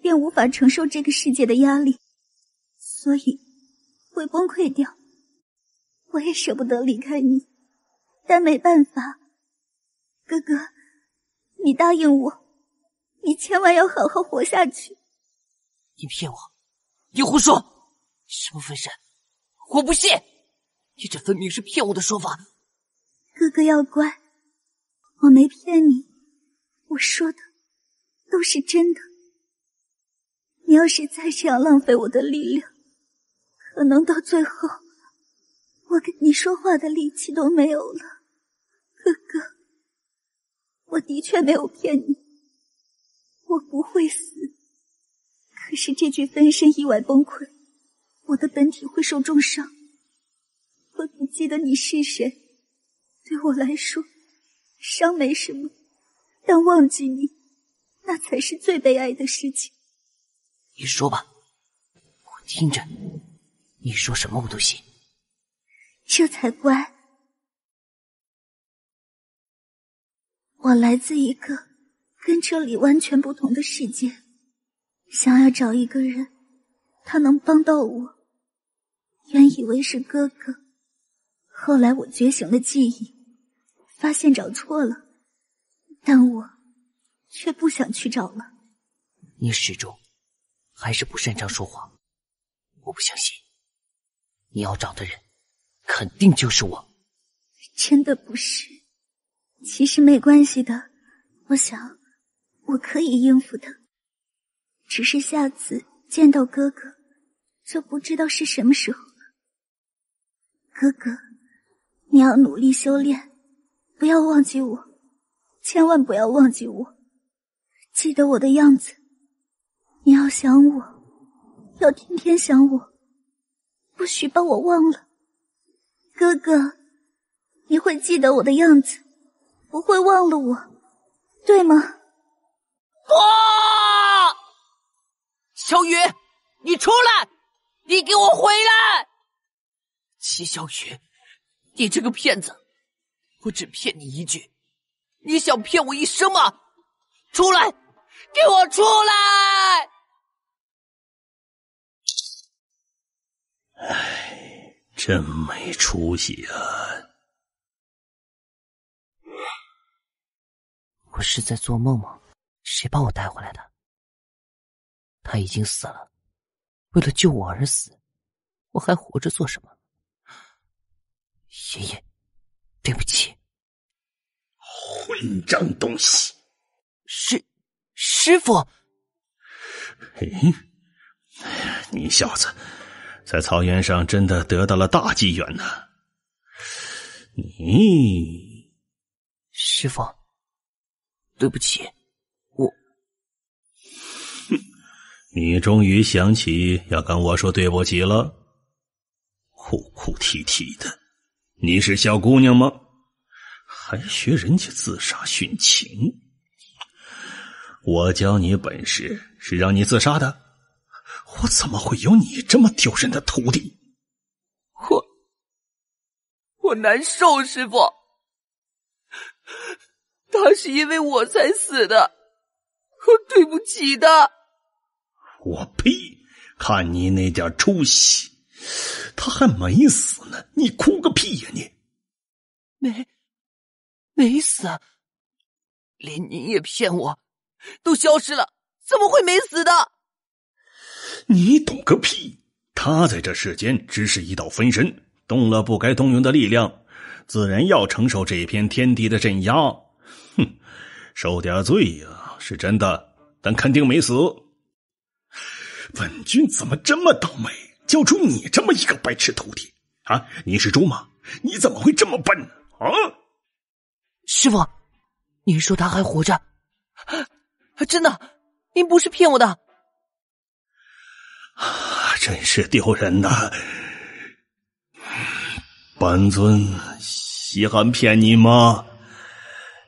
便无法承受这个世界的压力，所以会崩溃掉。我也舍不得离开你，但没办法。哥哥，你答应我，你千万要好好活下去。你骗我，你胡说！什么分身？我不信！你这分明是骗我的说法。哥哥要乖，我没骗你，我说的都是真的。你要是再这样浪费我的力量，可能到最后我跟你说话的力气都没有了。哥哥，我的确没有骗你，我不会死。可是这具分身意外崩溃，我的本体会受重伤，会不记得你是谁。对我来说，伤没什么，但忘记你，那才是最悲哀的事情。你说吧，我听着，你说什么我都信。这才乖。我来自一个跟这里完全不同的世界，想要找一个人，他能帮到我。原以为是哥哥，后来我觉醒了记忆，发现找错了，但我却不想去找了。你始终还是不擅长说谎，我不相信。你要找的人肯定就是我。真的不是，其实没关系的，我想我可以应付的。只是下次见到哥哥就不知道是什么时候了。哥哥，你要努力修炼，不要忘记我，千万不要忘记我，记得我的样子。你要想我，要天天想我，不许把我忘了。哥哥，你会记得我的样子，不会忘了我，对吗？哇！小雨，你出来！你给我回来！齐小雨，你这个骗子，我只骗你一句，你想骗我一生吗？出来！给我出来！唉，真没出息啊！我是在做梦吗？谁把我带回来的？他已经死了，为了救我而死，我还活着做什么？爷爷，对不起。混账东西！师傅。嘿，你小子在草原上真的得到了大机缘呢。你，师傅，对不起，我。你终于想起要跟我说对不起了？哭哭啼啼的，你是小姑娘吗？还学人家自杀殉情？我教你本事是让你自杀的？我怎么会有你这么丢人的徒弟？我难受，师傅。他是因为我才死的，我对不起他。我呸！看你那点出息，他还没死呢，你哭个屁呀你！没死，连您也骗我，都消失了，怎么会没死的？你懂个屁！他在这世间只是一道分身，动了不该动用的力量，自然要承受这片天地的镇压。哼，受点罪呀，是真的，但肯定没死。文君怎么这么倒霉，教出你这么一个白痴徒弟啊？你是猪吗？你怎么会这么笨啊？师傅，您说他还活着？真的，您不是骗我的。真是丢人呐！本尊稀罕骗你吗？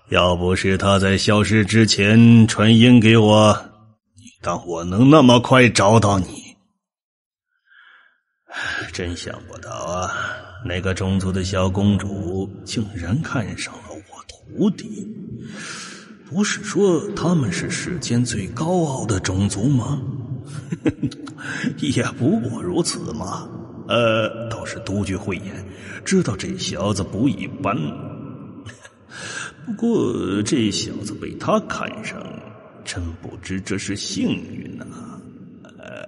要不是他在消失之前传音给我，你当我能那么快找到你？真想不到啊，那个种族的小公主竟然看上了我徒弟。不是说他们是世间最高傲的种族吗？也不过如此嘛。倒是独具慧眼，知道这小子不一般。不过这小子被他看上，真不知这是幸运啊，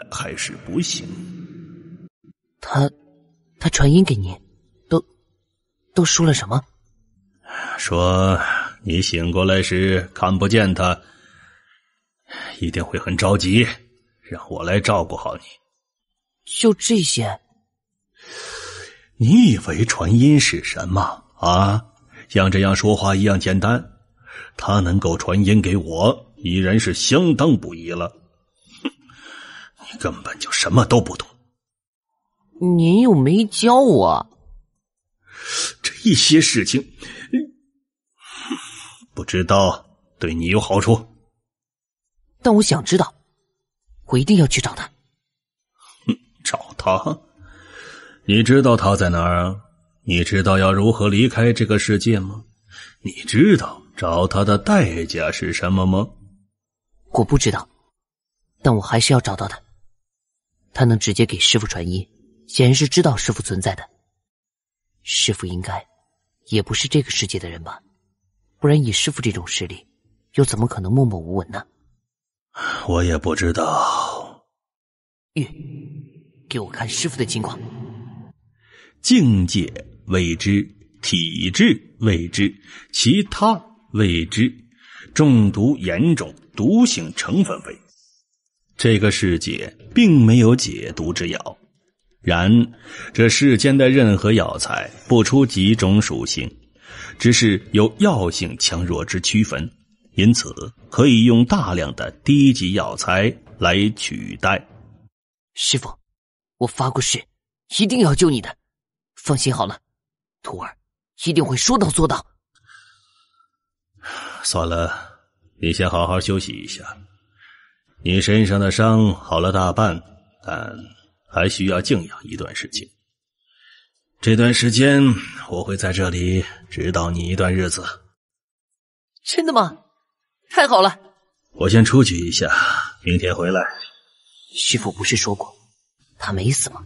还是不幸。他传音给您，都说了什么？说你醒过来时看不见他，一定会很着急，让我来照顾好你。就这些？你以为传音是什么啊？像这样说话一样简单。他能够传音给我，已然是相当不易了。哼，你根本就什么都不懂。您又没教我。这一些事情不知道对你有好处，但我想知道，我一定要去找他。找他？你知道他在哪儿啊？你知道要如何离开这个世界吗？你知道找他的代价是什么吗？我不知道，但我还是要找到他。他能直接给师父传音，显然是知道师父存在的。师父应该也不是这个世界的人吧？不然以师父这种实力，又怎么可能默默无闻呢？我也不知道。玉，给我看师父的情况。境界未知，体质未知，其他未知，中毒严重，毒性成分为。这个世界并没有解毒之药，然这世间的任何药材不出几种属性，只是有药性强弱之区分，因此可以用大量的低级药材来取代。师父，我发过誓，一定要救你的。放心好了，徒儿一定会说到做到。算了，你先好好休息一下。你身上的伤好了大半，但还需要静养一段时间。这段时间我会在这里指导你一段日子。真的吗？太好了。我先出去一下，明天回来。师父不是说过他没死吗？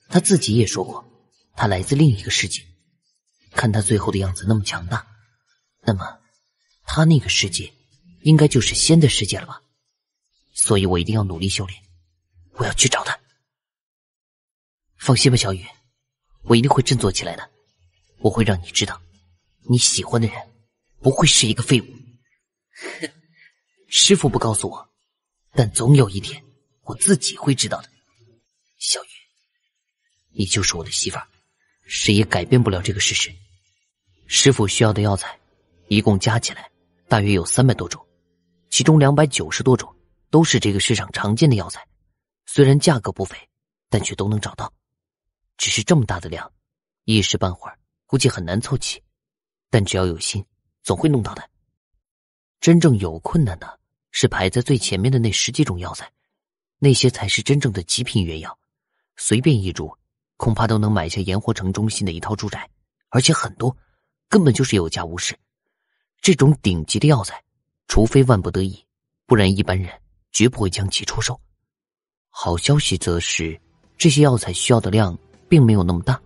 他自己也说过他来自另一个世界，看他最后的样子那么强大，那么他那个世界应该就是仙的世界了吧？所以我一定要努力修炼，我要去找他。放心吧，小雨，我一定会振作起来的。我会让你知道，你喜欢的人不会是一个废物。师父不告诉我，但总有一天我自己会知道的。小雨，你就是我的媳妇儿，谁也改变不了这个事实。师父需要的药材一共加起来大约有300多种，其中290多种都是这个世上常见的药材，虽然价格不菲，但却都能找到。只是这么大的量，一时半会儿估计很难凑齐，但只要有心，总会弄到的。真正有困难的是排在最前面的那10几种药材，那些才是真正的极品原药，随便一株恐怕都能买下盐湖城中心的一套住宅，而且很多根本就是有价无市。这种顶级的药材，除非万不得已，不然一般人绝不会将其出售。好消息则是，这些药材需要的量并没有那么大，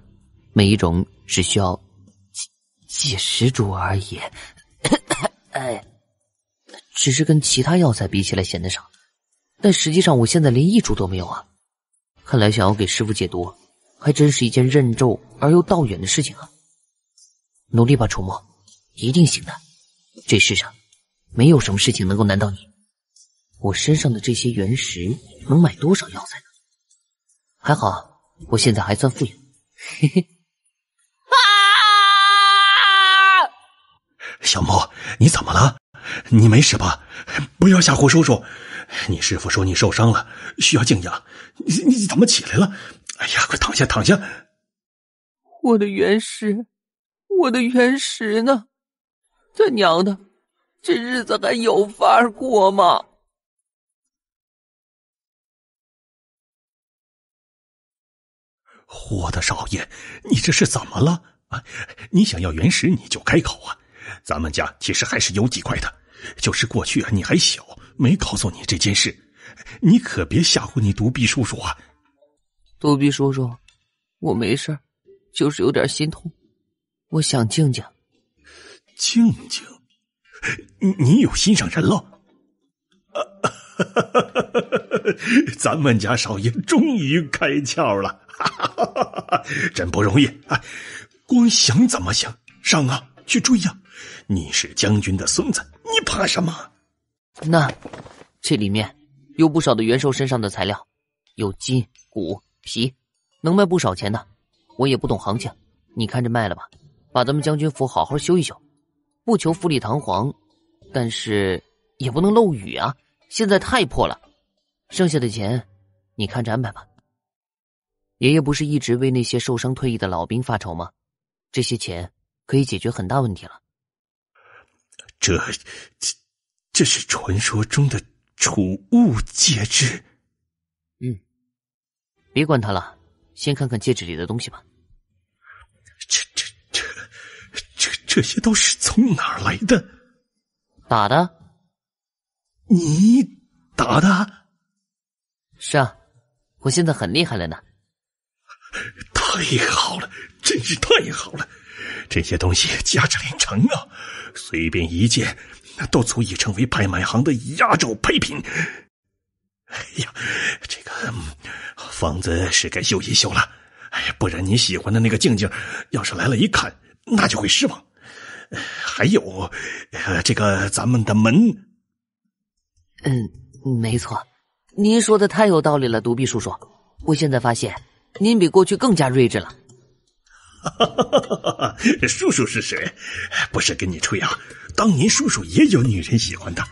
每一种只需要几10株而已。只是跟其他药材比起来显得少，但实际上我现在连1株都没有啊。看来想要给师父解毒，还真是一件任重而又道远的事情啊。努力吧，楚墨，一定行的。这世上没有什么事情能够难倒你。我身上的这些原石能买多少药材呢？还好我现在还算富有。嘿嘿。小莫，你怎么了？你没事吧？不要吓唬叔叔，你师傅说你受伤了，需要静养，你怎么起来了？哎呀，快躺下躺下！我的原石呢？他娘的，这日子还有法过吗？我的少爷，你这是怎么了啊？你想要原石你就开口啊！咱们家其实还是有几块的，就是过去你还小，没告诉你这件事，你可别吓唬你独臂叔叔啊！独臂叔叔，我没事，就是有点心痛，我想静静。静静？你有心上人了？咱们家少爷终于开窍了，真不容易啊！光想怎么想，上啊，去追呀！你是将军的孙子，你怕什么？那这里面有不少的元兽身上的材料，有筋、骨、皮，能卖不少钱的。我也不懂行情，你看着卖了吧，把咱们将军府好好修一修，不求富丽堂皇，但是也不能漏雨啊！现在太破了，剩下的钱你看着安排吧。爷爷不是一直为那些受伤退役的老兵发愁吗？这些钱可以解决很大问题了。这是传说中的储物戒指。别管它了，先看看戒指里的东西吧。这些都是从哪儿来的？打的。你打的？是啊，我现在很厉害了呢。太好了，真是太好了！这些东西价值连城啊，随便一件都足以成为拍卖行的压轴配品。哎呀，这个房子是该修一修了，不然你喜欢的那个静静要是来了一看，那就会失望。还有这个咱们的门。没错，您说的太有道理了，独臂叔叔。我现在发现您比过去更加睿智了。叔叔是谁？不是跟你吹啊，当年叔叔也有女人喜欢的，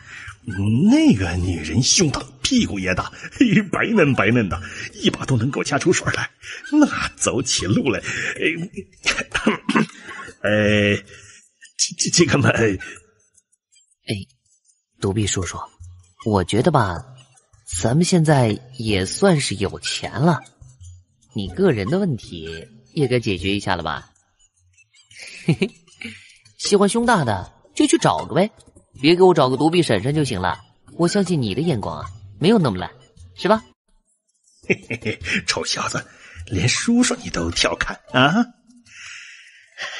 那个女人胸大屁股也大，白嫩白嫩的，一把都能够掐出水来，那走起路来这个嘛，独臂叔叔，我觉得吧，咱们现在也算是有钱了，你个人的问题也该解决一下了吧？嘿嘿，喜欢胸大的就去找个呗，别给我找个独臂婶婶就行了。我相信你的眼光啊，没有那么烂，是吧？嘿嘿嘿，臭小子，连叔叔你都调侃啊！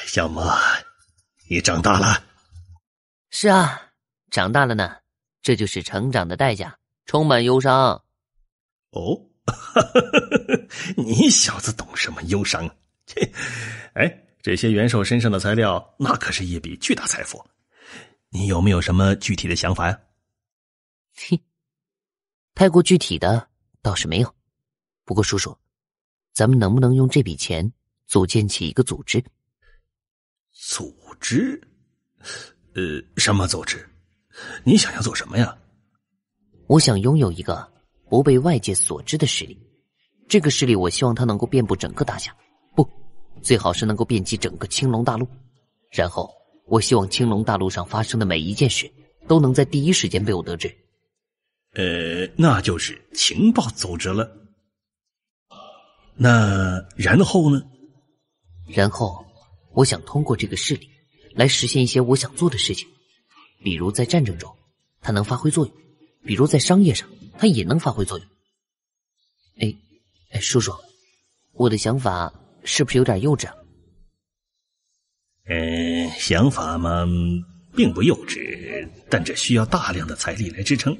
小莫，你长大了。是啊，长大了呢，这就是成长的代价，充满忧伤。哦，你小子懂什么忧伤？这些元首身上的材料，那可是一笔巨大财富。你有没有什么具体的想法呀？太过具体的倒是没有。不过叔叔，咱们能不能用这笔钱组建起一个组织？组织？什么组织？你想要做什么呀？我想拥有一个不被外界所知的势力，这个势力我希望它能够遍布整个大夏，不，最好是能够遍及整个青龙大陆。然后我希望青龙大陆上发生的每一件事都能在第一时间被我得知。那就是情报组织了。那然后呢？然后我想通过这个势力来实现一些我想做的事情，比如在战争中它能发挥作用，比如在商业上它也能发挥作用。叔叔，我的想法是不是有点幼稚啊？想法嘛并不幼稚，但这需要大量的财力来支撑。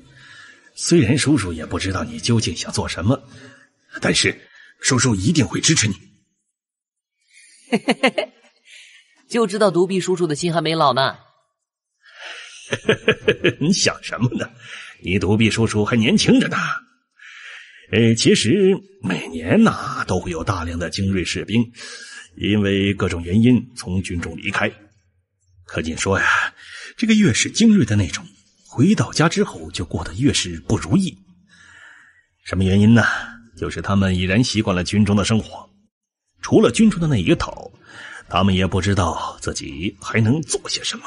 虽然叔叔也不知道你究竟想做什么，但是叔叔一定会支持你。就知道独臂叔叔的心还没老呢。你想什么呢？你独臂叔叔还年轻着呢。其实每年都会有大量的精锐士兵因为各种原因从军中离开。可紧说呀，这个越是精锐的那种，回到家之后就过得越是不如意。什么原因呢？就是他们已然习惯了军中的生活，除了军中的那一套，他们也不知道自己还能做些什么。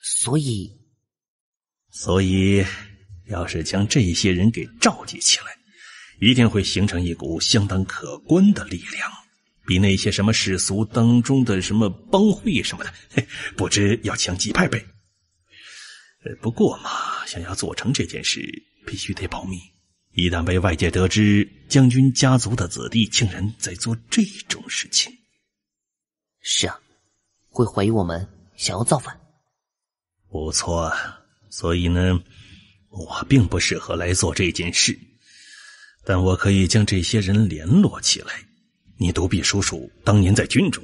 所以要是将这些人给召集起来，一定会形成一股相当可观的力量，比那些什么世俗当中的什么帮会什么的，不知要强几百倍。不过嘛，想要做成这件事，必须得保密。一旦被外界得知将军家族的子弟竟然在做这种事情，是啊，会怀疑我们想要造反。不错，所以呢，我并不适合来做这件事，但我可以将这些人联络起来。你独臂叔叔当年在军中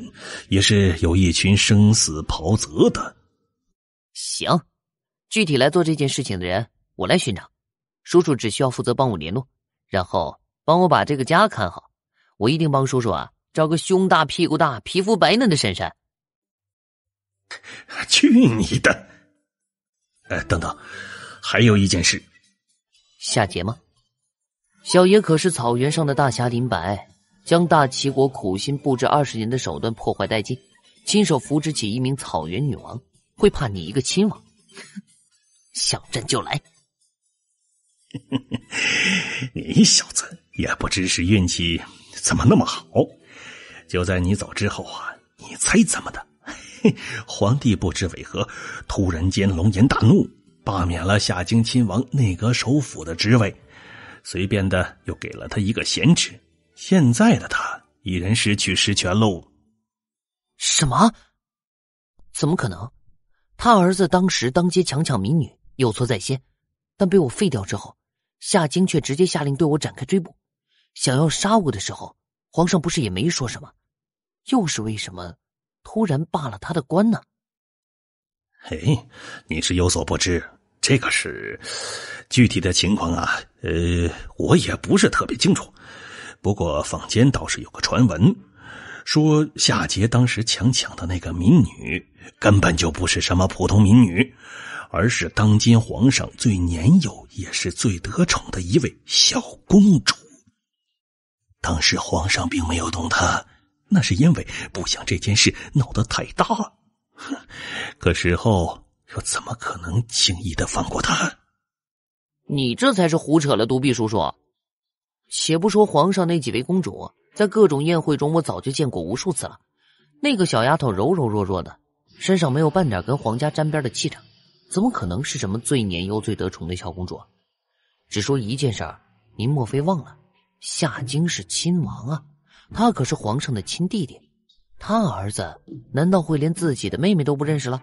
也是有一群生死袍泽的。行，具体来做这件事情的人我来寻找，叔叔只需要负责帮我联络，然后帮我把这个家看好。我一定帮叔叔找个胸大屁股大皮肤白嫩的婶婶。去你的！等等，还有一件事。夏桀吗？小爷可是草原上的大侠林白，将大齐国苦心布置20年的手段破坏殆尽，亲手扶植起一名草原女王，会怕你一个亲王？想战就来！你小子也不知是运气怎么那么好，就在你走之后你猜怎么的？皇帝不知为何突然间龙颜大怒，罢免了夏京亲王内阁首辅的职位，随便的又给了他一个闲职。现在的他已然失去实权喽。什么？怎么可能？他儿子当时当街强抢民女，有错在先，但被我废掉之后，夏京却直接下令对我展开追捕，想要杀我的时候，皇上不是也没说什么，又是为什么突然罢了他的官呢？嘿，你是有所不知，这个是具体的情况我也不是特别清楚。不过坊间倒是有个传闻，说夏桀当时强抢的那个民女根本就不是什么普通民女，而是当今皇上最年幼也是最得宠的一位小公主。当时皇上并没有动她，那是因为不想这件事闹得太大。可事后又怎么可能轻易的放过她？你这才是胡扯了，独臂叔叔。且不说皇上那几位公主，在各种宴会中我早就见过无数次了。那个小丫头柔柔弱弱的，身上没有半点跟皇家沾边的气场，怎么可能是什么最年幼最得宠的小公主？只说一件事儿，您莫非忘了，夏京是亲王啊，他可是皇上的亲弟弟，他儿子难道会连自己的妹妹都不认识了？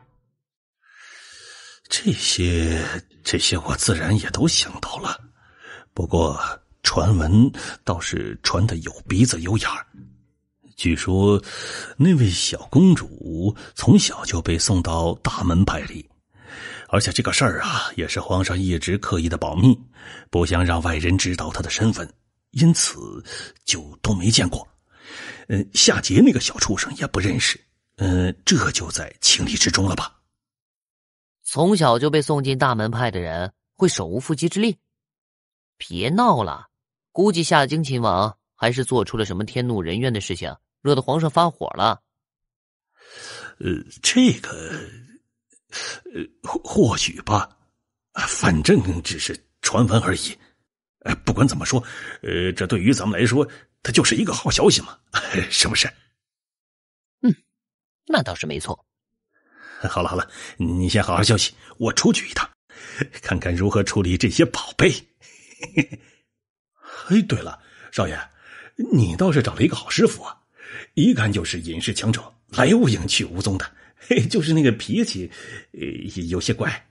这些我自然也都想到了，不过传闻倒是传得有鼻子有眼儿。据说那位小公主从小就被送到大门派里，而且这个事儿也是皇上一直刻意的保密，不想让外人知道她的身份，因此就都没见过。夏桀那个小畜生也不认识，这就在情理之中了吧？从小就被送进大门派的人会手无缚鸡之力？别闹了，估计夏京亲王还是做出了什么天怒人怨的事情，惹得皇上发火了。这个或许吧，反正只是传闻而已。不管怎么说，这对于咱们来说，它就是一个好消息嘛，是不是？那倒是没错。好了，你先好好休息，我出去一趟，看看如何处理这些宝贝。对了，少爷，你倒是找了一个好师傅啊，一看就是隐士强者，来无影去无踪的，就是那个脾气有些怪。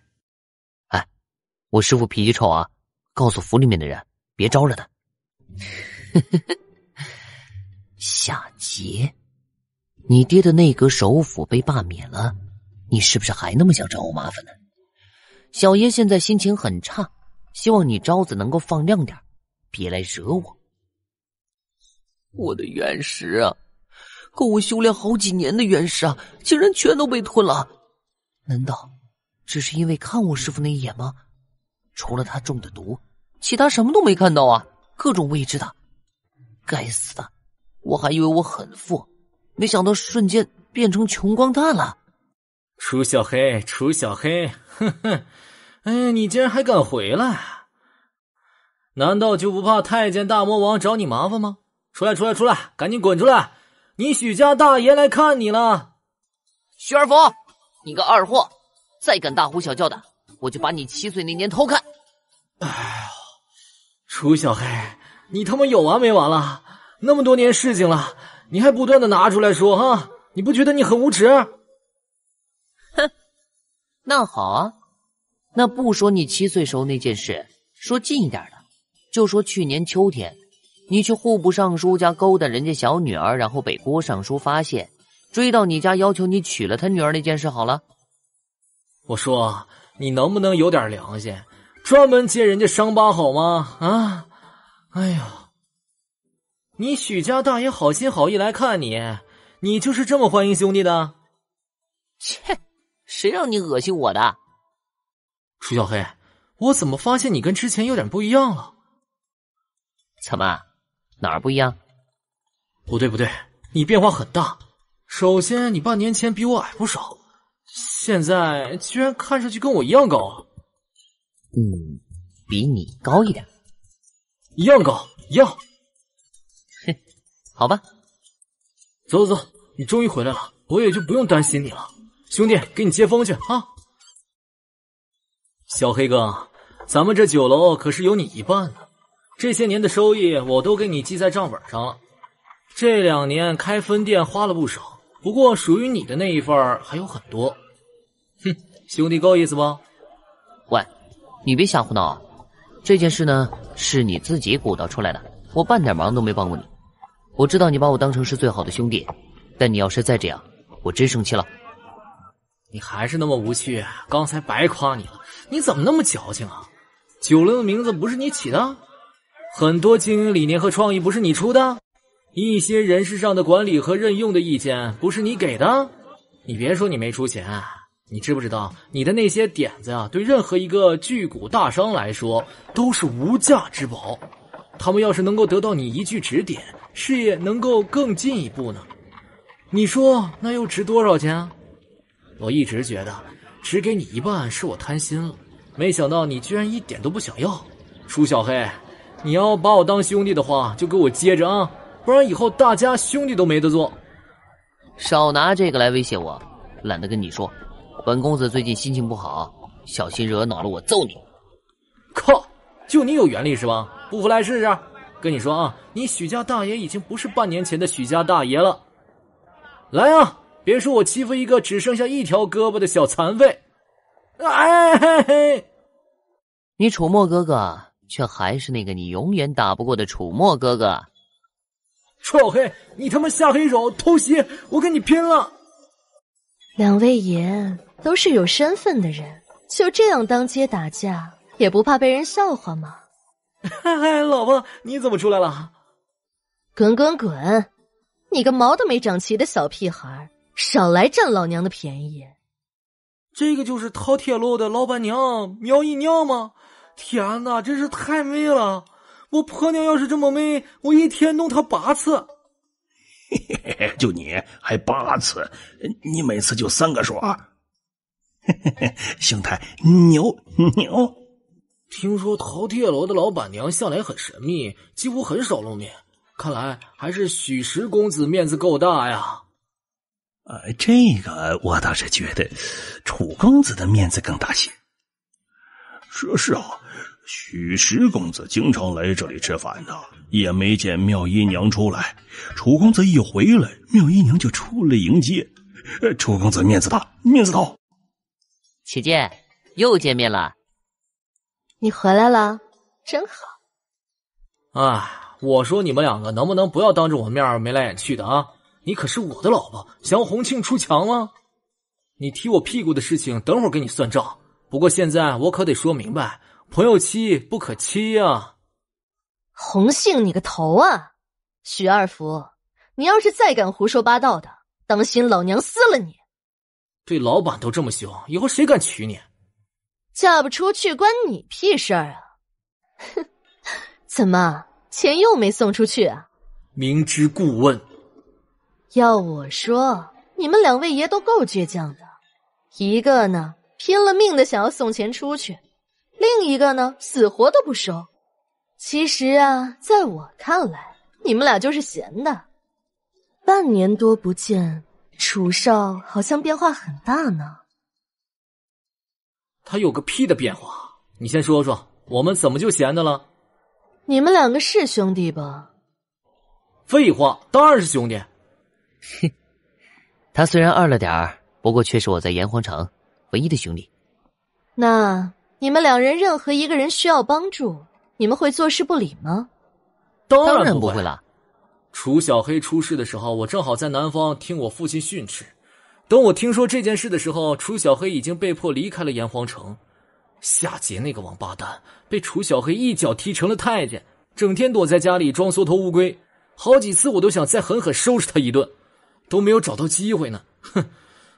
我师傅脾气臭啊，告诉府里面的人别招惹他。夏桀，你爹的内阁首辅被罢免了，你是不是还那么想找我麻烦呢？小爷现在心情很差，希望你招子能够放亮点，别来惹我。我的原石啊，够我修炼好几年的原石啊，竟然全都被吞了！难道只是因为看我师傅那一眼吗？除了他中的毒，其他什么都没看到啊，各种未知的。该死的，我还以为我很富，没想到瞬间变成穷光蛋了。楚小黑，楚小黑，哼哼，哎，你竟然还敢回来？难道就不怕太监大魔王找你麻烦吗？出来，出来，出来，赶紧滚出来！你许家大爷来看你了。徐二福，你个二货，再敢大呼小叫的，我就把你7岁那年偷看。哎呀，楚小黑，你他妈有完没完了？那么多年事情了，你还不断的拿出来说哈？你不觉得你很无耻？哼，那好啊，那不说你7岁时候那件事，说近一点的，就说去年秋天你去户部尚书家勾搭人家小女儿，然后被郭尚书发现，追到你家要求你娶了他女儿那件事好了。我说你能不能有点良心，专门揭人家伤疤好吗？啊，哎呀，你许家大爷好心好意来看你，你就是这么欢迎兄弟的？切，谁让你恶心我的？楚小黑，我怎么发现你跟之前有点不一样了？怎么，哪儿不一样？不对不对，你变化很大。首先你半年前比我矮不少，现在居然看上去跟我一样高。比你高一点。一样高，一样。哼，好吧。走走走，你终于回来了，我也就不用担心你了。兄弟，给你接风去啊。小黑哥，咱们这酒楼可是有你一半呢，这些年的收益我都给你记在账本上了。这2年开分店花了不少，不过属于你的那一份还有很多。哼，兄弟够意思不？喂，你别瞎胡闹啊！这件事呢，是你自己鼓捣出来的，我半点忙都没帮过你。我知道你把我当成是最好的兄弟，但你要是再这样，我真生气了。你还是那么无趣，刚才白夸你了，你怎么那么矫情啊？酒楼的名字不是你起的？很多经营理念和创意不是你出的？一些人事上的管理和任用的意见不是你给的？你别说你没出钱，你知不知道你的那些点子啊，对任何一个巨贾大商来说都是无价之宝。他们要是能够得到你一句指点，事业能够更进一步呢？你说那又值多少钱啊？我一直觉得只给你一半是我贪心了，没想到你居然一点都不想要。楚小黑，你要把我当兄弟的话就给我接着啊，不然以后大家兄弟都没得做。少拿这个来威胁我，懒得跟你说，本公子最近心情不好，小心惹恼了我揍你。靠，就你有原力是吧？不服来试试。跟你说啊，你许家大爷已经不是半年前的许家大爷了。来啊，别说我欺负一个只剩下1条胳膊的小残废。哎嘿嘿，你楚墨哥哥却还是那个你永远打不过的楚墨哥哥。臭黑，你他妈下黑手偷袭，我跟你拼了！两位爷都是有身份的人，就这样当街打架，也不怕被人笑话吗？嗨，老婆，你怎么出来了？滚滚滚！你个毛都没长齐的小屁孩，少来占老娘的便宜！这个就是饕餮楼的老板娘苗姨娘吗？天哪，真是太美了！我婆娘要是这么美，我一天弄她8次。嘿嘿嘿，就你还8次，你每次就3个耍。嘿嘿，兄台牛牛。听说饕餮楼的老板娘向来很神秘，几乎很少露面，看来还是许石公子面子够大呀。这个我倒是觉得楚公子的面子更大些。是啊，许石公子经常来这里吃饭的，也没见妙姨娘出来。楚公子一回来，妙姨娘就出来迎接。楚公子面子大，面子大。姐姐，又见面了。你回来了，真好。哎，我说你们2个能不能不要当着我面眉来眼去的啊？你可是我的老婆，想要红杏出墙吗？你踢我屁股的事情等会儿给你算账，不过现在我可得说明白，朋友妻不可欺啊。红杏你个头啊！许二福，你要是再敢胡说八道的，当心老娘撕了你。对老板都这么凶，以后谁敢娶你？嫁不出去关你屁事儿啊！哼，怎么钱又没送出去啊？明知故问。要我说，你们两位爷都够倔强的。一个呢，拼了命的想要送钱出去，另一个呢，死活都不收。其实啊，在我看来，你们俩就是闲的。半年多不见，楚少好像变化很大呢。他有个屁的变化！你先说说，我们怎么就闲的了？你们两个是兄弟吧？废话，当然是兄弟。哼，他虽然二了点儿，不过却是我在炎黄城唯一的兄弟。那你们两人任何一个人需要帮助，你们会坐视不理吗？当然不会了。楚小黑出事的时候，我正好在南方听我父亲训斥。等我听说这件事的时候，楚小黑已经被迫离开了炎黄城。夏桀那个王八蛋被楚小黑一脚踢成了太监，整天躲在家里装缩头乌龟，好几次我都想再狠狠收拾他一顿，都没有找到机会呢。哼！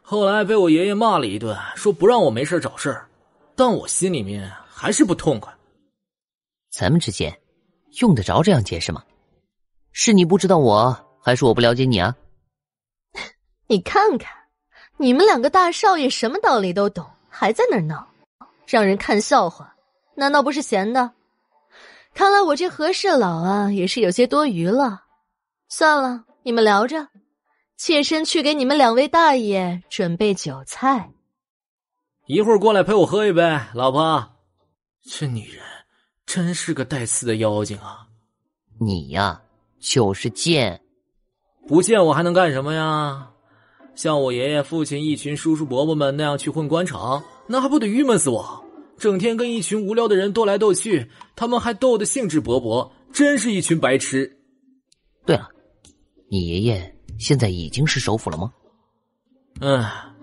后来被我爷爷骂了一顿，说不让我没事找事儿，但我心里面还是不痛快。咱们之间用得着这样解释吗？是你不知道我，还是我不了解你啊？你看看，你们两个大少爷什么道理都懂，还在那儿闹，让人看笑话，难道不是闲的？看来我这和事佬啊，也是有些多余了。算了，你们聊着，妾身去给你们两位大爷准备酒菜。一会儿过来陪我喝一杯，老婆。这女人真是个带刺的妖精啊！你呀，就是贱。不见我还能干什么呀？像我爷爷、父亲一群叔叔伯伯们那样去混官场，那还不得郁闷死我？整天跟一群无聊的人斗来斗去，他们还斗得兴致勃勃，真是一群白痴。对了，你爷爷现在已经是首辅了吗？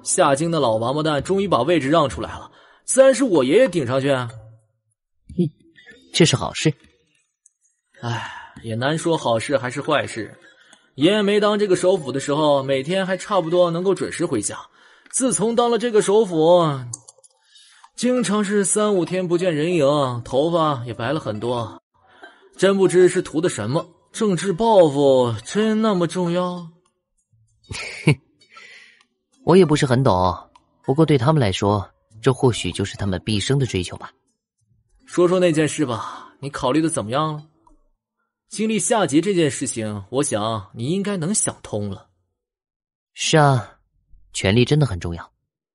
夏京的老王八蛋终于把位置让出来了，自然是我爷爷顶上去啊。这是好事。也难说好事还是坏事。爷爷没当这个首辅的时候，每天还差不多能够准时回家。自从当了这个首辅，经常是3-5天不见人影，头发也白了很多。真不知是图的什么，政治抱负真那么重要？我也不是很懂，不过对他们来说，这或许就是他们毕生的追求吧。说说那件事吧，你考虑的怎么样了？经历夏桀这件事情，我想你应该能想通了。是啊，权力真的很重要，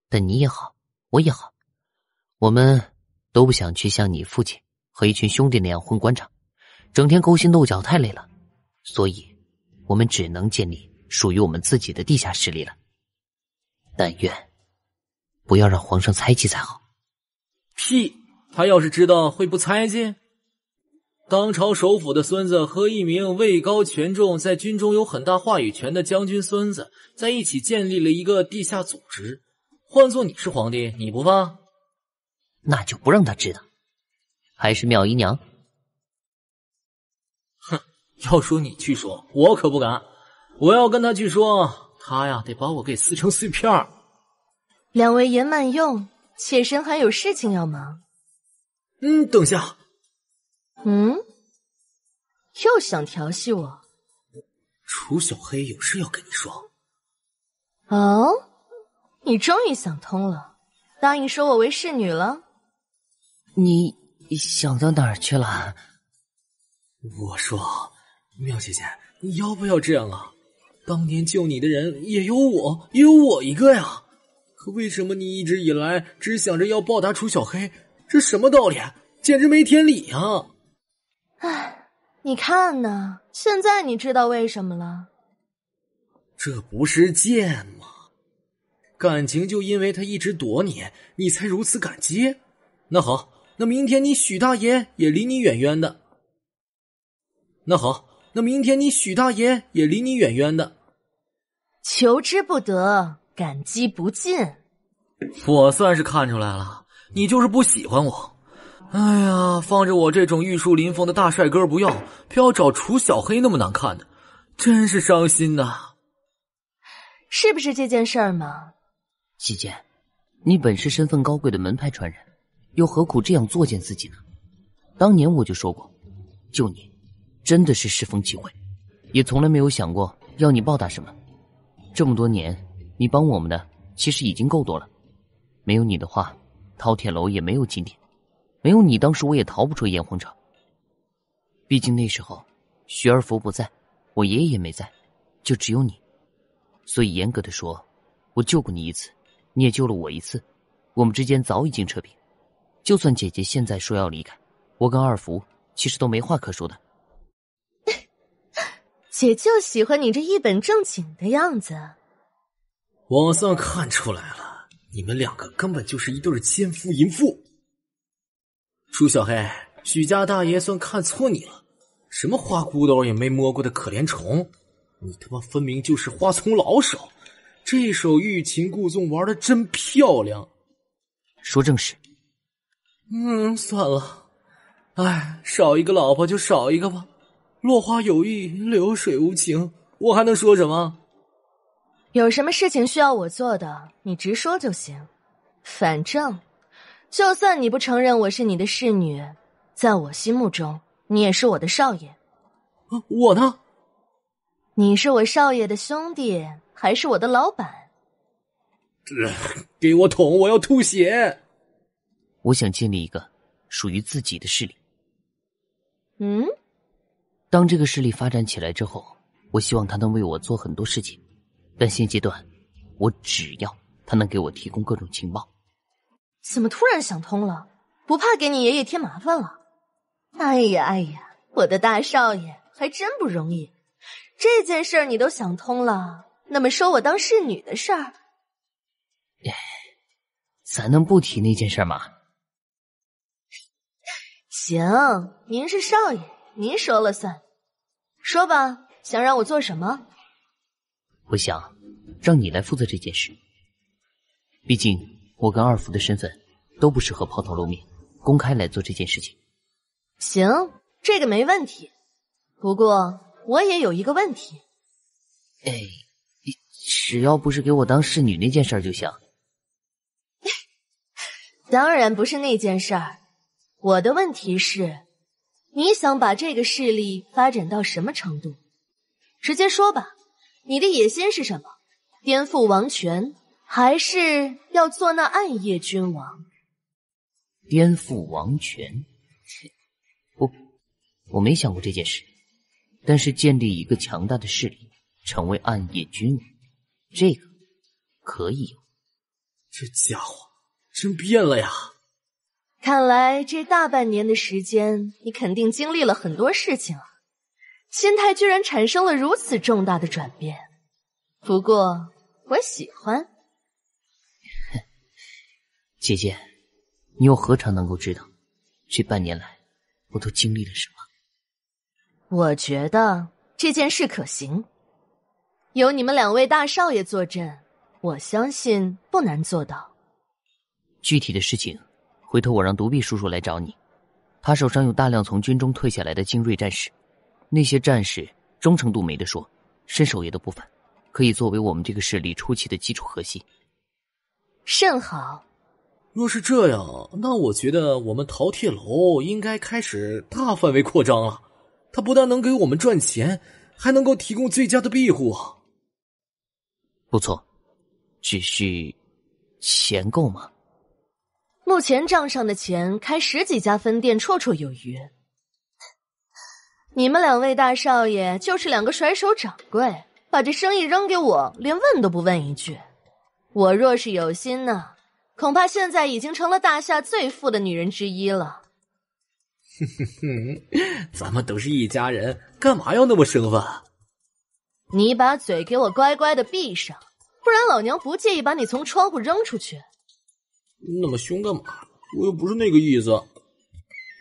但你也好，我也好，我们都不想去像你父亲和一群兄弟那样混官场，整天勾心斗角太累了，所以我们只能建立属于我们自己的地下势力了。但愿不要让皇上猜忌才好。屁，他要是知道会不猜忌？当朝首辅的孙子和一名位高权重，在军中有很大话语权的将军孙子在一起建立了一个地下组织，换做你是皇帝，你不怕？那就不让他知道。还是妙姨娘？哼，要说你去说，我可不敢。我要跟他去说，他呀得把我给撕成碎片。两位爷慢用，妾身还有事情要忙。等下。又想调戏我？楚小黑有事要跟你说。哦，你终于想通了，答应收我为侍女了？你想到哪儿去了？我说，妙姐姐，你要不要这样啊？当年救你的人也有我一个呀。可为什么你一直以来只想着要报答楚小黑？这什么道理？简直没天理啊！唉，你看呢？现在你知道为什么了？这不是贱吗？感情就因为他一直躲你，你才如此感激？那好，那明天你许大爷也离你远远的。求之不得，感激不尽。我算是看出来了，你就是不喜欢我。哎呀，放着我这种玉树临风的大帅哥不要，偏要找楚小黑那么难看的，真是伤心呐。是不是这件事儿嘛？姐姐，你本是身份高贵的门派传人，又何苦这样作践自己呢？当年我就说过，救你真的是适逢其会，也从来没有想过要你报答什么。这么多年你帮我们的其实已经够多了，没有你的话，饕餮楼也没有今天，没有你当时我也逃不出炎黄城。毕竟那时候徐儿福不在，我爷爷也没在，就只有你，所以严格的说，我救过你一次，你也救了我一次，我们之间早已经扯平。就算姐姐现在说要离开，我跟二福其实都没话可说的。姐就喜欢你这一本正经的样子。我算看出来了，你们两个根本就是一对奸夫淫妇。楚小黑，许家大爷算看错你了，什么花骨朵也没摸过的可怜虫，你他妈分明就是花丛老手，这手欲擒故纵玩得真漂亮。说正事。算了，少一个老婆就少一个吧，落花有意，流水无情，我还能说什么？有什么事情需要我做的，你直说就行。反正，就算你不承认我是你的侍女，在我心目中，你也是我的少爷。我呢？你是我少爷的兄弟，还是我的老板？给我捅，我要吐血！我想建立一个属于自己的势力。当这个势力发展起来之后，我希望他能为我做很多事情，但现阶段我只要他能给我提供各种情报。怎么突然想通了？不怕给你爷爷添麻烦了？哎呀，我的大少爷还真不容易，这件事你都想通了，那么收我当侍女的事儿，咱能不提那件事吗？行，您是少爷，您说了算。说吧，想让我做什么？我想让你来负责这件事。毕竟我跟二福的身份都不适合抛头露面，公开来做这件事情。行，这个没问题。不过我也有一个问题。只要不是给我当侍女那件事就行。当然不是那件事儿。我的问题是，你想把这个势力发展到什么程度？直接说吧，你的野心是什么？颠覆王权，还是要做那暗夜君王？颠覆王权？我没想过这件事，但是建立一个强大的势力，成为暗夜君王，这个可以有。这家伙真变了呀！看来这大半年的时间，你肯定经历了很多事情啊，心态居然产生了如此重大的转变。不过我喜欢。姐姐，你又何尝能够知道这半年来我都经历了什么？我觉得这件事可行，有你们两位大少爷坐镇，我相信不难做到。具体的事情回头我让独臂叔叔来找你，他手上有大量从军中退下来的精锐战士，那些战士忠诚度没得说，身手也都不凡，可以作为我们这个势力初期的基础核心。甚好。若是这样，那我觉得我们饕餮楼应该开始大范围扩张了。它不但能给我们赚钱，还能够提供最佳的庇护啊！不错，只是钱够吗？目前账上的钱开10几家分店绰绰有余。你们两位大少爷就是两个甩手掌柜，把这生意扔给我，连问都不问一句。我若是有心呢，恐怕现在已经成了大夏最富的女人之一了。咱们都是一家人，干嘛要那么生分？你把嘴给我乖乖的闭上，不然老娘不介意把你从窗户扔出去。那么凶干嘛？我又不是那个意思。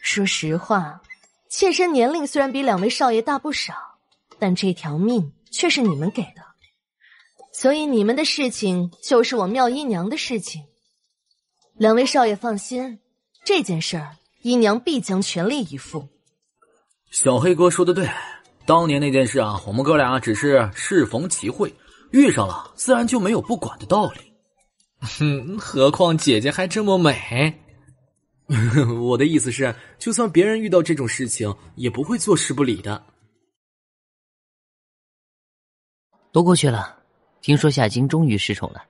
说实话，妾身年龄虽然比两位少爷大不少，但这条命却是你们给的，所以你们的事情就是我妙姨娘的事情。两位少爷放心，这件事儿姨娘必将全力以赴。小黑哥说的对，当年那件事啊，我们哥俩只是适逢其会，遇上了自然就没有不管的道理。何况姐姐还这么美。我的意思是，就算别人遇到这种事情，也不会坐视不理的。都过去了，听说夏京终于失宠了，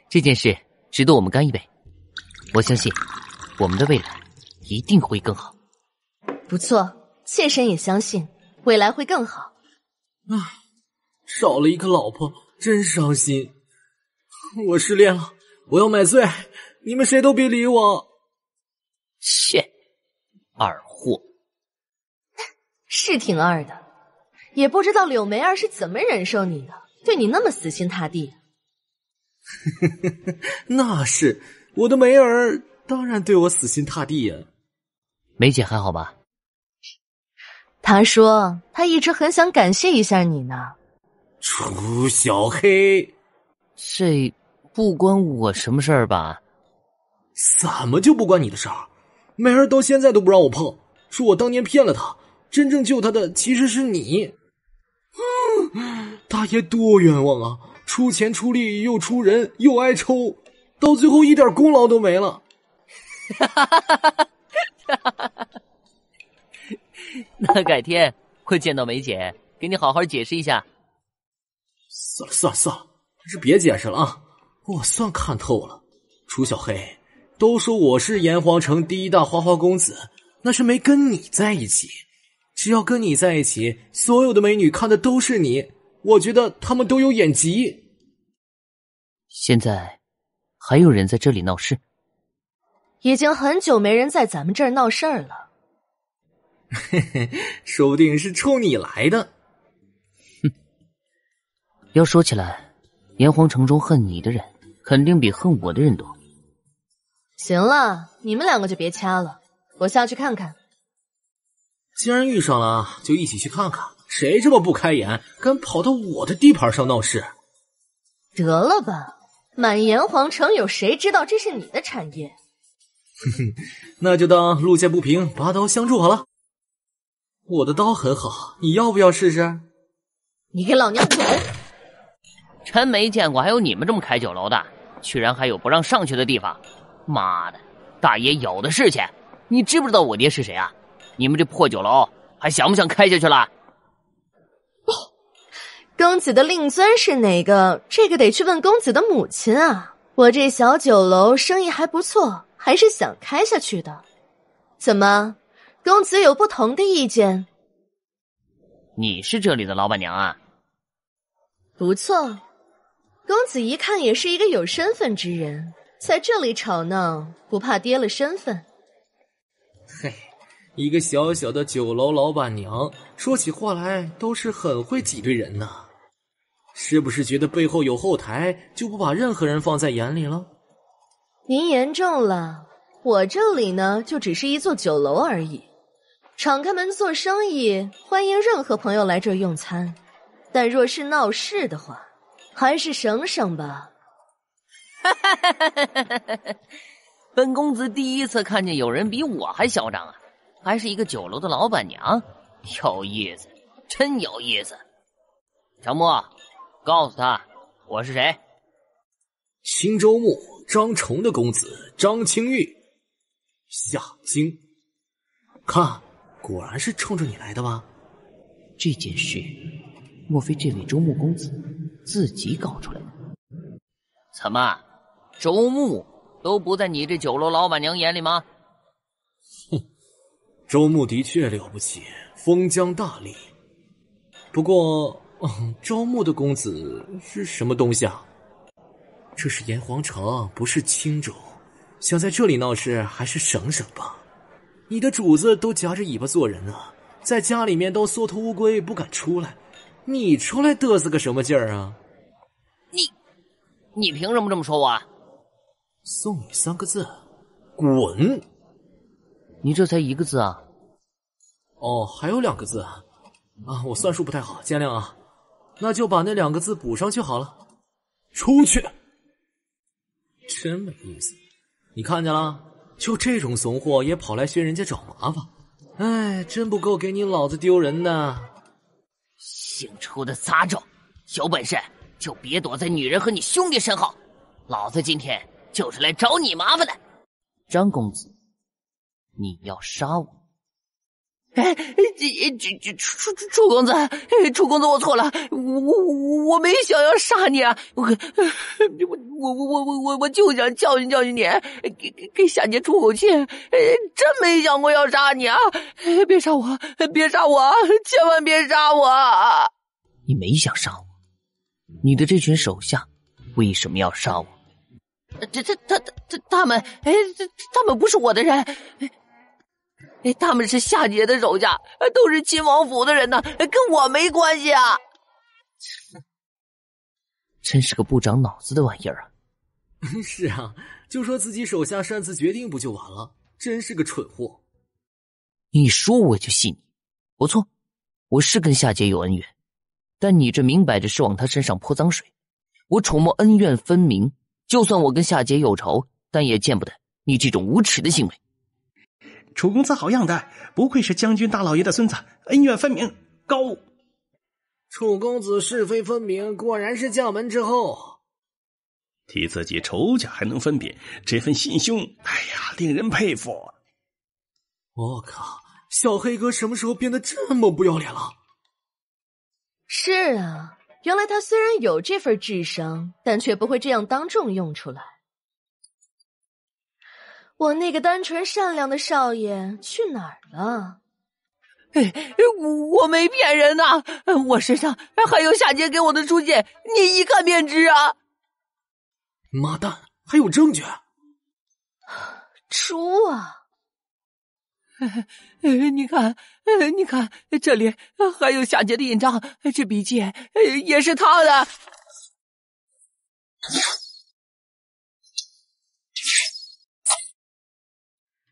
这件事值得我们干一杯。我相信我们的未来一定会更好。不错，妾身也相信未来会更好。少了一个老婆，真伤心。我失恋了，我要买醉，你们谁都别理我。切，二货。是挺二的，也不知道柳梅儿是怎么忍受你的，对你那么死心塌地。那是，我的梅儿当然对我死心塌地呀。梅姐还好吧？她说她一直很想感谢一下你呢。楚小黑，这不关我什么事儿吧？怎么就不关你的事儿？梅儿到现在都不让我碰，说我当年骗了她，真正救她的其实是你。大爷多冤枉啊！出钱出力又出人又挨抽，到最后一点功劳都没了。那改天会见到梅姐，给你好好解释一下。算了，还是别解释了啊！我算看透了，楚小黑，都说我是炎黄城第一大花花公子，那是没跟你在一起。只要跟你在一起，所有的美女看的都是你，我觉得她们都有眼疾。现在还有人在这里闹事？已经很久没人在咱们这儿闹事儿了。嘿嘿，说不定是冲你来的。要说起来，炎黄城中恨你的人肯定比恨我的人多。行了，你们两个就别掐了，我下去看看。既然遇上了，就一起去看看，谁这么不开眼，敢跑到我的地盘上闹事？得了吧，满炎黄城有谁知道这是你的产业？那就当路见不平，拔刀相助好了。我的刀很好，你要不要试试？你给老娘滚！真没见过还有你们这么开酒楼的，居然还有不让上去的地方。妈的，大爷有的是钱，你知不知道我爹是谁啊？你们这破酒楼还想不想开下去了？公子的令尊是哪个？这个得去问公子的母亲啊。我这小酒楼生意还不错，还是想开下去的。怎么，公子有不同的意见？你是这里的老板娘啊？不错，公子一看也是一个有身份之人，在这里吵闹，不怕跌了身份。嘿，一个小小的酒楼老板娘，说起话来都是很会挤兑人呢。是不是觉得背后有后台，就不把任何人放在眼里了？您言重了，我这里呢，就只是一座酒楼而已。敞开门做生意，欢迎任何朋友来这儿用餐。但若是闹事的话，还是省省吧。本公子第一次看见有人比我还嚣张啊，还是一个酒楼的老板娘，有意思，真有意思。乔木，告诉他我是谁。青州牧张崇的公子张清玉，下京。看，果然是冲着你来的吧？这件事，莫非这位周穆公子自己搞出来的？怎么，周穆都不在你这酒楼老板娘眼里吗？哼，周穆的确了不起，封疆大吏。不过，周穆的公子是什么东西啊？这是炎黄城，不是青州，想在这里闹事还是省省吧。你的主子都夹着尾巴做人啊，在家里面都缩头乌龟不敢出来，你出来嘚瑟个什么劲儿啊？你凭什么这么说我啊？送你3个字，滚！你这才1个字啊？哦，还有2个字啊，我算术不太好，见谅啊。那就把那2个字补上去好了。出去！真没意思，你看见了？就这种怂货也跑来学人家找麻烦，哎，真不够给你老子丢人的。姓楚的杂种，有本事就别躲在女人和你兄弟身后，老子今天就是来找你麻烦的。张公子，你要杀我？楚公子，楚公子，我错了，我没想要杀你啊，我就想教训教训你，给夏姐出口气，真没想过要杀你啊！别杀我，别杀我，千万别杀我！你没想杀我，你的这群手下为什么要杀我？他们不是我的人。他们是夏姐的手下，都是亲王府的人呢，跟我没关系啊！真是个不长脑子的玩意儿啊！是啊，就说自己手下擅自决定不就完了？真是个蠢货！你说我就信你，不错，我是跟夏姐有恩怨，但你这明摆着是往她身上泼脏水。我楚墨恩怨分明，就算我跟夏姐有仇，但也见不得你这种无耻的行为。楚公子好样的，不愧是将军大老爷的孙子，恩怨分明，高。楚公子是非分明，果然是将门之后。替自己仇家还能分辨，这份心胸，哎呀，令人佩服。我靠，小黑哥什么时候变得这么不要脸了？是啊，原来他虽然有这份智商，但却不会这样当众用出来。我那个单纯善良的少爷去哪儿了？我没骗人呐，我身上还有夏姐给我的书信，你一看便知啊！妈蛋，还有证据！猪啊！你看，这里还有夏姐的印章，这笔记也是他的。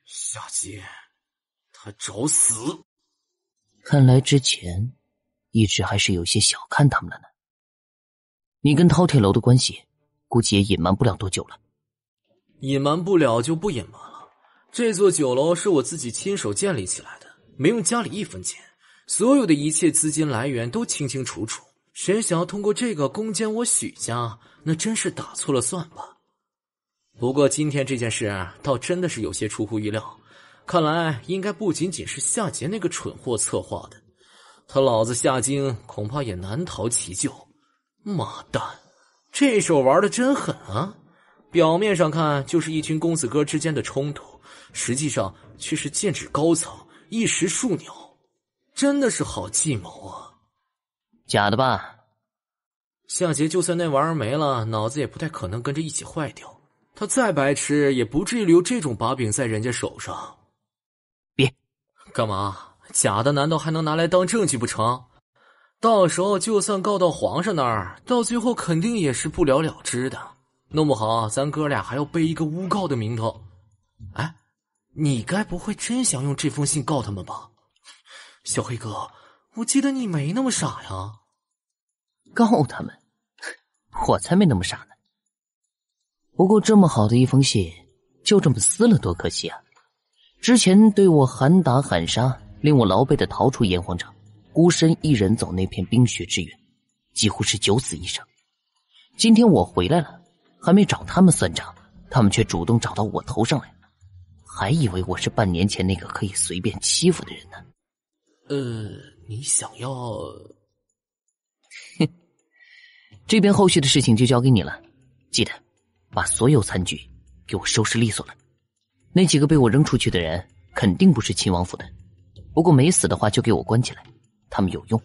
夏姐，他找死！看来之前一直还是有些小看他们了呢。你跟饕餮楼的关系，估计也隐瞒不了多久了。隐瞒不了就不隐瞒了。这座酒楼是我自己亲手建立起来的，没用家里一分钱，所有的一切资金来源都清清楚楚。谁想要通过这个攻坚我许家，那真是打错了算盘。不过今天这件事倒真的是有些出乎意料。看来应该不仅仅是夏桀那个蠢货策划的，他老子夏京恐怕也难逃其咎。妈蛋，这手玩的真狠啊！表面上看就是一群公子哥之间的冲突，实际上却是剑指高层，一石数鸟，真的是好计谋啊！假的吧？夏桀就算那玩意儿没了，脑子也不太可能跟着一起坏掉。他再白痴，也不至于留这种把柄在人家手上。别，干嘛？假的难道还能拿来当证据不成？到时候就算告到皇上那儿，到最后肯定也是不了了之的。弄不好咱哥俩还要背一个诬告的名头。哎，你该不会真想用这封信告他们吧？小黑哥，我记得你没那么傻呀。告他们？我才没那么傻呢。不过这么好的一封信，就这么撕了多可惜啊！之前对我喊打喊杀，令我狼狈的逃出炎黄城，孤身一人走那片冰雪之原，几乎是九死一生。今天我回来了，还没找他们算账，他们却主动找到我头上来了，还以为我是半年前那个可以随便欺负的人呢。你想要……哼，这边后续的事情就交给你了，记得把所有残局给我收拾利索了。那几个被我扔出去的人肯定不是亲王府的，不过没死的话就给我关起来，他们有用。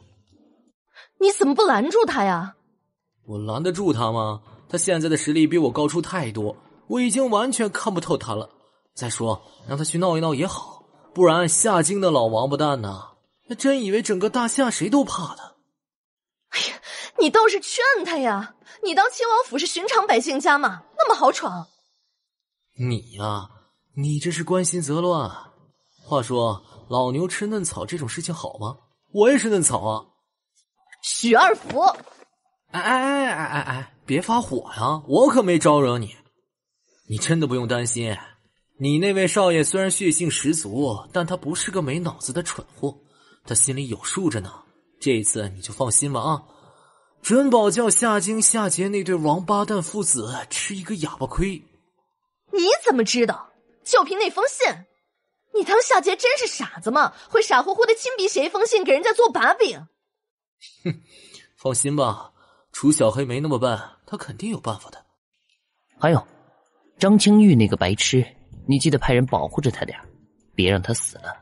你怎么不拦住他呀？我拦得住他吗？他现在的实力比我高出太多，我已经完全看不透他了。再说让他去闹一闹也好，不然夏京的老王八蛋呢，那真以为整个大夏谁都怕他。哎呀，你倒是劝他呀！你当亲王府是寻常百姓家吗？那么豪闯？你呀，你这是关心则乱。话说老牛吃嫩草这种事情好吗？我也是嫩草啊。许二福，哎，别发火呀，我可没招惹你。你真的不用担心，你那位少爷虽然血性十足，但他不是个没脑子的蠢货，他心里有数着呢。这一次你就放心吧啊！准保叫夏京夏桀那对王八蛋父子吃一个哑巴亏。你怎么知道？就凭那封信，你当夏桀真是傻子吗？会傻乎乎的亲笔写一封信给人家做把柄？哼，放心吧，楚小黑没那么笨，他肯定有办法的。还有，张清玉那个白痴，你记得派人保护着他点，别让他死了，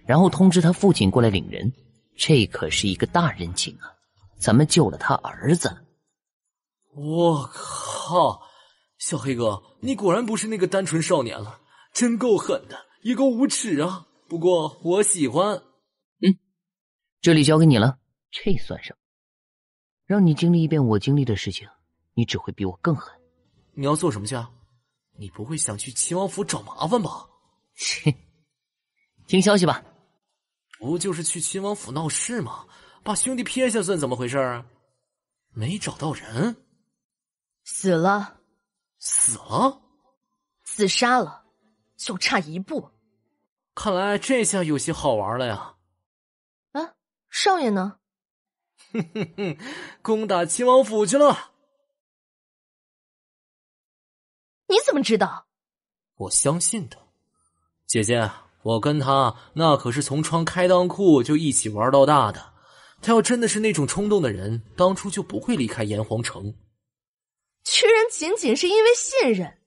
然后通知他父亲过来领人，这可是一个大人情啊！咱们救了他儿子。我靠，小黑哥，你果然不是那个单纯少年了，真够狠的，也够无耻啊！不过我喜欢。这里交给你了，这算什么？让你经历一遍我经历的事情，你只会比我更狠。你要做什么去啊？你不会想去秦王府找麻烦吧？切，听消息吧。不就是去秦王府闹事吗？把兄弟撇下算怎么回事啊？没找到人？死了。死了？自杀了，就差一步。看来这下有些好玩了呀。啊，少爷呢？哼哼哼，攻打秦王府去了。你怎么知道？我相信的。姐姐，我跟他那可是从穿开裆裤就一起玩到大的。他要真的是那种冲动的人，当初就不会离开炎黄城。居然仅仅是因为信任，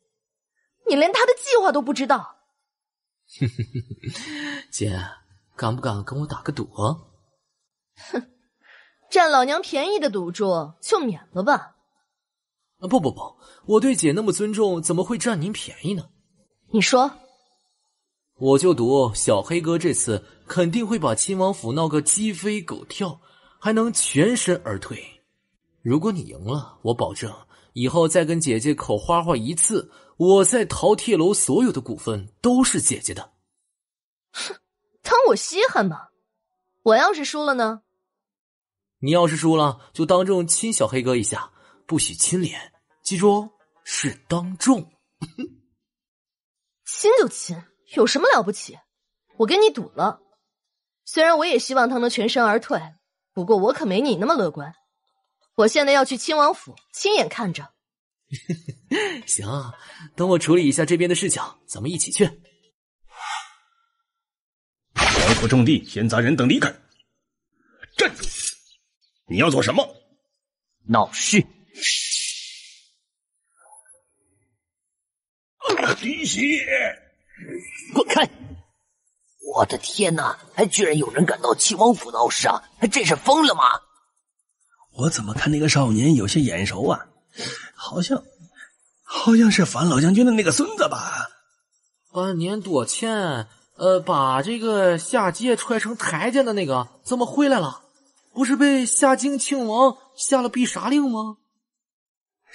你连他的计划都不知道。姐，敢不敢跟我打个赌啊？哼，占老娘便宜的赌注就免了吧。不，我对姐那么尊重，怎么会占您便宜呢？你说。我就赌小黑哥这次肯定会把秦王府闹个鸡飞狗跳，还能全身而退。如果你赢了，我保证以后再跟姐姐口花花一次，我在饕餮楼所有的股份都是姐姐的。哼，当我稀罕吗？我要是输了呢？你要是输了，就当众亲小黑哥一下，不许亲脸，记住哦，是当众。亲就亲，有什么了不起？我跟你赌了。虽然我也希望他能全身而退，不过我可没你那么乐观。我现在要去亲王府，亲眼看着。行，等我处理一下这边的事情，咱们一起去。王府重地，闲杂人等离开。站住！你要做什么？闹事！滴血！滚开！我的天哪，还居然有人敢到秦王府闹事啊！还真是疯了吗？我怎么看那个少年有些眼熟啊？好像是樊老将军的那个孙子吧？半年多前，把这个夏桀踹成台阶的那个，怎么回来了？不是被夏荆庆王下了必杀令吗？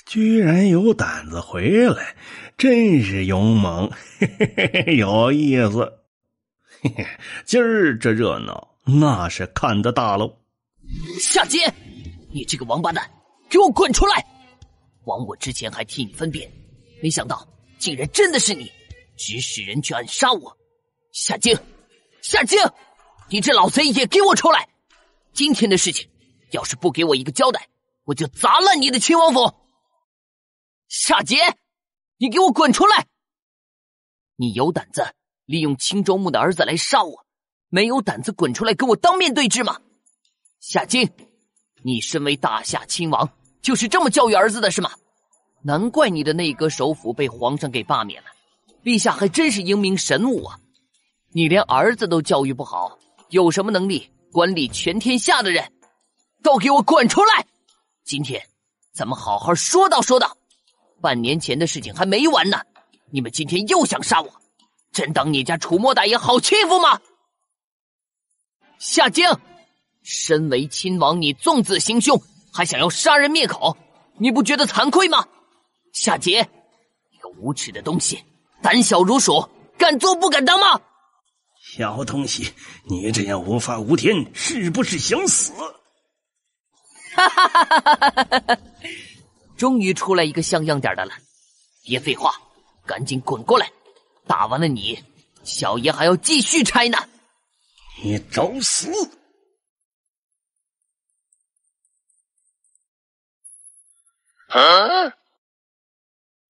居然有胆子回来，真是勇猛，有意思。今儿这热闹那是看得大喽。夏桀，你这个王八蛋，给我滚出来！枉我之前还替你分辨，没想到竟然真的是你，指使人去暗杀我。夏桀，你这老贼也给我出来！今天的事情要是不给我一个交代，我就砸烂你的秦王府。夏桀，你给我滚出来！你有胆子利用青州牧的儿子来杀我，没有胆子滚出来跟我当面对质吗？夏桀，你身为大夏亲王，就是这么教育儿子的是吗？难怪你的内阁首辅被皇上给罢免了，陛下还真是英明神武啊！你连儿子都教育不好，有什么能力管理全天下的人？都给我滚出来！今天咱们好好说道说道，半年前的事情还没完呢，你们今天又想杀我，真当你家楚墨大爷好欺负吗？夏桀，身为亲王，你纵子行凶，还想要杀人灭口，你不觉得惭愧吗？夏桀，你个无耻的东西，胆小如鼠，敢做不敢当吗？小东西，你这样无法无天，是不是想死？哈哈哈哈哈哈！终于出来一个像样点的了，别废话，赶紧滚过来！打完了你，小爷还要继续拆呢。你找死！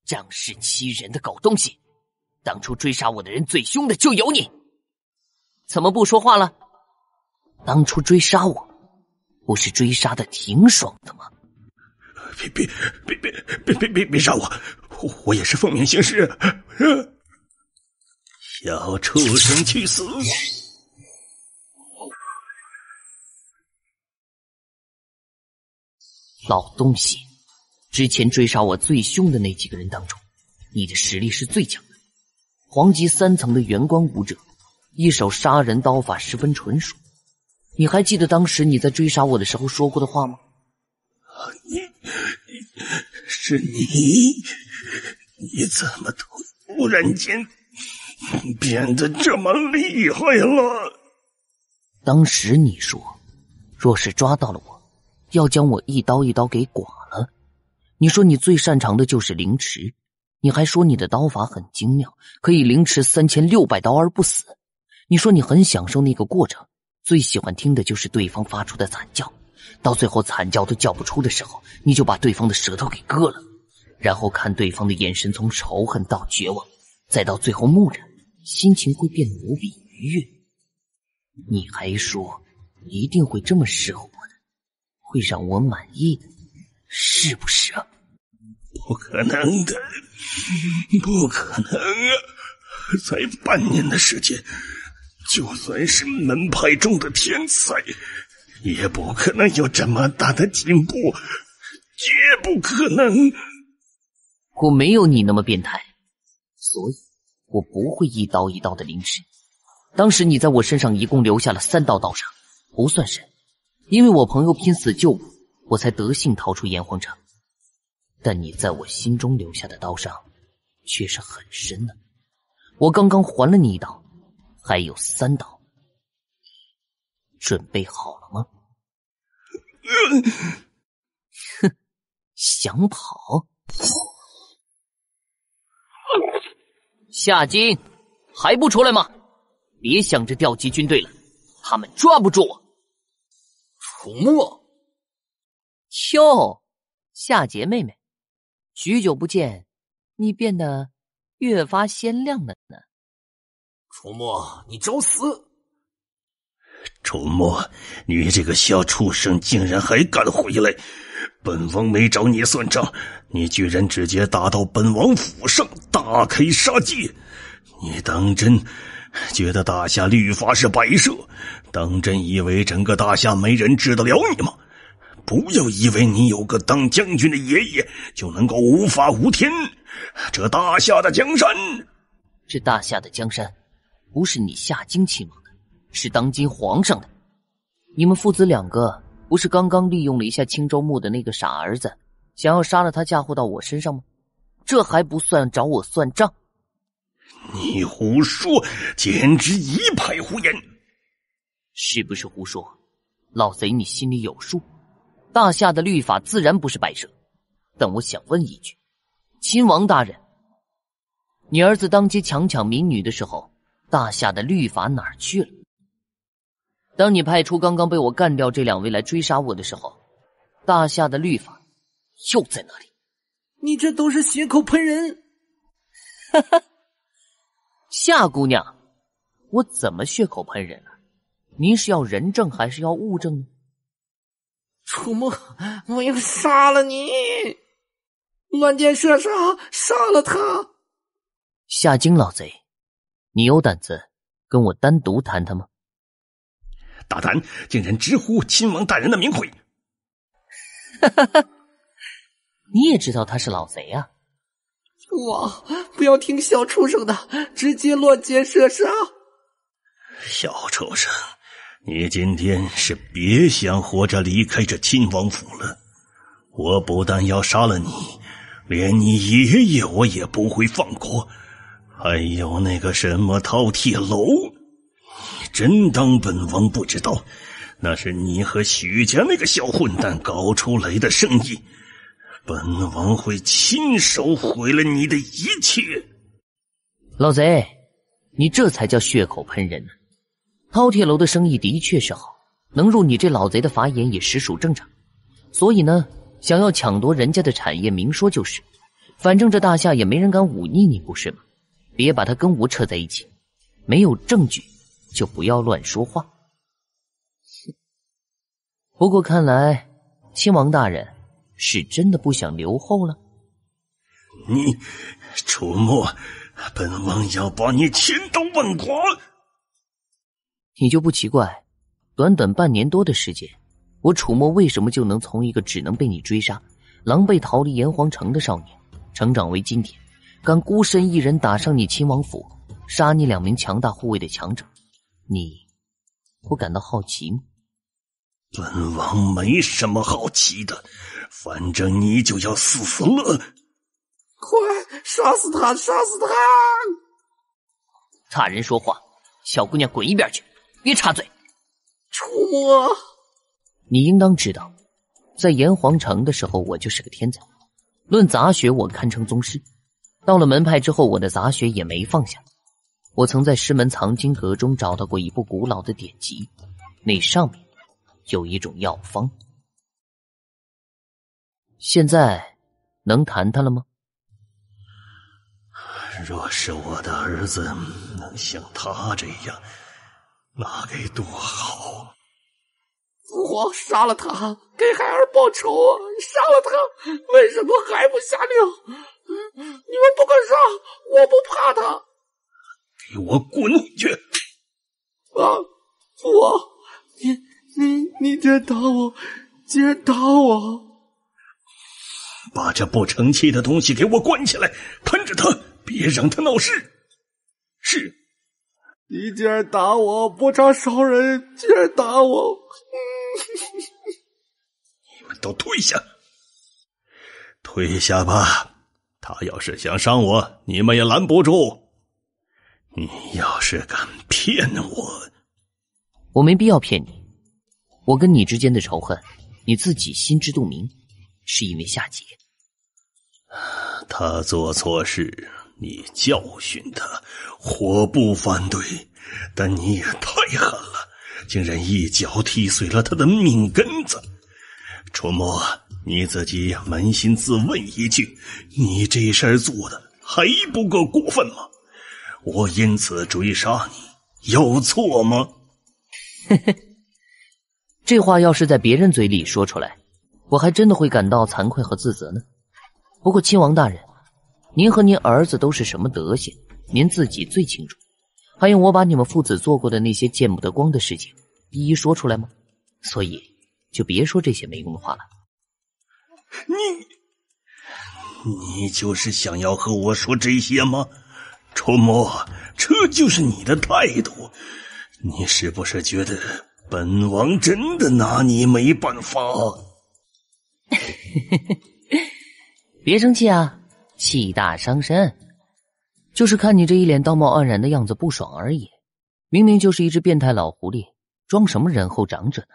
仗势欺人的狗东西，当初追杀我的人最凶的就有你，怎么不说话了？当初追杀我，不是追杀的挺爽的吗？别杀我！我也是奉命行事。小畜生去死！老东西，之前追杀我最凶的那几个人当中，你的实力是最强的，黄级3层的元关武者，一手杀人刀法十分纯熟。你还记得当时你在追杀我的时候说过的话吗？是你怎么突然间变得这么厉害了？当时你说，若是抓到了我，要将我一刀一刀给剐了。你说你最擅长的就是凌迟，你还说你的刀法很精妙，可以凌迟3600刀而不死。你说你很享受那个过程，最喜欢听的就是对方发出的惨叫，到最后惨叫都叫不出的时候，你就把对方的舌头给割了，然后看对方的眼神从仇恨到绝望，再到最后木然，心情会变得无比愉悦。你还说一定会这么适合我的，会让我满意的，是不是啊？不可能的，不可能啊！才半年的时间，就算是门派中的天才，也不可能有这么大的进步，绝不可能。我没有你那么变态，所以我不会一刀一刀的凌迟。当时你在我身上一共留下了3道刀伤，不算深，因为我朋友拼死救我才得幸逃出炎黄城。但你在我心中留下的刀伤却是很深的，我刚刚还了你一刀，还有3刀，准备好了吗？哼，想跑？夏金，还不出来吗？别想着调集军队了，他们抓不住我。楚墨，哟，夏桀妹妹，许久不见，你变得越发鲜亮了呢。楚墨，你找死！楚墨，你这个小畜生竟然还敢回来！本王没找你算账，你居然直接打到本王府上，大开杀戒！你当真觉得大夏律法是摆设？当真以为整个大夏没人治得了你吗？不要以为你有个当将军的爷爷就能够无法无天。这大夏的江山，这大夏的江山不是你夏京亲王的，是当今皇上的。你们父子2个不是刚刚利用了一下青州牧的那个傻儿子，想要杀了他嫁祸到我身上吗？这还不算找我算账？你胡说，简直一派胡言！是不是胡说？老贼你心里有数，大夏的律法自然不是摆设。但我想问一句，亲王大人，你儿子当街强抢民女的时候，大夏的律法哪儿去了？当你派出刚刚被我干掉这2位来追杀我的时候，大夏的律法又在哪里？你这都是血口喷人！哈哈，夏姑娘，我怎么血口喷人了？您是要人证还是要物证呢？楚墨，我要杀了你！乱箭射杀，杀了他！夏京老贼，你有胆子跟我单独谈谈吗？大胆，竟然直呼亲王大人的名讳！哈哈哈，你也知道他是老贼啊！哇，不要听小畜生的，直接乱箭射杀！小畜生，你今天是别想活着离开这亲王府了。我不但要杀了你，连你爷爷我也不会放过。还有那个什么饕餮楼，你真当本王不知道？那是你和许家那个小混蛋搞出来的生意，本王会亲手毁了你的一切。老贼，你这才叫血口喷人呢。饕餮楼的生意的确是好，能入你这老贼的法眼也实属正常。所以呢，想要抢夺人家的产业，明说就是。反正这大夏也没人敢忤逆你，不是吗？别把他跟我扯在一起，没有证据就不要乱说话。不过看来亲王大人是真的不想留后了。你楚墨，本王要把你千刀万剐！你就不奇怪，短短半年多的时间，我楚墨为什么就能从一个只能被你追杀、狼狈逃离炎黄城的少年，成长为今天敢孤身一人打上你亲王府，杀你2名强大护卫的强者？你不感到好奇吗？本王没什么好奇的，反正你就要死了！快杀死他！杀死他！差人说话，小姑娘滚一边去，别插嘴。楚墨，你应当知道，在炎黄城的时候，我就是个天才。论杂学，我堪称宗师。到了门派之后，我的杂学也没放下。我曾在师门藏经阁中找到过一部古老的典籍，那上面有一种药方。现在能谈谈了吗？若是我的儿子能像他这样，那该多好！父皇杀了他，给孩儿报仇啊！杀了他，为什么还不下令？你们不敢杀，我不怕他。给我滚回去！啊，父王，你别打我，别打我！把这不成器的东西给我关起来，看着他，别让他闹事。是，你竟然打我，不差少人，竟然打我！你们都退下，退下吧。他要是想伤我，你们也拦不住。你要是敢骗我没必要骗你。我跟你之间的仇恨，你自己心知肚明，是因为夏桀。他做错事，你教训他，我不反对，但你也太狠了，竟然一脚踢碎了他的命根子。楚墨，你自己扪心自问一句，你这事儿做的还不够过分吗？我因此追杀你，有错吗？这话要是在别人嘴里说出来，我还真的会感到惭愧和自责呢。不过亲王大人，您和您儿子都是什么德行，您自己最清楚。还用我把你们父子做过的那些见不得光的事情一一说出来吗？所以就别说这些没用的话了。你就是想要和我说这些吗？楚墨，这就是你的态度？你是不是觉得本王真的拿你没办法？别生气啊，气大伤身。就是看你这一脸道貌岸然的样子不爽而已，明明就是一只变态老狐狸，装什么仁厚长者呢？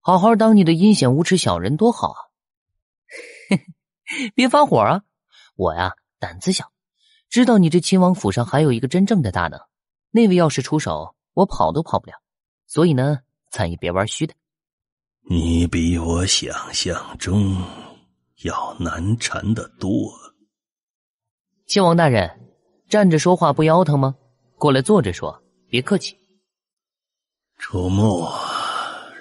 好好当你的阴险无耻小人多好啊！别发火啊！我呀，胆子小，知道你这亲王府上还有一个真正的大能，那位要是出手，我跑都跑不了。所以呢，咱也别玩虚的。你比我想象中要难缠得多。亲王大人，站着说话不腰疼吗？过来坐着说，别客气。楚墨，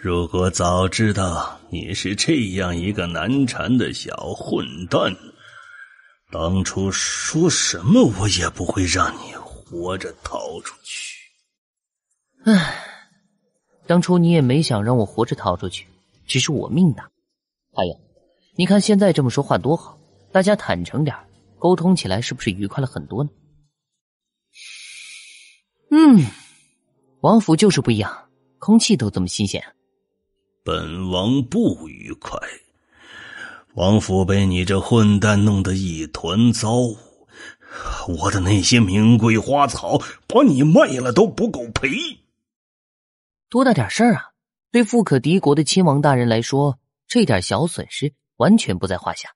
如果早知道你是这样一个难缠的小混蛋，当初说什么我也不会让你活着逃出去。唉，当初你也没想让我活着逃出去，只是我命大。还有，你看现在这么说话多好，大家坦诚点，沟通起来是不是愉快了很多呢？王府就是不一样，空气都这么新鲜。本王不愉快，王府被你这混蛋弄得一团糟，我的那些名贵花草把你卖了都不够赔。多大点事儿啊，对富可敌国的亲王大人来说，这点小损失完全不在话下。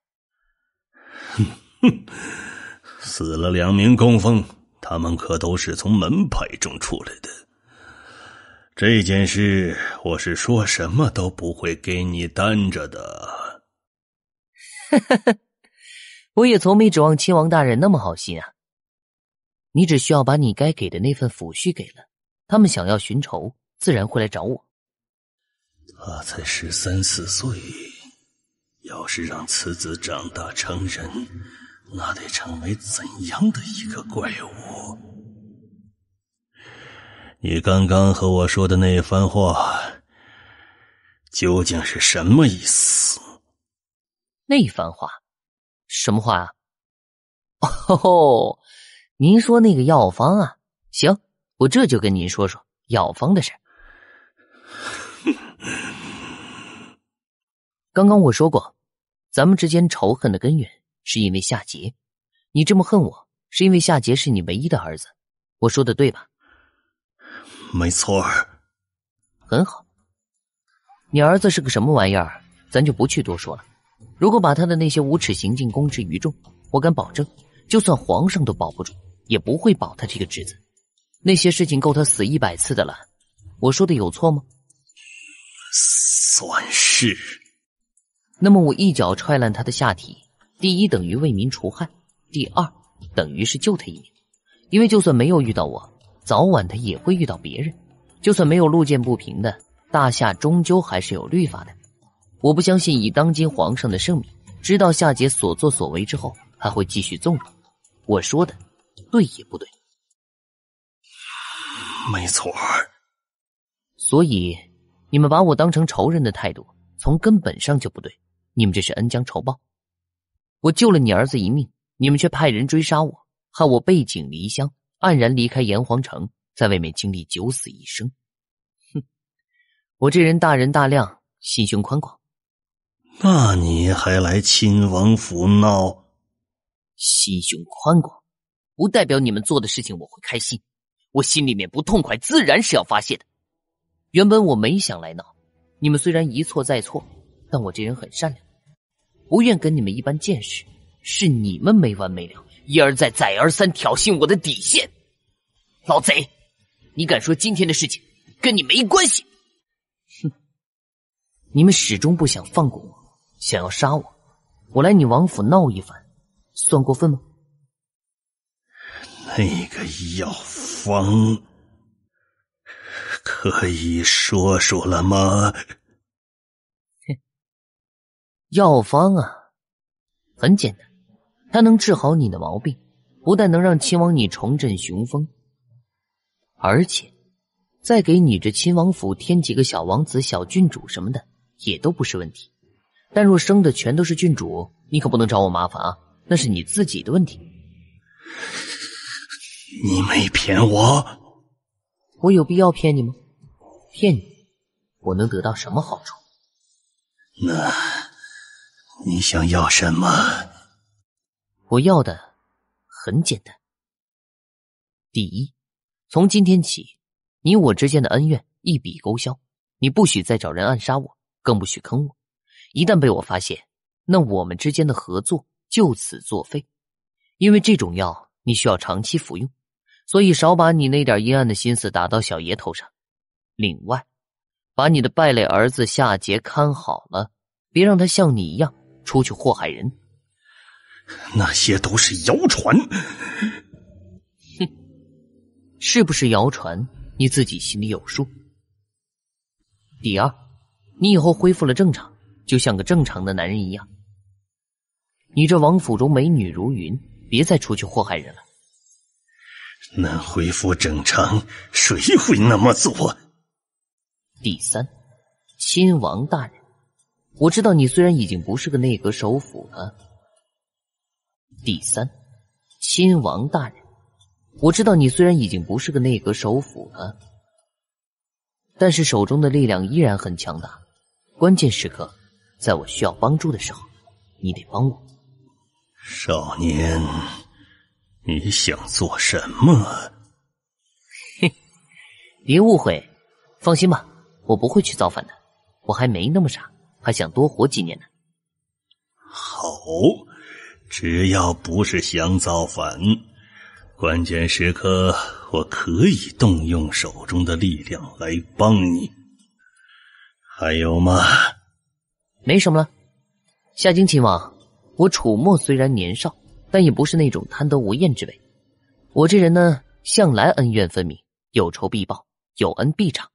死了2名供奉，他们可都是从门派中出来的。这件事我是说什么都不会给你担着的。我也从没指望亲王大人那么好心啊。你只需要把你该给的那份抚恤给了，他们想要寻仇，自然会来找我。他才13、14岁，要是让此子长大成人，那得成为怎样的一个怪物？你刚刚和我说的那番话，究竟是什么意思？那番话？什么话啊？哦，您说那个药方啊？行，我这就跟您说说药方的事。刚刚我说过，咱们之间仇恨的根源是因为夏桀，你这么恨我，是因为夏桀是你唯一的儿子，我说的对吧？没错。很好，你儿子是个什么玩意儿，咱就不去多说了。如果把他的那些无耻行径公之于众，我敢保证，就算皇上都保不住，也不会保他这个侄子。那些事情够他死100次的了，我说的有错吗？算是。那么我一脚踹烂他的下体，第一等于为民除害，第二等于是救他一命。因为就算没有遇到我，早晚他也会遇到别人。就算没有路见不平的，大夏终究还是有律法的。我不相信以当今皇上的圣明，知道夏桀所作所为之后，还会继续纵容。我说的对也不对？没错。所以你们把我当成仇人的态度，从根本上就不对。你们这是恩将仇报。我救了你儿子一命，你们却派人追杀我，害我背井离乡，黯然离开炎黄城，在外面经历9死1生。哼，我这人大人大量，心胸宽广。那你还来亲王府闹？心胸宽广不代表你们做的事情我会开心，我心里面不痛快自然是要发泄的。原本我没想来闹，你们虽然一错再错，但我这人很善良，不愿跟你们一般见识，是你们没完没了，一而再再而三挑衅我的底线。老贼，你敢说今天的事情跟你没关系？哼，你们始终不想放过我，想要杀我，我来你王府闹一番，算过分吗？那个药方可以说说了吗？药方啊，很简单，它能治好你的毛病，不但能让亲王你重振雄风，而且再给你这亲王府添几个小王子、小郡主什么的，也都不是问题。但若生的全都是郡主，你可不能找我麻烦啊，那是你自己的问题。你没骗我？我有必要骗你吗？骗你，我能得到什么好处？那你想要什么？我要的很简单。第一，从今天起，你我之间的恩怨一笔勾销，你不许再找人暗杀我，更不许坑我。一旦被我发现，那我们之间的合作就此作废。因为这种药你需要长期服用，所以少把你那点阴暗的心思打到小爷头上。另外，把你的败类儿子夏桀看好了，别让他像你一样出去祸害人。那些都是谣传。哼，是不是谣传，你自己心里有数。第二，你以后恢复了正常，就像个正常的男人一样。你这王府中美女如云，别再出去祸害人了。能恢复正常，谁会那么做？第三，亲王大人，我知道你虽然已经不是个内阁首辅了。第三，亲王大人，我知道你虽然已经不是个内阁首辅了，但是手中的力量依然很强大。关键时刻，在我需要帮助的时候，你得帮我。少年，你想做什么？嘿，别误会，放心吧，我不会去造反的，我还没那么傻，还想多活几年呢。好，只要不是想造反，关键时刻我可以动用手中的力量来帮你。还有吗？没什么了。夏京亲王，我楚墨虽然年少，但也不是那种贪得无厌之辈。我这人呢，向来恩怨分明，有仇必报，有恩必偿。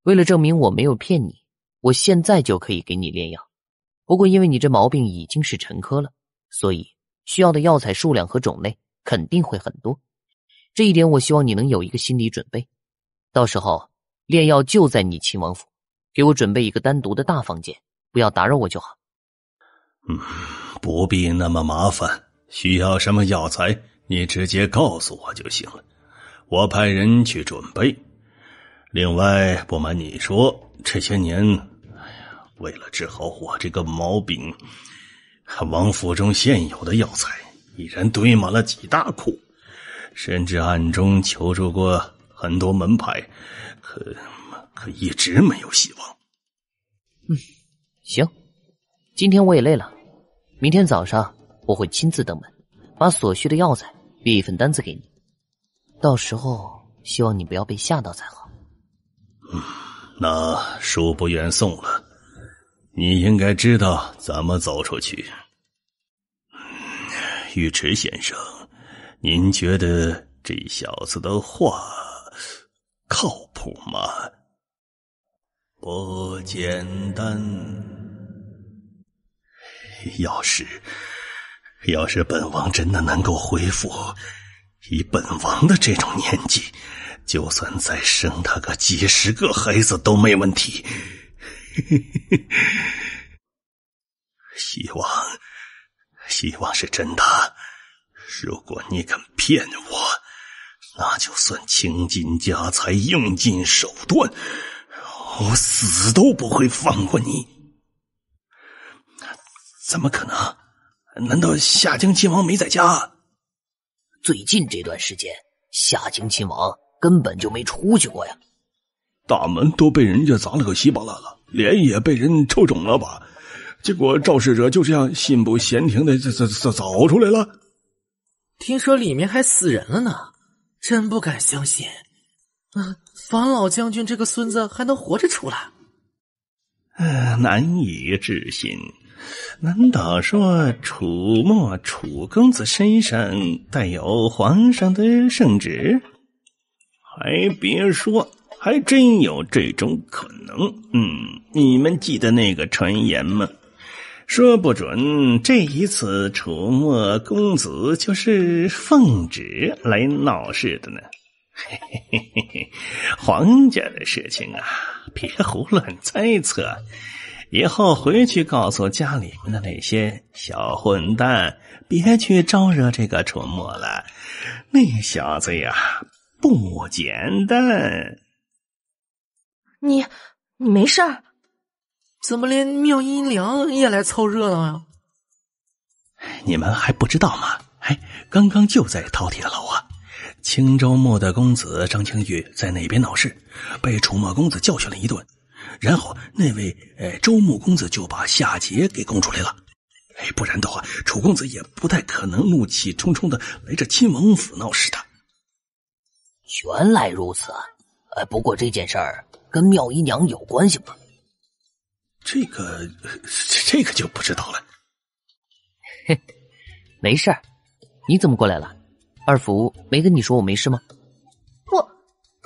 为了证明我没有骗你，我现在就可以给你炼药。不过因为你这毛病已经是沉疴了，所以需要的药材数量和种类肯定会很多。这一点我希望你能有一个心理准备。到时候炼药就在你亲王府，给我准备一个单独的大房间，不要打扰我就好。不必那么麻烦，需要什么药材你直接告诉我就行了，我派人去准备。另外不瞒你说，这些年为了治好我这个毛病，王府中现有的药材已然堆满了几大库，甚至暗中求助过很多门派，可一直没有希望。行，今天我也累了，明天早上我会亲自登门，把所需的药材列一份单子给你，到时候希望你不要被吓到才好。那恕不远送了，你应该知道怎么走出去。尉迟先生，您觉得这小子的话靠谱吗？不简单。要是本王真的能够恢复，以本王的这种年纪，就算再生他个几十个孩子都没问题。希望是真的。如果你敢骗我，那就算倾尽家财，用尽手段，我死都不会放过你。怎么可能？难道夏京亲王没在家？最近这段时间，夏京亲王根本就没出去过呀。大门都被人家砸了个稀巴烂了，脸也被人抽肿了吧？结果肇事者就这样心不闲停的走出来了。听说里面还死人了呢，真不敢相信。樊老将军这个孙子还能活着出来？难以置信。难道说楚墨楚公子身上带有皇上的圣旨？还别说，还真有这种可能。你们记得那个传言吗？说不准这一次楚墨公子就是奉旨来闹事的呢。皇家的事情啊，别胡乱猜测。以后回去告诉家里面的那些小混蛋，别去招惹这个楚墨了。那小子呀，不简单。你没事儿？怎么连妙音良也来凑热闹呀？你们还不知道吗？刚刚就在饕餮楼啊，青州末的公子张青玉在那边闹事，被楚墨公子教训了一顿。然后那位周穆公子就把夏桀给供出来了。不然的话，楚公子也不太可能怒气冲冲的来这亲王府闹事的。原来如此。不过这件事儿跟妙姨娘有关系吗？这个就不知道了。没事儿，你怎么过来了？二福没跟你说我没事吗？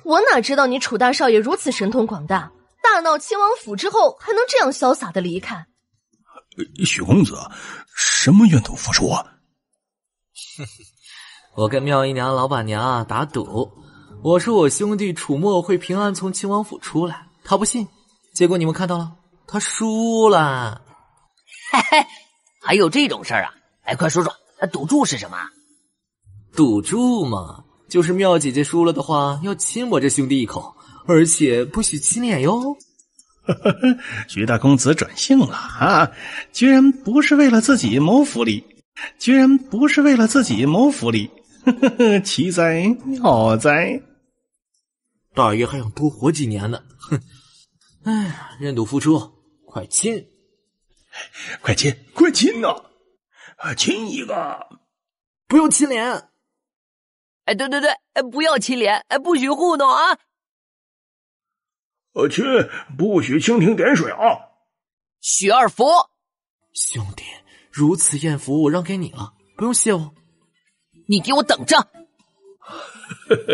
我哪知道你楚大少爷如此神通广大，大闹亲王府之后还能这样潇洒的离开。许公子，什么愿赌服输啊？我跟妙姨娘老板娘打赌，我说我兄弟楚墨会平安从亲王府出来，他不信，结果你们看到了，他输了。还有这种事儿啊？快说说，赌注是什么？赌注嘛，就是妙姐姐输了的话，要亲我这兄弟一口，而且不许亲脸哟。徐大公子转性了啊！居然不是为了自己谋福利，奇哉妙哉！大爷还想多活几年呢，哼！认赌服输，快亲！快亲呐！亲一个！不用亲脸！对，不要亲脸，不许糊弄啊！亲，不许蜻蜓点水啊！许二福，兄弟，如此艳福我让给你了，不用谢我。你给我等着！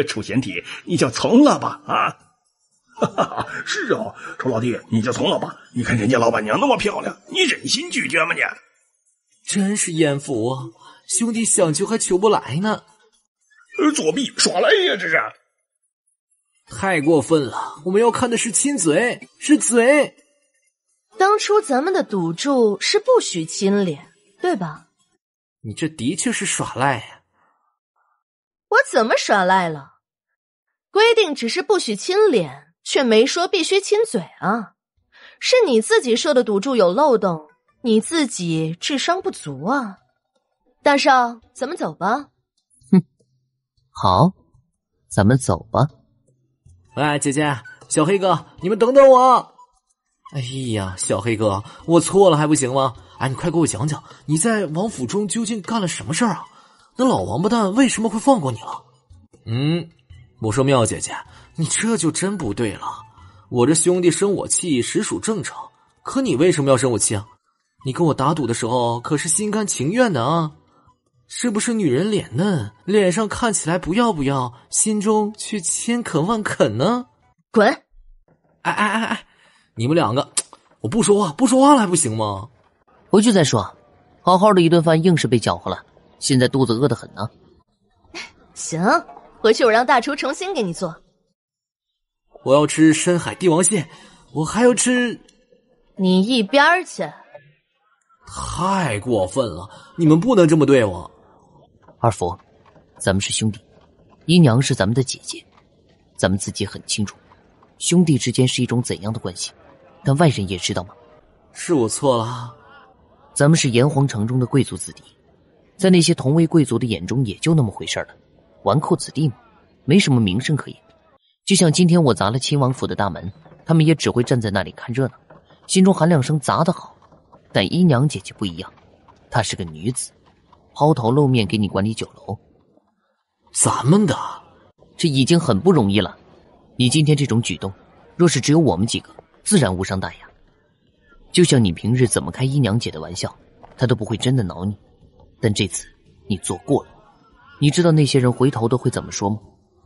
楚贤弟，你就从了吧啊！哈哈，是啊，楚老弟，你就从了吧。你看人家老板娘那么漂亮，你忍心拒绝吗你？真是艳福啊！兄弟想求还求不来呢。作弊耍赖呀，这是！太过分了！我们要看的是亲嘴，是嘴。当初咱们的赌注是不许亲脸，对吧？你这的确是耍赖呀！我怎么耍赖了？规定只是不许亲脸，却没说必须亲嘴啊！是你自己设的赌注有漏洞，你自己智商不足啊！大少，咱们走吧。哼，好，咱们走吧。哎，姐姐，小黑哥，你们等等我！哎呀，小黑哥，我错了还不行吗？哎，你快给我讲讲，你在王府中究竟干了什么事儿啊？那老王八蛋为什么会放过你了？我说妙姐姐，你这就真不对了。我这兄弟生我气实属正常，可你为什么要生我气啊？你跟我打赌的时候可是心甘情愿的啊，是不是女人脸嫩，脸上看起来不要不要，心中却千肯万肯呢？滚！哎，你们两个，我不说话了还不行吗？回去再说，好好的一顿饭硬是被搅和了，现在肚子饿得很呢。行，回去我让大厨重新给你做。我要吃深海帝王蟹，我还要吃……你一边去！太过分了，你们不能这么对我。二福，咱们是兄弟，姨娘是咱们的姐姐，咱们自己很清楚，兄弟之间是一种怎样的关系，但外人也知道吗？是我错了。咱们是炎黄城中的贵族子弟，在那些同为贵族的眼中也就那么回事了，纨绔子弟嘛，没什么名声可言。就像今天我砸了亲王府的大门，他们也只会站在那里看热闹，心中喊两声砸得好。但姨娘姐姐不一样，她是个女子，抛头露面给你管理酒楼。咱们的这已经很不容易了，你今天这种举动，若是只有我们几个，自然无伤大雅。就像你平日怎么开姨娘姐的玩笑，她都不会真的挠你，但这次你做过了。你知道那些人回头都会怎么说吗？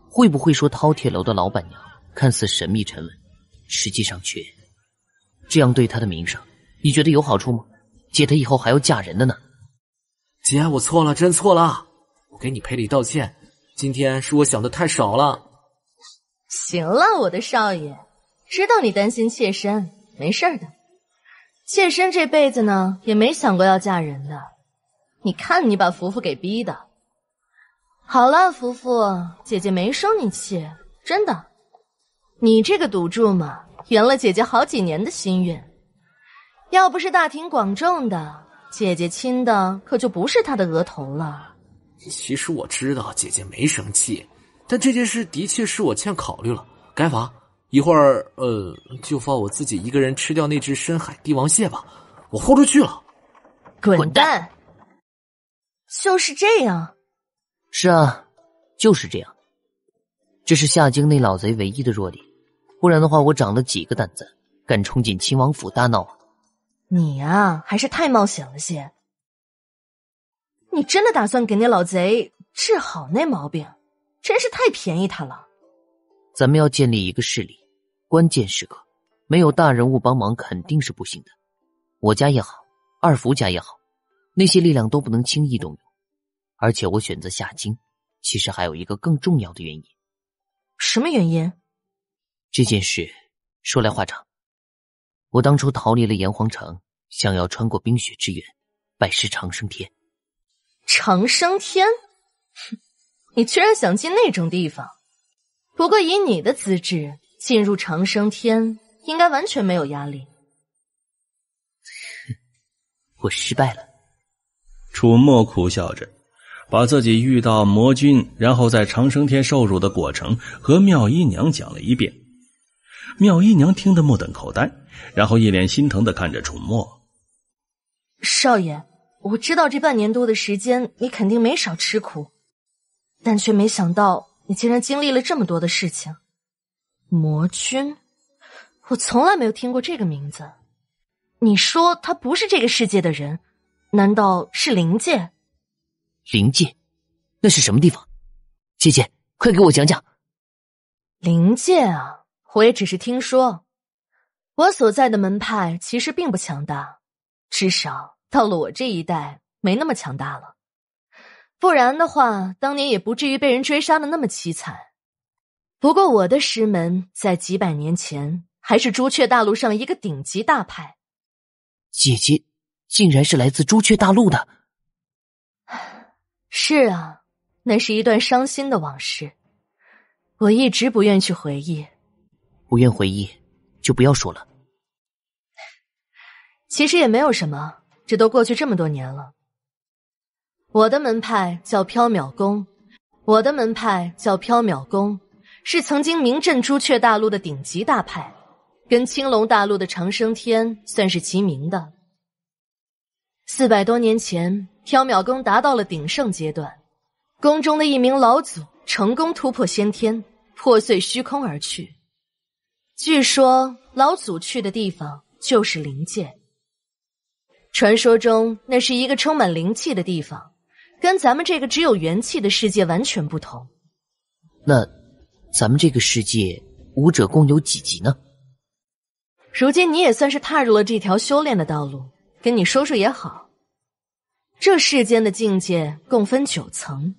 会不会说饕餮楼的老板娘看似神秘沉稳，实际上却这样对她的名声，你觉得有好处吗？姐她以后还要嫁人的呢。姐，我错了，真错了，我给你赔礼道歉，今天是我想的太少了。行了，我的少爷，知道你担心妾身，没事的。妾身这辈子呢，也没想过要嫁人的。你看你把福福给逼的。好了，福福，姐姐没生你气，真的。你这个赌注嘛，圆了姐姐好几年的心愿。要不是大庭广众的，姐姐亲的可就不是她的额头了。其实我知道姐姐没生气，但这件事的确是我欠考虑了，该罚。一会儿就罚我自己一个人吃掉那只深海帝王蟹吧，我豁出去了。滚蛋！就是这样。是啊，就是这样。这是夏京那老贼唯一的弱点，不然的话我长了几个胆子，敢冲进亲王府大闹啊。你啊，还是太冒险了些。你真的打算给那老贼治好那毛病，真是太便宜他了。咱们要建立一个势力，关键时刻没有大人物帮忙肯定是不行的。我家也好，二福家也好，那些力量都不能轻易动用。而且我选择夏京，其实还有一个更重要的原因。什么原因？这件事说来话长。我当初逃离了炎黄城，想要穿过冰雪之源，拜师长生天。长生天？你居然想进那种地方？不过以你的资质，进入长生天应该完全没有压力。我失败了。楚墨苦笑着，把自己遇到魔君，然后在长生天受辱的过程和妙姨娘讲了一遍。妙姨娘听得目瞪口呆，然后一脸心疼地看着楚墨。少爷，我知道这半年多的时间你肯定没少吃苦，但却没想到你竟然经历了这么多的事情。魔君，我从来没有听过这个名字。你说他不是这个世界的人，难道是灵界？灵界？那是什么地方？姐姐，快给我讲讲。灵界啊，我也只是听说。我所在的门派其实并不强大，至少到了我这一代没那么强大了。不然的话，当年也不至于被人追杀的那么凄惨。不过我的师门在几百年前还是朱雀大陆上一个顶级大派。姐姐竟然是来自朱雀大陆的。是啊，那是一段伤心的往事，我一直不愿去回忆。不愿回忆就不要说了。其实也没有什么，这都过去这么多年了。我的门派叫缥缈宫，是曾经名震朱雀大陆的顶级大派，跟青龙大陆的长生天算是齐名的。400多年前，缥缈宫达到了鼎盛阶段，宫中的一名老祖成功突破先天，破碎虚空而去。据说老祖去的地方就是灵界，传说中那是一个充满灵气的地方，跟咱们这个只有元气的世界完全不同。那咱们这个世界武者共有几级呢？如今你也算是踏入了这条修炼的道路，跟你说说也好。这世间的境界共分9层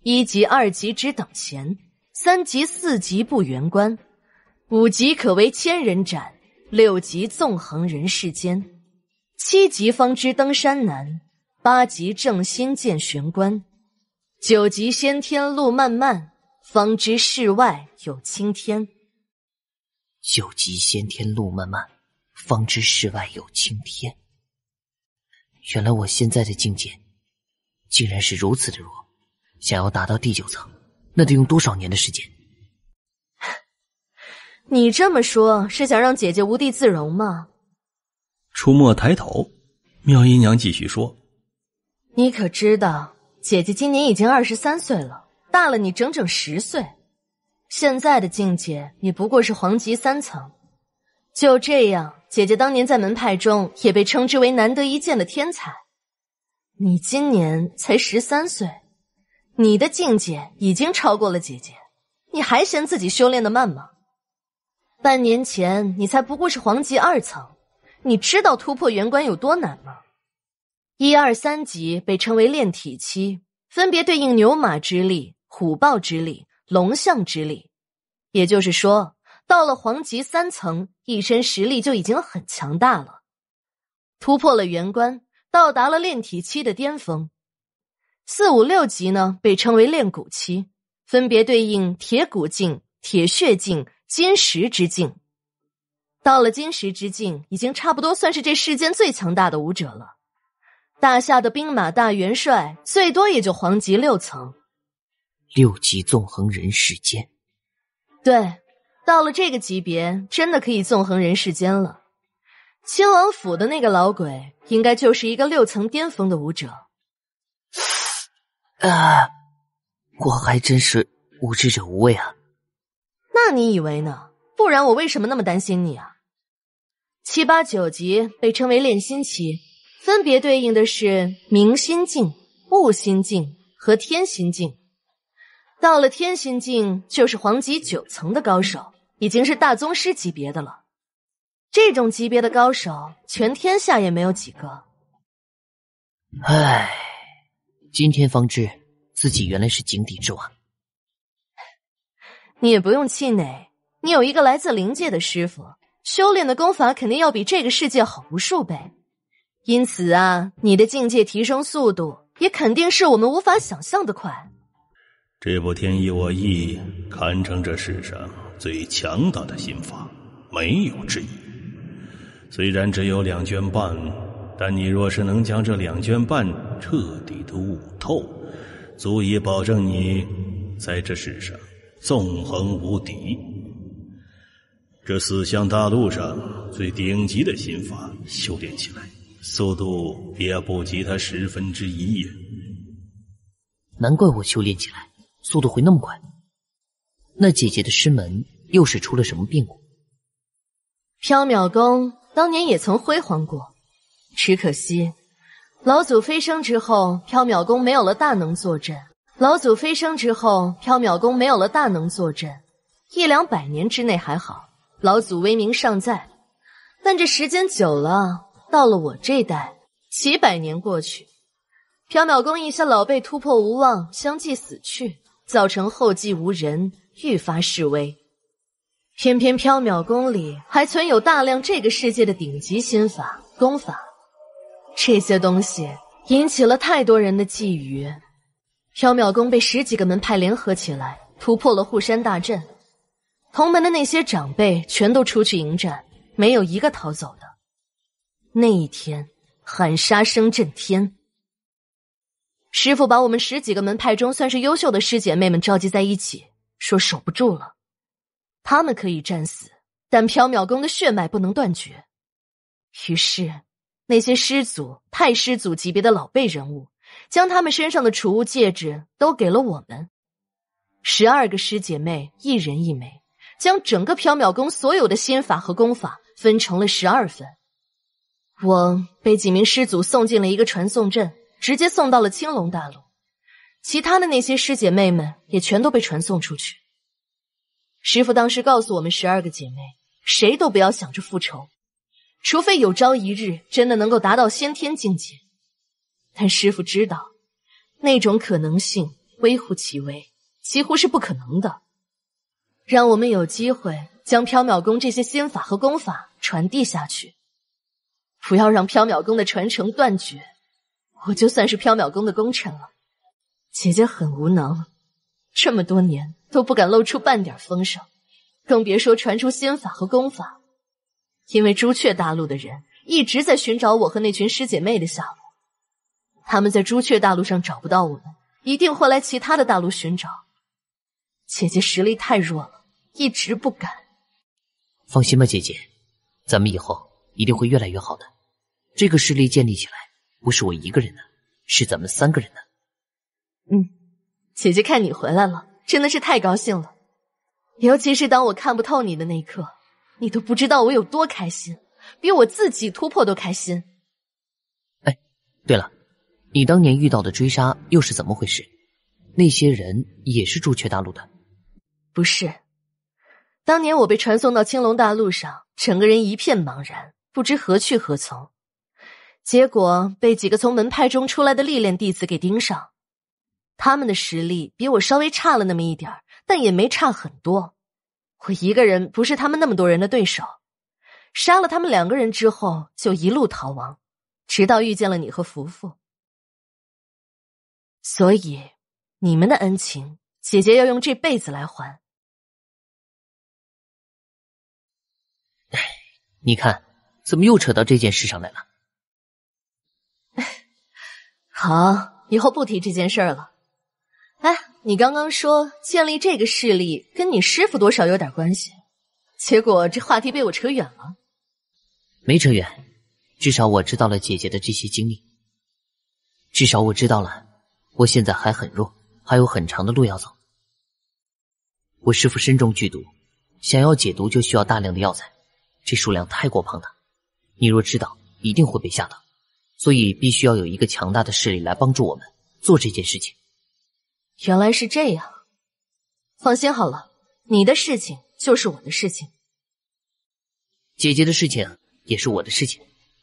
，1级、2级只等闲，3级、4级不圆关，5级可为千人斩，6级纵横人世间，7级方知登山难，8级正心见玄关，9级先天路漫漫，方知世外有青天。9级先天路漫漫，方知世外有青天。原来我现在的境界竟然是如此的弱，想要达到第9层，那得用多少年的时间？你这么说是想让姐姐无地自容吗？出没抬头，妙姨娘继续说：你可知道姐姐今年已经23岁了，大了你整整10岁，现在的境界也不过是黄级3层。就这样，姐姐当年在门派中也被称之为难得一见的天才。你今年才13岁，你的境界已经超过了姐姐，你还嫌自己修炼得慢吗？半年前你才不过是黄级2层，你知道突破元关有多难吗？1、2、3级被称为炼体期，分别对应牛马之力、虎豹之力、龙象之力。也就是说，到了黄级3层，一身实力就已经很强大了。突破了元关，到达了炼体期的巅峰。4、5、6级呢，被称为炼骨期，分别对应铁骨境、铁血境、金石之境。到了金石之境，已经差不多算是这世间最强大的武者了。大夏的兵马大元帅最多也就黄级6层。6级纵横人世间。对，到了这个级别，真的可以纵横人世间了。亲王府的那个老鬼，应该就是一个6层巅峰的武者。我还真是无知者无畏啊。那你以为呢？不然我为什么那么担心你啊？7、8、9级被称为炼心期，分别对应的是明心境、悟心境和天心境。到了天心境，就是黄级9层的高手，已经是大宗师级别的了。这种级别的高手，全天下也没有几个。唉，今天方知自己原来是井底之蛙。你也不用气馁，你有一个来自灵界的师傅，修炼的功法肯定要比这个世界好无数倍。因此啊，你的境界提升速度也肯定是我们无法想象的快。这部天意我意堪称这世上最强大的心法，没有之一。虽然只有2卷半，但你若是能将这2卷半彻底的悟透，足以保证你在这世上纵横无敌。这4项大陆上最顶级的心法修炼起来，速度也不及它1/10。难怪我修炼起来速度会那么快。那姐姐的师门又是出了什么变故？缥缈宫当年也曾辉煌过，只可惜老祖飞升之后，缥缈宫没有了大能坐镇，老祖飞升之后，缥缈宫没有了大能坐镇，100-200年之内还好，老祖威名尚在。但这时间久了，到了我这代，几百年过去，缥缈宫一些老辈突破无望，相继死去，造成后继无人，愈发式微。偏偏缥缈宫里还存有大量这个世界的顶级心法、功法，这些东西引起了太多人的觊觎。缥缈宫被10几个门派联合起来，突破了护山大阵。同门的那些长辈全都出去迎战，没有一个逃走的。那一天，喊杀声震天。师父把我们10几个门派中算是优秀的师姐妹们召集在一起，说守不住了。他们可以战死，但缥缈宫的血脉不能断绝。于是，那些师祖、太师祖级别的老辈人物，将他们身上的储物戒指都给了我们。12个师姐妹1人1枚，将整个缥缈宫所有的心法和功法分成了12份。我被几名师祖送进了一个传送阵，直接送到了青龙大陆。其他的那些师姐妹们也全都被传送出去。师父当时告诉我们12个姐妹，谁都不要想着复仇，除非有朝一日真的能够达到先天境界。但师父知道，那种可能性微乎其微，几乎是不可能的。让我们有机会将缥缈宫这些心法和功法传递下去，不要让缥缈宫的传承断绝，我就算是缥缈宫的功臣了。姐姐很无能，这么多年都不敢露出半点风声，更别说传出心法和功法。因为朱雀大陆的人一直在寻找我和那群师姐妹的下落，他们在朱雀大陆上找不到我们，一定会来其他的大陆寻找。姐姐实力太弱了，一直不敢。放心吧，姐姐，咱们以后一定会越来越好的。这个势力建立起来，不是我一个人的，是咱们3个人的。姐姐看你回来了，真的是太高兴了。尤其是当我看不透你的那一刻，你都不知道我有多开心，比我自己突破都开心。对了，你当年遇到的追杀又是怎么回事？那些人也是朱雀大陆的？不是，当年我被传送到青龙大陆上，整个人一片茫然，不知何去何从。结果被几个从门派中出来的历练弟子给盯上，他们的实力比我稍微差了那么一点，但也没差很多。我一个人不是他们那么多人的对手，杀了他们2个人之后，就一路逃亡，直到遇见了你和福福。所以，你们的恩情，姐姐要用这辈子来还。你看，怎么又扯到这件事上来了？好，以后不提这件事了。你刚刚说建立这个势力跟你师傅多少有点关系，结果这话题被我扯远了。没扯远，至少我知道了姐姐的这些经历。至少我知道了，我现在还很弱，还有很长的路要走。我师父身中剧毒，想要解毒就需要大量的药材，这数量太过庞大，你若知道一定会被吓到，所以必须要有一个强大的势力来帮助我们做这件事情。原来是这样，放心好了，你的事情就是我的事情，姐姐的事情也是我的事情。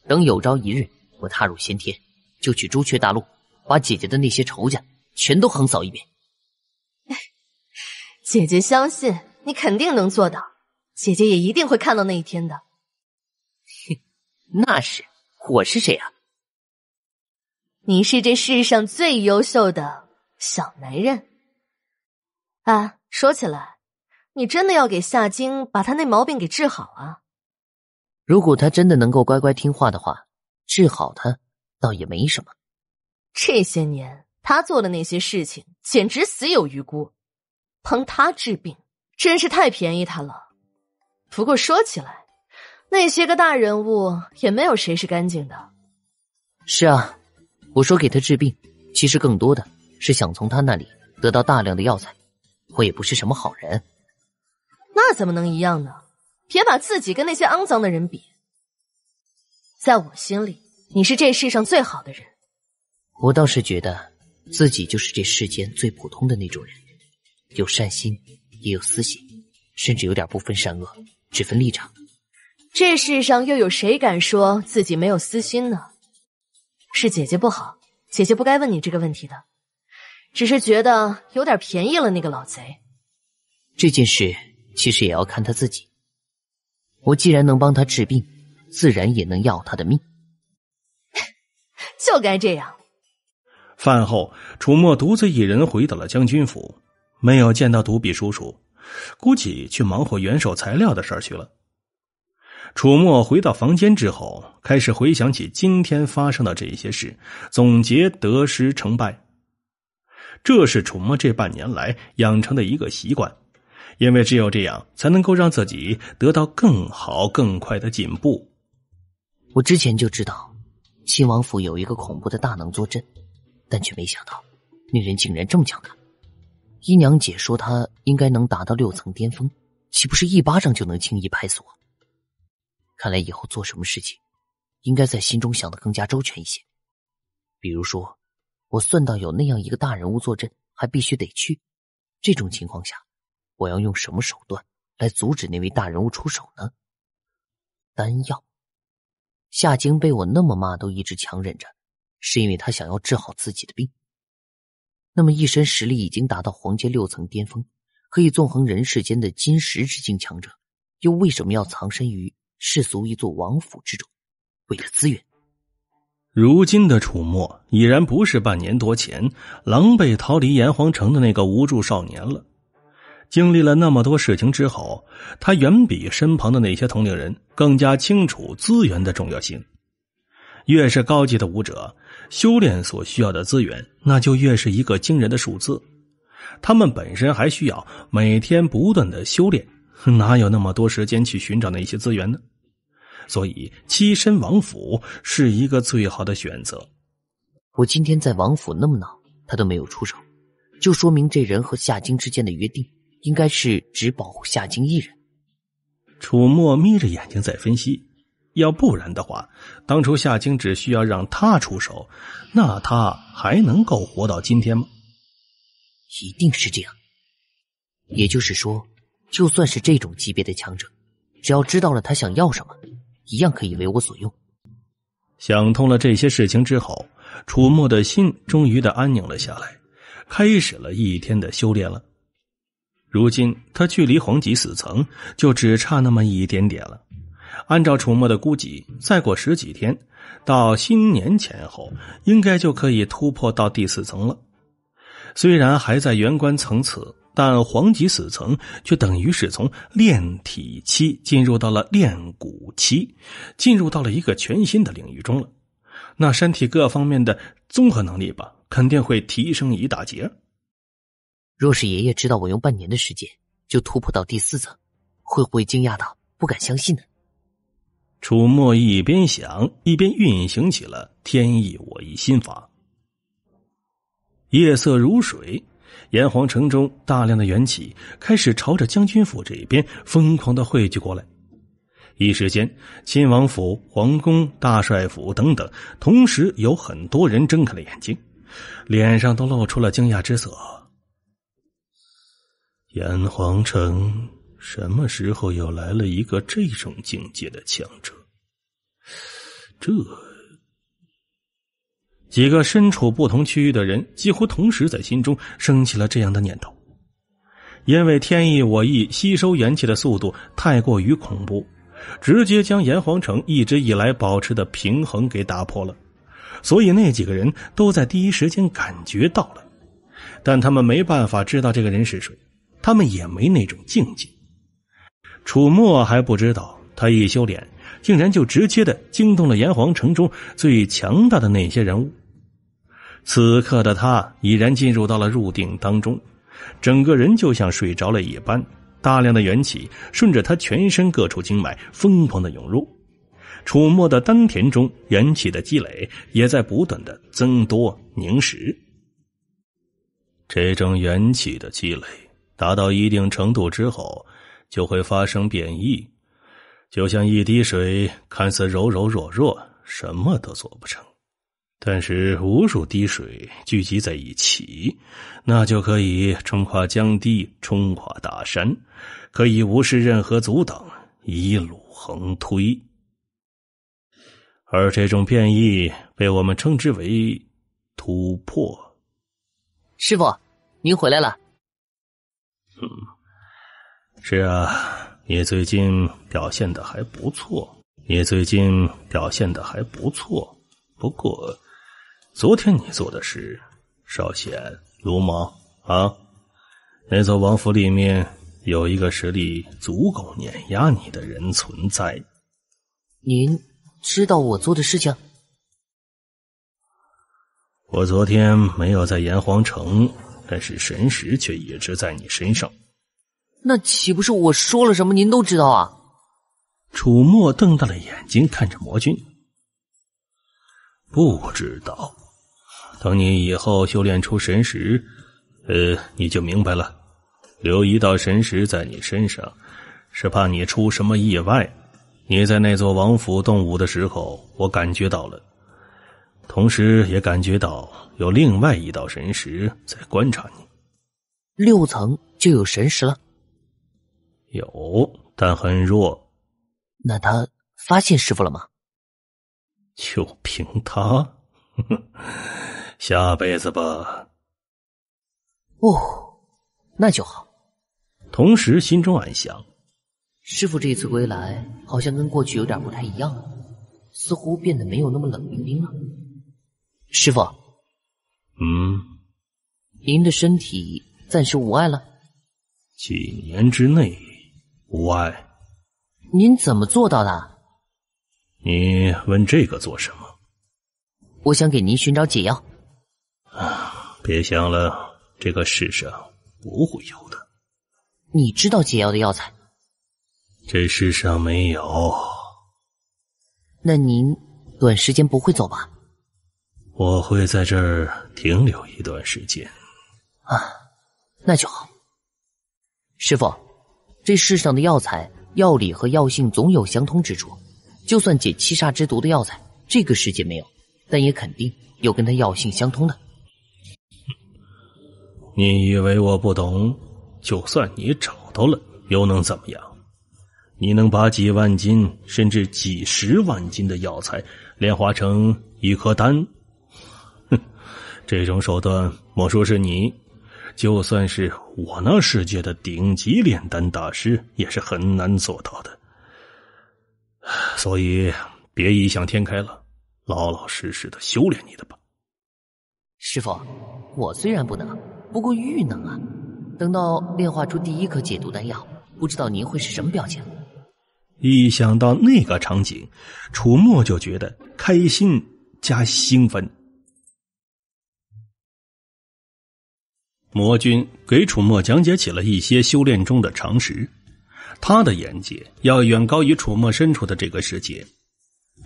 等有朝一日我踏入先天，就去朱雀大陆，把姐姐的那些仇家全都横扫一遍。姐姐相信你肯定能做到，姐姐也一定会看到那一天的。那是，我是谁啊？你是这世上最优秀的小男人。说起来，你真的要给夏晶把他那毛病给治好啊？如果他真的能够乖乖听话的话，治好他倒也没什么。这些年他做的那些事情简直死有余辜，帮他治病真是太便宜他了。不过说起来，那些个大人物也没有谁是干净的。是啊，我说给他治病，其实更多的是想从他那里得到大量的药材。我也不是什么好人。那怎么能一样呢？别把自己跟那些肮脏的人比。在我心里，你是这世上最好的人。我倒是觉得自己就是这世间最普通的那种人，有善心，也有私心，甚至有点不分善恶，只分立场。这世上又有谁敢说自己没有私心呢？是姐姐不好，姐姐不该问你这个问题的，只是觉得有点便宜了那个老贼。这件事其实也要看他自己，我既然能帮他治病，自然也能要他的命。就该这样。饭后，楚墨独自一人回到了将军府，没有见到独臂叔叔，估计去忙活元首材料的事儿去了。楚墨回到房间之后，开始回想起今天发生的这些事，总结得失成败。这是楚墨这半年来养成的一个习惯，因为只有这样才能够让自己得到更好更快的进步。我之前就知道亲王府有一个恐怖的大能坐镇，但却没想到那人竟然这么强大。姨娘姐说他应该能达到6层巅峰，岂不是一巴掌就能轻易拍死我？看来以后做什么事情应该在心中想得更加周全一些。比如说我算到有那样一个大人物坐镇，还必须得去，这种情况下我要用什么手段来阻止那位大人物出手呢？丹药。夏京被我那么骂都一直强忍着，是因为他想要治好自己的病。那么一身实力已经达到黄阶6层巅峰，可以纵横人世间的金石之境强者，又为什么要藏身于世俗一座王府之中？为了资源。如今的楚墨已然不是半年多前狼狈逃离炎黄城的那个无助少年了。经历了那么多事情之后，他远比身旁的那些同龄人更加清楚资源的重要性。越是高级的武者，修炼所需要的资源那就越是一个惊人的数字。他们本身还需要每天不断的修炼，哪有那么多时间去寻找那些资源呢？所以栖身王府是一个最好的选择。我今天在王府那么闹，他都没有出手，就说明这人和夏京之间的约定应该是只保护夏京一人。楚墨眯着眼睛在分析，要不然的话，当初夏京只需要让他出手，那他还能够活到今天吗？一定是这样。也就是说，就算是这种级别的强者，只要知道了他想要什么，一样可以为我所用。想通了这些事情之后，楚墨的心终于的安宁了下来，开始了一天的修炼了。如今他距离黄级4层就只差那么一点点了。按照楚墨的估计，再过10几天，到新年前后，应该就可以突破到第4层了。虽然还在元关层次，但黄级4层却等于是从炼体期进入到了炼骨期，进入到了一个全新的领域中了。那身体各方面的综合能力吧，肯定会提升一大截。若是爷爷知道我用半年的时间就突破到第4层，会不会惊讶到不敢相信呢？楚墨一边想，一边运行起了天意我意心法。夜色如水，炎黄城中大量的元气开始朝着将军府这边疯狂的汇聚过来。一时间，亲王府、皇宫、大帅府等等，同时有很多人睁开了眼睛，脸上都露出了惊讶之色。炎黄城什么时候又来了一个这种境界的强者？几个身处不同区域的人几乎同时在心中升起了这样的念头。因为天意我意吸收元气的速度太过于恐怖，直接将炎黄城一直以来保持的平衡给打破了，所以那几个人都在第一时间感觉到了，但他们没办法知道这个人是谁，他们也没那种境界。楚墨还不知道，他一修炼竟然就直接的惊动了炎黄城中最强大的那些人物。此刻的他已然进入到了入定当中，整个人就像睡着了一般，大量的元气顺着他全身各处经脉疯狂的涌入。楚墨的丹田中元气的积累也在不断的增多凝实。这种元气的积累达到一定程度之后，就会发生变异，就像一滴水看似柔柔弱弱，什么都做不成，但是无数滴水聚集在一起，那就可以冲垮江堤，冲垮大山，可以无视任何阻挡，一路横推。而这种变异被我们称之为突破。师傅，您回来了。是啊，你最近表现得还不错。不过昨天你做的事稍显鲁莽啊！那座王府里面有一个实力足够碾压你的人存在。您知道我做的事情？我昨天没有在炎黄城，但是神识却一直在你身上。那岂不是我说了什么您都知道啊？楚墨瞪大了眼睛看着魔君。不知道，等你以后修炼出神识，你就明白了。留一道神识在你身上，是怕你出什么意外。你在那座王府动武的时候，我感觉到了，同时也感觉到有另外一道神识在观察你。6层就有神识了？有，但很弱。那他发现师傅了吗？就凭他，下辈子吧。哦，那就好。同时心中暗想，师傅这次归来好像跟过去有点不太一样了，似乎变得没有那么冷冰冰了。师傅，您的身体暂时无碍了？几年之内无碍。您怎么做到的？你问这个做什么？我想给您寻找解药。别想了，这个世上不会有的。你知道解药的药材？这世上没有。那您短时间不会走吧？我会在这儿停留一段时间。那就好。师傅，这世上的药材药理和药性总有相通之处，就算解七煞之毒的药材，这个世界没有，但也肯定有跟它药性相通的。你以为我不懂？就算你找到了，又能怎么样？你能把几万斤甚至几十万斤的药材炼化成一颗丹？这种手段莫说是你，就算是我那世界的顶级炼丹大师也是很难做到的。所以别异想天开了，老老实实的修炼你的吧。师傅，我虽然不能，不过玉能啊。等到炼化出第一颗解毒丹药，不知道您会是什么表情。一想到那个场景，楚墨就觉得开心加兴奋。魔君给楚墨讲解起了一些修炼中的常识，他的眼界要远高于楚墨身处的这个世界。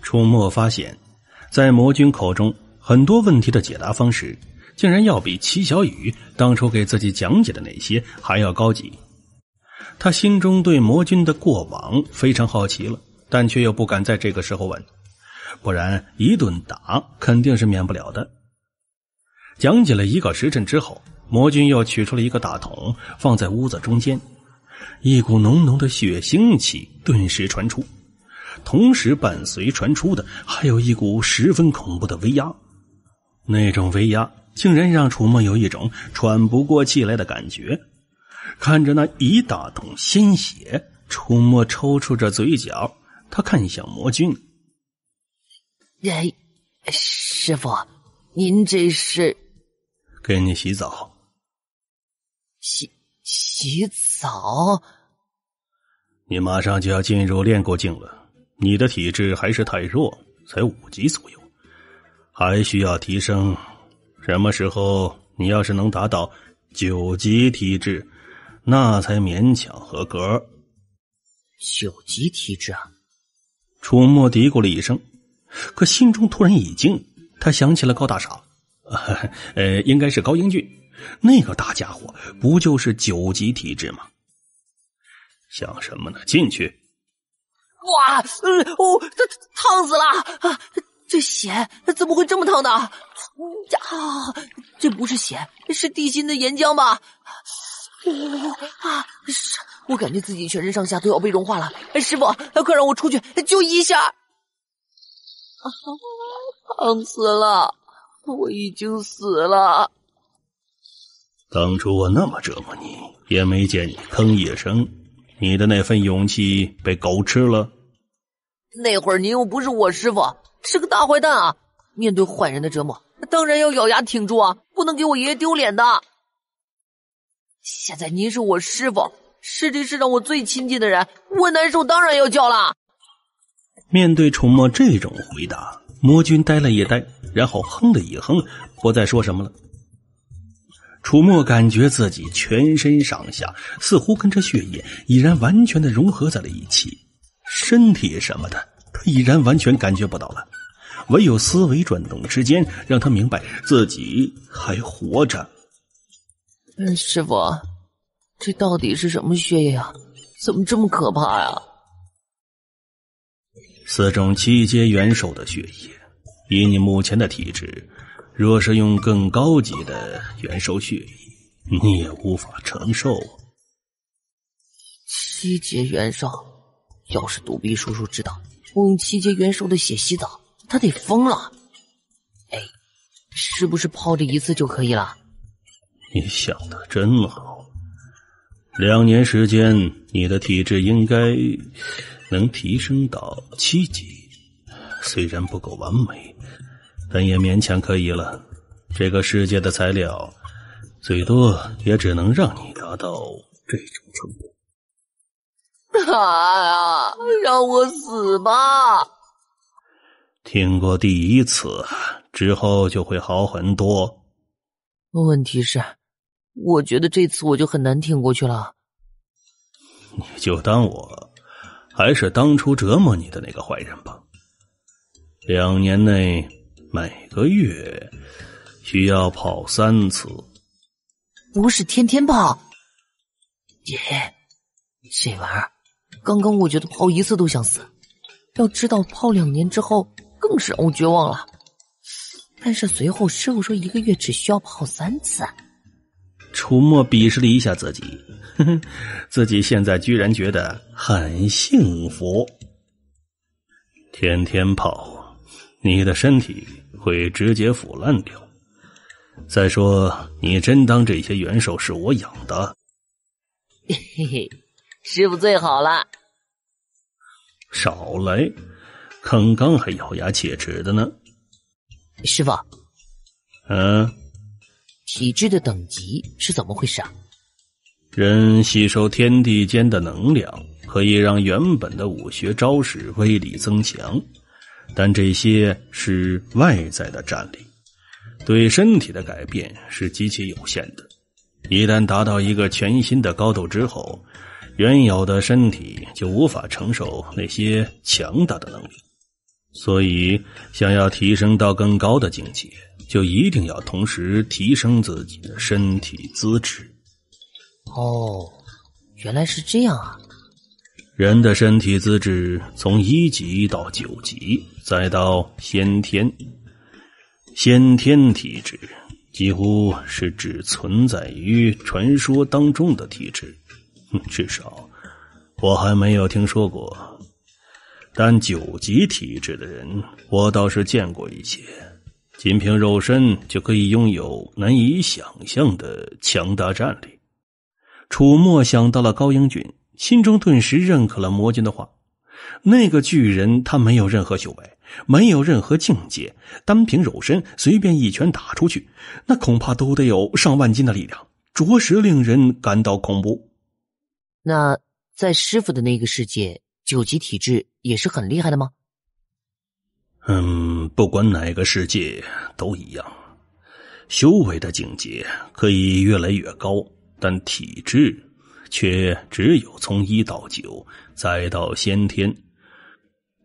楚墨发现，在魔君口中，很多问题的解答方式竟然要比齐小雨当初给自己讲解的那些还要高级。他心中对魔君的过往非常好奇了，但却又不敢在这个时候问，不然一顿打肯定是免不了的。讲解了1个时辰之后，魔君又取出了一个大桶，放在屋子中间，一股浓浓的血腥气顿时传出，同时伴随传出的还有一股十分恐怖的威压。那种威压竟然让楚墨有一种喘不过气来的感觉。看着那一大桶鲜血，楚墨抽搐着嘴角，他看向魔君。师傅，您这是？给你洗澡。洗澡？你马上就要进入炼蛊境了，你的体质还是太弱，才5级左右，还需要提升。什么时候你要是能达到9级体质，那才勉强合格。9级体质啊！楚墨嘀咕了一声，可心中突然一惊，他想起了高大傻，应该是高英俊，那个大家伙不就是9级体质吗？想什么呢？进去！哇，烫死了！这血怎么会这么烫呢？呀，这不是血，是地心的岩浆吧？我感觉自己全身上下都要被融化了。师傅，快让我出去救一下！烫死了，我已经死了。当初我那么折磨你，也没见你吭一声，你的那份勇气被狗吃了。那会儿您又不是我师傅，是个大坏蛋啊！面对坏人的折磨，当然要咬牙挺住啊，不能给我爷爷丢脸的。现在您是我师傅，师弟是让我最亲近的人，我难受当然要叫了。面对楚墨这种回答，魔君呆了一呆，然后哼了一哼，不再说什么了。楚墨感觉自己全身上下似乎跟这血液已然完全的融合在了一起，身体什么的他已然完全感觉不到了，唯有思维转动之间让他明白自己还活着。师傅，这到底是什么血液啊？怎么这么可怕呀？4种7阶元首的血液，以你目前的体质，若是用更高级的元首血液，你也无法承受。7阶元首，要是独臂叔叔知道我用7阶元首的血洗澡，他得疯了。是不是泡这一次就可以了？你想的真好，2年时间，你的体质应该能提升到7级，虽然不够完美，但也勉强可以了。这个世界的材料，最多也只能让你达到这种程度。让我死吧！听过第一次之后就会好很多。问题是，我觉得这次我就很难挺过去了。你就当我还是当初折磨你的那个坏人吧。2年内每个月需要泡3次。不是天天泡。这玩意儿，刚刚我觉得泡1次都想死，要知道泡2年之后更是让我绝望了。但是随后师傅说1个月只需要泡3次。楚墨鄙视了一下自己，自己现在居然觉得很幸福。天天泡，你的身体会直接腐烂掉。再说，你真当这些元首是我养的？嘿嘿，师傅最好了。少来，刚刚还咬牙切齿的呢。师傅，体质的等级是怎么回事啊？人吸收天地间的能量，可以让原本的武学招式威力增强，但这些是外在的战力，对身体的改变是极其有限的。一旦达到一个全新的高度之后，原有的身体就无法承受那些强大的能力。所以想要提升到更高的境界，就一定要同时提升自己的身体资质。原来是这样啊。人的身体资质从1级到9级，再到先天。先天体质几乎是只存在于传说当中的体质，至少我还没有听说过。但9级体质的人我倒是见过一些，仅凭肉身就可以拥有难以想象的强大战力。楚墨想到了高英俊，心中顿时认可了魔君的话。那个巨人他没有任何修为，没有任何境界，单凭肉身随便一拳打出去，那恐怕都得有上万斤的力量，着实令人感到恐怖。那在师傅的那个世界，9级体质也是很厉害的吗？不管哪个世界都一样，修为的境界可以越来越高，但体质却只有从1到9，再到先天。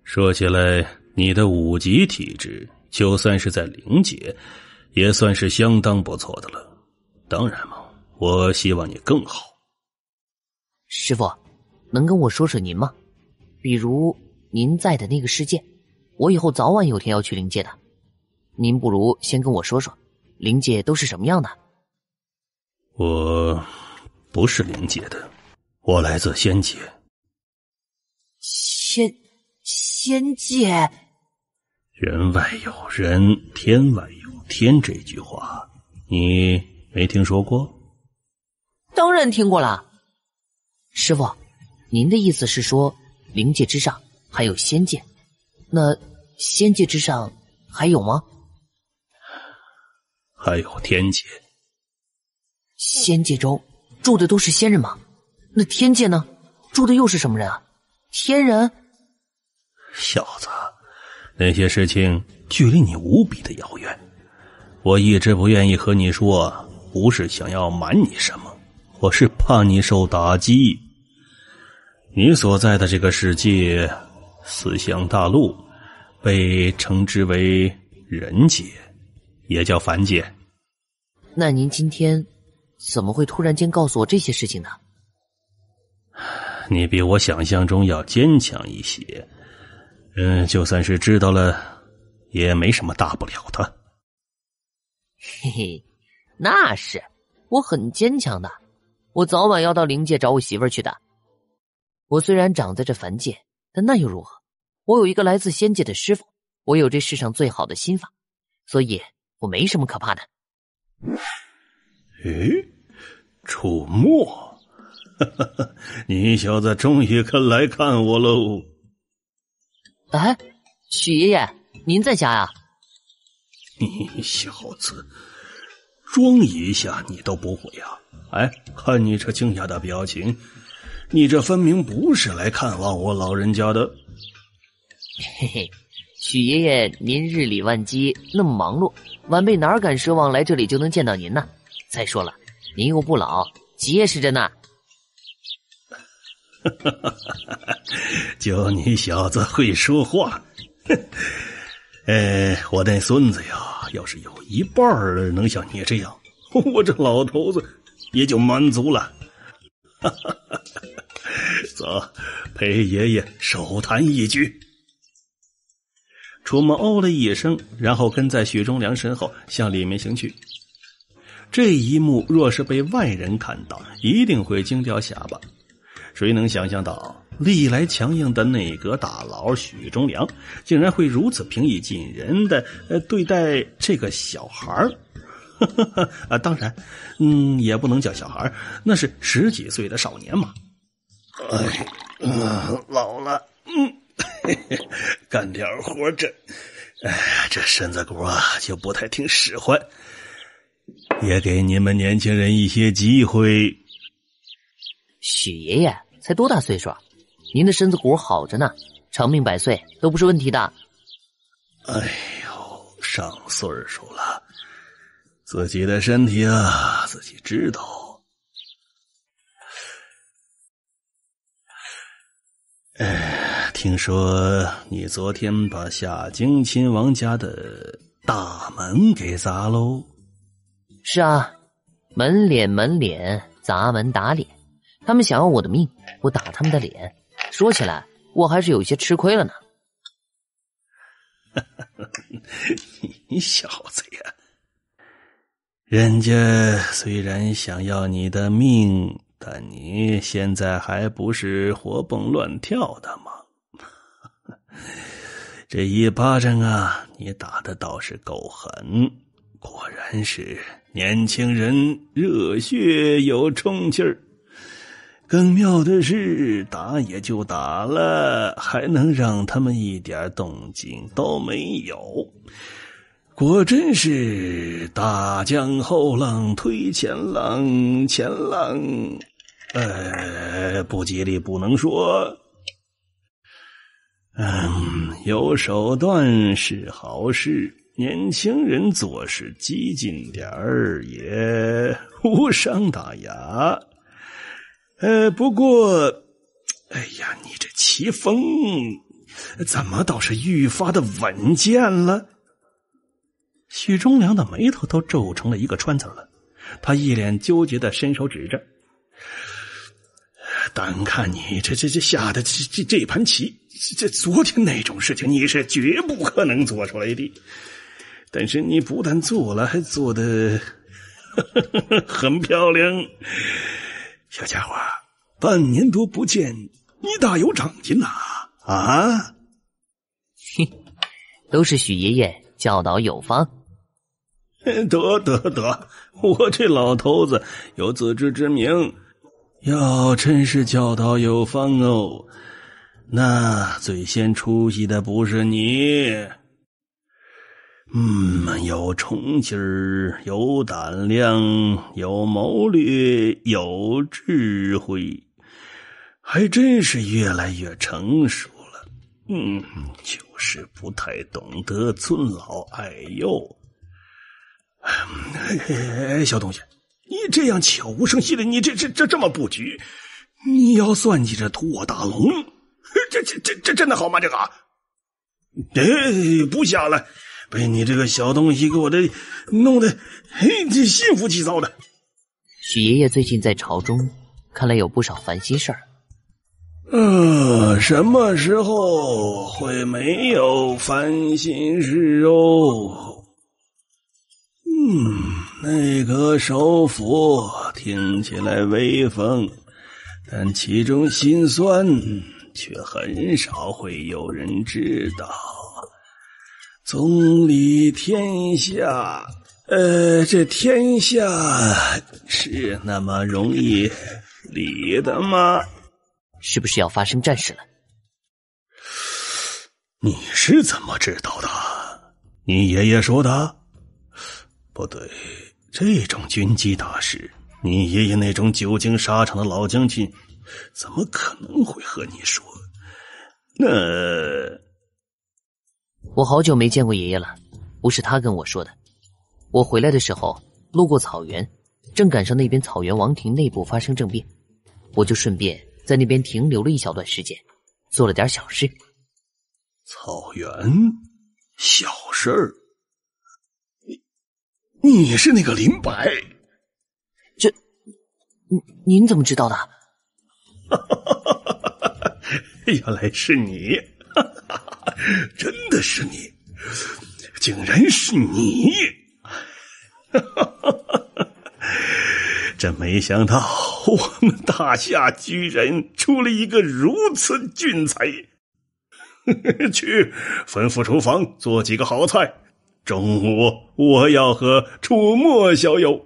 说起来，你的5级体质就算是在灵界，也算是相当不错的了。当然嘛，我希望你更好。师傅，能跟我说说您吗？比如您在的那个世界，我以后早晚有天要去灵界的。您不如先跟我说说，灵界都是什么样的？我不是灵界的，我来自仙界。仙界？人外有人，天外有天，这句话你没听说过？当然听过了。师父，您的意思是说灵界之上还有仙界，那仙界之上还有吗？还有天界。仙界中住的都是仙人吗？那天界呢？住的又是什么人啊？天人？小子，那些事情距离你无比的遥远。我一直不愿意和你说，不是想要瞒你什么，我是怕你受打击。你所在的这个世界，四象大陆，被称之为人界，也叫凡界。那您今天怎么会突然间告诉我这些事情呢？你比我想象中要坚强一些。就算是知道了，也没什么大不了的。嘿嘿，那是，我很坚强的，我早晚要到灵界找我媳妇儿去的。我虽然长在这凡界，但那又如何？我有一个来自仙界的师傅，我有这世上最好的心法，所以我没什么可怕的。诶，楚墨，你小子终于肯来看我喽！哎，许爷爷，您在家呀？你小子，装一下你都不会啊！哎，看你这惊讶的表情，你这分明不是来看望我老人家的。嘿嘿，许爷爷您日理万机，那么忙碌，晚辈哪敢奢望来这里就能见到您呢？再说了，您又不老，结实着呢。就你小子会说话。我那孙子呀，要是有一半能像你这样，我这老头子也就满足了。走，陪爷爷手谈一局。楚墨哦了一声，然后跟在许忠良身后向里面行去。这一幕若是被外人看到，一定会惊掉下巴。谁能想象到历来强硬的内阁大佬许忠良竟然会如此平易近人的对待这个小孩当然也不能叫小孩，那是10几岁的少年嘛。老了干点活这身子骨就不太听使唤，也给你们年轻人一些机会。许爷爷才多大岁数啊？您的身子骨好着呢，长命百岁都不是问题的。哎呦，上岁数了，自己的身体啊，自己知道。听说你昨天把夏京亲王家的大门给砸喽？是啊，门脸，砸门打脸。他们想要我的命，我打他们的脸。说起来，我还是有些吃亏了呢。你小子呀，人家虽然想要你的命，但你现在还不是活蹦乱跳的吗？这一巴掌啊，你打的倒是够狠，果然是年轻人热血有冲劲儿。更妙的是，打也就打了，还能让他们一点动静都没有。果真是大江后浪推前浪，前浪不吉利不能说。有手段是好事，年轻人做事激进点儿也无伤大雅。不过，哎呀，你这棋风怎么倒是愈发的稳健了？许忠良的眉头都皱成了一个川字了，他一脸纠结的伸手指着：单看你这下的这盘棋，这昨天那种事情你是绝不可能做出来的。但是你不但做了，还做得很漂亮。小家伙，半年多不见，你大有长进呐！啊？哼，都是许爷爷教导有方。得，我这老头子有自知之明，要真是教导有方哦，那最先出息的不是你。有冲劲儿，有胆量，有谋略，有智慧，还真是越来越成熟了。就是不太懂得尊老爱幼。小东西，你这样悄无声息的，你这么布局，你要算计着屠我大龙，这真的好吗？这个，不瞎了。被你这个小东西给我这弄得这心浮气躁的。许爷爷最近在朝中看来有不少烦心事儿。什么时候会没有烦心事哦？那个首府听起来威风，但其中辛酸却很少会有人知道。总理天下，这天下是那么容易理的吗？是不是要发生战事了？你是怎么知道的？你爷爷说的？不对，这种军机大事，你爷爷那种久经沙场的老将军，怎么可能会和你说？那我好久没见过爷爷了，不是他跟我说的。我回来的时候路过草原，正赶上那边草原王庭内部发生政变，我就顺便在那边停留了一小段时间，做了点小事。草原小事儿？你是那个林白？这您怎么知道的？原来是你。真的是你，竟然是你！真没想到我们大夏居然出了一个如此俊才。去吩咐厨房做几个好菜，中午我要和楚墨小友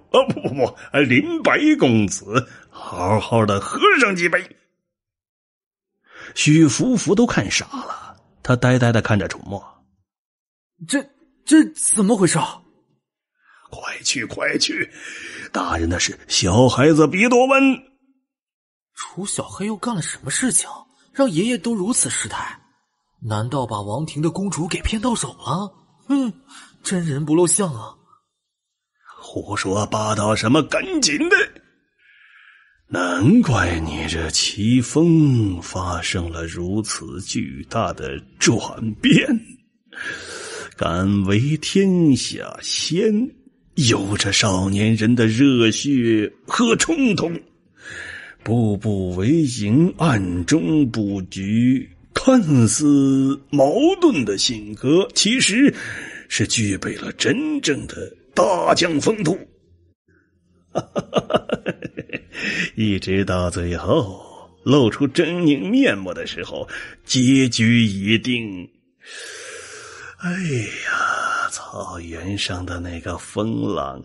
林白公子好好的喝上几杯。许福福都看傻了，他呆呆的看着楚墨。这怎么回事？快去，大人的事小孩子别多问。楚小黑又干了什么事情，让爷爷都如此失态？难道把王庭的公主给骗到手了？真人不露相啊！胡说八道什么？赶紧的！难怪你这奇风发生了如此巨大的转变，敢为天下先，有着少年人的热血和冲动，步步为营，暗中布局，看似矛盾的性格，其实是具备了真正的大将风度。一直到最后露出狰狞面目的时候，结局已定。哎呀，草原上的那个风浪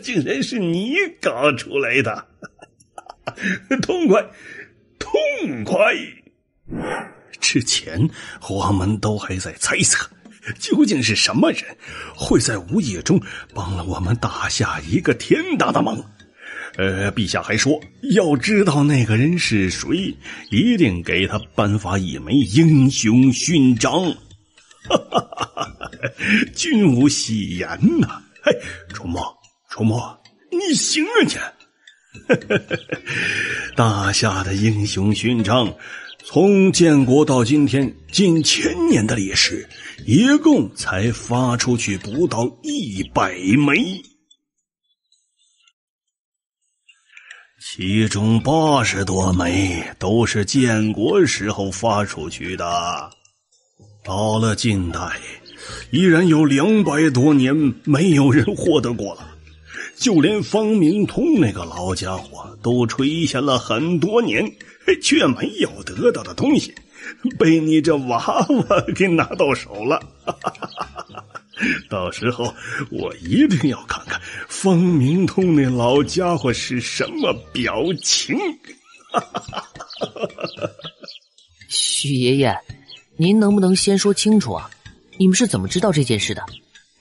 竟然是你搞出来的。痛快！之前我们都还在猜测，究竟是什么人会在无意中帮了我们大夏一个天大的忙。陛下还说，要知道那个人是谁，一定给他颁发一枚英雄勋章。君无戏言呐！楚墨，你行啊你！大夏的英雄勋章，从建国到今天近1000年的历史，一共才发出去不到100枚。其中80多枚都是建国时候发出去的。到了近代，依然有200多年没有人获得过了。就连方明通那个老家伙都垂涎了很多年，却没有得到的东西，被你这娃娃给拿到手了。到时候我一定要看看方明通那老家伙是什么表情。许爷爷，您能不能先说清楚啊？你们是怎么知道这件事的？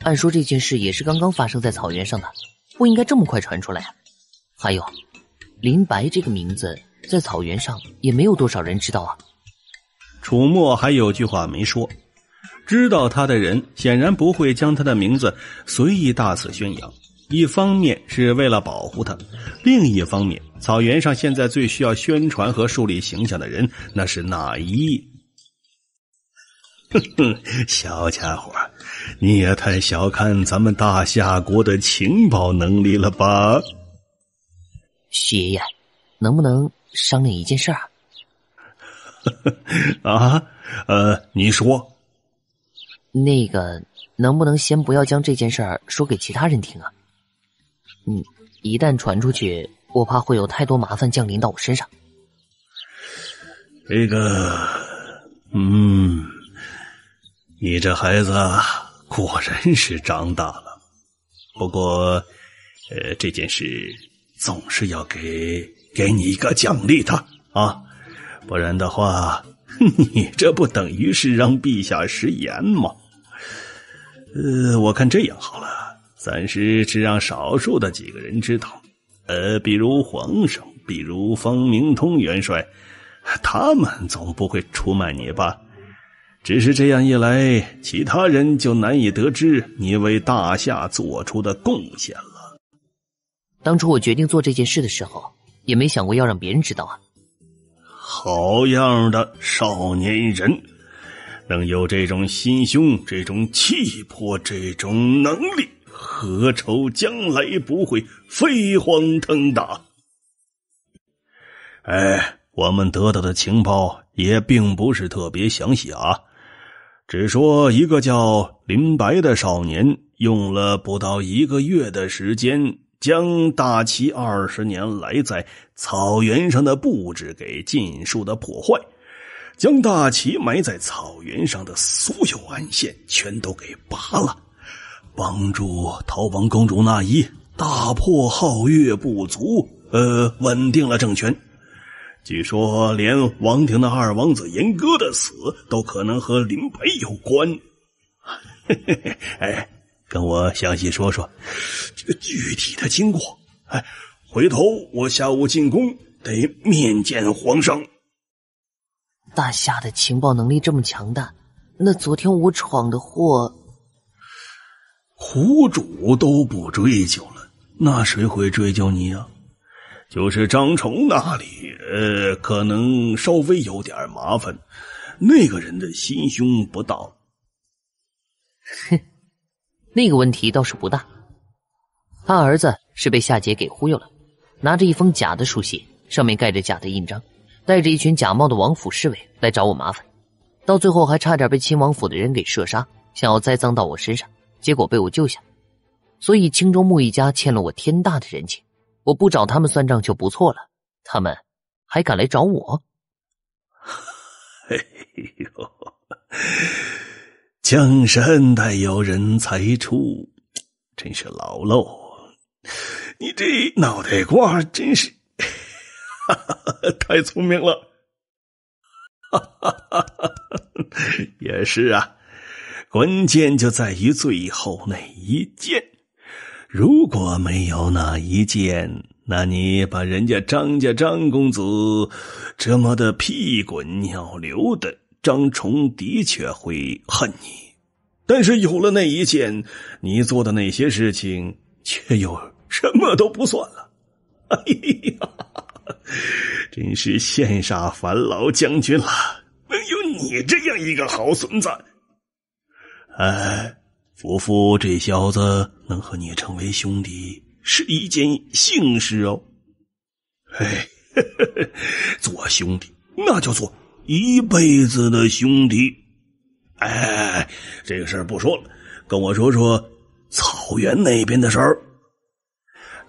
按说这件事也是刚刚发生在草原上的，不应该这么快传出来啊。还有，林白这个名字在草原上也没有多少人知道啊。楚墨还有句话没说，知道他的人显然不会将他的名字随意大肆宣扬，一方面是为了保护他，另一方面草原上现在最需要宣传和树立形象的人，那是哪一？小家伙，你也太小看咱们大夏国的情报能力了吧？许爷爷，能不能商量一件事啊？你说。那个，能不能先不要将这件事儿说给其他人听啊？一旦传出去，我怕会有太多麻烦降临到我身上。这个，你这孩子果然是长大了。不过，这件事总是要给你一个奖励的啊，不然的话，你这不等于是让陛下食言吗？我看这样好了，暂时只让少数的几个人知道，比如皇上，比如方明通元帅，他们总不会出卖你吧？只是这样一来，其他人就难以得知你为大夏做出的贡献了。当初我决定做这件事的时候，也没想过要让别人知道啊。好样的，少年人，能有这种心胸，这种气魄，这种能力，何愁将来不会飞黄腾达？我们得到的情报也并不是特别详细啊，只说一个叫林白的少年用了不到1个月的时间，将大齐20年来在草原上的布置给尽数的破坏，将大齐埋在草原上的所有暗线全都给拔了，帮助逃亡公主那一大破皓月部族，稳定了政权。据说连王庭的2王子严歌的死都可能和林白有关。跟我详细说说这个具体的经过。回头我下午进宫得面见皇上。大夏的情报能力这么强大，那昨天我闯的祸，苦主都不追究了，那谁会追究你啊？就是张崇那里，可能稍微有点麻烦，那个人的心胸不大。哼，那个问题倒是不大。他儿子是被夏桀给忽悠了，拿着一封假的书信，上面盖着假的印章，带着一群假冒的王府侍卫来找我麻烦，到最后还差点被亲王府的人给射杀，想要栽赃到我身上，结果被我救下。所以青州木一家欠了我天大的人情，我不找他们算账就不错了，他们还敢来找我？江山代有人才出，真是老喽！你这脑袋瓜真是太聪明了。也是啊，关键就在于最后那一件。如果没有那一件，那你把人家张家张公子折磨得屁滚尿流的，张崇的确会恨你。但是有了那一件，你做的那些事情却又什么都不算了。哎呀，真是羡煞樊老将军了，能有你这样一个好孙子。夫妇这小子能和你成为兄弟是一件幸事哦。哎，做兄弟那叫做一辈子的兄弟。哎，这个事儿不说了，跟我说说草原那边的事儿。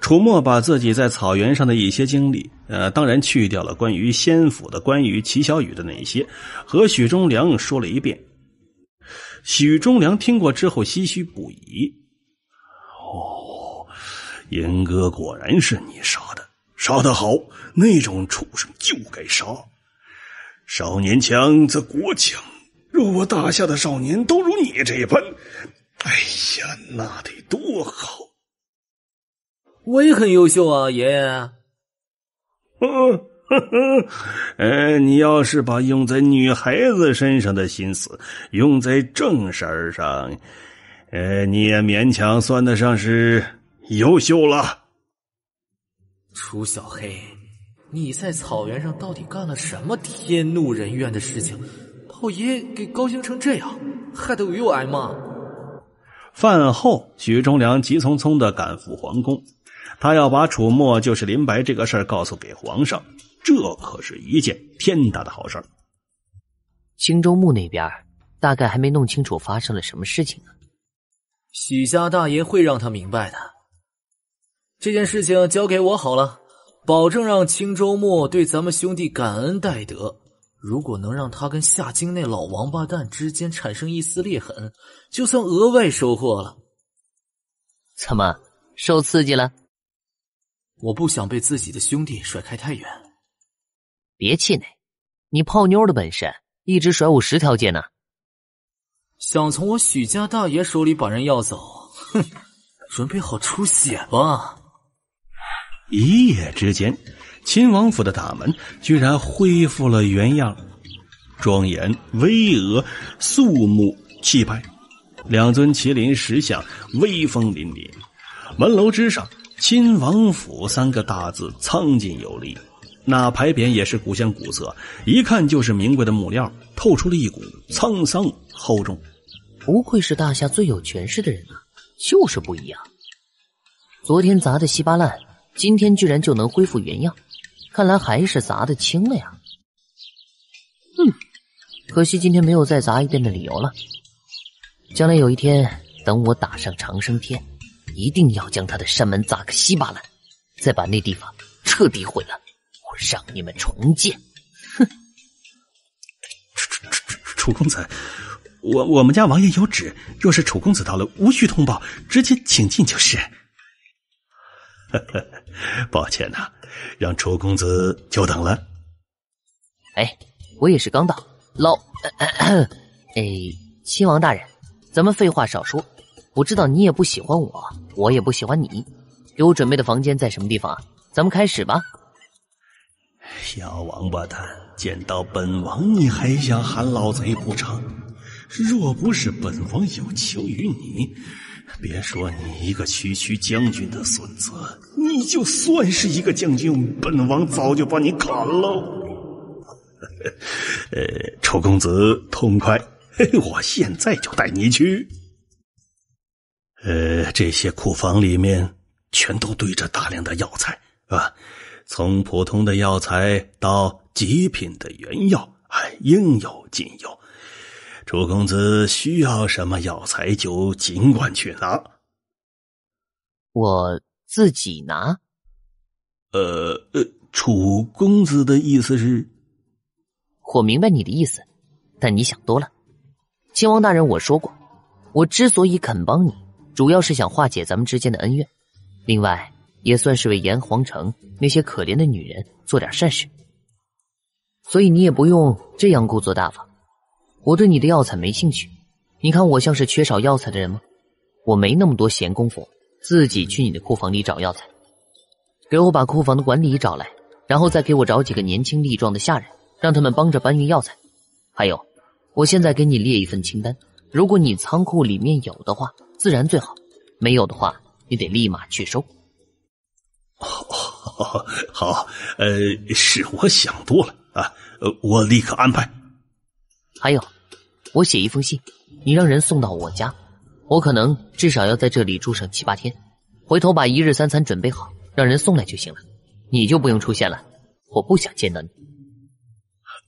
楚墨把自己在草原上的一些经历，当然去掉了关于仙府的、关于齐小雨的那些，和许忠良说了一遍。许忠良听过之后唏嘘不已。哦，严哥果然是你杀的，杀得好，那种畜生就该杀。少年强则国强，若我大夏的少年都如你这般，哎呀，那得多好。我也很优秀啊，爷爷。你要是把用在女孩子身上的心思用在正事儿上，你也勉强算得上是优秀了。楚小黑，你在草原上到底干了什么天怒人怨的事情，把我爷爷给高兴成这样，害得我又挨骂。饭后，许忠良急匆匆地赶赴皇宫，他要把楚墨就是林白这个事儿告诉给皇上，这可是一件天大的好事儿。青州牧那边大概还没弄清楚发生了什么事情呢。许家大爷会让他明白的。这件事情交给我好了，保证让青州牧对咱们兄弟感恩戴德。如果能让他跟夏京那老王八蛋之间产生一丝裂痕，就算额外收获了。怎么，受刺激了？我不想被自己的兄弟甩开太远。别气馁，你泡妞的本事一直甩我10条街呢。想从我许家大爷手里把人要走，哼，准备好出血吧。一夜之间，秦王府的大门居然恢复了原样，庄严巍峨，肃穆气派，2尊麒麟石像威风凛凛。门楼之上，秦王府3个大字苍劲有力，那牌匾也是古香古色，一看就是名贵的木料，透出了一股沧桑厚重。不愧是大夏最有权势的人啊，就是不一样。昨天砸的稀巴烂，今天居然就能恢复原样，看来还是砸得轻了呀。可惜今天没有再砸一遍的理由了。将来有一天，等我打上长生天，一定要将他的山门砸个稀巴烂，再把那地方彻底毁了，我让你们重建。哼！楚公子，我们家王爷有旨，若是楚公子到了，无需通报，直接请进就是。抱歉呐，让楚公子久等了。哎，我也是刚到，亲王大人，咱们废话少说，我知道你也不喜欢我，我也不喜欢你。给我准备的房间在什么地方啊？咱们开始吧。小王八蛋，见到本王你还想喊老贼不成？若不是本王有求于你，别说你一个区将军的孙子，你就算是一个将军，本王早就把你砍了。楚公子痛快，我现在就带你去。这些库房里面全都堆着大量的药材啊，从普通的药材到极品的原药，应有尽有。楚公子需要什么药材就尽管去拿。我自己拿？楚公子的意思是？我明白你的意思，但你想多了。亲王大人，我说过，我之所以肯帮你，主要是想化解咱们之间的恩怨，另外也算是为炎黄城那些可怜的女人做点善事。所以你也不用这样故作大方。我对你的药材没兴趣，你看我像是缺少药材的人吗？我没那么多闲工夫自己去你的库房里找药材。给我把库房的管理找来，然后再给我找几个年轻力壮的下人，让他们帮着搬运药材。还有，我现在给你列一份清单，如果你仓库里面有的话自然最好，没有的话你得立马去收。好，是我想多了啊，我立刻安排。还有，我写一封信，你让人送到我家，我可能至少要在这里住上7、8天，回头把1日3餐准备好，让人送来就行了。你就不用出现了，我不想见到你。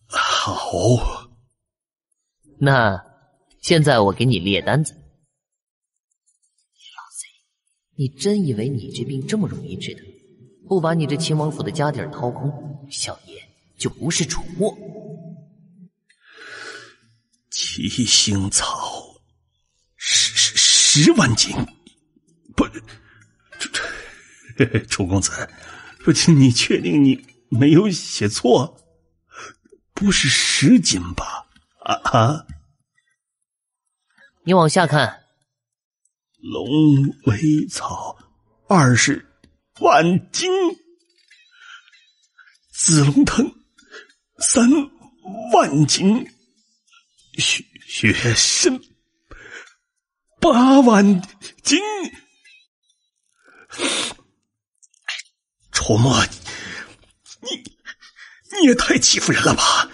好，那现在我给你列单子。老贼，你真以为你这病这么容易治的？不把你这秦王府的家底儿掏空，小爷就不是主墨。七星草10万斤，不，楚公子，不，你确定你没有写错？不是10斤吧？啊！你往下看，龙尾草20万斤，紫龙藤3万斤，雪参8万斤。楚墨，你也太欺负人了吧！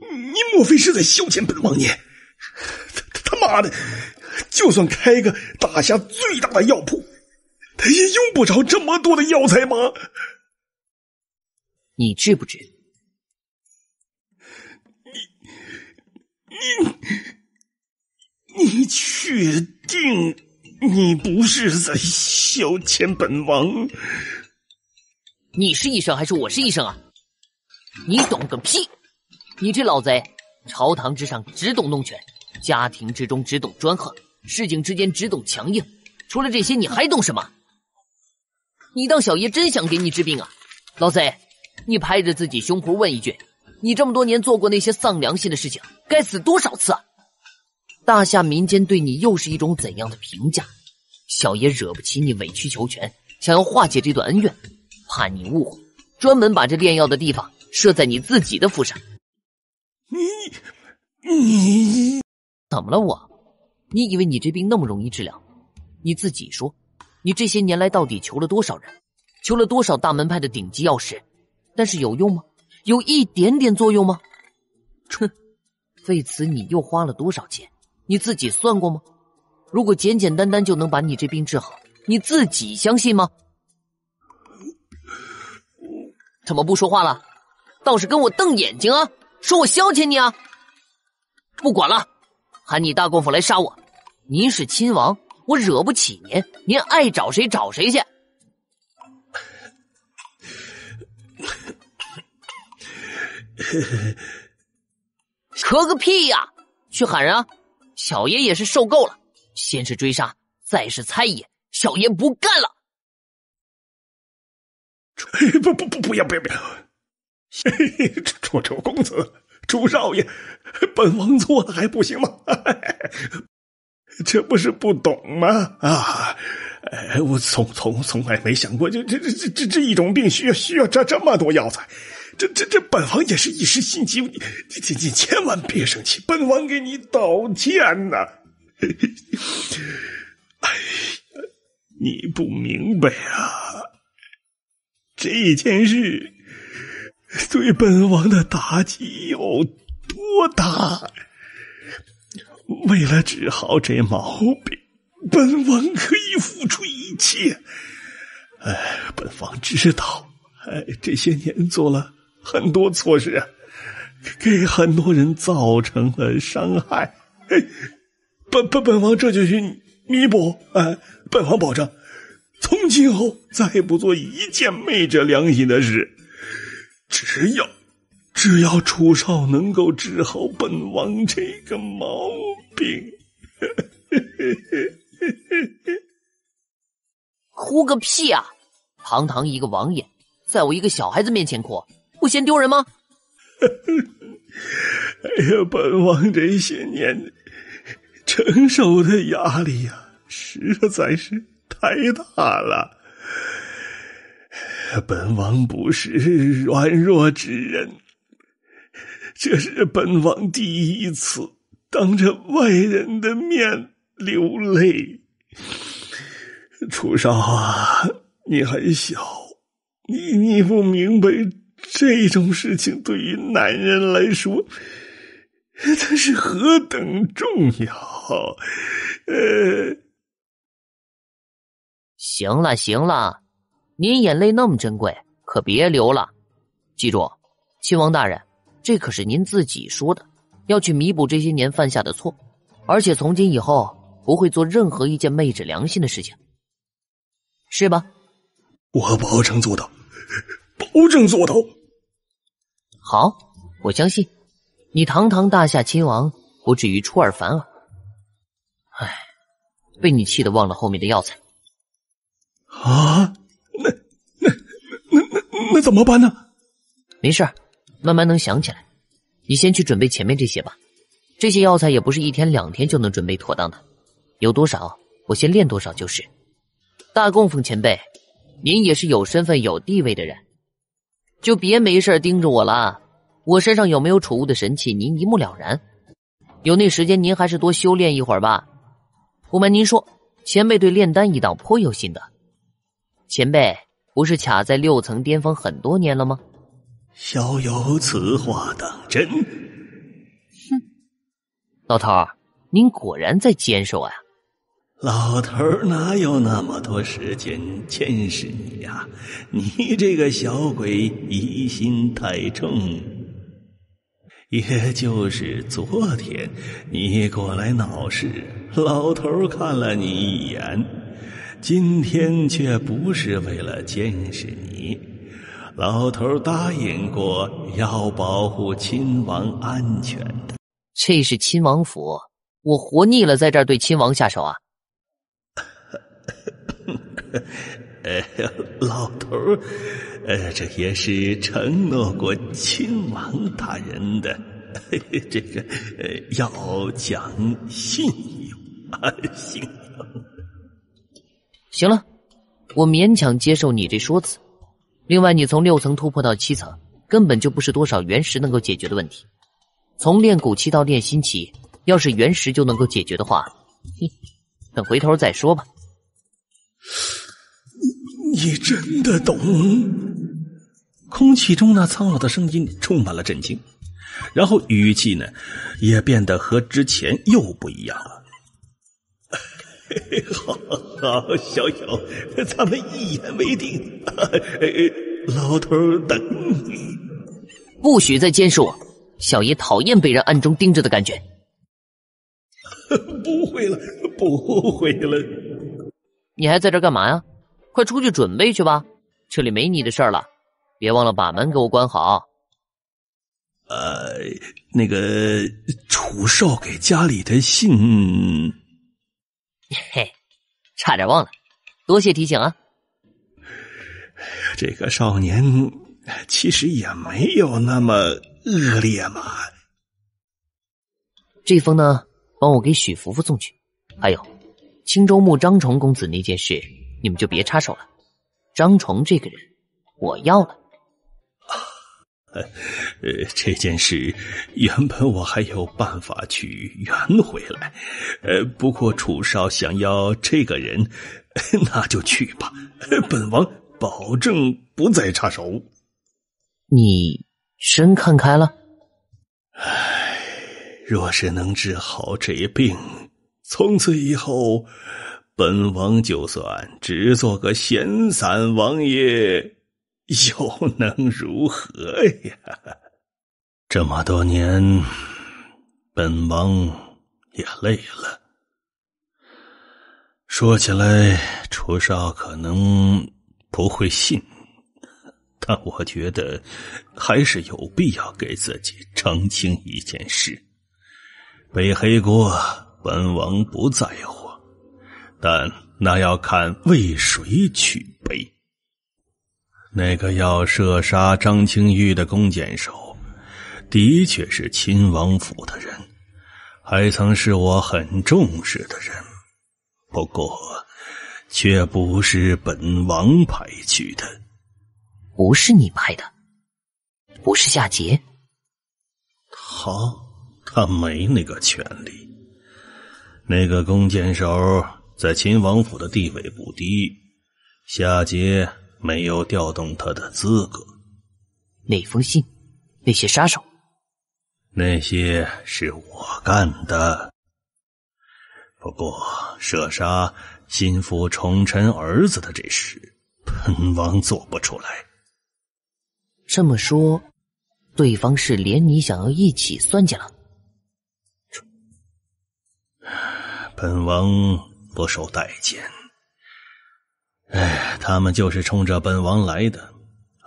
你莫非是在消遣本王爷？他妈的，就算开个大夏最大的药铺，他也用不着这么多的药材吗？你治不治？你确定你不是在消遣本王？你是医生还是我是医生啊？你懂个屁！你这老贼，朝堂之上只懂弄权，家庭之中只懂专横，市井之间只懂强硬，除了这些你还懂什么？你当小爷真想给你治病啊？老贼，你拍着自己胸脯问一句，你这么多年做过那些丧良心的事情，该死多少次啊？大夏民间对你又是一种怎样的评价？小爷惹不起你委曲求全，想要化解这段恩怨，怕你误会，专门把这炼药的地方设在你自己的府上。你怎么了我？你以为你这病那么容易治疗？你自己说，你这些年来到底求了多少人，求了多少大门派的顶级药师，但是有用吗？有一点点作用吗？哼，为此你又花了多少钱？你自己算过吗？如果简简单单就能把你这病治好，你自己相信吗？怎么不说话了？倒是跟我瞪眼睛啊，说我消遣你啊！不管了，喊你大公府来杀我！您是亲王，我惹不起您，您爱找谁找谁去。咳个屁呀！去喊人啊！小爷也是受够了，先是追杀，再是猜疑，小爷不干了！不要！楚公子，楚少爷，本王错了还不行吗？这不是不懂吗？啊！我从来没想过，这一种病需要这么多药材。这本王也是一时心急，你千万别生气，本王给你道歉呐。哎呀，你不明白啊，这件事对本王的打击有多大？为了治好这毛病，本王可以付出一切。本王知道，这些年做了很多错事，给很多人造成了伤害。本王这就去弥补。本王保证，从今后再不做一件昧着良心的事。只要楚少能够治好本王这个毛病。哭个屁啊！堂堂一个王爷，在我一个小孩子面前哭，不嫌丢人吗？哎呀，本王这些年承受的压力呀，实在是太大了。本王不是软弱之人，这是本王第一次当着外人的面流泪。楚少啊，你还小，你不明白这种事情对于男人来说，它是何等重要。行了，您眼泪那么珍贵，可别留了。记住，亲王大人，这可是您自己说的，要去弥补这些年犯下的错，而且从今以后不会做任何一件昧着良心的事情，是吧？我保证做到，保证做到。好，我相信你堂堂大夏亲王不至于出尔反尔。唉，被你气得忘了后面的药材。啊，那怎么办呢？没事，慢慢能想起来。你先去准备前面这些吧，这些药材也不是1天2天就能准备妥当的，有多少我先练多少就是。大供奉前辈，您也是有身份有地位的人，就别没事盯着我了。我身上有没有储物的神器，您一目了然。有那时间您还是多修炼一会儿吧。不瞒您说，前辈对炼丹一道颇有心得。前辈不是卡在6层巅峰很多年了吗？小有此话当真？哼，老头儿，您果然在坚守啊。老头儿哪有那么多时间监视你呀？你这个小鬼疑心太重。也就是昨天你过来闹事，老头儿看了你一眼，今天却不是为了监视你，老头儿答应过要保护亲王安全的。这是亲王府，我活腻了在这儿对亲王下手啊。老头儿，这也是承诺过亲王大人的，这个要讲信用啊，信用。行了，我勉强接受你这说辞。另外，你从6层突破到7层，根本就不是多少原石能够解决的问题。从炼骨期到炼心期，要是原石就能够解决的话，等回头再说吧。你真的懂？空气中那苍老的声音充满了震惊，然后语气呢也变得和之前又不一样了。好，小友，咱们一言为定。老头等你。不许再监视我，小爷讨厌被人暗中盯着的感觉。不会了，不会了。你还在这干嘛呀？快出去准备去吧，这里没你的事儿了。别忘了把门给我关好。那个楚少给家里的信，嘿，差点忘了，多谢提醒啊。这个少年其实也没有那么恶劣嘛。这封呢，帮我给许福福送去。还有青州牧张崇公子那件事，你们就别插手了。张崇这个人我要了。这件事原本我还有办法去圆回来，不过楚少想要这个人，那就去吧，本王保证不再插手。你真看开了？若是能治好这病，从此以后本王就算只做个闲散王爷又能如何呀？这么多年本王也累了。说起来楚少可能不会信，但我觉得还是有必要给自己澄清一件事。背黑锅本王不在乎，但那要看为谁去背。那个要射杀张清玉的弓箭手的确是亲王府的人，还曾是我很重视的人，不过却不是本王派去的。不是你派的？不是夏桀？他没那个权利。那个弓箭手在秦王府的地位不低，夏桀没有调动他的资格。那封信，那些杀手，那些是我干的。不过射杀心腹宠臣儿子的这事，本王做不出来。这么说，对方是连你想要一起算计了？本王不受待见。他们就是冲着本王来的，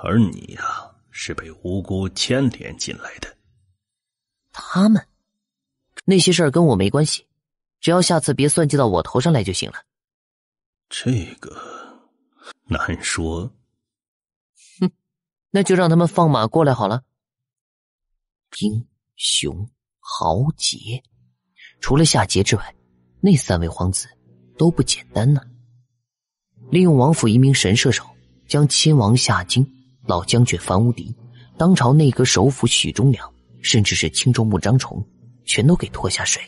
而你呀，是被无辜牵连进来的。他们？那些事儿跟我没关系，只要下次别算计到我头上来就行了。这个难说。哼，那就让他们放马过来好了。英雄豪杰，除了夏桀之外，那3位皇子都不简单呢。利用王府一名神射手，将亲王夏京、老将军樊无敌、当朝内阁首辅许忠良，甚至是青州牧张崇，全都给拖下水。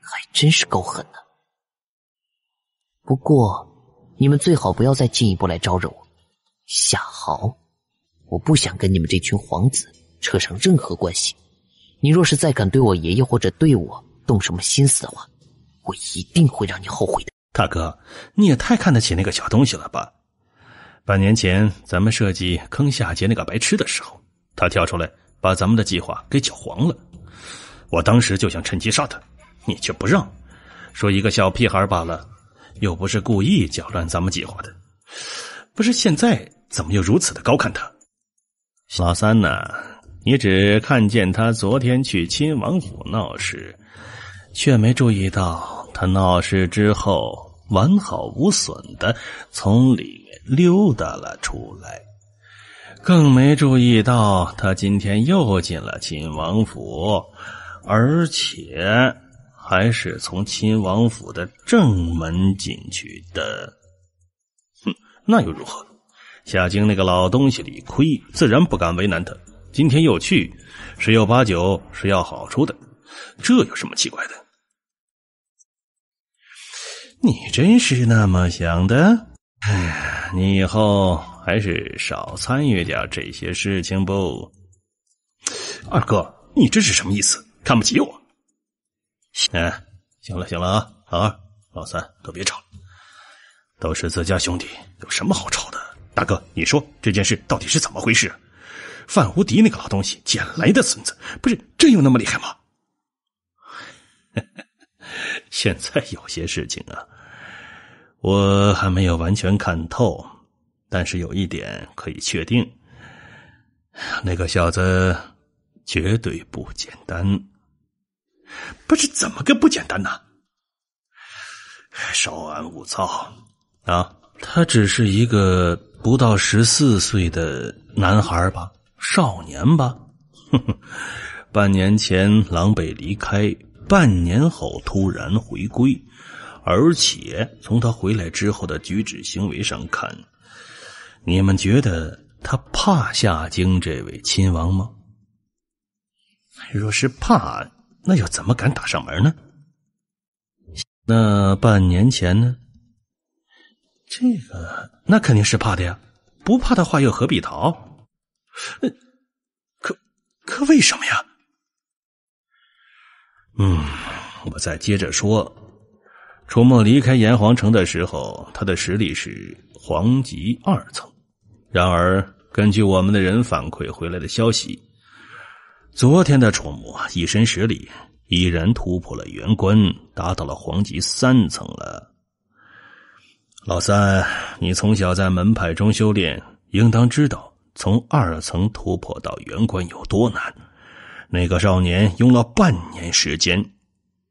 还真是够狠的。不过你们最好不要再进一步来招惹我。夏豪，我不想跟你们这群皇子扯上任何关系。你若是再敢对我爷爷或者对我动什么心思的话，我一定会让你后悔的。大哥，你也太看得起那个小东西了吧？半年前咱们设计坑夏桀那个白痴的时候，他跳出来把咱们的计划给搅黄了。我当时就想趁机杀他，你却不让，说一个小屁孩罢了，又不是故意搅乱咱们计划的。不是现在怎么又如此的高看他？老三呢，你只看见他昨天去亲王府闹事，却没注意到他闹事之后完好无损的从里面溜达了出来，更没注意到他今天又进了亲王府，而且还是从亲王府的正门进去的。那又如何？夏京那个老东西理亏，自然不敢为难他。今天又去，十有八九是要好处的，这有什么奇怪的？你真是那么想的？你以后还是少参与点这些事情不？二哥，你这是什么意思？看不起我？行了啊，老二、老三都别吵了，都是自家兄弟，有什么好吵的？大哥，你说这件事到底是怎么回事？范无敌那个老东西捡来的孙子，不是真有那么厉害吗？现在有些事情啊，我还没有完全看透，但是有一点可以确定，那个小子绝对不简单。不是怎么个不简单呢？稍安勿躁啊，他只是一个不到14岁的男孩吧，少年吧。半年前狼狈离开，半年后突然回归，而且从他回来之后的举止行为上看，你们觉得他怕夏京这位亲王吗？若是怕，那又怎么敢打上门呢？那半年前呢？这个那肯定是怕的呀，不怕的话又何必逃？可为什么呀？我再接着说。楚墨离开炎黄城的时候，他的实力是皇级2层。然而根据我们的人反馈回来的消息，昨天的楚墨一身实力依然突破了元关，达到了皇级3层了。老三，你从小在门派中修炼，应当知道从2层突破到元关有多难。那个少年用了半年时间，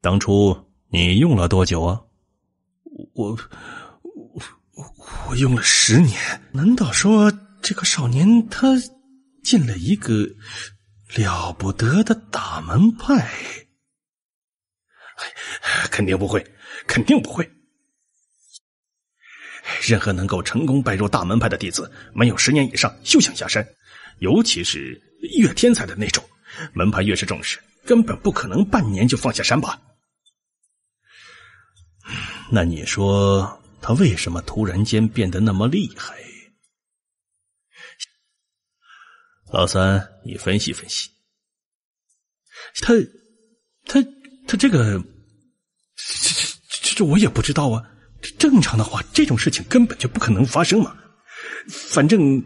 当初你用了多久啊？我用了10年。难道说这个少年他进了一个了不得的大门派？肯定不会，肯定不会。任何能够成功拜入大门派的弟子，没有10年以上休想下山，尤其是越天才的那种，门派越是重视，根本不可能半年就放下山吧。那你说他为什么突然间变得那么厉害？老三，你分析分析。他这个，这我也不知道啊。正常的话，这种事情根本就不可能发生嘛。反正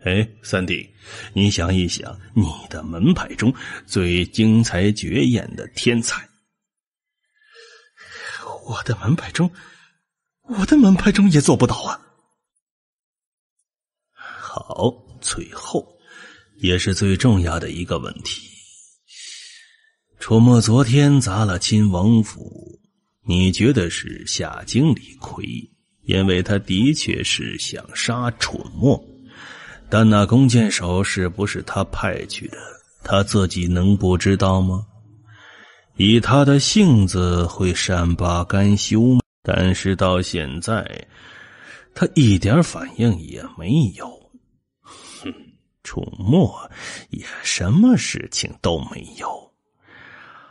哎，三弟，你想一想，你的门派中最精彩绝艳的天才。我的门派中也做不到啊。好，最后也是最重要的一个问题。楚墨昨天砸了亲王府，你觉得是夏经理亏，因为他的确是想杀楚墨，但那弓箭手是不是他派去的，他自己能不知道吗？以他的性子会善罢甘休吗？但是到现在他一点反应也没有。楚墨也什么事情都没有，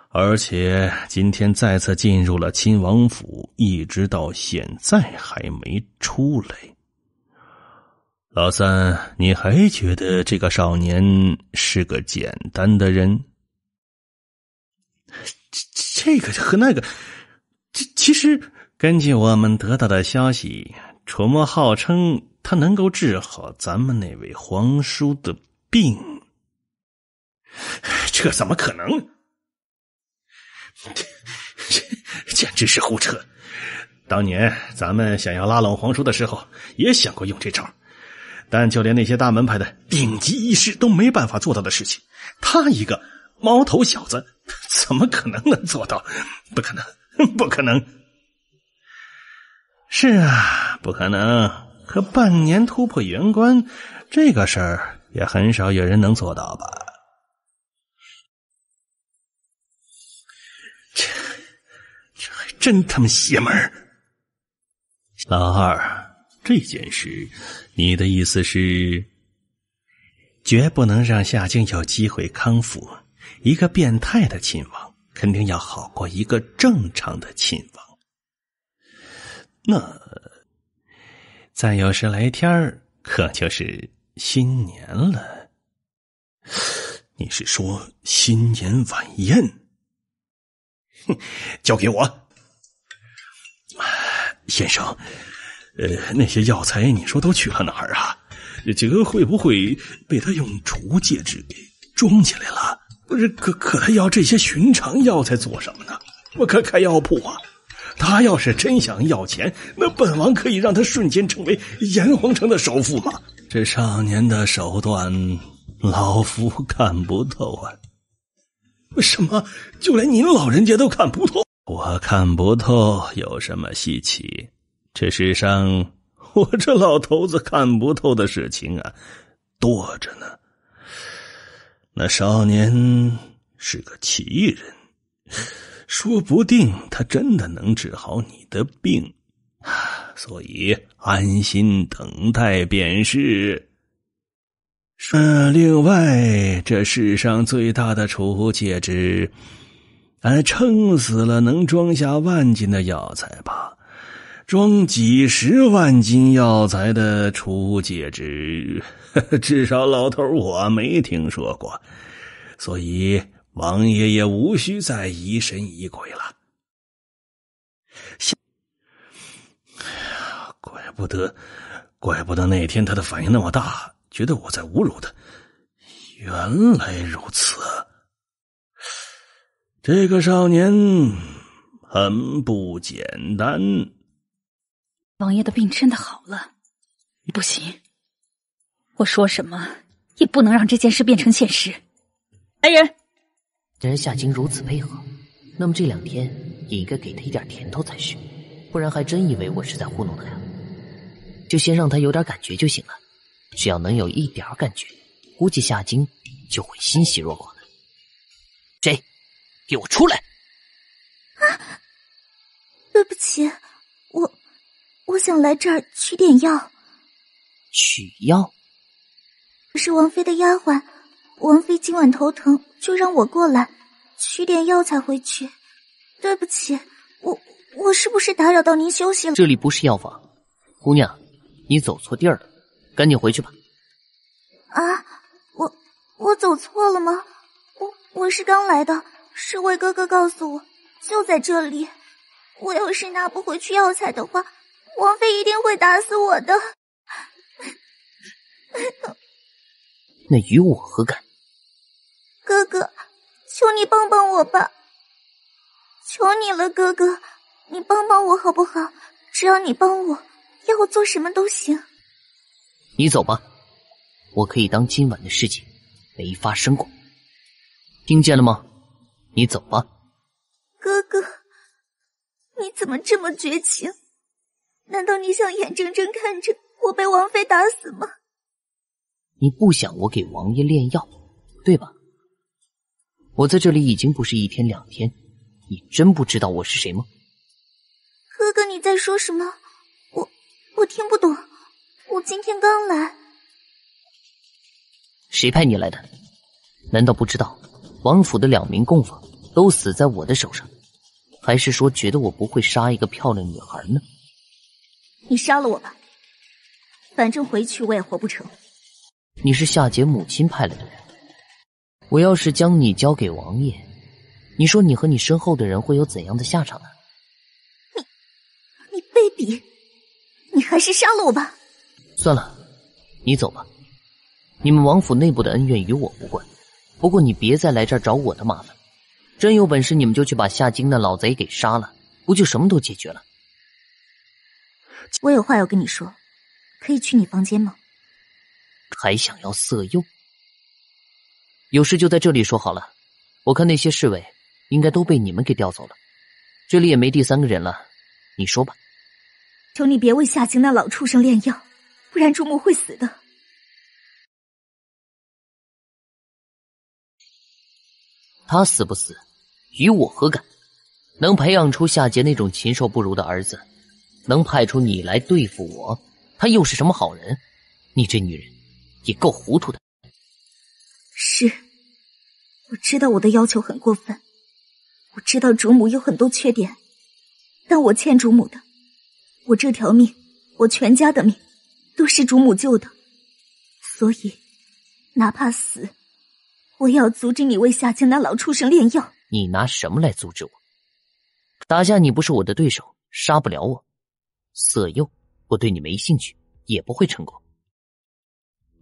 而且今天再次进入了亲王府，一直到现在还没出来。老三，你还觉得这个少年是个简单的人？这个和那个，其实根据我们得到的消息，楚墨号称他能够治好咱们那位皇叔的病。这怎么可能？简直是胡扯！当年咱们想要拉拢皇叔的时候，也想过用这招，但就连那些大门派的顶级医师都没办法做到的事情，他一个毛头小子怎么可能能做到？不可能，不可能！是啊，不可能。可半年突破元关这个事儿，也很少有人能做到吧？这还真他妈邪门儿！老二，这件事，你的意思是，绝不能让夏京有机会康复。一个变态的亲王，肯定要好过一个正常的亲王。那再有10来天，可就是新年了。你是说新年晚宴？哼，交给我。先生，那些药材你说都去了哪儿啊？这个会不会被他用储物戒指给装起来了？不是，可他要这些寻常药材做什么呢？我可开药铺啊！他要是真想要钱，那本王可以让他瞬间成为炎黄城的首富嘛！这少年的手段，老夫看不透啊！什么？就连您老人家都看不透？我看不透有什么稀奇？这世上，我这老头子看不透的事情啊，多着呢。那少年是个奇人，说不定他真的能治好你的病，所以安心等待便是。另外，这世上最大的储物戒指，撑死了能装下万斤的药材吧？装几十万斤药材的储物戒指，至少老头我没听说过，所以王爷也无需再疑神疑鬼了。怪不得那天他的反应那么大，觉得我在侮辱他。原来如此，这个少年很不简单。王爷的病真的好了？不行，我说什么也不能让这件事变成现实。来人！既然夏京如此配合，那么这2天也应该给他一点甜头才是，不然还真以为我是在糊弄他呀。就先让他有点感觉就行了，只要能有一点感觉，估计夏京就会欣喜若狂的。谁？给我出来！啊！对不起，我想来这儿取点药。取药？我是王妃的丫鬟，王妃今晚头疼，就让我过来取点药才回去。对不起，我是不是打扰到您休息了？这里不是药房，姑娘，你走错地儿了，赶紧回去吧。啊，我走错了吗？我是刚来的，是魏哥哥告诉我，就在这里。我要是拿不回去药材的话，王妃一定会打死我的。那与我何干？哥哥，求你帮帮我吧！求你了，哥哥，你帮帮我好不好？只要你帮我，要我做什么都行。你走吧，我可以当今晚的事情没发生过。听见了吗？你走吧。哥哥，你怎么这么绝情？难道你想眼睁睁看着我被王妃打死吗？你不想我给王爷炼药，对吧？我在这里已经不是1天2天，你真不知道我是谁吗？哥哥，你在说什么？我听不懂，我今天刚来。谁派你来的？难道不知道王府的2名供房都死在我的手上？还是说觉得我不会杀一个漂亮女孩呢？你杀了我吧，反正回去我也活不成。你是夏桀母亲派来的人，我要是将你交给王爷，你说你和你身后的人会有怎样的下场呢？你卑鄙，你还是杀了我吧。算了，你走吧。你们王府内部的恩怨与我无关，不过你别再来这儿找我的麻烦。真有本事你们就去把夏京那老贼给杀了，不就什么都解决了？我有话要跟你说，可以去你房间吗？还想要色诱？有事就在这里说好了，我看那些侍卫应该都被你们给调走了，这里也没第3个人了，你说吧。求你别为夏京那老畜生炼药，不然主母会死的。他死不死与我何干？能培养出夏桀那种禽兽不如的儿子，能派出你来对付我，他又是什么好人？你这女人也够糊涂的。是，我知道我的要求很过分，我知道主母有很多缺点，但我欠主母的，我这条命，我全家的命，都是主母救的，所以哪怕死，我也要阻止你为夏京那老畜生炼药。你拿什么来阻止我？打架你不是我的对手，杀不了我。色诱，我对你没兴趣，也不会成功。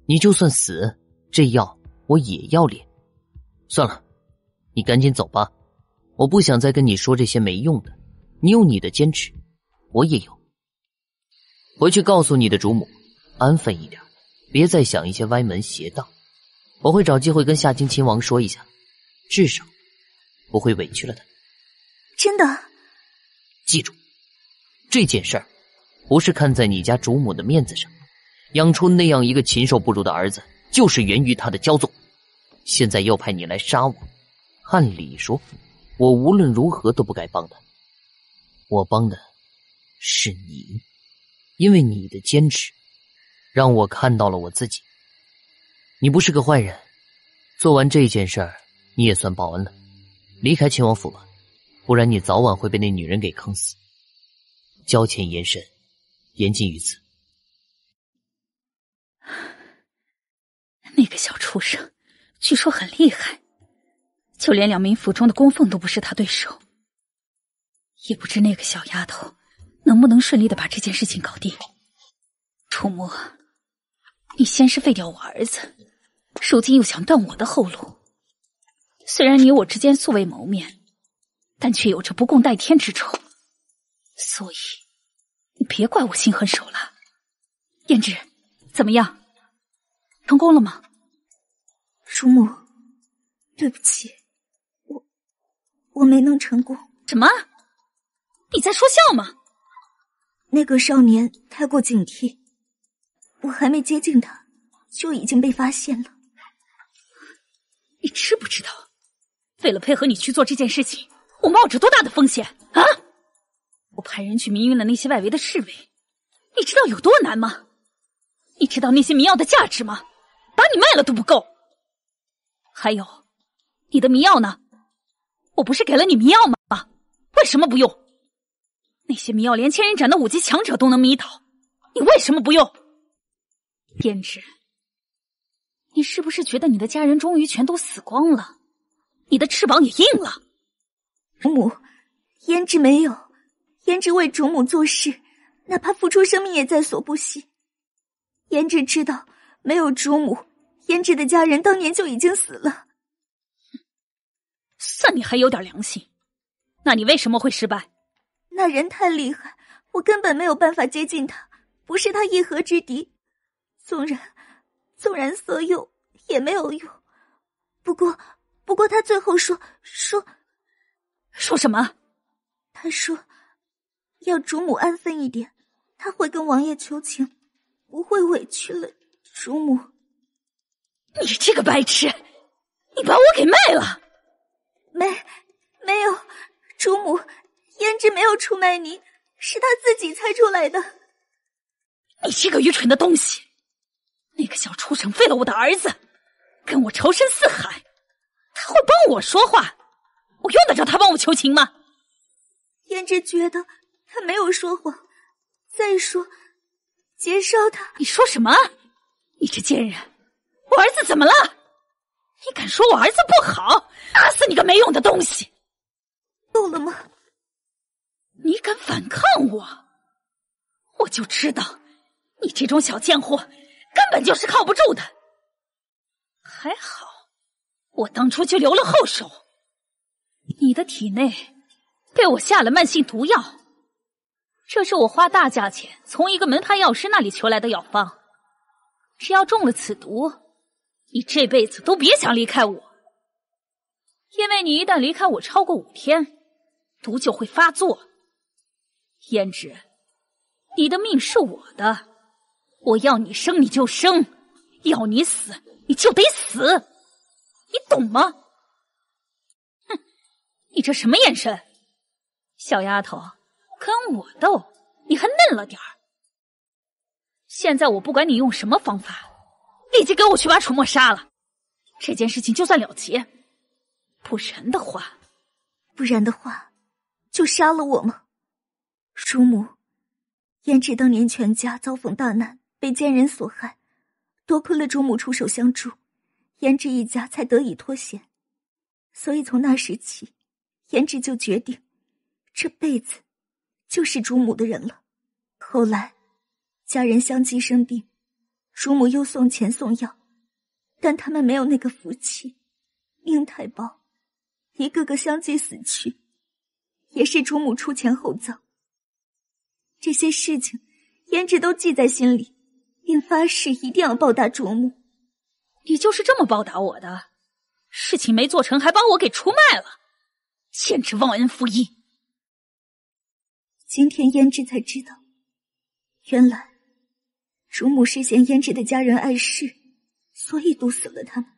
你就算死，这药我也要炼。算了，你赶紧走吧，我不想再跟你说这些没用的。你有你的坚持，我也有。回去告诉你的主母，安分一点，别再想一些歪门邪道。我会找机会跟夏京亲王说一下，至少不会委屈了他。真的？记住，这件事儿不是看在你家主母的面子上，养出那样一个禽兽不如的儿子，就是源于他的骄纵。现在又派你来杀我，按理说，我无论如何都不该帮他。我帮的是你，因为你的坚持，让我看到了我自己。你不是个坏人，做完这件事儿，你也算报恩了。离开秦王府吧，不然你早晚会被那女人给坑死。交浅言深，言尽于此。那个小畜生，据说很厉害，就连2名府中的宫凤都不是他对手。也不知那个小丫头能不能顺利的把这件事情搞定。楚墨，你先是废掉我儿子，如今又想断我的后路。虽然你我之间素未谋面，但却有着不共戴天之仇，所以你别怪我心狠手辣。胭脂，怎么样？成功了吗？主母，对不起，我没能成功。什么？你在说笑吗？那个少年太过警惕，我还没接近他，就已经被发现了。你知不知道，为了配合你去做这件事情，我冒着多大的风险啊！我派人去迷晕了那些外围的侍卫，你知道有多难吗？你知道那些迷药的价值吗？把你卖了都不够。还有，你的迷药呢？我不是给了你迷药吗？为什么不用？那些迷药连千人斩的5级强者都能迷倒，你为什么不用？胭脂，你是不是觉得你的家人终于全都死光了，你的翅膀也硬了？主母，胭脂没有，胭脂为主母做事，哪怕付出生命也在所不惜。胭脂知道，没有主母，胭脂的家人当年就已经死了。算你还有点良心，那你为什么会失败？那人太厉害，我根本没有办法接近他，不是他一合之敌。纵然色诱也没有用。不过他最后说什么？他说要主母安分一点，他会跟王爷求情，不会委屈了主母。你这个白痴，你把我给卖了！没有，主母，胭脂没有出卖你，是他自己猜出来的。你这个愚蠢的东西！那个小畜生废了我的儿子，跟我仇深似海，他会帮我说话，我用得着他帮我求情吗？胭脂觉得他没有说谎。再说劫烧他。你说什么？你这贱人，我儿子怎么了？你敢说我儿子不好，打死你个没用的东西！够了吗？你敢反抗我，我就知道你这种小贱货根本就是靠不住的。还好我当初就留了后手，你的体内被我下了慢性毒药，这是我花大价钱从一个门派药师那里求来的药方，只要中了此毒，你这辈子都别想离开我。因为你一旦离开我超过5天，毒就会发作。胭脂，你的命是我的，我要你生你就生，要你死你就得死，你懂吗？哼，你这什么眼神？小丫头，跟我斗，你还嫩了点儿。现在我不管你用什么方法，立即给我去把楚墨杀了，这件事情就算了结。不然的话，就杀了我吗？叔母，胭脂当年全家遭逢大难，被奸人所害，多亏了主母出手相助，胭脂一家才得以脱险。所以从那时起，胭脂就决定这辈子就是主母的人了。后来家人相继生病，主母又送钱送药，但他们没有那个福气，命太薄，一个个相继死去，也是主母出钱厚葬。这些事情胭脂都记在心里，并发誓一定要报答主母。你就是这么报答我的？事情没做成还把我给出卖了，简直忘恩负义。今天胭脂才知道，原来主母是嫌胭脂的家人碍事，所以毒死了他们。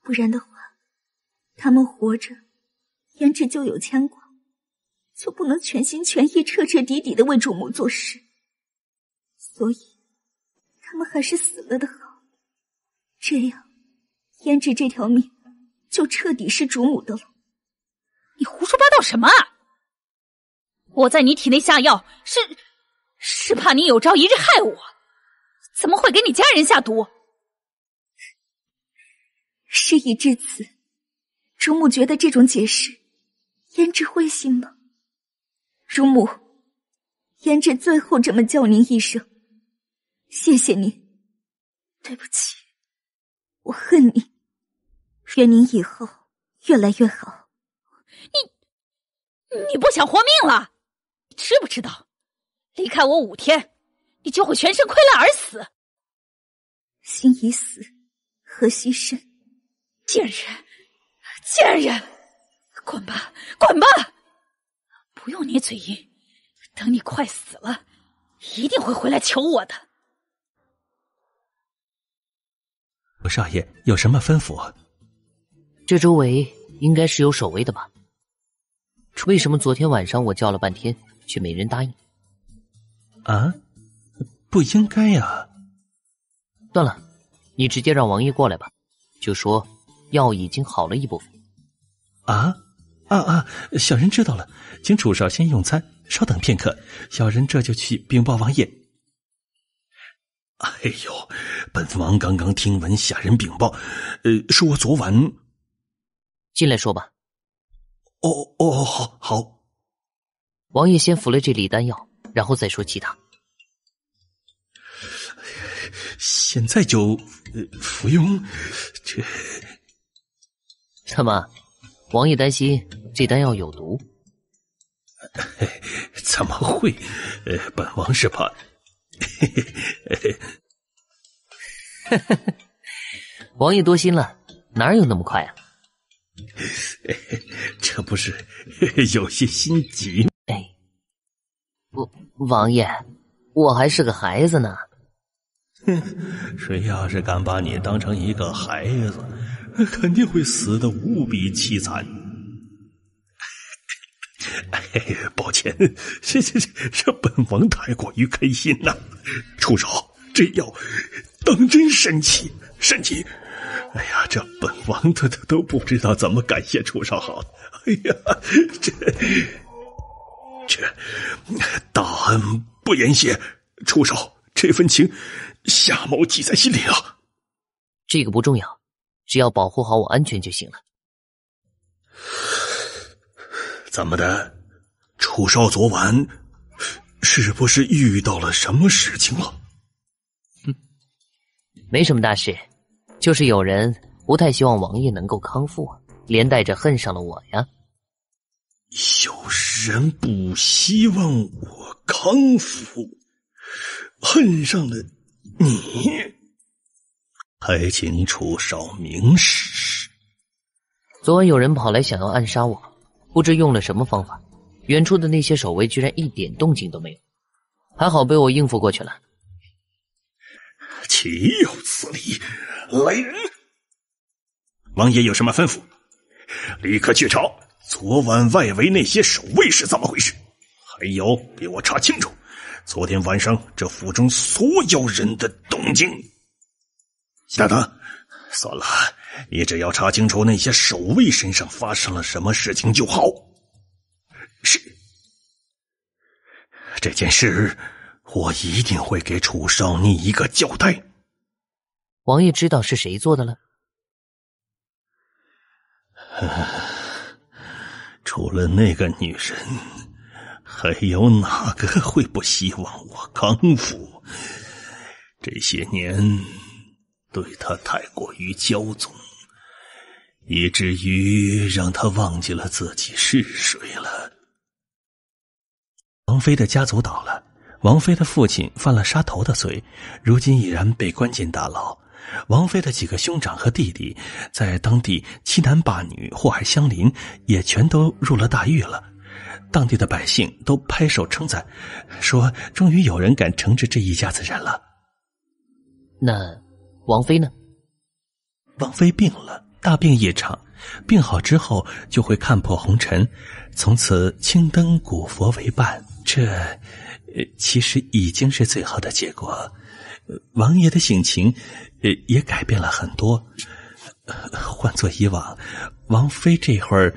不然的话，他们活着，胭脂就有牵挂，就不能全心全意彻彻底底的为主母做事。所以他们还是死了的好，这样胭脂这条命就彻底是主母的了。你胡说八道什么啊？我在你体内下药是怕你有朝一日害我，怎么会给你家人下毒？事已至此，主母觉得这种解释胭脂会信吗？主母，胭脂最后这么叫您一声，谢谢您。对不起，我恨你，愿您以后越来越好。你不想活命了？知不知道离开我5天，你就会全身溃烂而死？心已死，何惜身？贱人，滚吧！不用你嘴硬，等你快死了，一定会回来求我的。少爷有什么吩咐？这周围应该是有守卫的吧？为什么昨天晚上我叫了半天却没人答应？啊，不应该呀。断了，你直接让王爷过来吧，就说药已经好了一部分。小人知道了，请楚少先用餐，稍等片刻，小人这就去禀报王爷。哎呦，本王刚刚听闻下人禀报，说昨晚……进来说吧。好。王爷先服了这粒丹药，然后再说其他。现在就服用？这怎么？王爷担心这丹药有毒？怎么会？本王是怕。王爷多心了，哪有那么快啊？这不是有些心急？王爷，我还是个孩子呢。谁要是敢把你当成一个孩子，肯定会死得无比凄惨。抱歉，这本王太过于开心了。出手，这药当真神奇，神奇！哎呀，这本王都不知道怎么感谢楚少好。哎呀，这大恩不言谢，楚少这份情，夏某记在心里了。这个不重要，只要保护好我安全就行了。怎么的？楚少昨晚是不是遇到了什么事情了？没什么大事，就是有人不太希望王爷能够康复，连带着恨上了我呀。有人不希望我康复，恨上了你，还请楚少明示。昨晚有人跑来想要暗杀我，不知用了什么方法，远处的那些守卫居然一点动静都没有，还好被我应付过去了。岂有此理！来人！王爷有什么吩咐？立刻去查昨晚外围那些守卫是怎么回事，还有给我查清楚昨天晚上这府中所有人的动静。等等，算了，你只要查清楚那些守卫身上发生了什么事情就好。是，这件事我一定会给楚少你一个交代。王爷知道是谁做的了？除了那个女人，还有哪个会不希望我康复？这些年对她太过于骄纵，以至于让她忘记了自己是谁了。王妃的家族倒了，王妃的父亲犯了杀头的罪，如今已然被关进大牢。王妃的几个兄长和弟弟在当地欺男霸女，祸害乡邻，也全都入了大狱了。当地的百姓都拍手称赞，说终于有人敢惩治这一家子人了。那王妃呢？王妃病了，大病一场，病好之后就会看破红尘，从此青灯古佛为伴。这其实已经是最好的结果。王爷的性情也改变了很多。换作以往，王妃这会儿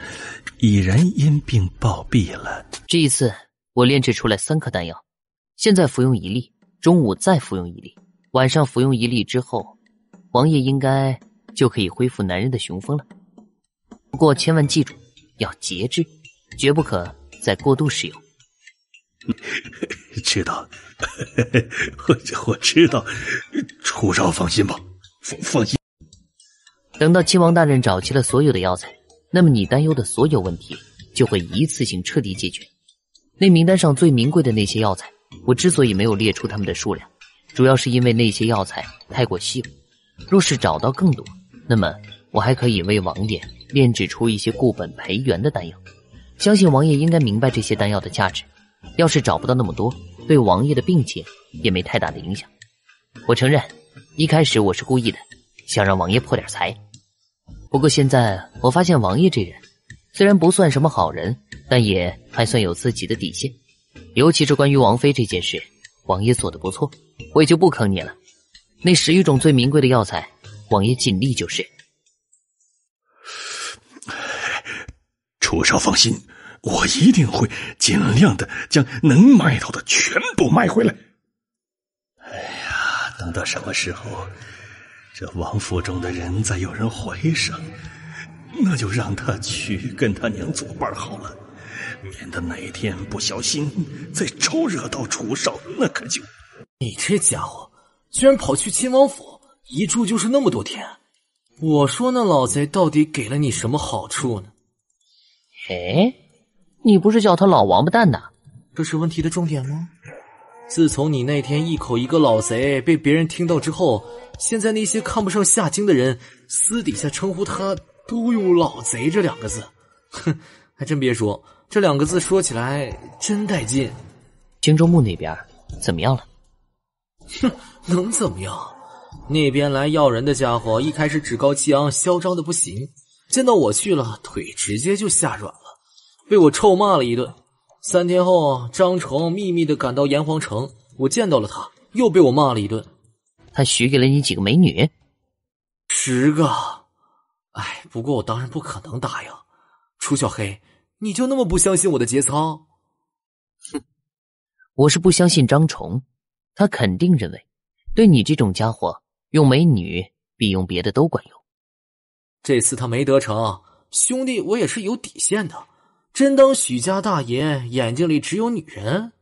已然因病暴毙了。这一次我炼制出来3颗丹药，现在服用1粒，中午再服用1粒，晚上服用1粒之后，王爷应该就可以恢复男人的雄风了。不过千万记住，要节制，绝不可再过度使用。知道，我知道，楚少放心吧，放心。等到亲王大人找齐了所有的药材，那么你担忧的所有问题就会一次性彻底解决。那名单上最名贵的那些药材，我之所以没有列出它们的数量，主要是因为那些药材太过稀有。若是找到更多，那么我还可以为王爷炼制出一些固本培元的丹药。相信王爷应该明白这些丹药的价值。要是找不到那么多，对王爷的病情也没太大的影响。我承认，一开始我是故意的，想让王爷破点财。不过现在我发现王爷这人虽然不算什么好人，但也还算有自己的底线。尤其是关于王妃这件事，王爷做得不错，我也就不坑你了。那10余种最名贵的药材，王爷尽力就是。楚少放心，我一定会尽量的将能卖到的全部卖回来。哎呀，等到什么时候这王府中的人再有人怀上，那就让他去跟他娘作伴好了，免得哪天不小心再招惹到楚少，那可就……你这家伙居然跑去亲王府，一住就是那么多天。我说那老贼到底给了你什么好处呢？哎，你不是叫他老王八蛋的？这是问题的重点吗？自从你那天一口一个老贼被别人听到之后，现在那些看不上夏京的人私底下称呼他都用老贼这2个字。哼，还真别说，这2个字说起来真带劲。荆州牧那边怎么样了？哼，能怎么样？那边来要人的家伙一开始趾高气扬，嚣张的不行，见到我去了，腿直接就下软了，被我臭骂了一顿。3天后，张崇秘密的赶到炎黄城，我见到了他，又被我骂了一顿。他许给了你几个美女？10个。哎，不过我当然不可能答应。楚小黑，你就那么不相信我的节操？哼，我是不相信张崇，他肯定认为对你这种家伙，用美女比用别的都管用。这次他没得逞，兄弟我也是有底线的。真当许家大爷眼睛里只有女人？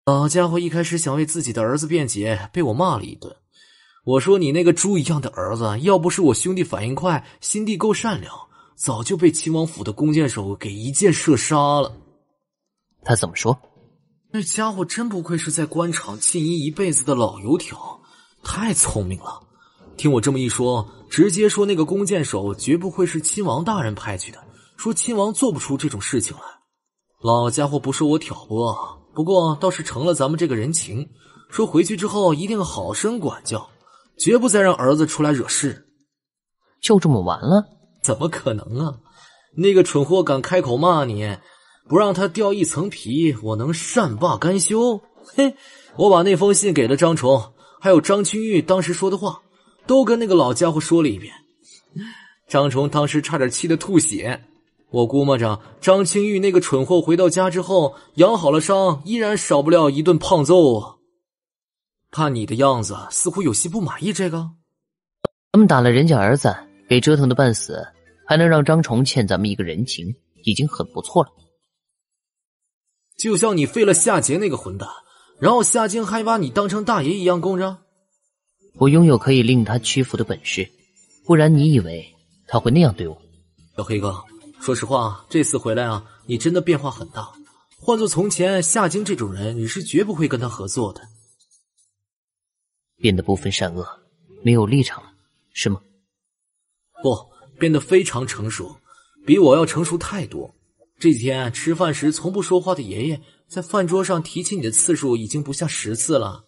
老家伙一开始想为自己的儿子辩解，被我骂了一顿。我说你那个猪一样的儿子，要不是我兄弟反应快，心地够善良，早就被亲王府的弓箭手给一箭射杀了。他怎么说？那家伙真不愧是在官场浸淫一辈子的老油条，太聪明了。听我这么一说，直接说那个弓箭手绝不会是亲王大人派去的，说亲王做不出这种事情来。老家伙不受我挑拨，不过倒是成了咱们这个人情，说回去之后一定好生管教，绝不再让儿子出来惹事。就这么完了？怎么可能啊！那个蠢货敢开口骂你，不让他掉一层皮，我能善罢甘休？嘿，我把那封信给了张崇，还有张青玉当时说的话，都跟那个老家伙说了一遍。张崇当时差点气得吐血。我估摸着张青玉那个蠢货回到家之后，养好了伤，依然少不了一顿胖揍。看你的样子，似乎有些不满意这个。咱们打了人家儿子，给折腾的半死，还能让张崇欠咱们一个人情，已经很不错了。就像你废了夏桀那个混蛋，然后夏京还把你当成大爷一样供着。我拥有可以令他屈服的本事，不然你以为他会那样对我？小黑哥，说实话，这次回来啊，你真的变化很大。换做从前，夏京这种人，你是绝不会跟他合作的。变得不分善恶，没有立场了，是吗？不，变得非常成熟，比我要成熟太多。这几天吃饭时从不说话的爷爷，在饭桌上提起你的次数已经不下10次了。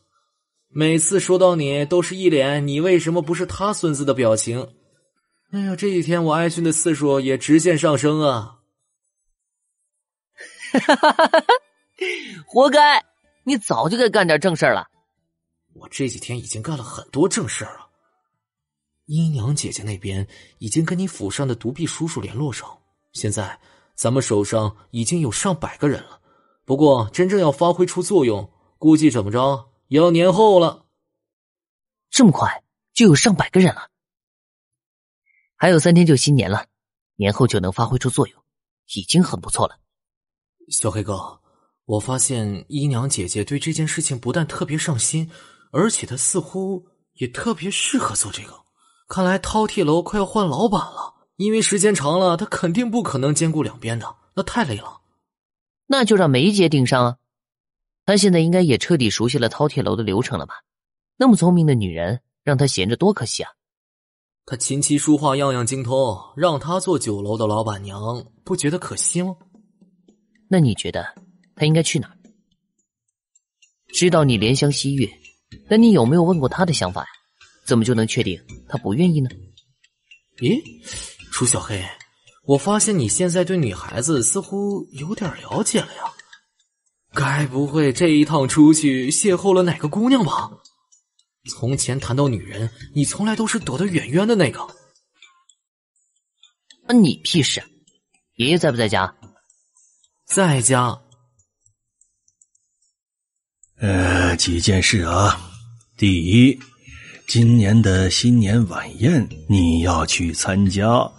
每次说到你，都是一脸你为什么不是他孙子的表情。哎呀，这几天我挨训的次数也直线上升啊！活该，你早就该干点正事了。我这几天已经干了很多正事了。姨娘姐姐那边已经跟你府上的独臂叔叔联络上，现在咱们手上已经有上百个人了。不过真正要发挥出作用，估计怎么着也要年后了。这么快就有上百个人了？还有3天就新年了，年后就能发挥出作用，已经很不错了。小黑哥，我发现姨娘姐姐对这件事情不但特别上心，而且她似乎也特别适合做这个。看来饕餮楼快要换老板了，因为时间长了，她肯定不可能兼顾两边的，那太累了。那就让梅姐顶上啊！她现在应该也彻底熟悉了饕餮楼的流程了吧？那么聪明的女人，让她闲着多可惜啊！她琴棋书画样样精通，让她做酒楼的老板娘，不觉得可惜吗？那你觉得她应该去哪儿？知道你怜香惜玉，但你有没有问过她的想法呀？怎么就能确定她不愿意呢？咦，楚小黑，我发现你现在对女孩子似乎有点了解了呀。该不会这一趟出去邂逅了哪个姑娘吧？从前谈到女人，你从来都是躲得远远的那个。关你屁事啊！爷爷在不在家？在家。几件事啊。第一，今年的新年晚宴你要去参加，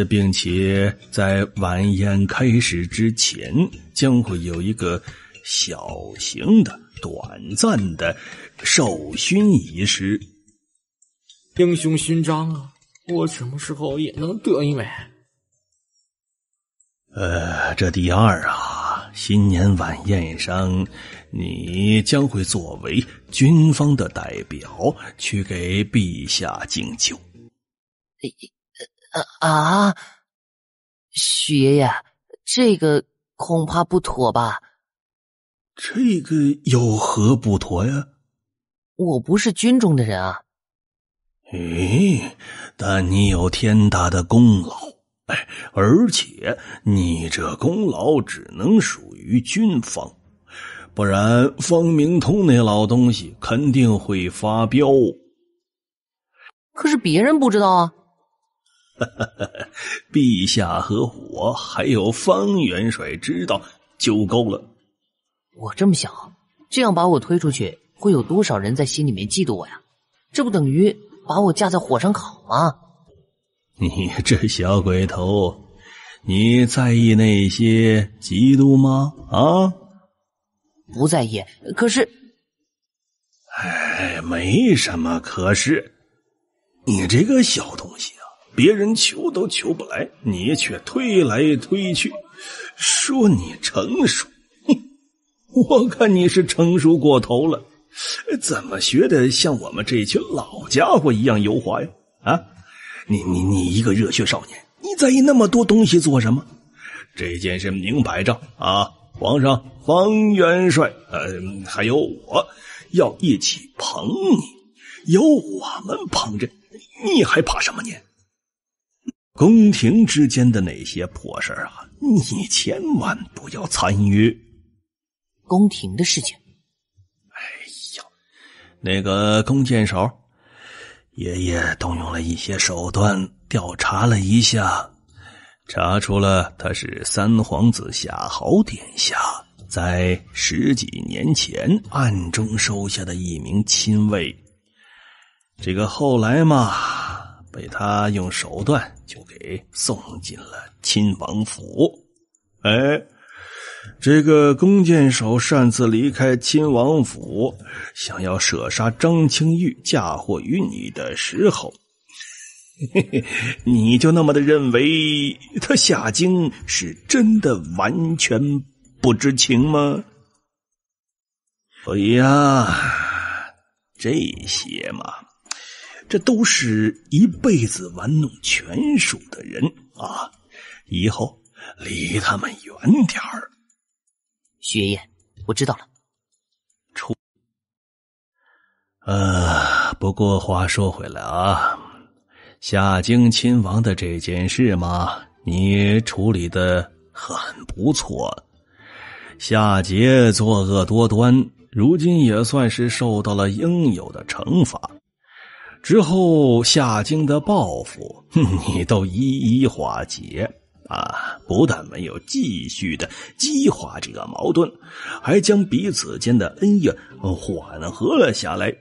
并且在晚宴开始之前，将会有一个小型的短暂的授勋仪式。英雄勋章啊，我什么时候也能得一枚？这第二啊，新年晚宴上，你将会作为军方的代表去给陛下敬酒。许爷爷，这个恐怕不妥吧？这个有何不妥呀？我不是军中的人啊。但你有天大的功劳，而且你这功劳只能属于军方，不然方明通那老东西肯定会发飙。可是别人不知道啊。陛下和我还有方元帅知道就够了。我这么想，这样把我推出去，会有多少人在心里面嫉妒我呀？这不等于把我架在火上烤吗？你这小鬼头，你在意那些嫉妒吗？啊？不在意，可是……没什么可是。你这个小东西啊，别人求都求不来，你却推来推去，说你成熟。我看你是成熟过头了，怎么学的像我们这群老家伙一样油滑呀？啊，你一个热血少年，你在意那么多东西做什么？这件事明摆着啊，皇上、方元帅，还有我，要一起捧你，有我们捧着，你还怕什么呢？宫廷之间的那些破事啊，你千万不要参与。宫廷的事情？那个弓箭手，爷爷动用了一些手段调查了一下，查出了他是三皇子夏侯殿下在10几年前暗中收下的一名亲卫。这个后来嘛，被他用手段就给送进了亲王府。这个弓箭手擅自离开亲王府，想要射杀张青玉嫁祸于你的时候，你就那么的认为他下京是真的完全不知情吗？所以啊，这些嘛，这都是一辈子玩弄权术的人啊，以后离他们远点儿。许爷爷，我知道了。不过话说回来啊，下京亲王的这件事嘛，你处理的很不错。夏桀作恶多端，如今也算是受到了应有的惩罚。之后下京的报复，你都一一化解。不但没有继续的激化这个矛盾，还将彼此间的恩怨缓和了下来。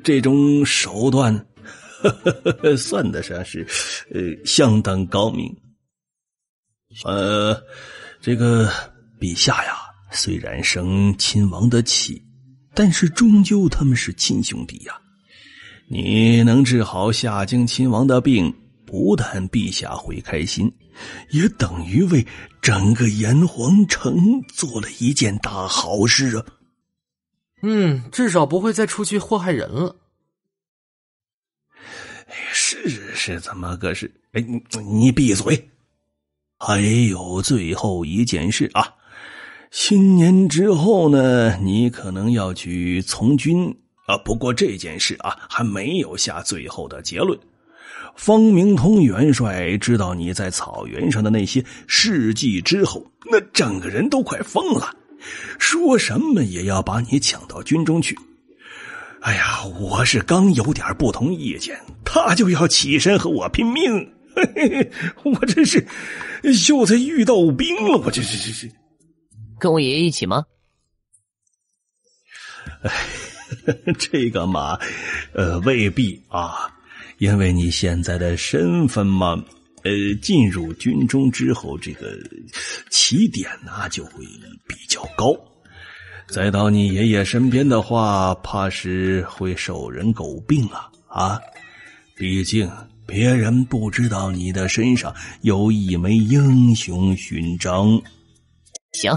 这种手段算得上是相当高明。这个陛下呀，虽然生亲王的气，但是终究他们是亲兄弟呀。你能治好下京亲王的病，不但陛下会开心，也等于为整个炎黄城做了一件大好事啊。至少不会再出去祸害人了。是这么个事。你闭嘴。还有最后一件事啊，新年之后呢，你可能要去从军啊。不过这件事啊，还没有下最后的结论。方明通元帅知道你在草原上的那些事迹之后，那整个人都快疯了，说什么也要把你抢到军中去。我是刚有点不同意见，他就要起身和我拼命。我这是秀才遇到兵了，我这是跟我爷爷一起吗？这个嘛，未必啊。因为你现在的身份嘛，进入军中之后，这个起点呢就会比较高。再到你爷爷身边的话，怕是会受人诟病啊！毕竟别人不知道你的身上有一枚英雄勋章。行，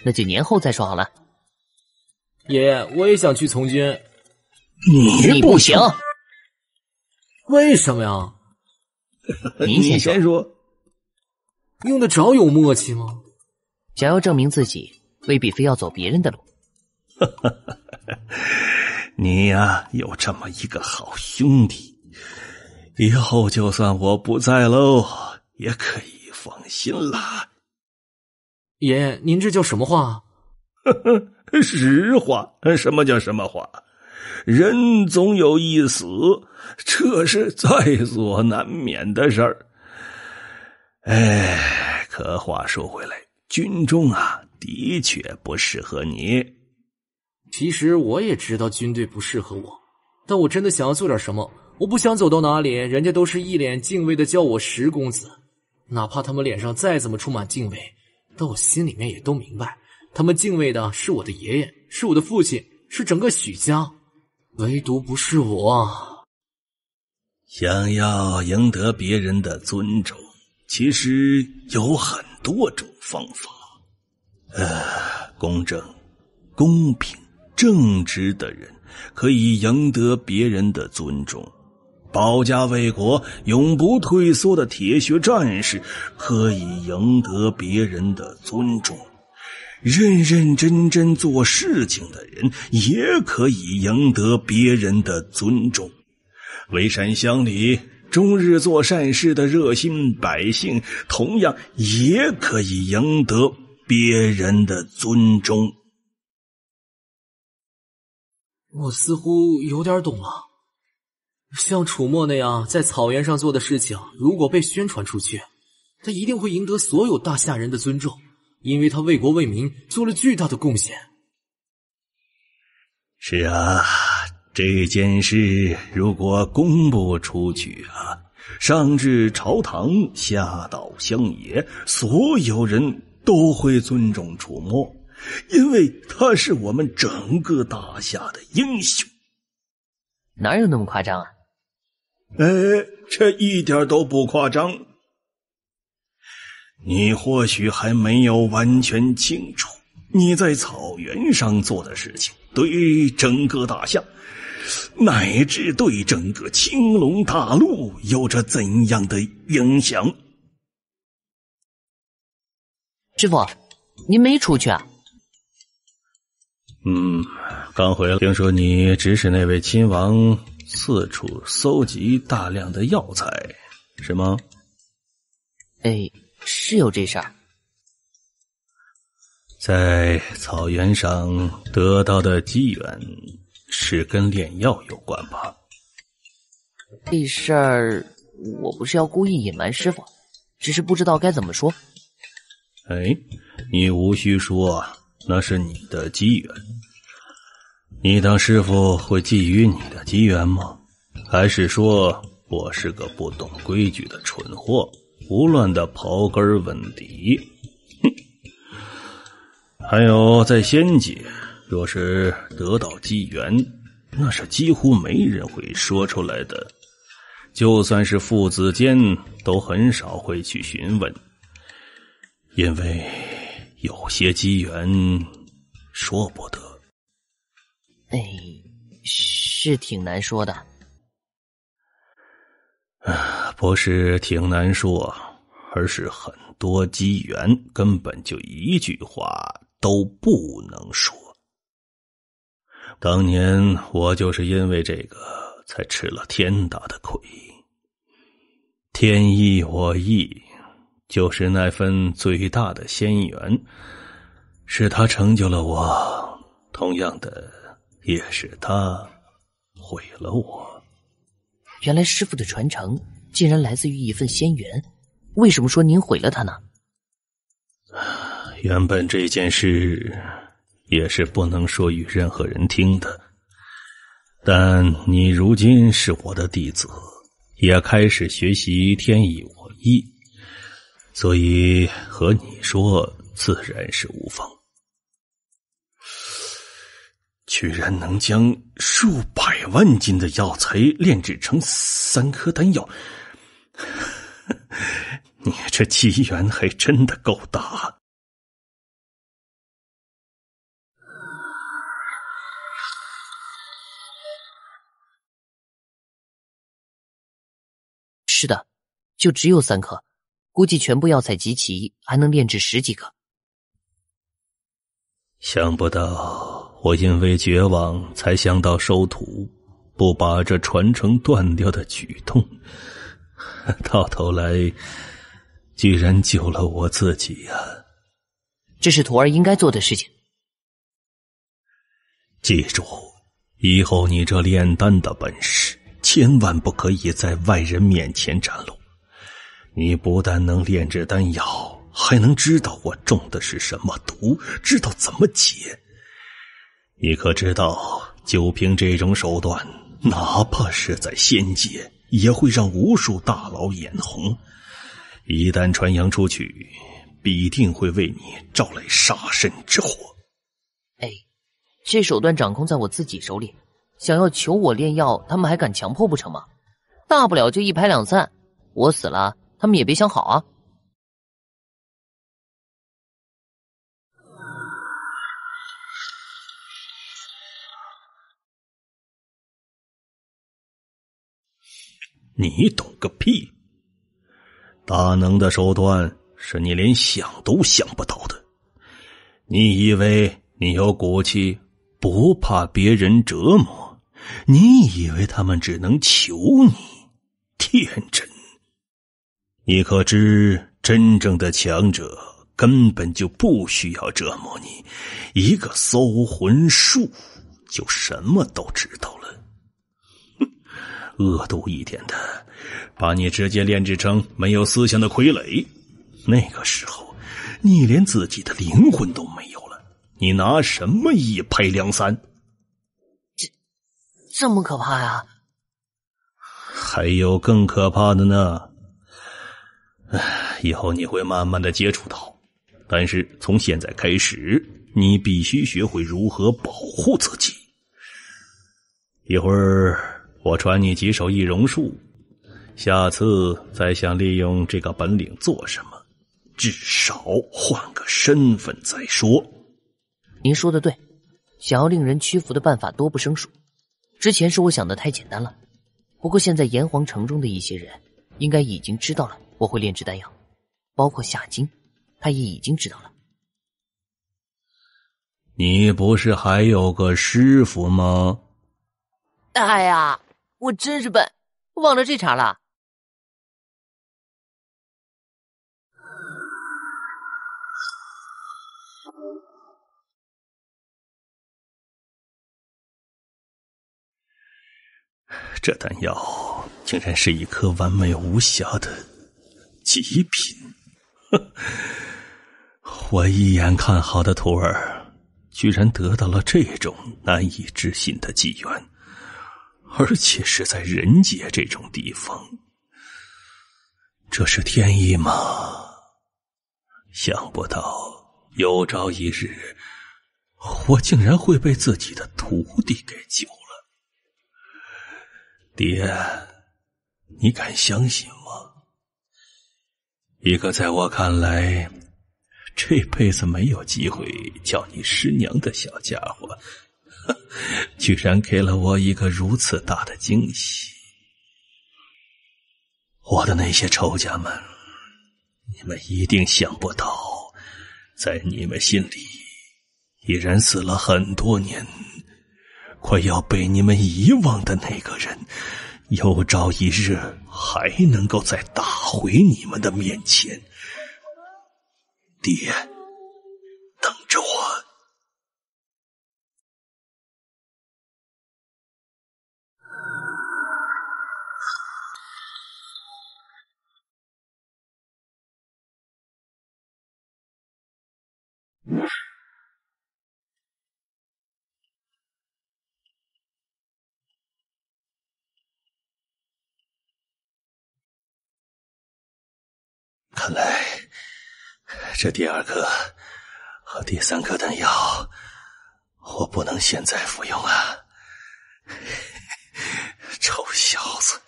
那就年后再说好了。爷爷，我也想去从军。你不行。为什么呀？你先说。用得着有默契吗？想要证明自己，未必非要走别人的路。你呀，有这么一个好兄弟，以后就算我不在喽，也可以放心啦。爷爷，您这叫什么话？实话。什么叫什么话？人总有一死，这是在所难免的事儿。哎，可话说回来，军中啊，的确不适合你。其实我也知道军队不适合我，但我真的想要做点什么。我不想走到哪里，人家都是一脸敬畏的叫我石公子，哪怕他们脸上再怎么充满敬畏，但我心里面也都明白，他们敬畏的是我的爷爷，是我的父亲，是整个许家，唯独不是我。想要赢得别人的尊重，其实有很多种方法。公正、公平、正直的人可以赢得别人的尊重，保家卫国、永不退缩的铁血战士可以赢得别人的尊重，认认真真做事情的人也可以赢得别人的尊重，为善乡里、终日做善事的热心百姓同样也可以赢得别人的尊重。我似乎有点懂了。像楚墨那样在草原上做的事情，如果被宣传出去，他一定会赢得所有大夏人的尊重，因为他为国为民做了巨大的贡献。是啊，这件事如果公布出去啊，上至朝堂，下到乡野，所有人都会尊重楚墨，因为他是我们整个大夏的英雄。哪有那么夸张啊？这一点都不夸张。你或许还没有完全清楚，你在草原上做的事情对整个大夏，乃至对整个青龙大陆有着怎样的影响。师傅，您没出去啊？刚回来，听说你指使那位亲王四处搜集大量的药材，是吗？是有这事儿。在草原上得到的机缘是跟炼药有关吧？这事儿我不是要故意隐瞒师傅，只是不知道该怎么说。你无需说，那是你的机缘。你当师傅会觊觎你的机缘吗？还是说我是个不懂规矩的蠢货，胡乱的刨根问底？还有在仙界，若是得到机缘，那是几乎没人会说出来的，就算是父子间都很少会去询问，因为有些机缘说不得。是挺难说的。不是挺难说，而是很多机缘根本就一句话都不能说。当年我就是因为这个才吃了天大的亏。天意我意，就是那份最大的仙缘，是他成就了我，同样的也是他毁了我。原来师傅的传承竟然来自于一份仙缘，为什么说您毁了他呢？原本这件事也是不能说与任何人听的，但你如今是我的弟子，也开始学习天意我意，所以和你说自然是无妨。居然能将数百万斤的药材炼制成3颗丹药，你这机缘还真的够大。是的，就只有3颗，估计全部药材集齐还能炼制10几颗。想不到我因为绝望才想到收徒，不把这传承断掉的举动，到头来居然救了我自己啊！这是徒儿应该做的事情。记住，以后你这炼丹的本事千万不可以在外人面前展露。你不但能炼制丹药，还能知道我中的是什么毒，知道怎么解。你可知道，就凭这种手段，哪怕是在仙界，也会让无数大佬眼红。一旦传扬出去，必定会为你招来杀身之祸。哎，这手段掌控在我自己手里，想要求我炼药，他们还敢强迫不成吗？大不了就一拍两散，我死了，他们也别想好啊。你懂个屁！大能的手段是你连想都想不到的。你以为你有骨气，不怕别人折磨？你以为他们只能求你？天真！你可知，真正的强者根本就不需要折磨你，一个搜魂术就什么都知道了。恶毒一点的，把你直接炼制成没有思想的傀儡，那个时候你连自己的灵魂都没有了，你拿什么一拍两散？这么可怕呀？还有更可怕的呢。以后你会慢慢的接触到，但是从现在开始，你必须学会如何保护自己。一会儿我传你几手易容术，下次再想利用这个本领做什么，至少换个身份再说。您说的对，想要令人屈服的办法多不胜数。之前是我想的太简单了，不过现在炎黄城中的一些人应该已经知道了我会炼制丹药，包括夏金，他也已经知道了。你不是还有个师傅吗？哎呀，我真是笨，忘了这茬了。这丹药竟然是一颗完美无瑕的极品。我一眼看好的徒儿，居然得到了这种难以置信的机缘，而且是在人界这种地方。这是天意吗？想不到有朝一日，我竟然会被自己的徒弟给救了。爹，你敢相信吗？一个在我看来这辈子没有机会叫你师娘的小家伙，居然给了我一个如此大的惊喜。我的那些仇家们，你们一定想不到，在你们心里已然死了很多年，快要被你们遗忘的那个人，有朝一日还能够再打回你们的面前。爹，等着我。看来这第2颗和第3颗丹药我不能现在服用啊！臭小子，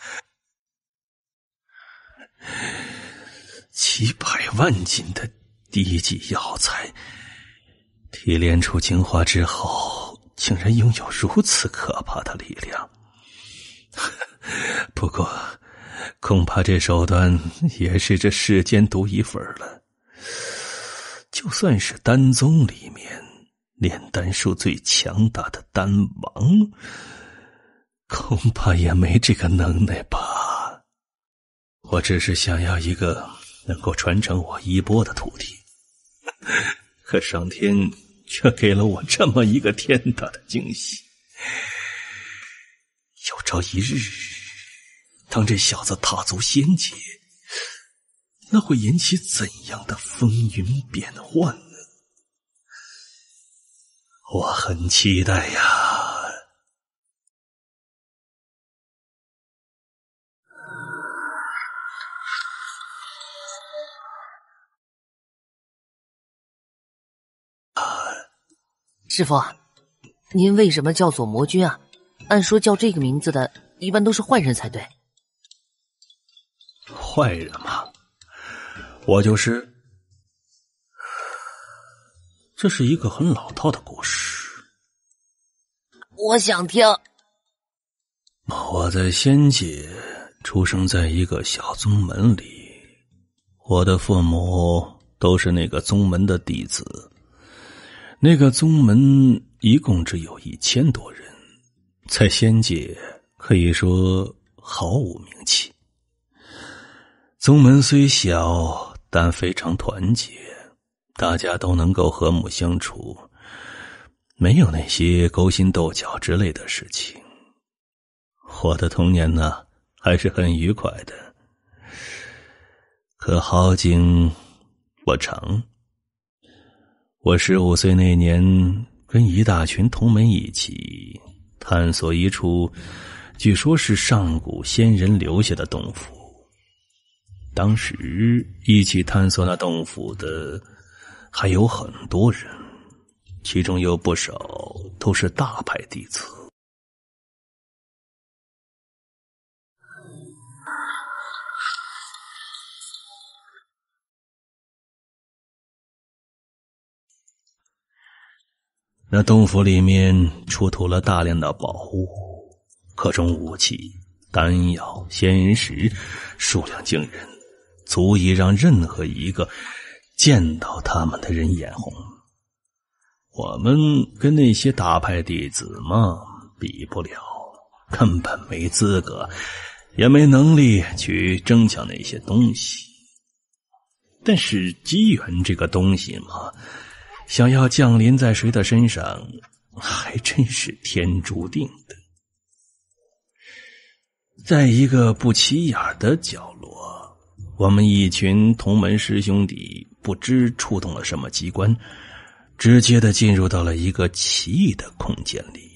几百万斤的低级药材，提炼出精华之后，竟然拥有如此可怕的力量。不过，恐怕这手段也是这世间独一份了。就算是丹宗里面炼丹术最强大的丹王，恐怕也没这个能耐吧。我只是想要一个能够传承我衣钵的徒弟，可上天却给了我这么一个天大的惊喜。有朝一日，当这小子踏足仙界，那会引起怎样的风云变幻呢？我很期待呀。师傅，您为什么叫做魔君啊？按说叫这个名字的一般都是坏人才对。坏人嘛，我就是。这是一个很老套的故事，我想听。我在仙界出生在一个小宗门里，我的父母都是那个宗门的弟子。那个宗门一共只有1000多人，在仙界可以说毫无名气。宗门虽小，但非常团结，大家都能够和睦相处，没有那些勾心斗角之类的事情。我的童年呢，还是很愉快的。可好景不长，我15岁那年，跟一大群同门一起探索一处据说是上古仙人留下的洞府。当时一起探索那洞府的还有很多人，其中有不少都是大派弟子。那洞府里面出土了大量的宝物，各种武器、丹药、仙石，数量惊人，足以让任何一个见到他们的人眼红。我们跟那些大派弟子嘛，比不了，根本没资格，也没能力去争抢那些东西。但是机缘这个东西嘛，想要降临在谁的身上，还真是天注定的。在一个不起眼的角落，我们一群同门师兄弟不知触动了什么机关，直接的进入到了一个奇异的空间里。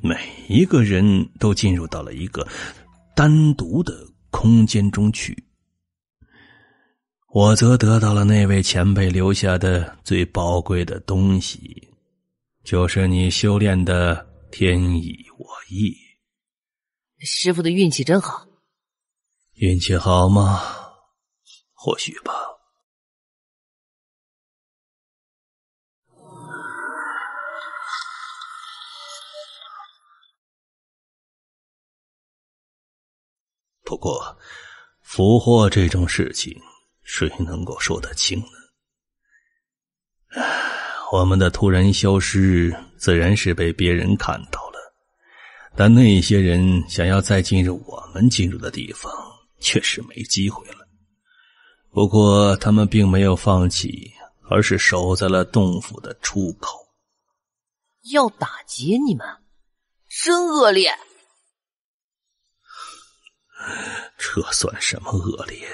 每一个人都进入到了一个单独的空间中去。我则得到了那位前辈留下的最宝贵的东西，就是你修炼的天意我意。师傅的运气真好。运气好吗？或许吧。不过俘获这种事情，谁能够说得清呢？我们的突然消失自然是被别人看到了，但那些人想要再进入我们进入的地方，确实没机会了。不过他们并没有放弃，而是守在了洞府的出口。要打劫你们，真恶劣！这算什么恶劣？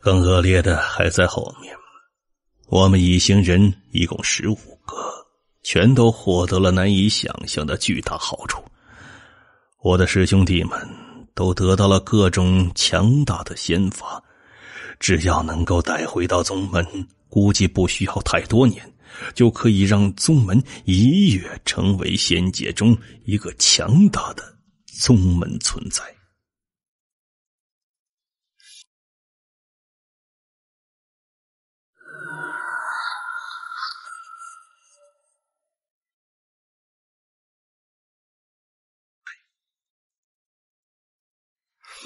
更恶劣的还在后面。我们一行人一共15个，全都获得了难以想象的巨大好处。我的师兄弟们都得到了各种强大的仙法，只要能够带回到宗门，估计不需要太多年，就可以让宗门一跃成为仙界中一个强大的宗门存在。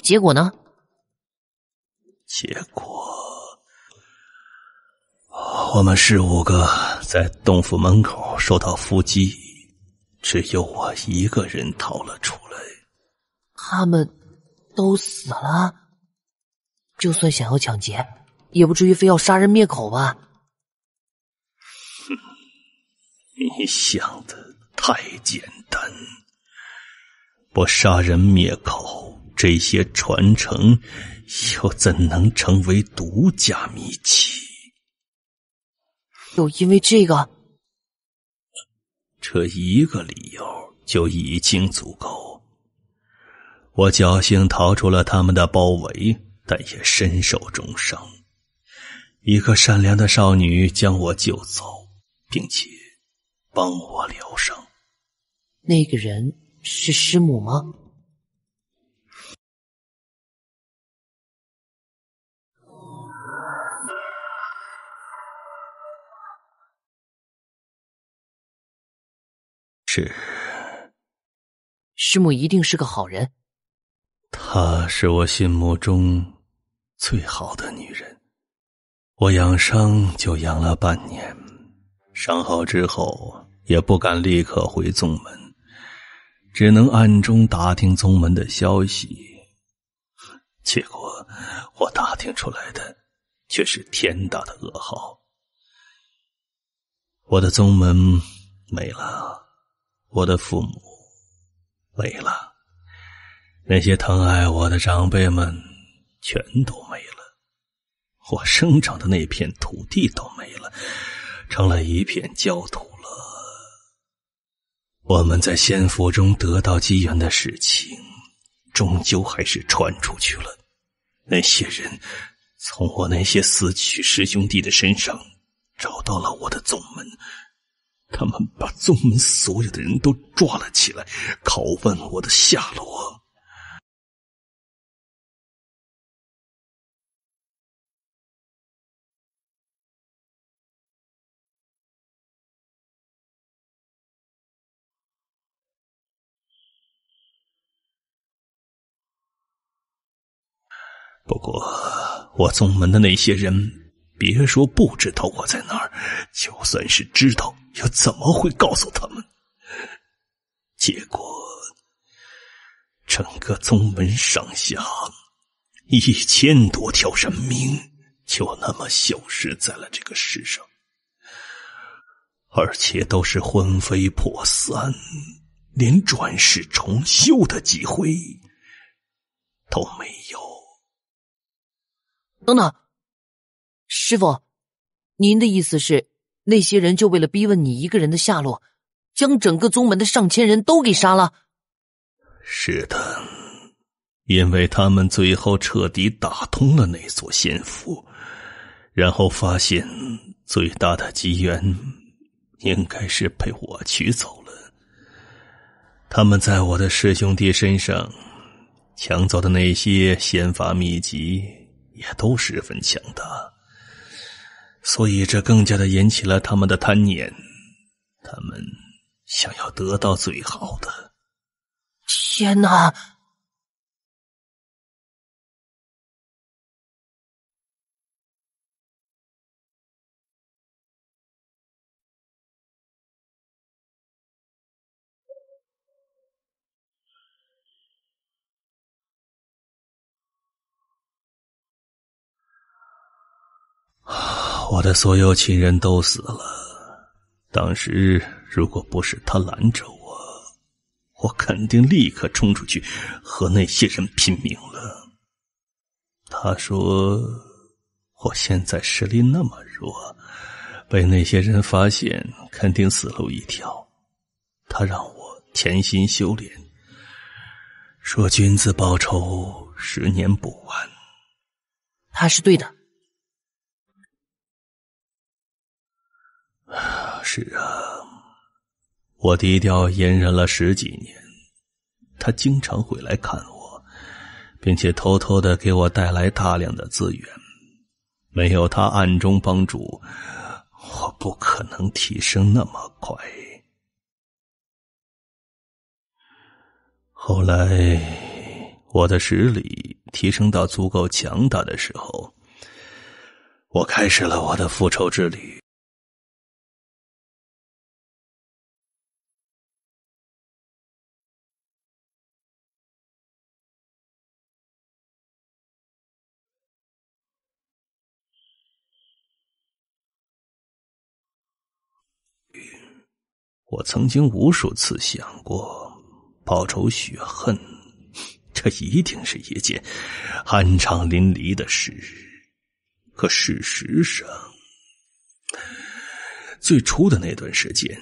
结果呢？结果，我们15个在洞府门口受到伏击，只有我一个人逃了出来。他们都死了？就算想要抢劫，也不至于非要杀人灭口吧？你想的太简单，不杀人灭口，这些传承又怎能成为独家秘籍？就因为这个？这一个理由就已经足够。我侥幸逃出了他们的包围，但也身受重伤。一个善良的少女将我救走，并且帮我疗伤。那个人是师母吗？是。师母一定是个好人。她是我心目中最好的女人。我养伤就养了半年，伤好之后也不敢立刻回宗门，只能暗中打听宗门的消息。结果我打听出来的却是天大的噩耗。我的宗门没了，我的父母没了，那些疼爱我的长辈们全都没了，我生长的那片土地都没了，成了一片焦土了。我们在仙府中得到机缘的事情，终究还是传出去了。那些人从我那些死去师兄弟的身上找到了我的宗门，他们把宗门所有的人都抓了起来，拷问我的下落。不过我宗门的那些人别说不知道我在哪儿，就算是知道又怎么会告诉他们？结果整个宗门上下1000多条人命就那么消失在了这个世上，而且都是魂飞魄散，连转世重修的机会都没有。等等，师父，您的意思是那些人就为了逼问你一个人的下落，将整个宗门的上千人都给杀了？是的，因为他们最后彻底打通了那座仙府，然后发现最大的机缘应该是被我取走了。他们在我的师兄弟身上抢走的那些仙法秘籍也都十分强大，所以这更加的引起了他们的贪念，他们想要得到最好的。天哪！我的所有亲人都死了，当时如果不是他拦着我，我肯定立刻冲出去和那些人拼命了。他说我现在实力那么弱，被那些人发现肯定死路一条。他让我潜心修炼，说君子报仇10年不晚。他是对的。是啊，我低调隐忍了10几年，他经常会来看我，并且偷偷地给我带来大量的资源。没有他暗中帮助，我不可能提升那么快。后来我的实力提升到足够强大的时候，我开始了我的复仇之旅。我曾经无数次想过报仇雪恨，这一定是一件酣畅淋漓的事。可事实上，最初的那段时间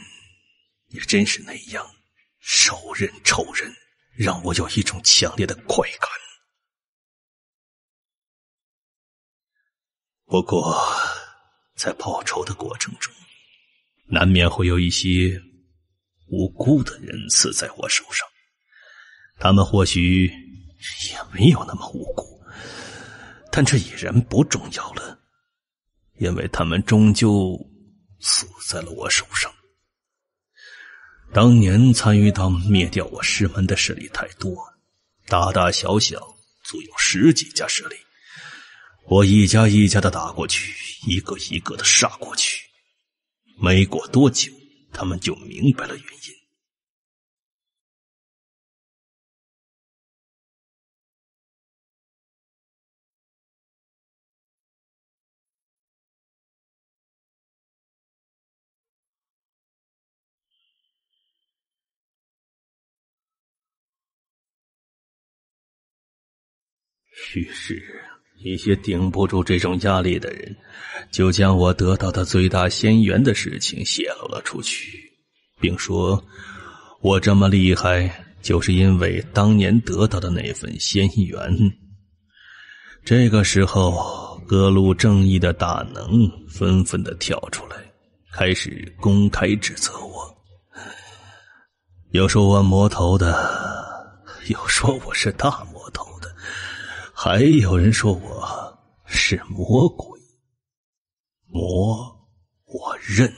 也真是那样，手刃仇人让我有一种强烈的快感。不过在报仇的过程中，难免会有一些无辜的人死在我手上，他们或许也没有那么无辜，但这已然不重要了，因为他们终究死在了我手上。当年参与到灭掉我师门的势力太多，大大小小足有10几家势力，我一家一家的打过去，一个一个的杀过去。没过多久，他们就明白了原因。于是一些顶不住这种压力的人，就将我得到的最大仙缘的事情泄露了出去，并说我这么厉害，就是因为当年得到的那份仙缘。这个时候，各路正义的大能纷纷地跳出来，开始公开指责我，有说我魔头的，有说我是大魔头的，还有人说我是魔鬼。魔，我认。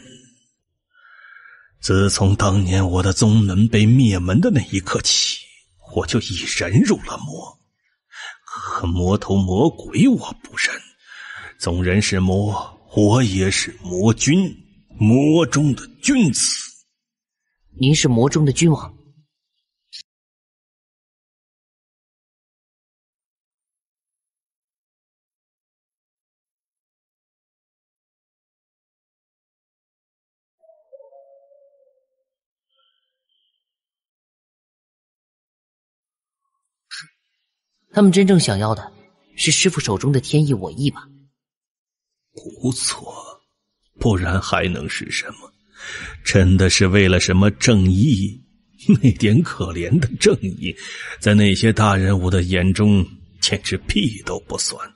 自从当年我的宗门被灭门的那一刻起，我就已然入了魔。可魔头魔鬼我不认，纵然是魔，我也是魔君，魔中的君子。您是魔中的君王？他们真正想要的是师父手中的天意我意吧？不错，不然还能是什么？真的是为了什么正义？那点可怜的正义，在那些大人物的眼中简直屁都不算。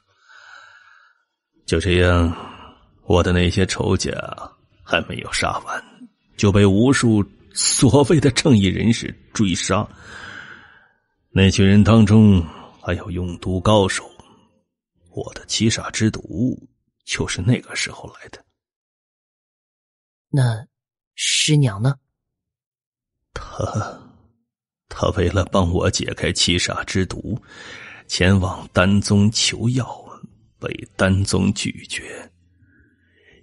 就这样，我的那些仇家还没有杀完，就被无数所谓的正义人士追杀。那群人当中还有用毒高手，我的七煞之毒就是那个时候来的。那师娘呢？他为了帮我解开七煞之毒，前往丹宗求药，被丹宗拒绝。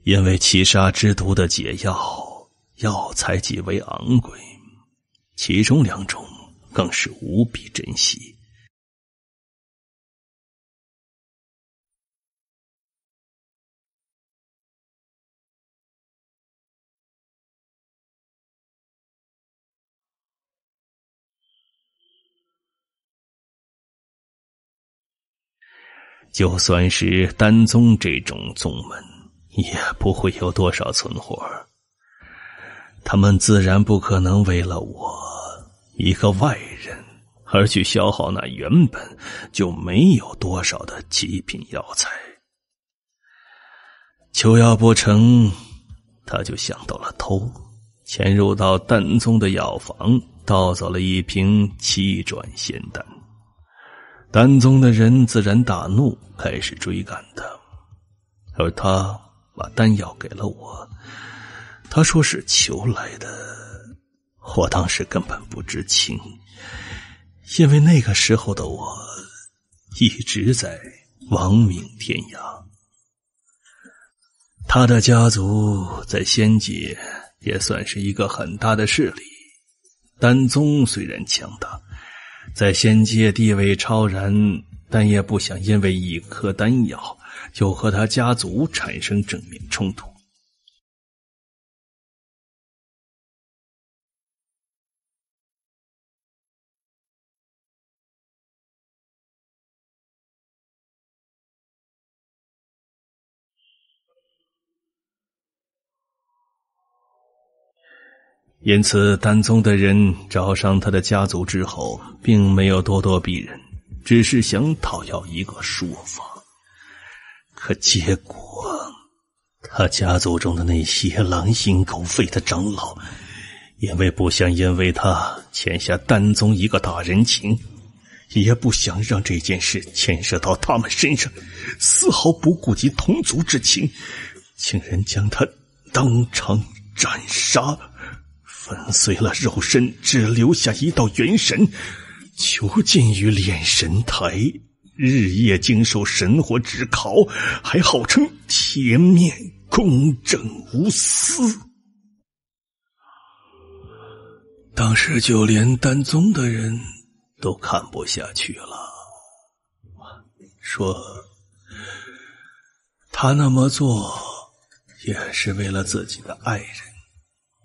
因为七煞之毒的解药材极为昂贵，其中2种更是无比珍惜。就算是丹宗这种宗门，也不会有多少存活，他们自然不可能为了我一个外人而去消耗那原本就没有多少的极品药材。求药不成，他就想到了偷，潜入到丹宗的药房，盗走了一瓶7转仙丹。丹宗的人自然大怒，开始追赶他，而他把丹药给了我，他说是求来的。我当时根本不知情，因为那个时候的我一直在亡命天涯。他的家族在仙界也算是一个很大的势力，丹宗虽然强大，在仙界地位超然，但也不想因为一颗丹药就和他家族产生正面冲突。因此丹宗的人找上他的家族之后，并没有咄咄逼人，只是想讨要一个说法。可结果他家族中的那些狼心狗肺的长老，因为不想因为他欠下丹宗一个大人情，也不想让这件事牵涉到他们身上，丝毫不顾及同族之情，竟然将他当场斩杀，粉碎了肉身，只留下一道元神，囚禁于炼神台，日夜经受神火炙烤，还号称铁面公正无私。当时就连丹宗的人都看不下去了，说他那么做也是为了自己的爱人，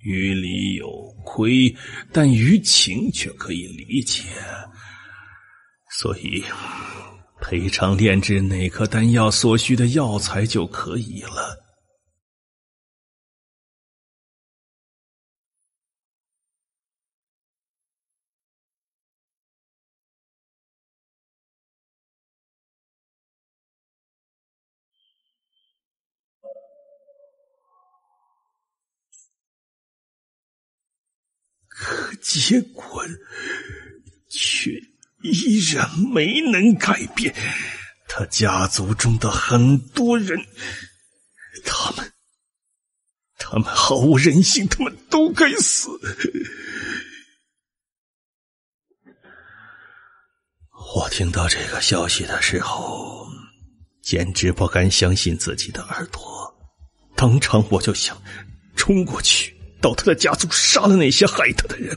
于理有亏，但于情却可以理解，所以赔偿炼制那颗丹药所需的药材就可以了。可结果却依然没能改变他家族中的很多人，他们毫无人性，他们都该死。我听到这个消息的时候，简直不敢相信自己的耳朵，当场我就想冲过去到他的家族，杀了那些害他的人，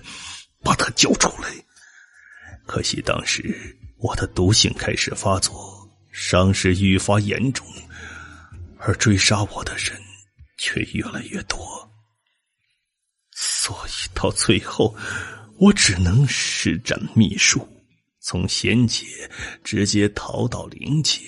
把他交出来。可惜当时我的毒性开始发作，伤势愈发严重，而追杀我的人却越来越多，所以到最后我只能施展秘术，从仙界直接逃到灵界。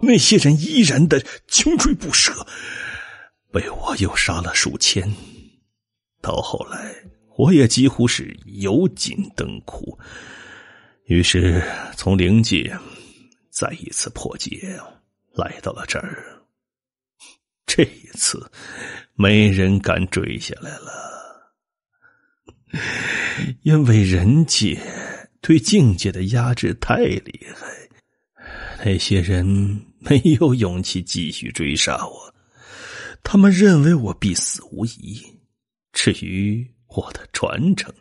那些人依然的穷追不舍，被我又杀了数千。到后来我也几乎是油尽灯枯，于是从灵界再一次破解，来到了这儿。这一次没人敢追下来了，因为人界对境界的压制太厉害，那些人没有勇气继续追杀我，他们认为我必死无疑。至于我的传承，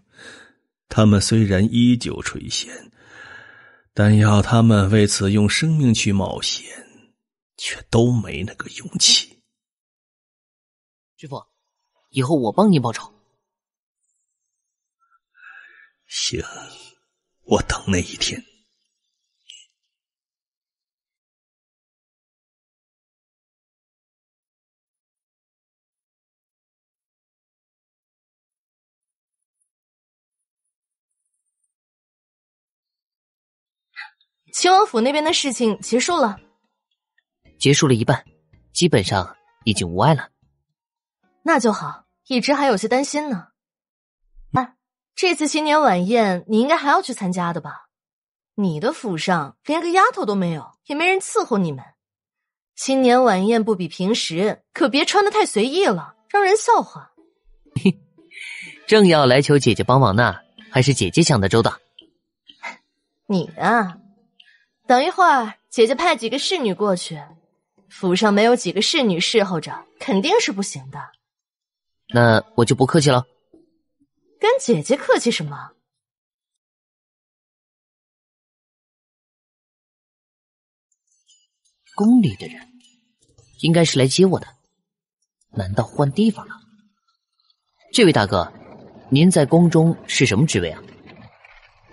他们虽然依旧垂涎，但要他们为此用生命去冒险，却都没那个勇气。师父，以后我帮你报仇。行，我等那一天。秦王府那边的事情结束了。结束了一半，基本上已经无碍了。那就好，一直还有些担心呢。这次新年晚宴你应该还要去参加的吧？你的府上连个丫头都没有，也没人伺候你们。新年晚宴不比平时，可别穿得太随意了，让人笑话。正要来求姐姐帮忙呢，还是姐姐想的周到。你啊，等一会儿姐姐派几个侍女过去，府上没有几个侍女侍候着，肯定是不行的。那我就不客气了。跟姐姐客气什么？宫里的人应该是来接我的，难道换地方了？这位大哥，您在宫中是什么职位啊？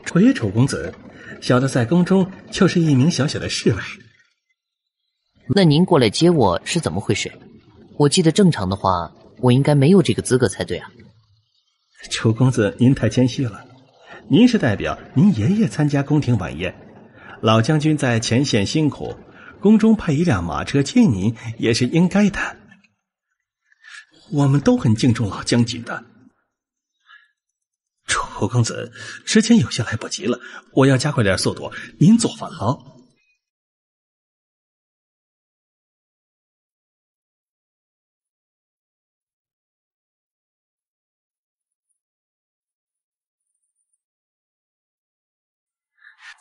垂楚公子，小的在宫中就是一名小小的侍卫。那您过来接我是怎么回事？我记得正常的话，我应该没有这个资格才对啊。楚公子，您太谦虚了。您是代表您爷爷参加宫廷晚宴，老将军在前线辛苦，宫中派一辆马车接您也是应该的。我们都很敬重老将军的。楚公子，时间有些来不及了，我要加快点速度，您做饭好。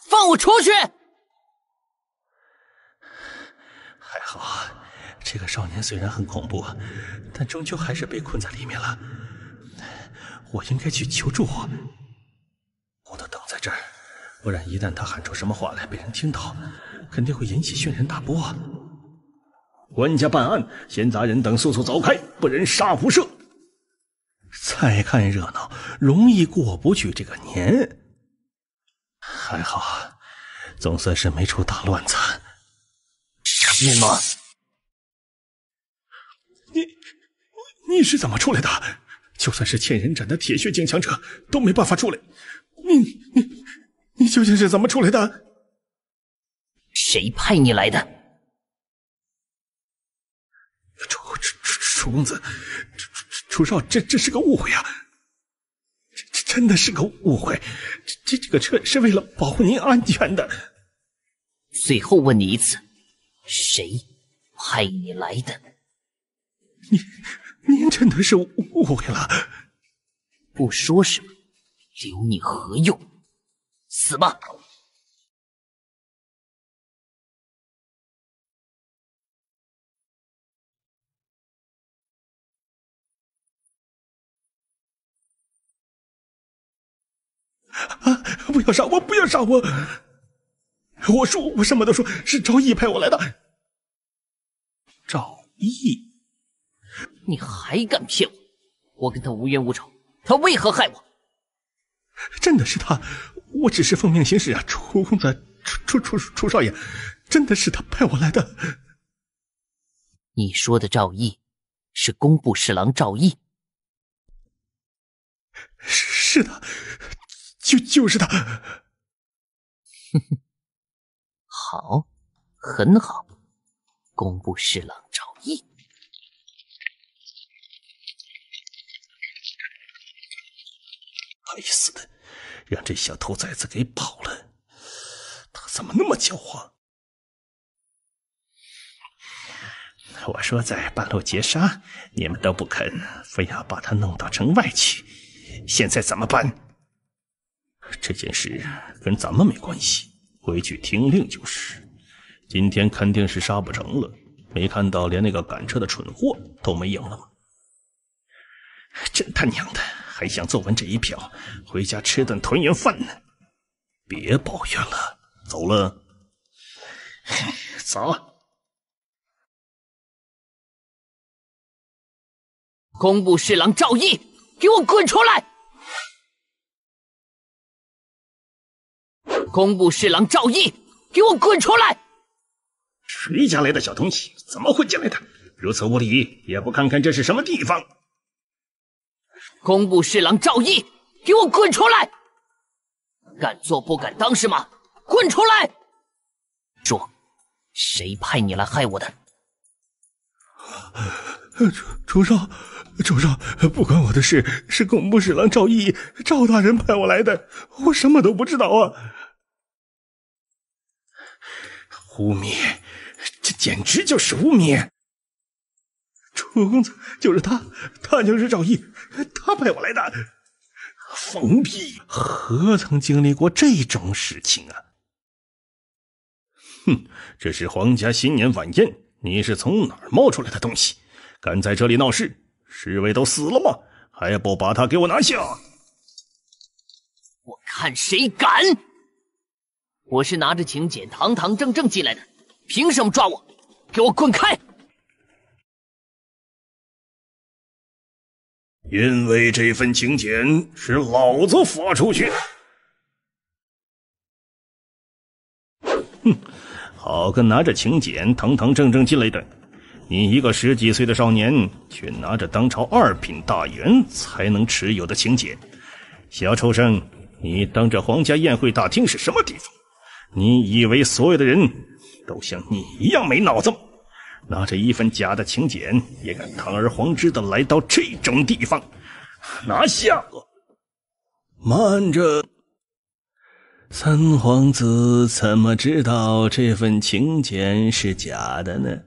放我出去！还好，这个少年虽然很恐怖，但终究还是被困在里面了。我应该去求助。我得等在这儿，不然一旦他喊出什么话来被人听到，肯定会引起轩然大波。官家办案，闲杂人等速速走开，不然杀无赦。再看热闹，容易过不去这个年。还好，总算是没出大乱子。是吗？你是怎么出来的？就算是千人斩的铁血境强者都没办法出来，你究竟是怎么出来的？谁派你来的？楚公子，楚少，这是个误会啊！这真的是个误会。这个车是为了保护您安全的。最后问你一次，谁派你来的？您真的是误会了。不说什么，留你何用？死吧！啊！不要杀我！不要杀我！我说，我什么都说，是赵毅派我来的。赵毅，你还敢骗我？我跟他无冤无仇，他为何害我？真的是他，我只是奉命行事啊！楚公子，楚少爷，真的是他派我来的。你说的赵毅，是工部侍郎赵毅？是的，就是他。好，很好，工部侍郎赵毅。该死的，让这小兔崽子给跑了！他怎么那么狡猾？我说在半路截杀，你们都不肯，非要把他弄到城外去。现在怎么办？这件事跟咱们没关系，回去听令就是。今天肯定是杀不成了，没看到连那个赶车的蠢货都没赢了吗？真他娘的，还想做完这一票，回家吃顿团圆饭呢！别抱怨了，走了。走。工部侍郎赵毅，给我滚出来！工部侍郎赵毅，给我滚出来！谁家来的小东西，怎么混进来的？如此无礼，也不看看这是什么地方！工部侍郎赵毅，给我滚出来！敢做不敢当是吗？滚出来！说，谁派你来害我的？主上，不关我的事，是工部侍郎赵毅、赵大人派我来的，我什么都不知道啊！污蔑，这简直就是污蔑！楚公子就是他就是赵毅，他派我来的。放屁！何曾经历过这种事情啊？哼，这是皇家新年晚宴，你是从哪儿冒出来的东西？敢在这里闹事？侍卫都死了吗？还不把他给我拿下！我看谁敢！我是拿着请柬堂堂正正进来的，凭什么抓我？给我滚开！因为这份请柬是老子发出去的。哼，好个拿着请柬堂堂正正进来的！你一个10几岁的少年，却拿着当朝2品大员才能持有的请柬。小畜生，你当着皇家宴会大厅是什么地方？你以为所有的人都像你一样没脑子吗？拿着一份假的请柬，也敢堂而皇之的来到这种地方？拿下！慢着，三皇子怎么知道这份请柬是假的呢？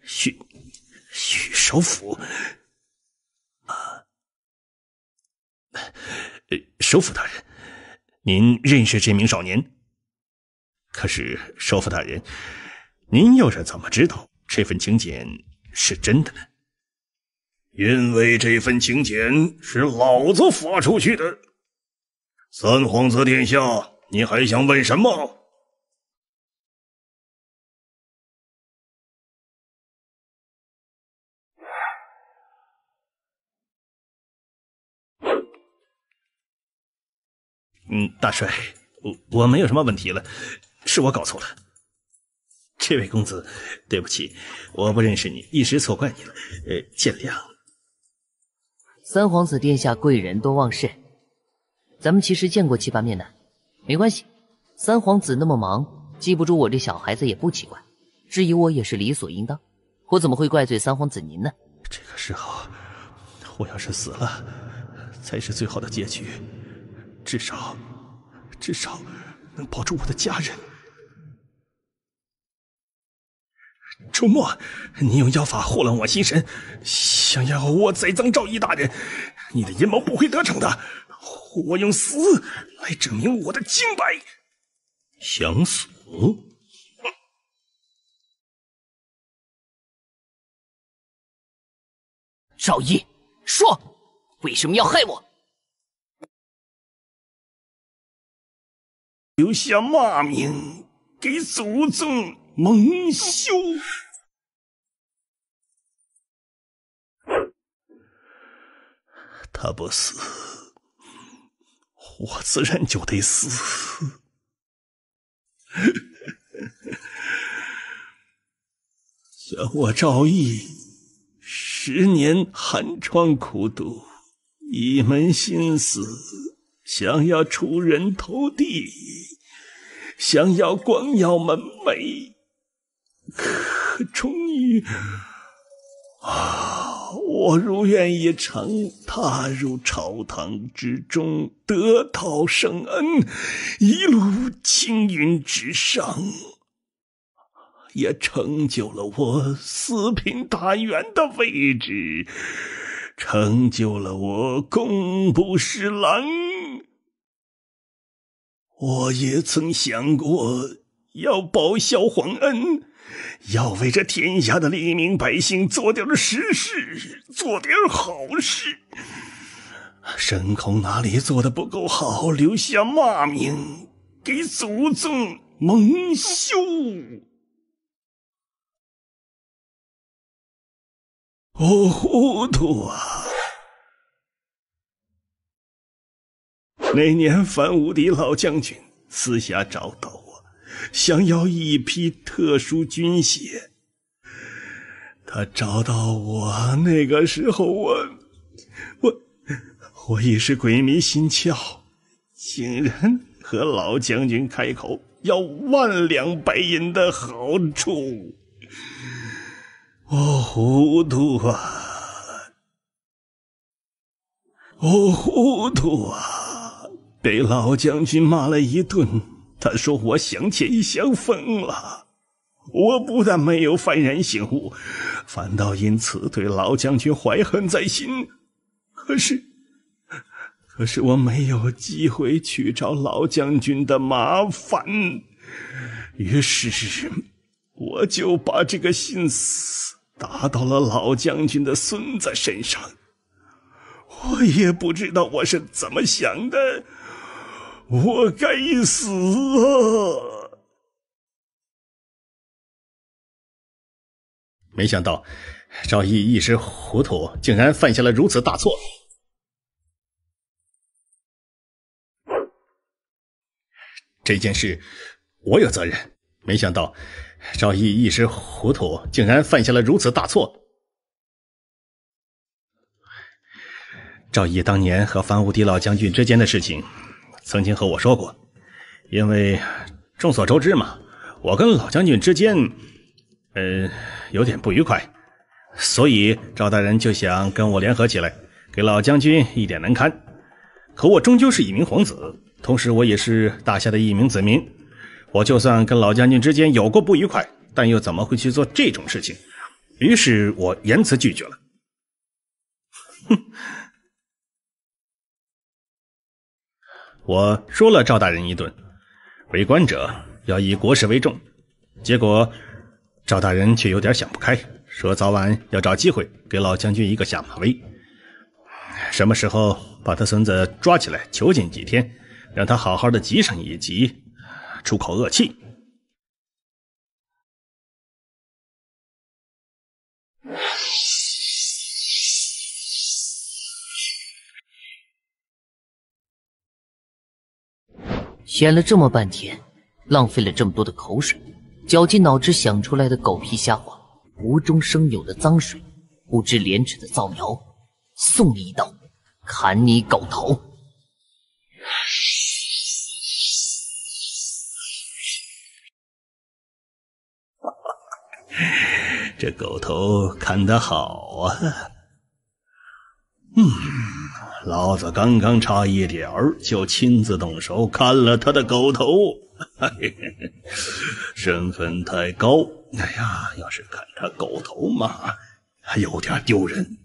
许首府首府大人，您认识这名少年？可是首府大人，您又是怎么知道这份请柬是真的呢？因为这份请柬是老子发出去的。三皇子殿下，你还想问什么？大帅，我没有什么问题了，是我搞错了。这位公子，对不起，我不认识你，一时错怪你了，见谅。三皇子殿下贵人多忘事，咱们其实见过7、8面的，没关系。三皇子那么忙，记不住我这小孩子也不奇怪，质疑我也是理所应当。我怎么会怪罪三皇子您呢？这个时候，我要是死了，才是最好的结局，至少能保住我的家人。周末，你用妖法祸乱我心神，想要我栽赃赵毅大人，你的阴谋不会得逞的。我用死来证明我的清白。想死？赵毅，说，为什么要害我？留下骂名给祖宗蒙羞。他不死，我自然就得死。像我赵毅，10年寒窗苦读，一门心思想要出人头地，想要光耀门楣，可终于我如愿以偿，踏入朝堂之中，得道圣恩，一路青云直上，也成就了我4品大员的位置，成就了我工部侍郎。我也曾想过要报效皇恩，要为这天下的黎民百姓做点实事，做点好事。申公哪里做得不够好，留下骂名给祖宗蒙羞。我糊涂啊！那年反武的老将军私下找到我，想要一批特殊军血。他找到我那个时候，我已是鬼迷心窍，竟然和老将军开口要万两白银的好处。我糊涂啊！我糊涂啊！被老将军骂了一顿，他说我想钱想疯了。我不但没有幡然醒悟，反倒因此对老将军怀恨在心。可是我没有机会去找老将军的麻烦，于是我就把这个心思打到了老将军的孙子身上。我也不知道我是怎么想的，我该死啊！没想到赵毅一时糊涂，竟然犯下了如此大错。这件事我有责任，没想到赵毅一时糊涂，竟然犯下了如此大错。赵毅当年和樊无敌老将军之间的事情曾经和我说过，因为众所周知嘛，我跟老将军之间有点不愉快，所以赵大人就想跟我联合起来，给老将军一点难堪。可我终究是一名皇子，同时我也是大夏的一名子民，我就算跟老将军之间有过不愉快，但又怎么会去做这种事情？于是我严词拒绝了。我说了赵大人一顿，为官者要以国事为重，结果赵大人却有点想不开，说早晚要找机会给老将军一个下马威，什么时候把他孙子抓起来囚禁几天，让他好好的急上一急，出口恶气。演了这么半天，浪费了这么多的口水，绞尽脑汁想出来的狗屁瞎话，无中生有的脏水，不知廉耻的造谣，送你一刀，砍你狗头！这狗头砍得好啊！老子刚刚差一点就亲自动手砍了他的狗头，身份太高，哎呀，要是砍他狗头嘛，还有点丢人。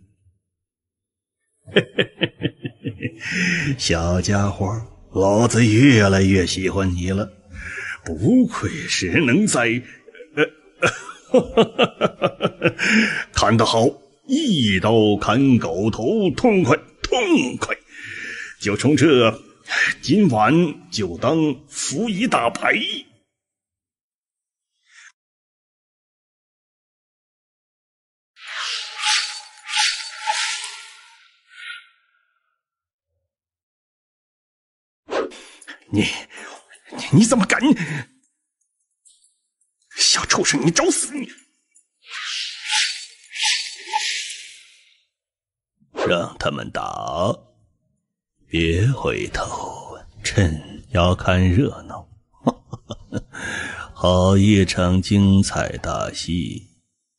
小家伙，老子越来越喜欢你了，不愧是能在砍得好，一刀砍狗头，痛快痛快！就冲这，今晚就当服一大排。你怎么敢？小畜生，你找死你！让他们打，别回头，朕要看热闹。好一场精彩大戏，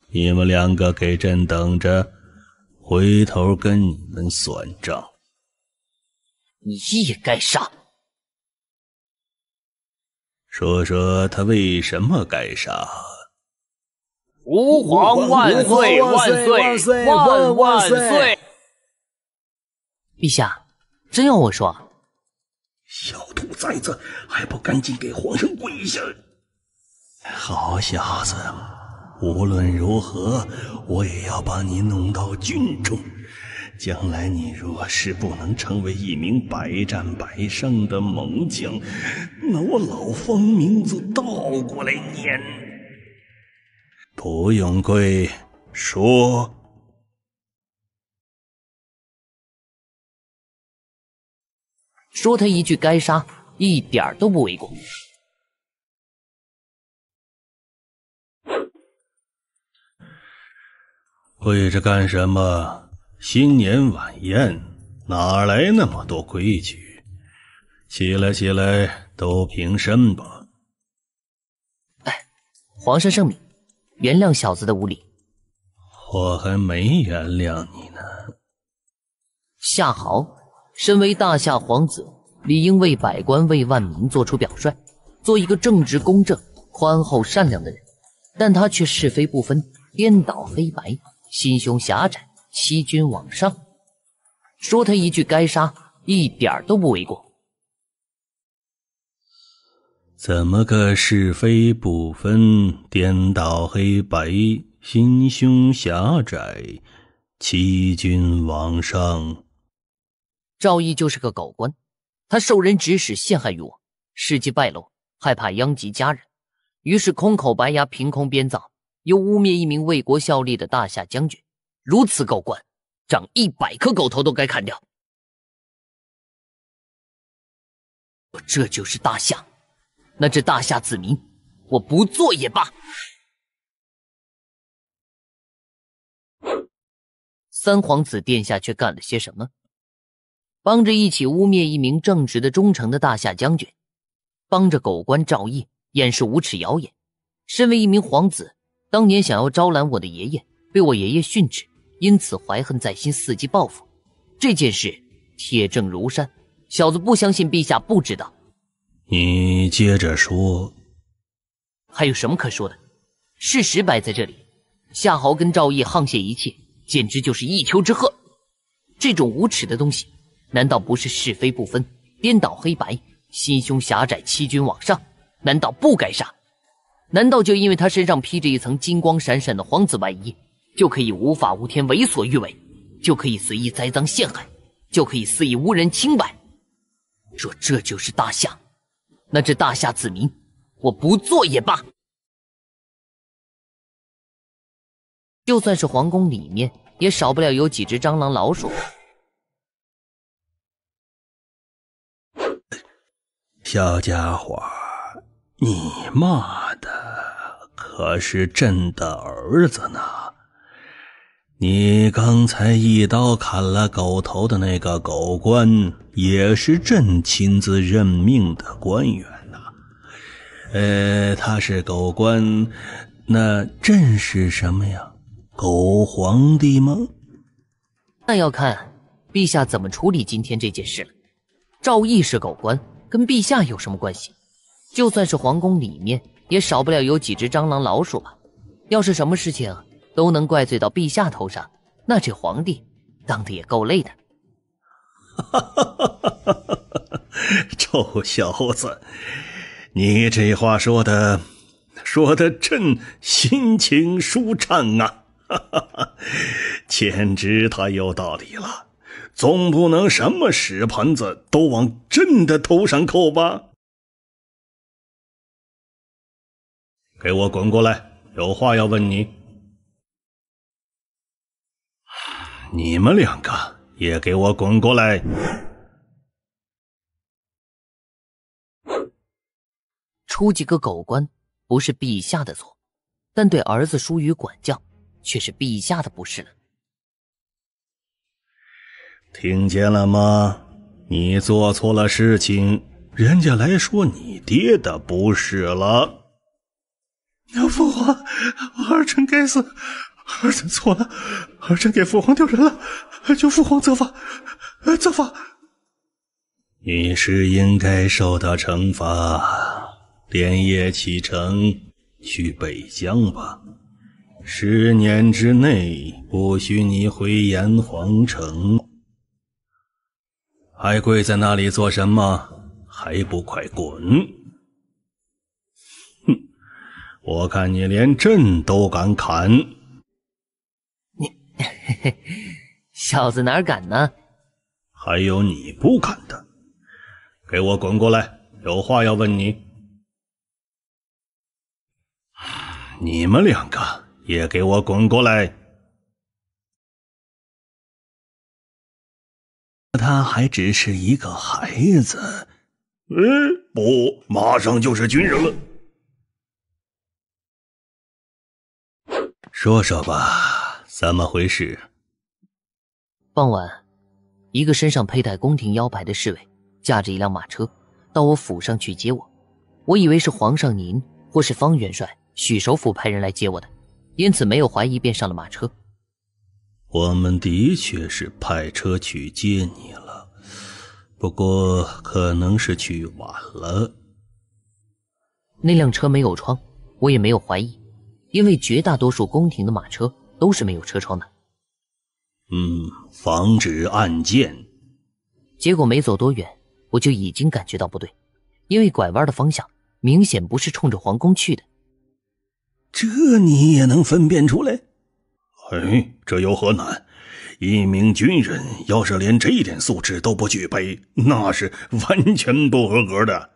你们两个给朕等着，回头跟你们算账。你也该杀！说说他为什么该杀？吾皇万岁万岁万万岁！陛下，真要我说？小兔崽子，还不赶紧给皇上跪下！好小子，无论如何，我也要把你弄到军中。将来你若是不能成为一名百战百胜的猛将，那我老方名字倒过来念。不用跪，说。说他一句该杀，一点都不为过。跪着干什么？新年晚宴，哪来那么多规矩？起来起来，都平身吧。皇上圣明，原谅小子的无礼。我还没原谅你呢。夏豪身为大夏皇子，理应为百官为万民做出表率，做一个正直公正宽厚善良的人，但他却是非不分，颠倒黑白，心胸狭窄，欺君罔上。说他一句该杀，一点都不为过。怎么个是非不分，颠倒黑白，心胸狭窄，欺君罔上？赵毅就是个狗官，他受人指使陷害于我，事迹败露，害怕殃及家人，于是空口白牙，凭空编造，又污蔑一名为国效力的大夏将军。如此狗官，长100颗狗头都该砍掉。这就是大夏，那这大夏子民，我不做也罢。三皇子殿下却干了些什么？帮着一起污蔑一名正直的忠诚的大夏将军，帮着狗官赵毅掩饰无耻谣言。身为一名皇子，当年想要招揽我的爷爷，被我爷爷训斥，因此怀恨在心，伺机报复。这件事铁证如山，小子不相信陛下不知道。你接着说。还有什么可说的？事实摆在这里，夏豪跟赵毅沆瀣一气，简直就是一丘之貉。这种无耻的东西，难道不是是非不分，颠倒黑白，心胸狭窄，欺君罔上？难道不该杀？难道就因为他身上披着一层金光闪闪的皇子外衣，就可以无法无天，为所欲为，就可以随意栽赃陷害，就可以肆意污人清白？若这就是大夏，那这大夏子民，我不做也罢。就算是皇宫里面，也少不了有几只蟑螂老鼠。小家伙，你骂的可是朕的儿子呢。你刚才一刀砍了狗头的那个狗官，也是朕亲自任命的官员呐。他是狗官，那朕是什么呀？狗皇帝吗？那要看陛下怎么处理今天这件事了。赵毅是狗官，跟陛下有什么关系？就算是皇宫里面，也少不了有几只蟑螂老鼠吧。要是什么事情都能怪罪到陛下头上，那这皇帝当的也够累的。臭小子，你这话说的朕心情舒畅啊！简直太有道理了，总不能什么屎盆子都往朕的头上扣吧？给我滚过来，有话要问你。你们两个也给我滚过来。出几个狗官不是陛下的错，但对儿子疏于管教却是陛下的不是了。听见了吗？你做错了事情，人家来说你爹的不是了。父皇，儿臣该死，儿臣错了，儿臣给父皇丢人了，求父皇责罚，责罚。你是应该受到惩罚，连夜启程去北疆吧。10年之内不许你回炎黄城。还跪在那里做什么？还不快滚！哼，我看你连朕都敢砍。小子哪敢呢？还有你不敢的，给我滚过来，有话要问你。你们两个也给我滚过来。他还只是一个孩子。不，马上就是军人了。说说吧，怎么回事？傍晚，一个身上佩戴宫廷腰牌的侍卫驾着一辆马车到我府上去接我。我以为是皇上您或是方元帅许首府派人来接我的，因此没有怀疑，便上了马车。我们的确是派车去接你了，不过可能是去晚了。那辆车没有窗，我也没有怀疑，因为绝大多数宫廷的马车都是没有车窗的。防止暗箭。结果没走多远，我就已经感觉到不对，因为拐弯的方向明显不是冲着皇宫去的。这你也能分辨出来？这有何难？一名军人要是连这点素质都不具备，那是完全不合格的。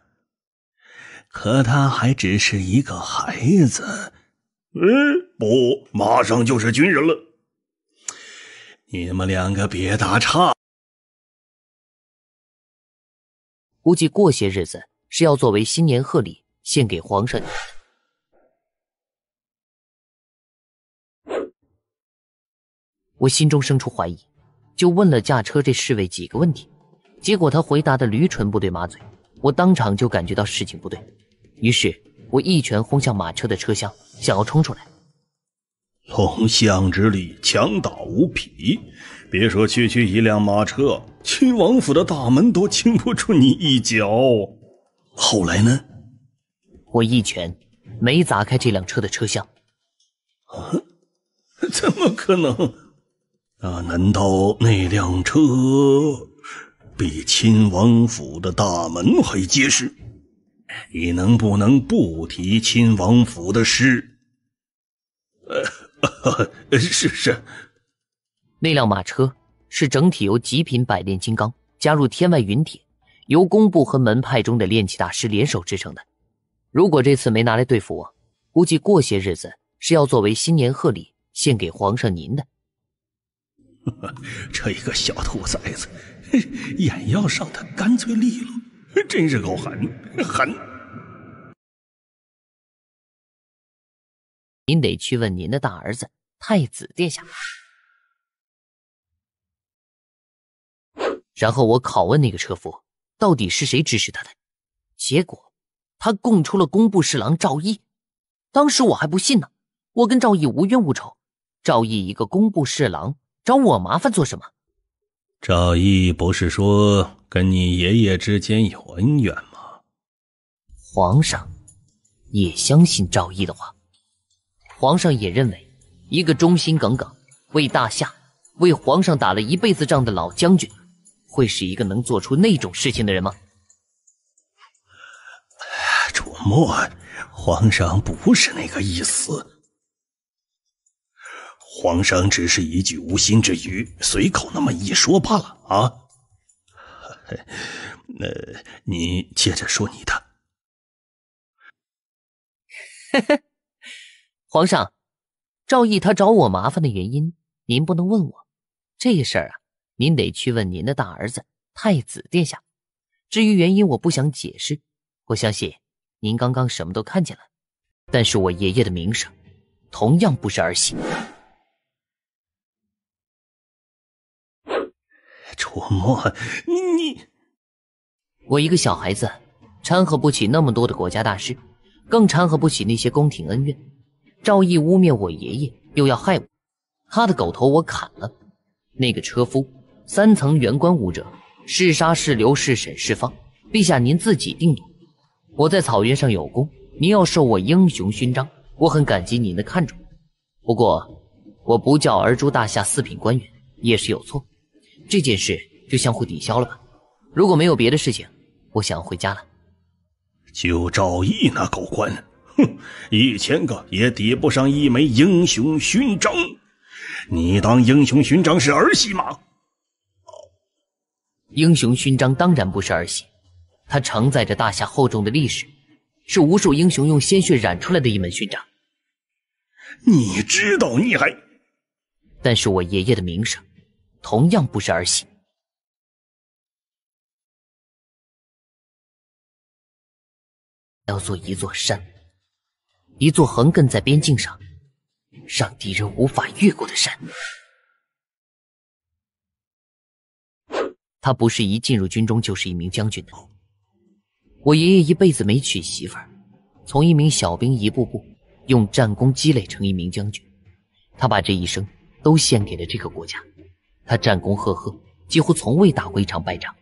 可他还只是一个孩子。不，马上就是军人了。你们两个别打岔。估计过些日子是要作为新年贺礼献给皇上。我心中生出怀疑，就问了驾车这侍卫几个问题，结果他回答的驴唇不对马嘴，我当场就感觉到事情不对，于是我一拳轰向马车的车厢，想要冲出来。龙象之力强大无匹，别说区区一辆马车，亲王府的大门都经不住你一脚。后来呢？我一拳没砸开这辆车的车厢。怎么可能？难道那辆车比亲王府的大门还结实？你能不能不提亲王府的事？是。那辆马车是整体由极品百炼金刚加入天外陨铁，由工部和门派中的炼器大师联手制成的。如果这次没拿来对付我，估计过些日子是要作为新年贺礼献给皇上您的。这一个小兔崽子，眼要上的干脆利落，真是够狠。您得去问您的大儿子太子殿下。然后我拷问那个车夫，到底是谁指使他的？结果他供出了工部侍郎赵毅。当时我还不信呢，我跟赵毅无冤无仇，赵毅一个工部侍郎找我麻烦做什么？赵毅不是说跟你爷爷之间有恩怨吗？皇上也相信赵毅的话，皇上也认为一个忠心耿耿为大夏为皇上打了一辈子仗的老将军会是一个能做出那种事情的人吗？楚墨，皇上不是那个意思。皇上只是一句无心之语，随口那么一说罢了啊。你接着说你的。皇上，赵毅他找我麻烦的原因您不能问我，这事儿啊，您得去问您的大儿子太子殿下。至于原因我不想解释，我相信您刚刚什么都看见了，但是我爷爷的名声同样不是儿戏。楚墨，我一个小孩子掺和不起那么多的国家大事，更掺和不起那些宫廷恩怨。赵毅污蔑我爷爷，又要害我，他的狗头我砍了。那个车夫3层原官武者，是杀是留是审是放，陛下您自己定夺。我在草原上有功，您要授我英雄勋章，我很感激您的看重。不过我不教儿朱大夏4品官员也是有错，这件事就相互抵消了吧。如果没有别的事情，我想回家了。就赵毅那狗官，1000个也抵不上一枚英雄勋章。你当英雄勋章是儿戏吗？英雄勋章当然不是儿戏，它承载着大夏厚重的历史，是无数英雄用鲜血染出来的一门勋章。你知道你还……但是我爷爷的名声同样不是儿戏。要做一座山，一座横亘在边境上，让敌人无法越过的山。他不是一进入军中就是一名将军的。我爷爷一辈子没娶媳妇儿，从一名小兵一步步用战功积累成一名将军。他把这一生都献给了这个国家。他战功赫赫，几乎从未打过一场败仗。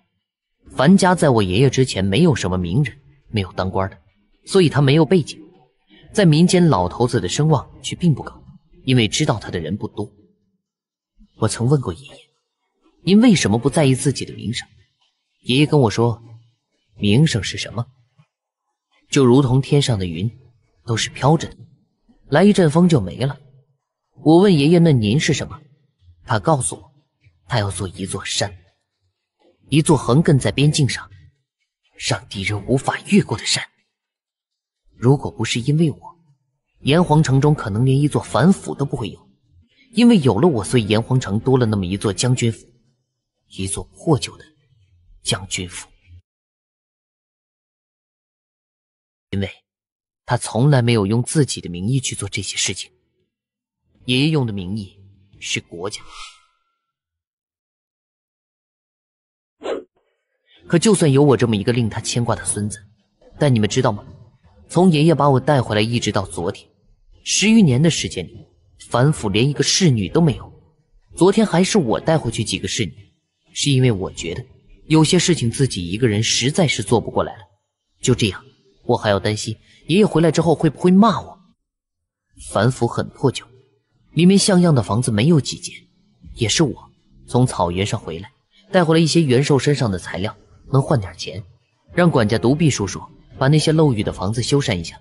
樊家在我爷爷之前没有什么名人，没有当官的，所以他没有背景，在民间老头子的声望却并不高，因为知道他的人不多。我曾问过爷爷，您为什么不在意自己的名声？爷爷跟我说，名声是什么？就如同天上的云，都是飘着的，来一阵风就没了。我问爷爷，那您是什么？他告诉我，他要做一座山，一座横亘在边境上，让敌人无法越过的山。如果不是因为我，炎黄城中可能连一座反府都不会有。因为有了我，所以炎黄城多了那么一座将军府，一座破旧的将军府。因为他从来没有用自己的名义去做这些事情，爷爷用的名义是国家。可就算有我这么一个令他牵挂的孙子，但你们知道吗？从爷爷把我带回来一直到昨天，10余年的时间里，反府连一个侍女都没有。昨天还是我带回去几个侍女，是因为我觉得有些事情自己一个人实在是做不过来了。就这样，我还要担心爷爷回来之后会不会骂我。反府很破旧，里面像样的房子没有几间，也是我从草原上回来，带回来一些元兽身上的材料，能换点钱，让管家独臂叔叔把那些漏雨的房子修缮一下，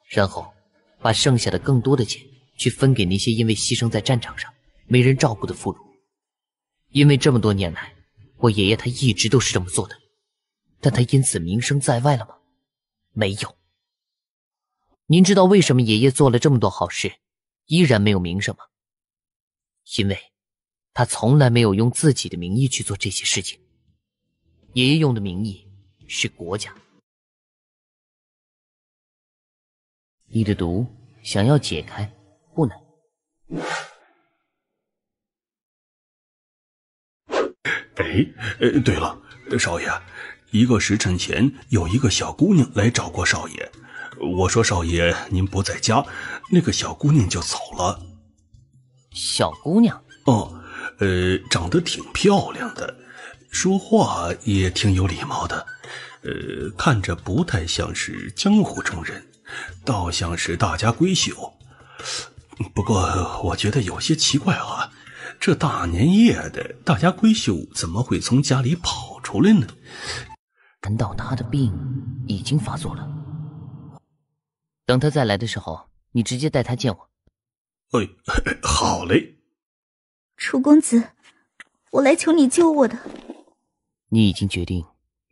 然后把剩下的更多的钱去分给那些因为牺牲在战场上没人照顾的妇孺。因为这么多年来，我爷爷他一直都是这么做的，但他因此名声在外了吗？没有。您知道为什么爷爷做了这么多好事，依然没有名声吗？因为他从来没有用自己的名义去做这些事情，爷爷用的名义是国家。你的毒想要解开不难。对了，少爷，1个时辰前有一个小姑娘来找过少爷，我说少爷您不在家，那个小姑娘就走了。小姑娘？长得挺漂亮的，说话也挺有礼貌的，看着不太像是江湖中人，倒像是大家闺秀。不过我觉得有些奇怪啊，这大年夜的，大家闺秀怎么会从家里跑出来呢？难道她的病已经发作了？等她再来的时候，你直接带她见我。好嘞。楚公子，我来求你救我的。你已经决定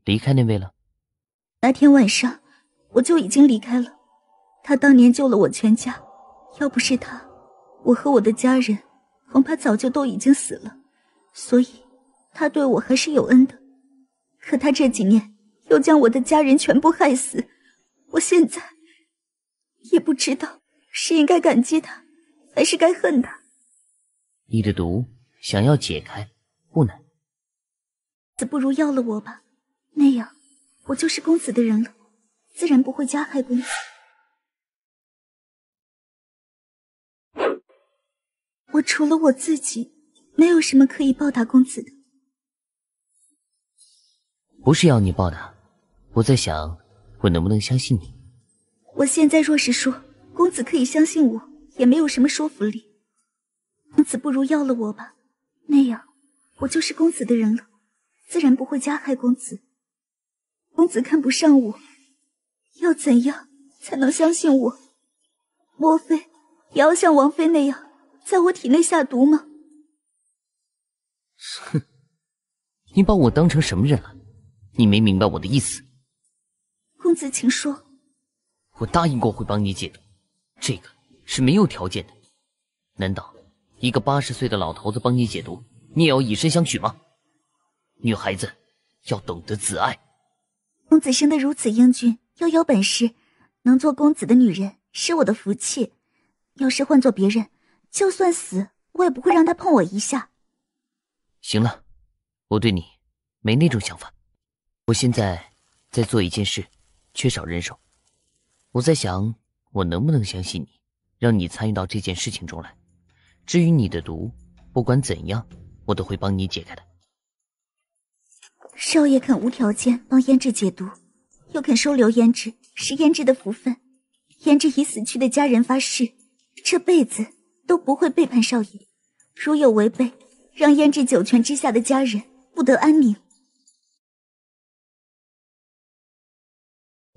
离开那位了？那天晚上我就已经离开了，他当年救了我全家，要不是他，我和我的家人恐怕早就都已经死了，所以他对我还是有恩的。可他这几年又将我的家人全部害死，我现在也不知道是应该感激他还是该恨他。你的毒想要解开不难，不如要了我吧，那样我就是公子的人了，自然不会加害公子。我除了我自己，没有什么可以报答公子的。不是要你报答，我在想我能不能相信你。我现在若是说公子可以相信我，也没有什么说服力。公子不如要了我吧，那样我就是公子的人了，自然不会加害公子。公子看不上我，要怎样才能相信我？莫非也要像王妃那样在我体内下毒吗？哼，你把我当成什么人了？你没明白我的意思。公子请说。我答应过会帮你解毒，这个是没有条件的。难道一个80岁的老头子帮你解毒，你也要以身相许吗？女孩子要懂得自爱。公子生得如此英俊，又有本事，能做公子的女人是我的福气。要是换做别人，就算死我也不会让他碰我一下。行了，我对你没那种想法。我现在在做一件事，缺少人手。我在想我能不能相信你。让你参与到这件事情中来。至于你的毒，不管怎样，我都会帮你解开的。少爷肯无条件帮胭脂解毒，又肯收留胭脂，是胭脂的福分。胭脂以死去的家人发誓，这辈子都不会背叛少爷。如有违背，让胭脂九泉之下的家人不得安宁。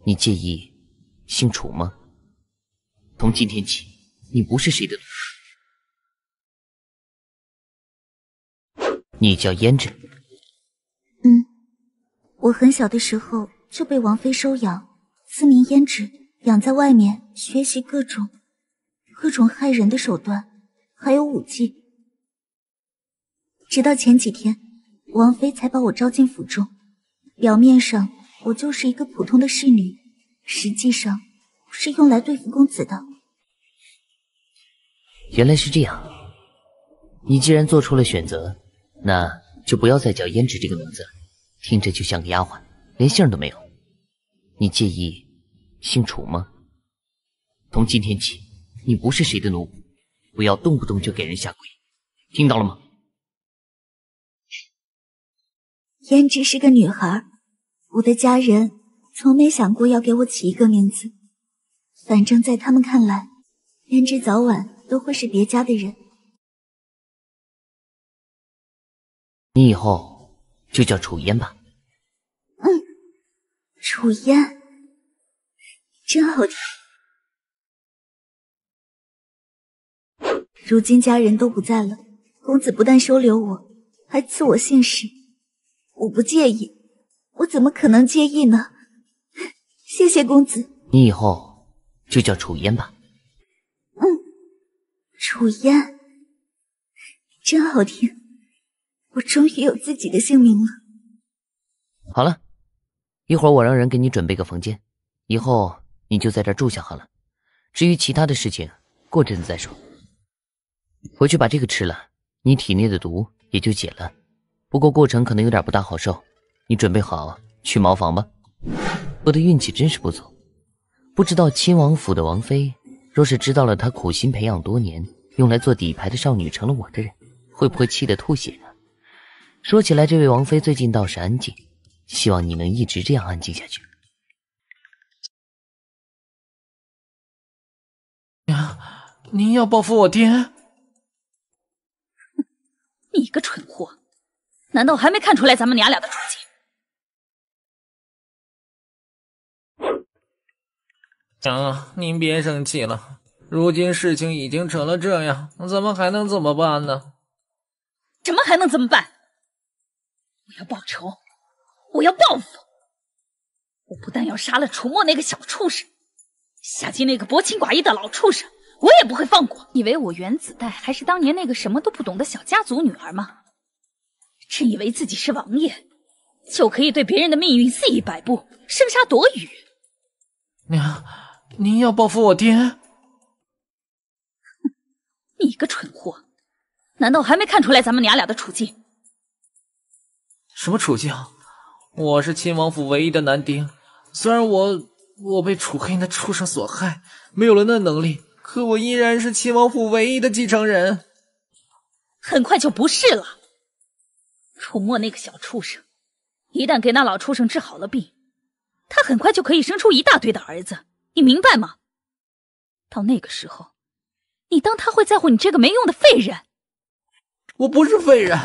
你介意姓楚吗？从今天起，你不是谁的奴，你叫胭脂。我很小的时候就被王妃收养，自名胭脂，养在外面学习各种害人的手段，还有武技。直到前几天，王妃才把我招进府中。表面上我就是一个普通的侍女，实际上是用来对付公子的。原来是这样，你既然做出了选择，那就不要再叫胭脂这个名字了，听着就像个丫鬟，连姓都没有。你介意姓楚吗？从今天起，你不是谁的奴，不要动不动就给人下跪，听到了吗？胭脂是个女孩，我的家人从没想过要给我起一个名字，反正在他们看来，胭脂早晚都会是别家的人。你以后就叫楚嫣吧。楚嫣，真好听。如今家人都不在了，公子不但收留我，还赐我姓氏，我不介意，我怎么可能介意呢？谢谢公子。你以后就叫楚嫣吧。楚嫣，真好听，我终于有自己的姓名了。好了，一会儿我让人给你准备个房间，以后你就在这儿住下好了。至于其他的事情，过阵子再说。回去把这个吃了，你体内的毒也就解了。不过过程可能有点不大好受，你准备好去茅房吧。我的运气真是不错，不知道亲王府的王妃若是知道了她苦心培养多年用来做底牌的少女成了我的人，会不会气得吐血呢？说起来，这位王妃最近倒是安静，希望你能一直这样安静下去。娘，您要报复我爹？你个蠢货，难道还没看出来咱们娘俩的处境？娘，您别生气了，如今事情已经成了这样，咱们还能怎么办呢？怎么还能怎么办？我要报仇，我要报复！我不但要杀了楚墨那个小畜生，夏姬那个薄情寡义的老畜生，我也不会放过。以为我原子代还是当年那个什么都不懂的小家族女儿吗？真以为自己是王爷，就可以对别人的命运肆意摆布，生杀夺羽？娘，您要报复我爹？你个蠢货，难道还没看出来咱们娘俩的处境？什么处境？我是亲王府唯一的男丁，虽然我被楚黑那畜生所害，没有了那能力，可我依然是亲王府唯一的继承人。很快就不是了。楚墨那个小畜生，一旦给那老畜生治好了病，他很快就可以生出一大堆的儿子，你明白吗？到那个时候，你当他会在乎你这个没用的废人？我不是废人，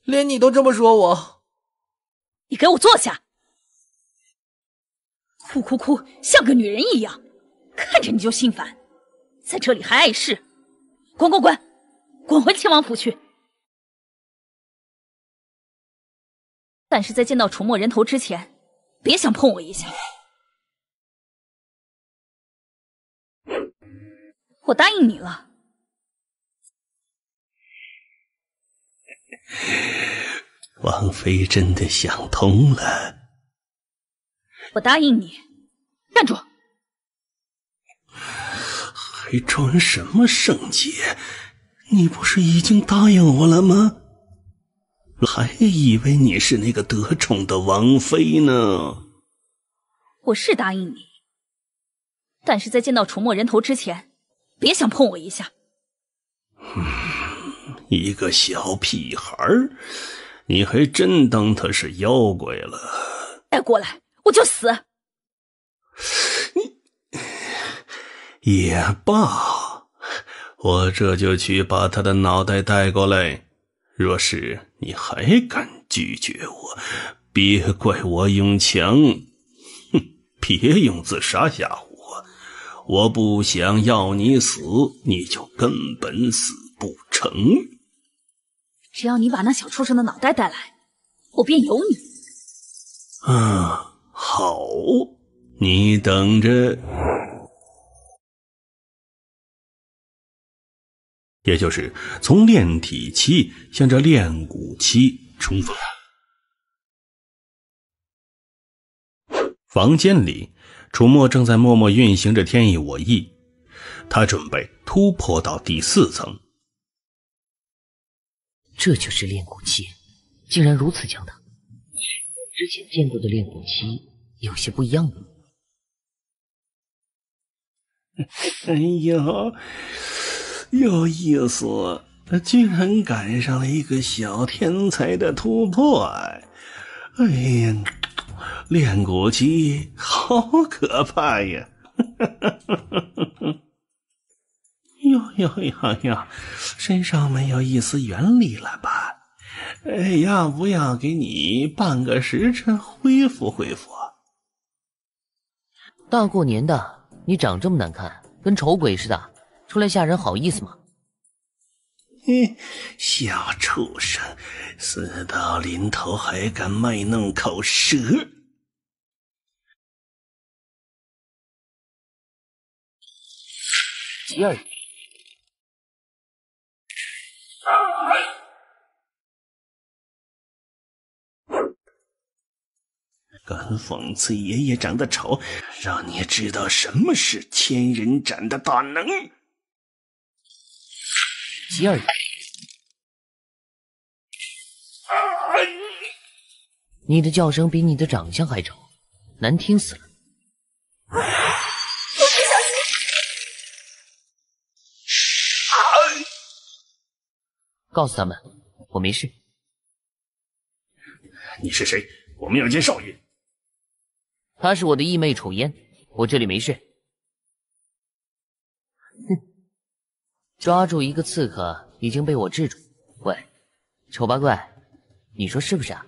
连你都这么说我。你给我坐下！哭哭哭，像个女人一样，看着你就心烦，在这里还碍事，滚滚滚，滚回亲王府去！但是在见到楚墨人头之前，别想碰我一下。我答应你了。王妃真的想通了。我答应你，站住！还装什么圣洁？你不是已经答应我了吗？还以为你是那个得宠的王妃呢。我是答应你，但是在见到楚墨人头之前，别想碰我一下。一个小屁孩儿，你还真当他是妖怪了？带过来，我就死。也罢，我这就去把他的脑袋带过来。若是你还敢拒绝我，别怪我用枪。别用自杀吓唬我，我不想要你死，你就根本死不成。只要你把那小畜生的脑袋带来，我便由你。好，你等着。也就是从炼体期向着炼骨期出发。房间里，楚墨正在默默运行着天意我意，他准备突破到第4层。这就是炼骨期，竟然如此强大，之前见过的炼骨期有些不一样了。哎呦，有意思，居然赶上了一个小天才的突破。哎呀，炼骨期好可怕呀！哟，身上没有一丝元力了吧？要不要给你半个时辰恢复恢复？大过年的，你长这么难看，跟丑鬼似的，出来吓人好意思吗？小畜生，死到临头还敢卖弄口舌！吉尔，敢讽刺爷爷长得丑，让你知道什么是千人斩的大能！吉尔，你的叫声比你的长相还丑，难听死了。告诉他们，我没事。你是谁？我们要见少爷。她是我的义妹楚烟，我这里没事。抓住一个刺客已经被我制住。喂，丑八怪，你说是不是啊？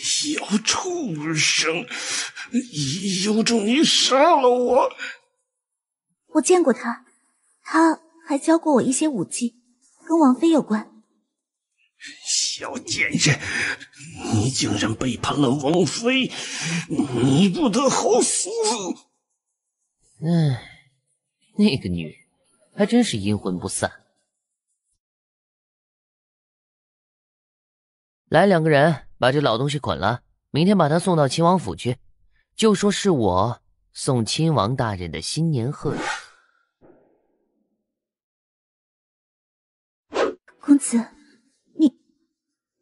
小畜生，有种你杀了我！我见过他，他还教过我一些武技，跟王妃有关。小贱人，你竟然背叛了王妃，你不得好死！那个女人还真是阴魂不散。来2个人，把这老东西捆了，明天把他送到亲王府去，就说是我送亲王大人的新年贺礼。公子，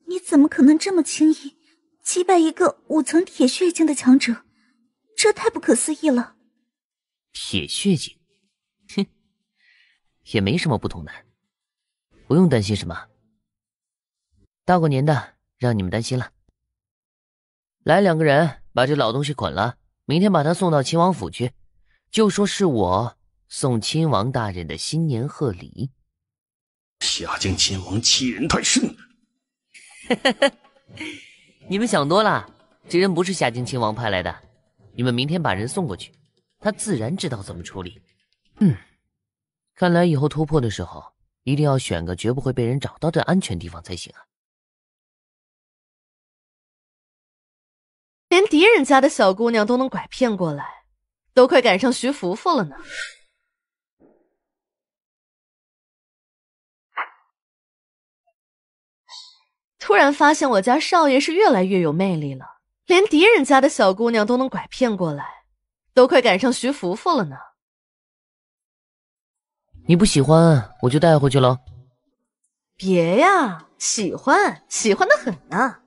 你怎么可能这么轻易击败一个5层铁血境的强者？这太不可思议了。铁血境，哼，也没什么不同的，不用担心什么。大过年的，让你们担心了。来2个人，把这老东西捆了，明天把他送到亲王府去，就说是我送亲王大人的新年贺礼。下京亲王欺人太甚。你们想多了，这人不是下京亲王派来的，你们明天把人送过去，他自然知道怎么处理。看来以后突破的时候，一定要选个绝不会被人找到的安全地方才行啊。连敌人家的小姑娘都能拐骗过来，都快赶上徐福福了呢。突然发现我家少爷是越来越有魅力了，连敌人家的小姑娘都能拐骗过来，都快赶上徐福福了呢。你不喜欢，我就带回去喽。别呀，喜欢的很呢。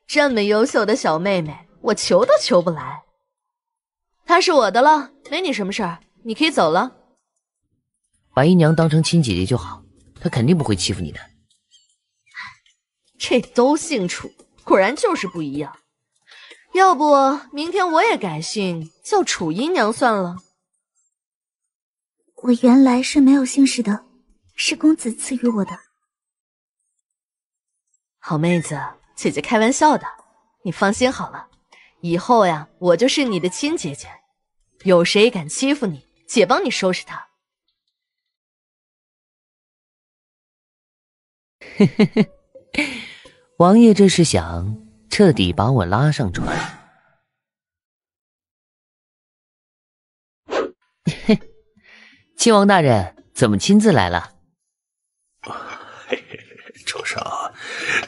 这么优秀的小妹妹，我求都求不来。她是我的了，没你什么事儿，你可以走了。把姨娘当成亲姐姐就好，她肯定不会欺负你的。这都姓楚，果然就是不一样。要不明天我也改姓叫楚姨娘算了。我原来是没有姓氏的，是公子赐予我的。好妹子，姐姐开玩笑的，你放心好了，以后呀，我就是你的亲姐姐，有谁敢欺负你，姐帮你收拾他。嘿嘿嘿，王爷这是想彻底把我拉上船。嘿，亲王大人怎么亲自来了？嘿嘿，楚少，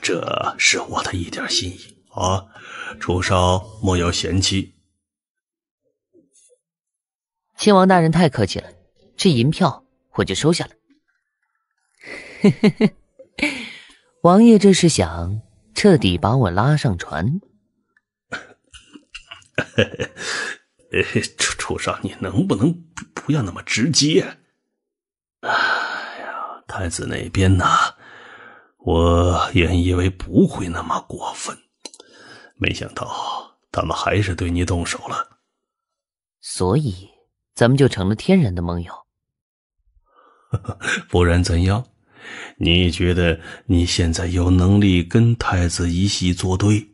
这是我的一点心意啊，楚少莫要嫌弃。亲王大人太客气了，这银票我就收下了。嘿嘿嘿，王爷这是想彻底把我拉上船。楚少，你能不能不要那么直接？哎呀，太子那边呢，我原以为不会那么过分，没想到他们还是对你动手了。所以咱们就成了天然的盟友。不然怎样？你觉得你现在有能力跟太子一系作对？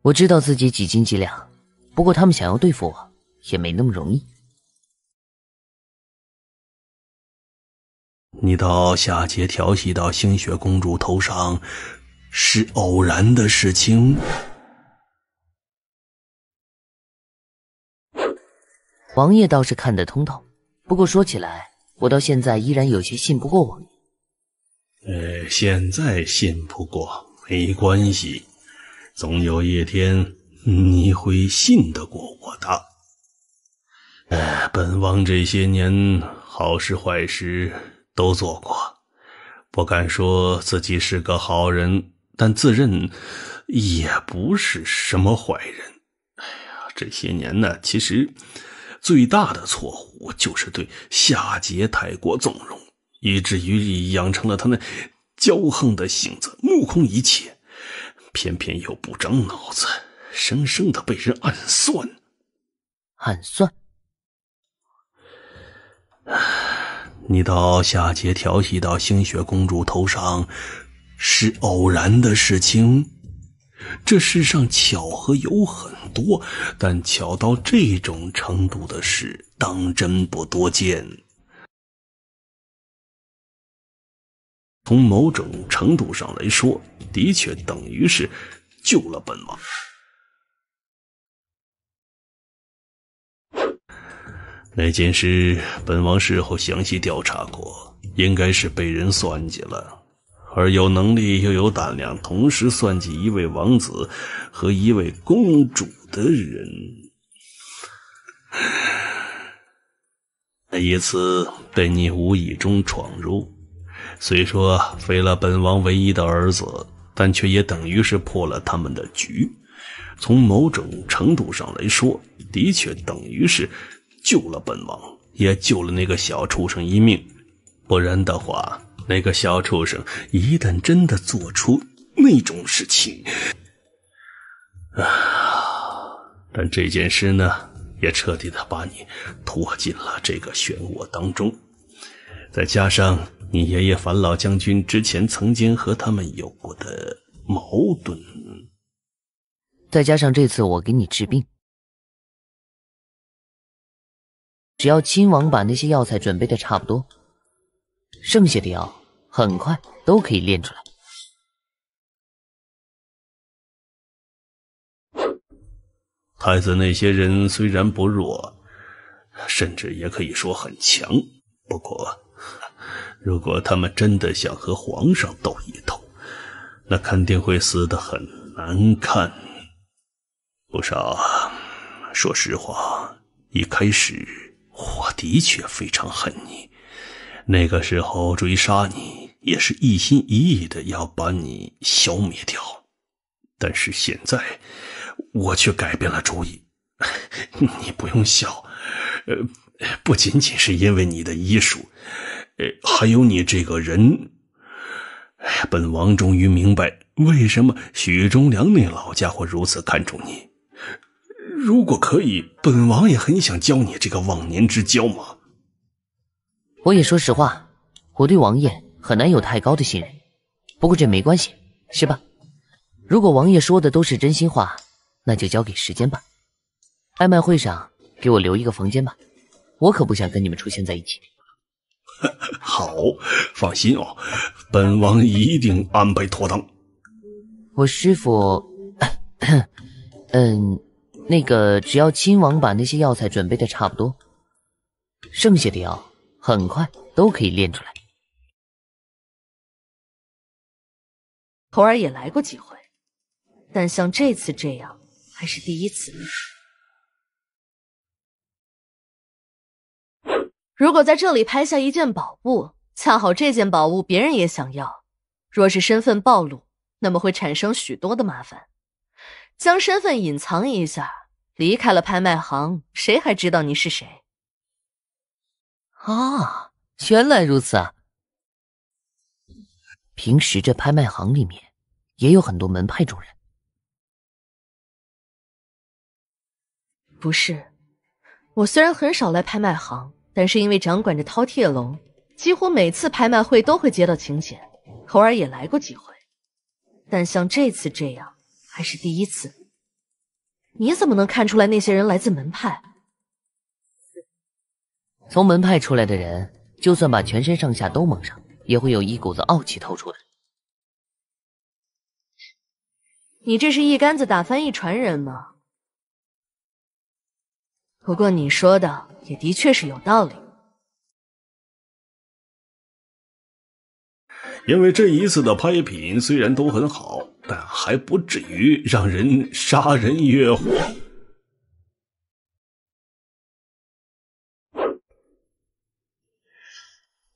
我知道自己几斤几两，不过他们想要对付我也没那么容易。你到夏桀调戏到星雪公主头上是偶然的事情？王爷倒是看得通透，不过说起来，我到现在依然有些信不过王爷。现在信不过没关系，总有一天你会信得过我的。本王这些年好事坏事都做过，不敢说自己是个好人，但自认也不是什么坏人。哎呀，这些年呢，其实最大的错误就是对夏桀太过纵容，以至于养成了他那骄横的性子，目空一切，偏偏又不长脑子，生生的被人暗算。暗算？你到夏桀调戏到星雪公主头上是偶然的事情？这世上巧合有很多，但巧到这种程度的事当真不多见。从某种程度上来说，的确等于是救了本王。那件事本王事后详细调查过，应该是被人算计了，而有能力又有胆量同时算计一位王子和一位公主的人，那一次被你无意中闯入，虽说废了本王唯一的儿子，但却也等于是破了他们的局。从某种程度上来说，的确等于是救了本王，也救了那个小畜生一命。不然的话，那个小畜生一旦真的做出那种事情但这件事呢，也彻底的把你拖进了这个漩涡当中。再加上你爷爷樊老将军之前曾经和他们有过的矛盾，再加上这次我给你治病，只要亲王把那些药材准备的差不多，剩下的药很快都可以炼出来。太子那些人虽然不弱，甚至也可以说很强，不过如果他们真的想和皇上斗一斗，那肯定会死得很难看。不少，说实话，一开始我的确非常恨你，那个时候追杀你也是一心一意的要把你消灭掉。但是现在我却改变了主意。你不用笑，不仅仅是因为你的医术，还有你这个人。本王终于明白为什么许忠良那老家伙如此看重你。如果可以，本王也很想教你这个忘年之交嘛。我也说实话，我对王爷很难有太高的信任。不过这没关系，是吧？如果王爷说的都是真心话，那就交给时间吧。拍卖会上给我留一个房间吧，我可不想跟你们出现在一起。好，放心哦，本王一定安排妥当。我师父，那个只要亲王把那些药材准备的差不多，剩下的药很快都可以炼出来。猴儿也来过几回，但像这次这样还是第一次。如果在这里拍下一件宝物，恰好这件宝物别人也想要，若是身份暴露，那么会产生许多的麻烦。将身份隐藏一下，离开了拍卖行，谁还知道你是谁？啊，原来如此啊！平时这拍卖行里面也有很多门派中人。不是，我虽然很少来拍卖行，但是因为掌管着饕餮楼，几乎每次拍卖会都会接到请柬，猴儿也来过几回，但像这次这样还是第一次。你怎么能看出来那些人来自门派？从门派出来的人，就算把全身上下都蒙上，也会有一股子傲气透出来。你这是一竿子打翻一船人吗？不过你说的也的确是有道理。因为这一次的拍品虽然都很好，但还不至于让人杀人越货。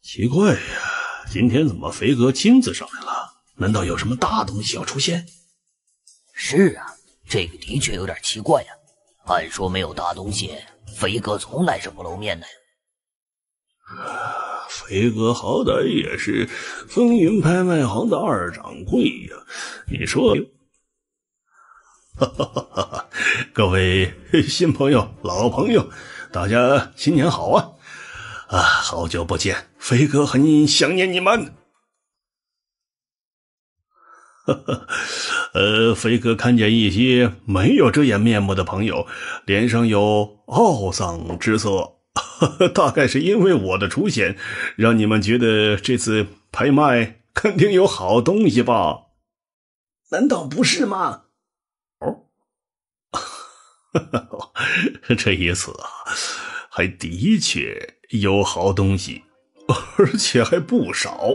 奇怪呀，今天怎么飞哥亲自上来了？难道有什么大东西要出现？是啊，这个的确有点奇怪呀。按说没有大东西，飞哥从来是不露面的呀。飞哥好歹也是风云拍卖行的二掌柜呀，你说？各位新朋友、老朋友，大家新年好啊！好久不见，飞哥很想念你们。飞哥看见一些没有遮掩面目的朋友，脸上有懊丧之色。大概是因为我的出现，让你们觉得这次拍卖肯定有好东西吧？难道不是吗？这一次啊，还的确有好东西，而且还不少。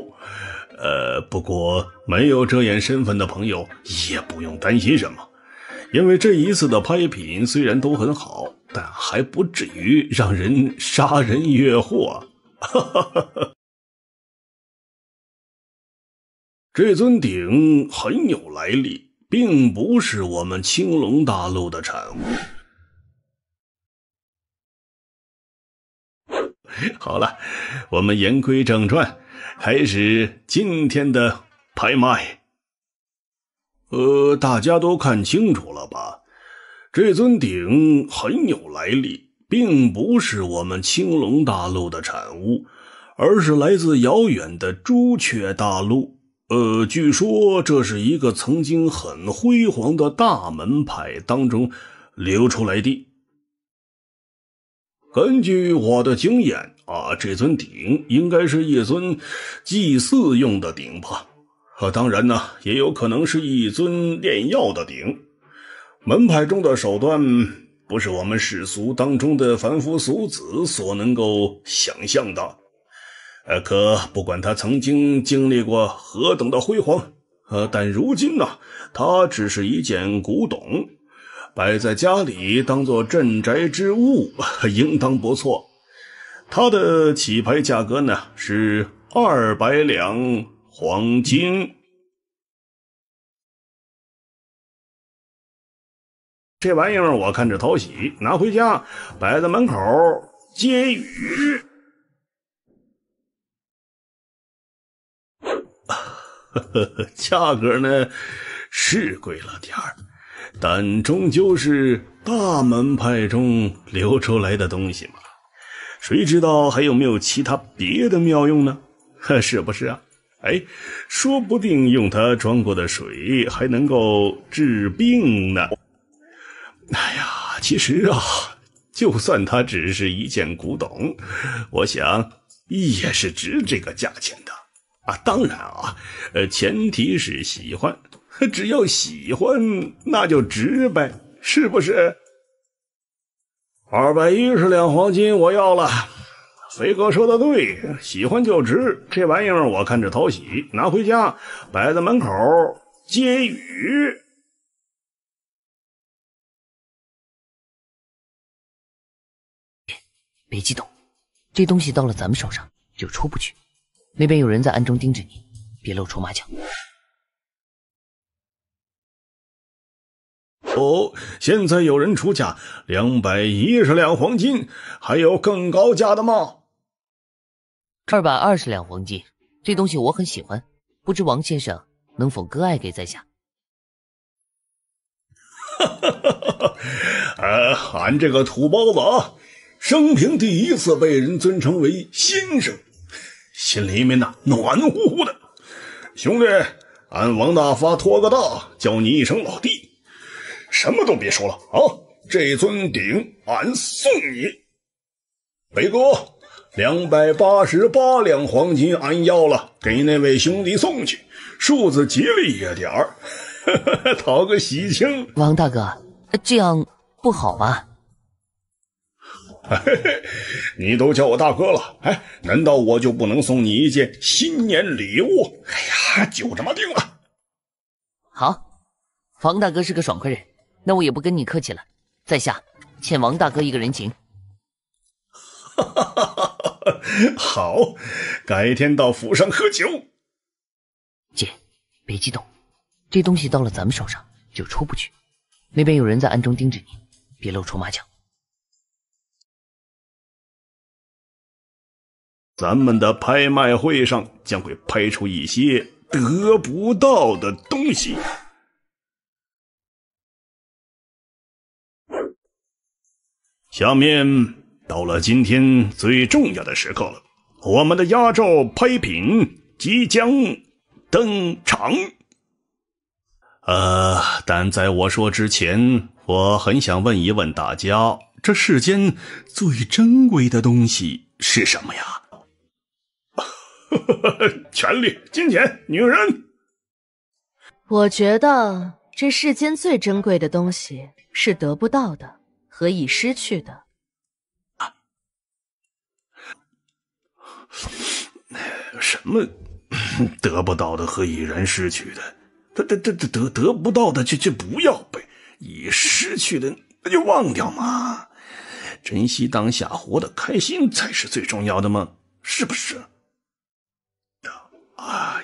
不过没有遮掩身份的朋友也不用担心什么，因为这一次的拍品虽然都很好，但还不至于让人杀人越货。这尊鼎很有来历，并不是我们青龙大陆的产物。好了，我们言归正传，开始今天的拍卖。大家都看清楚了吧？这尊鼎很有来历，并不是我们青龙大陆的产物，而是来自遥远的朱雀大陆。据说这是一个曾经很辉煌的大门派当中流出来的。根据我的经验这尊鼎应该是一尊祭祀用的鼎吧。当然呢，也有可能是一尊炼药的鼎。门派中的手段不是我们世俗当中的凡夫俗子所能够想象的。可不管他曾经经历过何等的辉煌，但如今呢，它只是一件古董，摆在家里当做镇宅之物，应当不错。它的起拍价格呢是200两黄金。这玩意儿我看着讨喜，拿回家摆在门口接雨。价格呢是贵了点儿，但终究是大门派中流出来的东西嘛，谁知道还有没有其他别的妙用呢？是不是啊？哎，说不定用它装过的水还能够治病呢。哎呀，其实啊，就算它只是一件古董，我想也是值这个价钱的啊。当然啊，前提是喜欢，只要喜欢那就值呗，是不是？210两黄金我要了。飞哥说的对，喜欢就值，这玩意儿我看着讨喜，拿回家摆在门口接雨。别激动，这东西到了咱们手上就出不去，那边有人在暗中盯着你，别露出马脚。哦，现在有人出价210两黄金，还有更高价的吗？220两黄金，这东西我很喜欢，不知王先生能否割爱给在下？俺这个土包子啊，生平第一次被人尊称为先生，心里面呢暖乎乎的。兄弟，俺王大发托个大，叫你一声老弟。什么都别说了啊！这尊鼎俺送你，北哥，288两黄金俺要了，给那位兄弟送去，数字吉利一点儿，讨个喜庆。王大哥，这样不好吧？你都叫我大哥了，哎，难道我就不能送你一件新年礼物？哎呀，就这么定了。好，王大哥是个爽快人。那我也不跟你客气了，在下欠王大哥一个人情。好，改天到府上喝酒。姐，别激动，这东西到了咱们手上就出不去，那边有人在暗中盯着你，别露出马脚。咱们的拍卖会上将会拍出一些得不到的东西。下面到了今天最重要的时刻了，我们的压轴拍品即将登场。但在我说之前，我很想问一问大家，这世间最珍贵的东西是什么呀？权力、金钱、女人。我觉得这世间最珍贵的东西是得不到的和已失去的。什么得不到的和已然失去的？得不到的就不要呗，已失去的那就忘掉嘛。珍惜当下，活得开心才是最重要的嘛，是不是？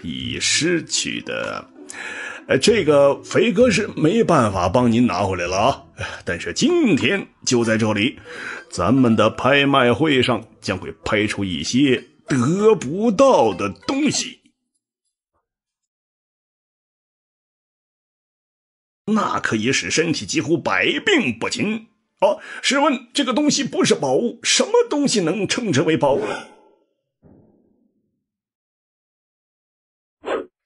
已失去的，这个肥哥是没办法帮您拿回来了啊。但是今天就在这里，咱们的拍卖会上将会拍出一些得不到的东西。那可以使身体几乎百病不侵啊！试问这个东西不是宝物，什么东西能称之为宝物？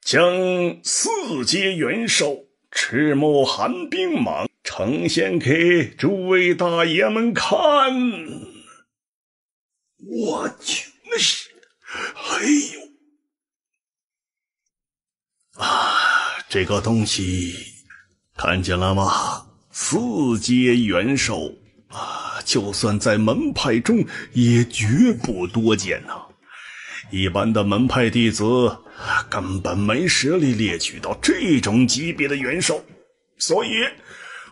将四阶元首赤木寒冰蟒呈现给诸位大爷们看。我去，那是，哎呦！这个东西看见了吗？四阶元首就算在门派中也绝不多见啊。一般的门派弟子根本没实力猎取到这种级别的元首，所以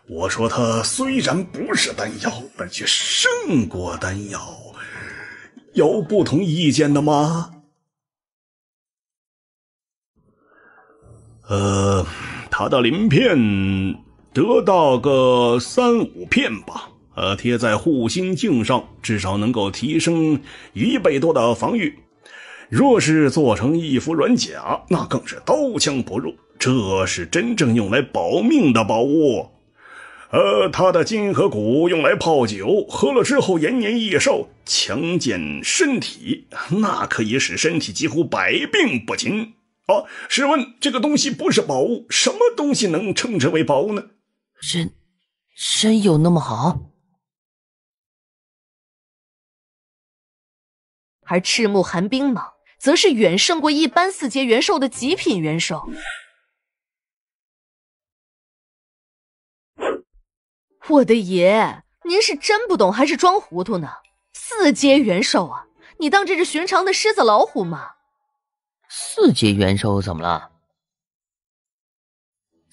我说他虽然不是丹药，但却胜过丹药。有不同意见的吗？他的鳞片得到个3-5片吧，贴在护心镜上，至少能够提升1倍多的防御。若是做成一副软甲，那更是刀枪不入，这是真正用来保命的宝物。它的筋和骨用来泡酒，喝了之后延年益寿，强健身体，那可以使身体几乎百病不侵。试问这个东西不是宝物，什么东西能称之为宝物呢？真有那么好？而赤木寒冰蟒则是远胜过一般4阶元兽的极品元兽。我的爷，您是真不懂还是装糊涂呢？4阶元兽啊，你当这是寻常的狮子老虎吗？4阶元兽怎么了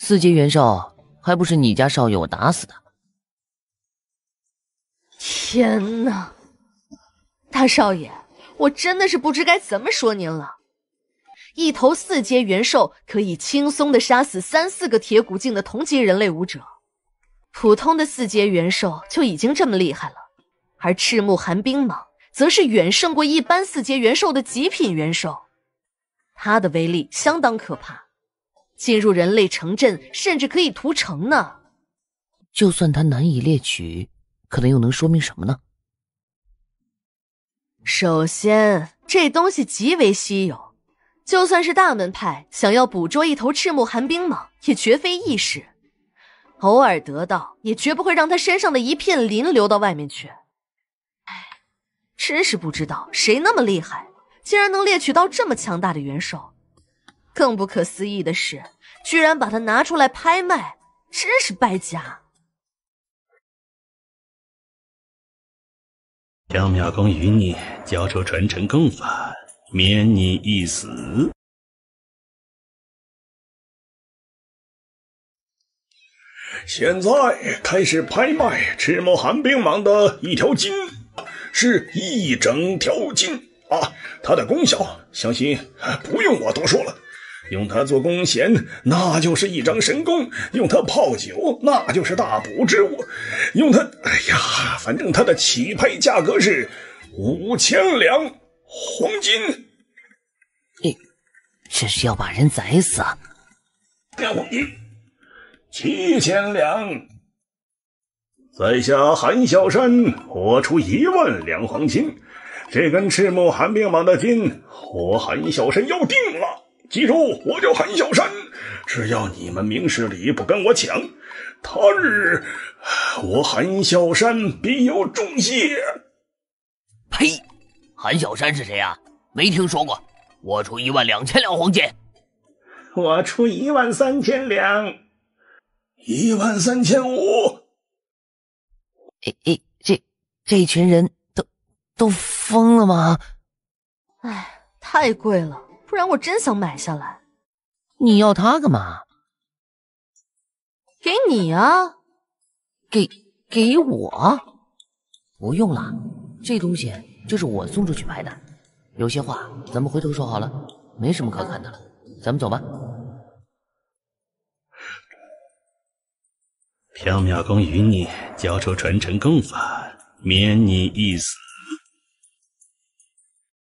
？4阶元兽还不是你家少爷我打死的。天哪，大少爷，我真的是不知该怎么说您了。一头4阶元兽可以轻松地杀死3、4个铁骨境的同级人类武者，普通的4阶元兽就已经这么厉害了，而赤木寒冰蟒则是远胜过一般4阶元兽的极品元兽。它的威力相当可怕，进入人类城镇甚至可以屠城呢。就算它难以猎取，可能又能说明什么呢？首先，这东西极为稀有，就算是大门派想要捕捉一头赤木寒冰蟒也绝非易事，偶尔得到也绝不会让它身上的一片鳞流到外面去。真是不知道谁那么厉害，竟然能猎取到这么强大的元兽。更不可思议的是，居然把它拿出来拍卖，真是败家。缥缈宫与你交出传承功法，免你一死。现在开始拍卖赤木寒冰蟒的一条筋，是一整条筋啊！它的功效相信不用我多说了，用它做弓弦那就是一张神弓，用它泡酒那就是大补之物，用它反正它的起拍价格是5000两黄金。这是要把人宰死啊！2黄金，7000两。在下韩小山，我出1万两黄金。这根赤木寒冰蟒的筋，我韩小山要定了。记住，我叫韩小山，只要你们明事理不跟我抢，他日我韩小山必有重谢。呸！韩小山是谁啊？没听说过。我出12000两黄金。我出13000两。13500。这群人都疯了吗？太贵了，不然我真想买下来。你要它干嘛？给你啊。给我？不用了，这东西就是我送出去拍的。有些话咱们回头说好了，没什么可看的了，咱们走吧。缥缈宫与你交出传承功法，免你一死。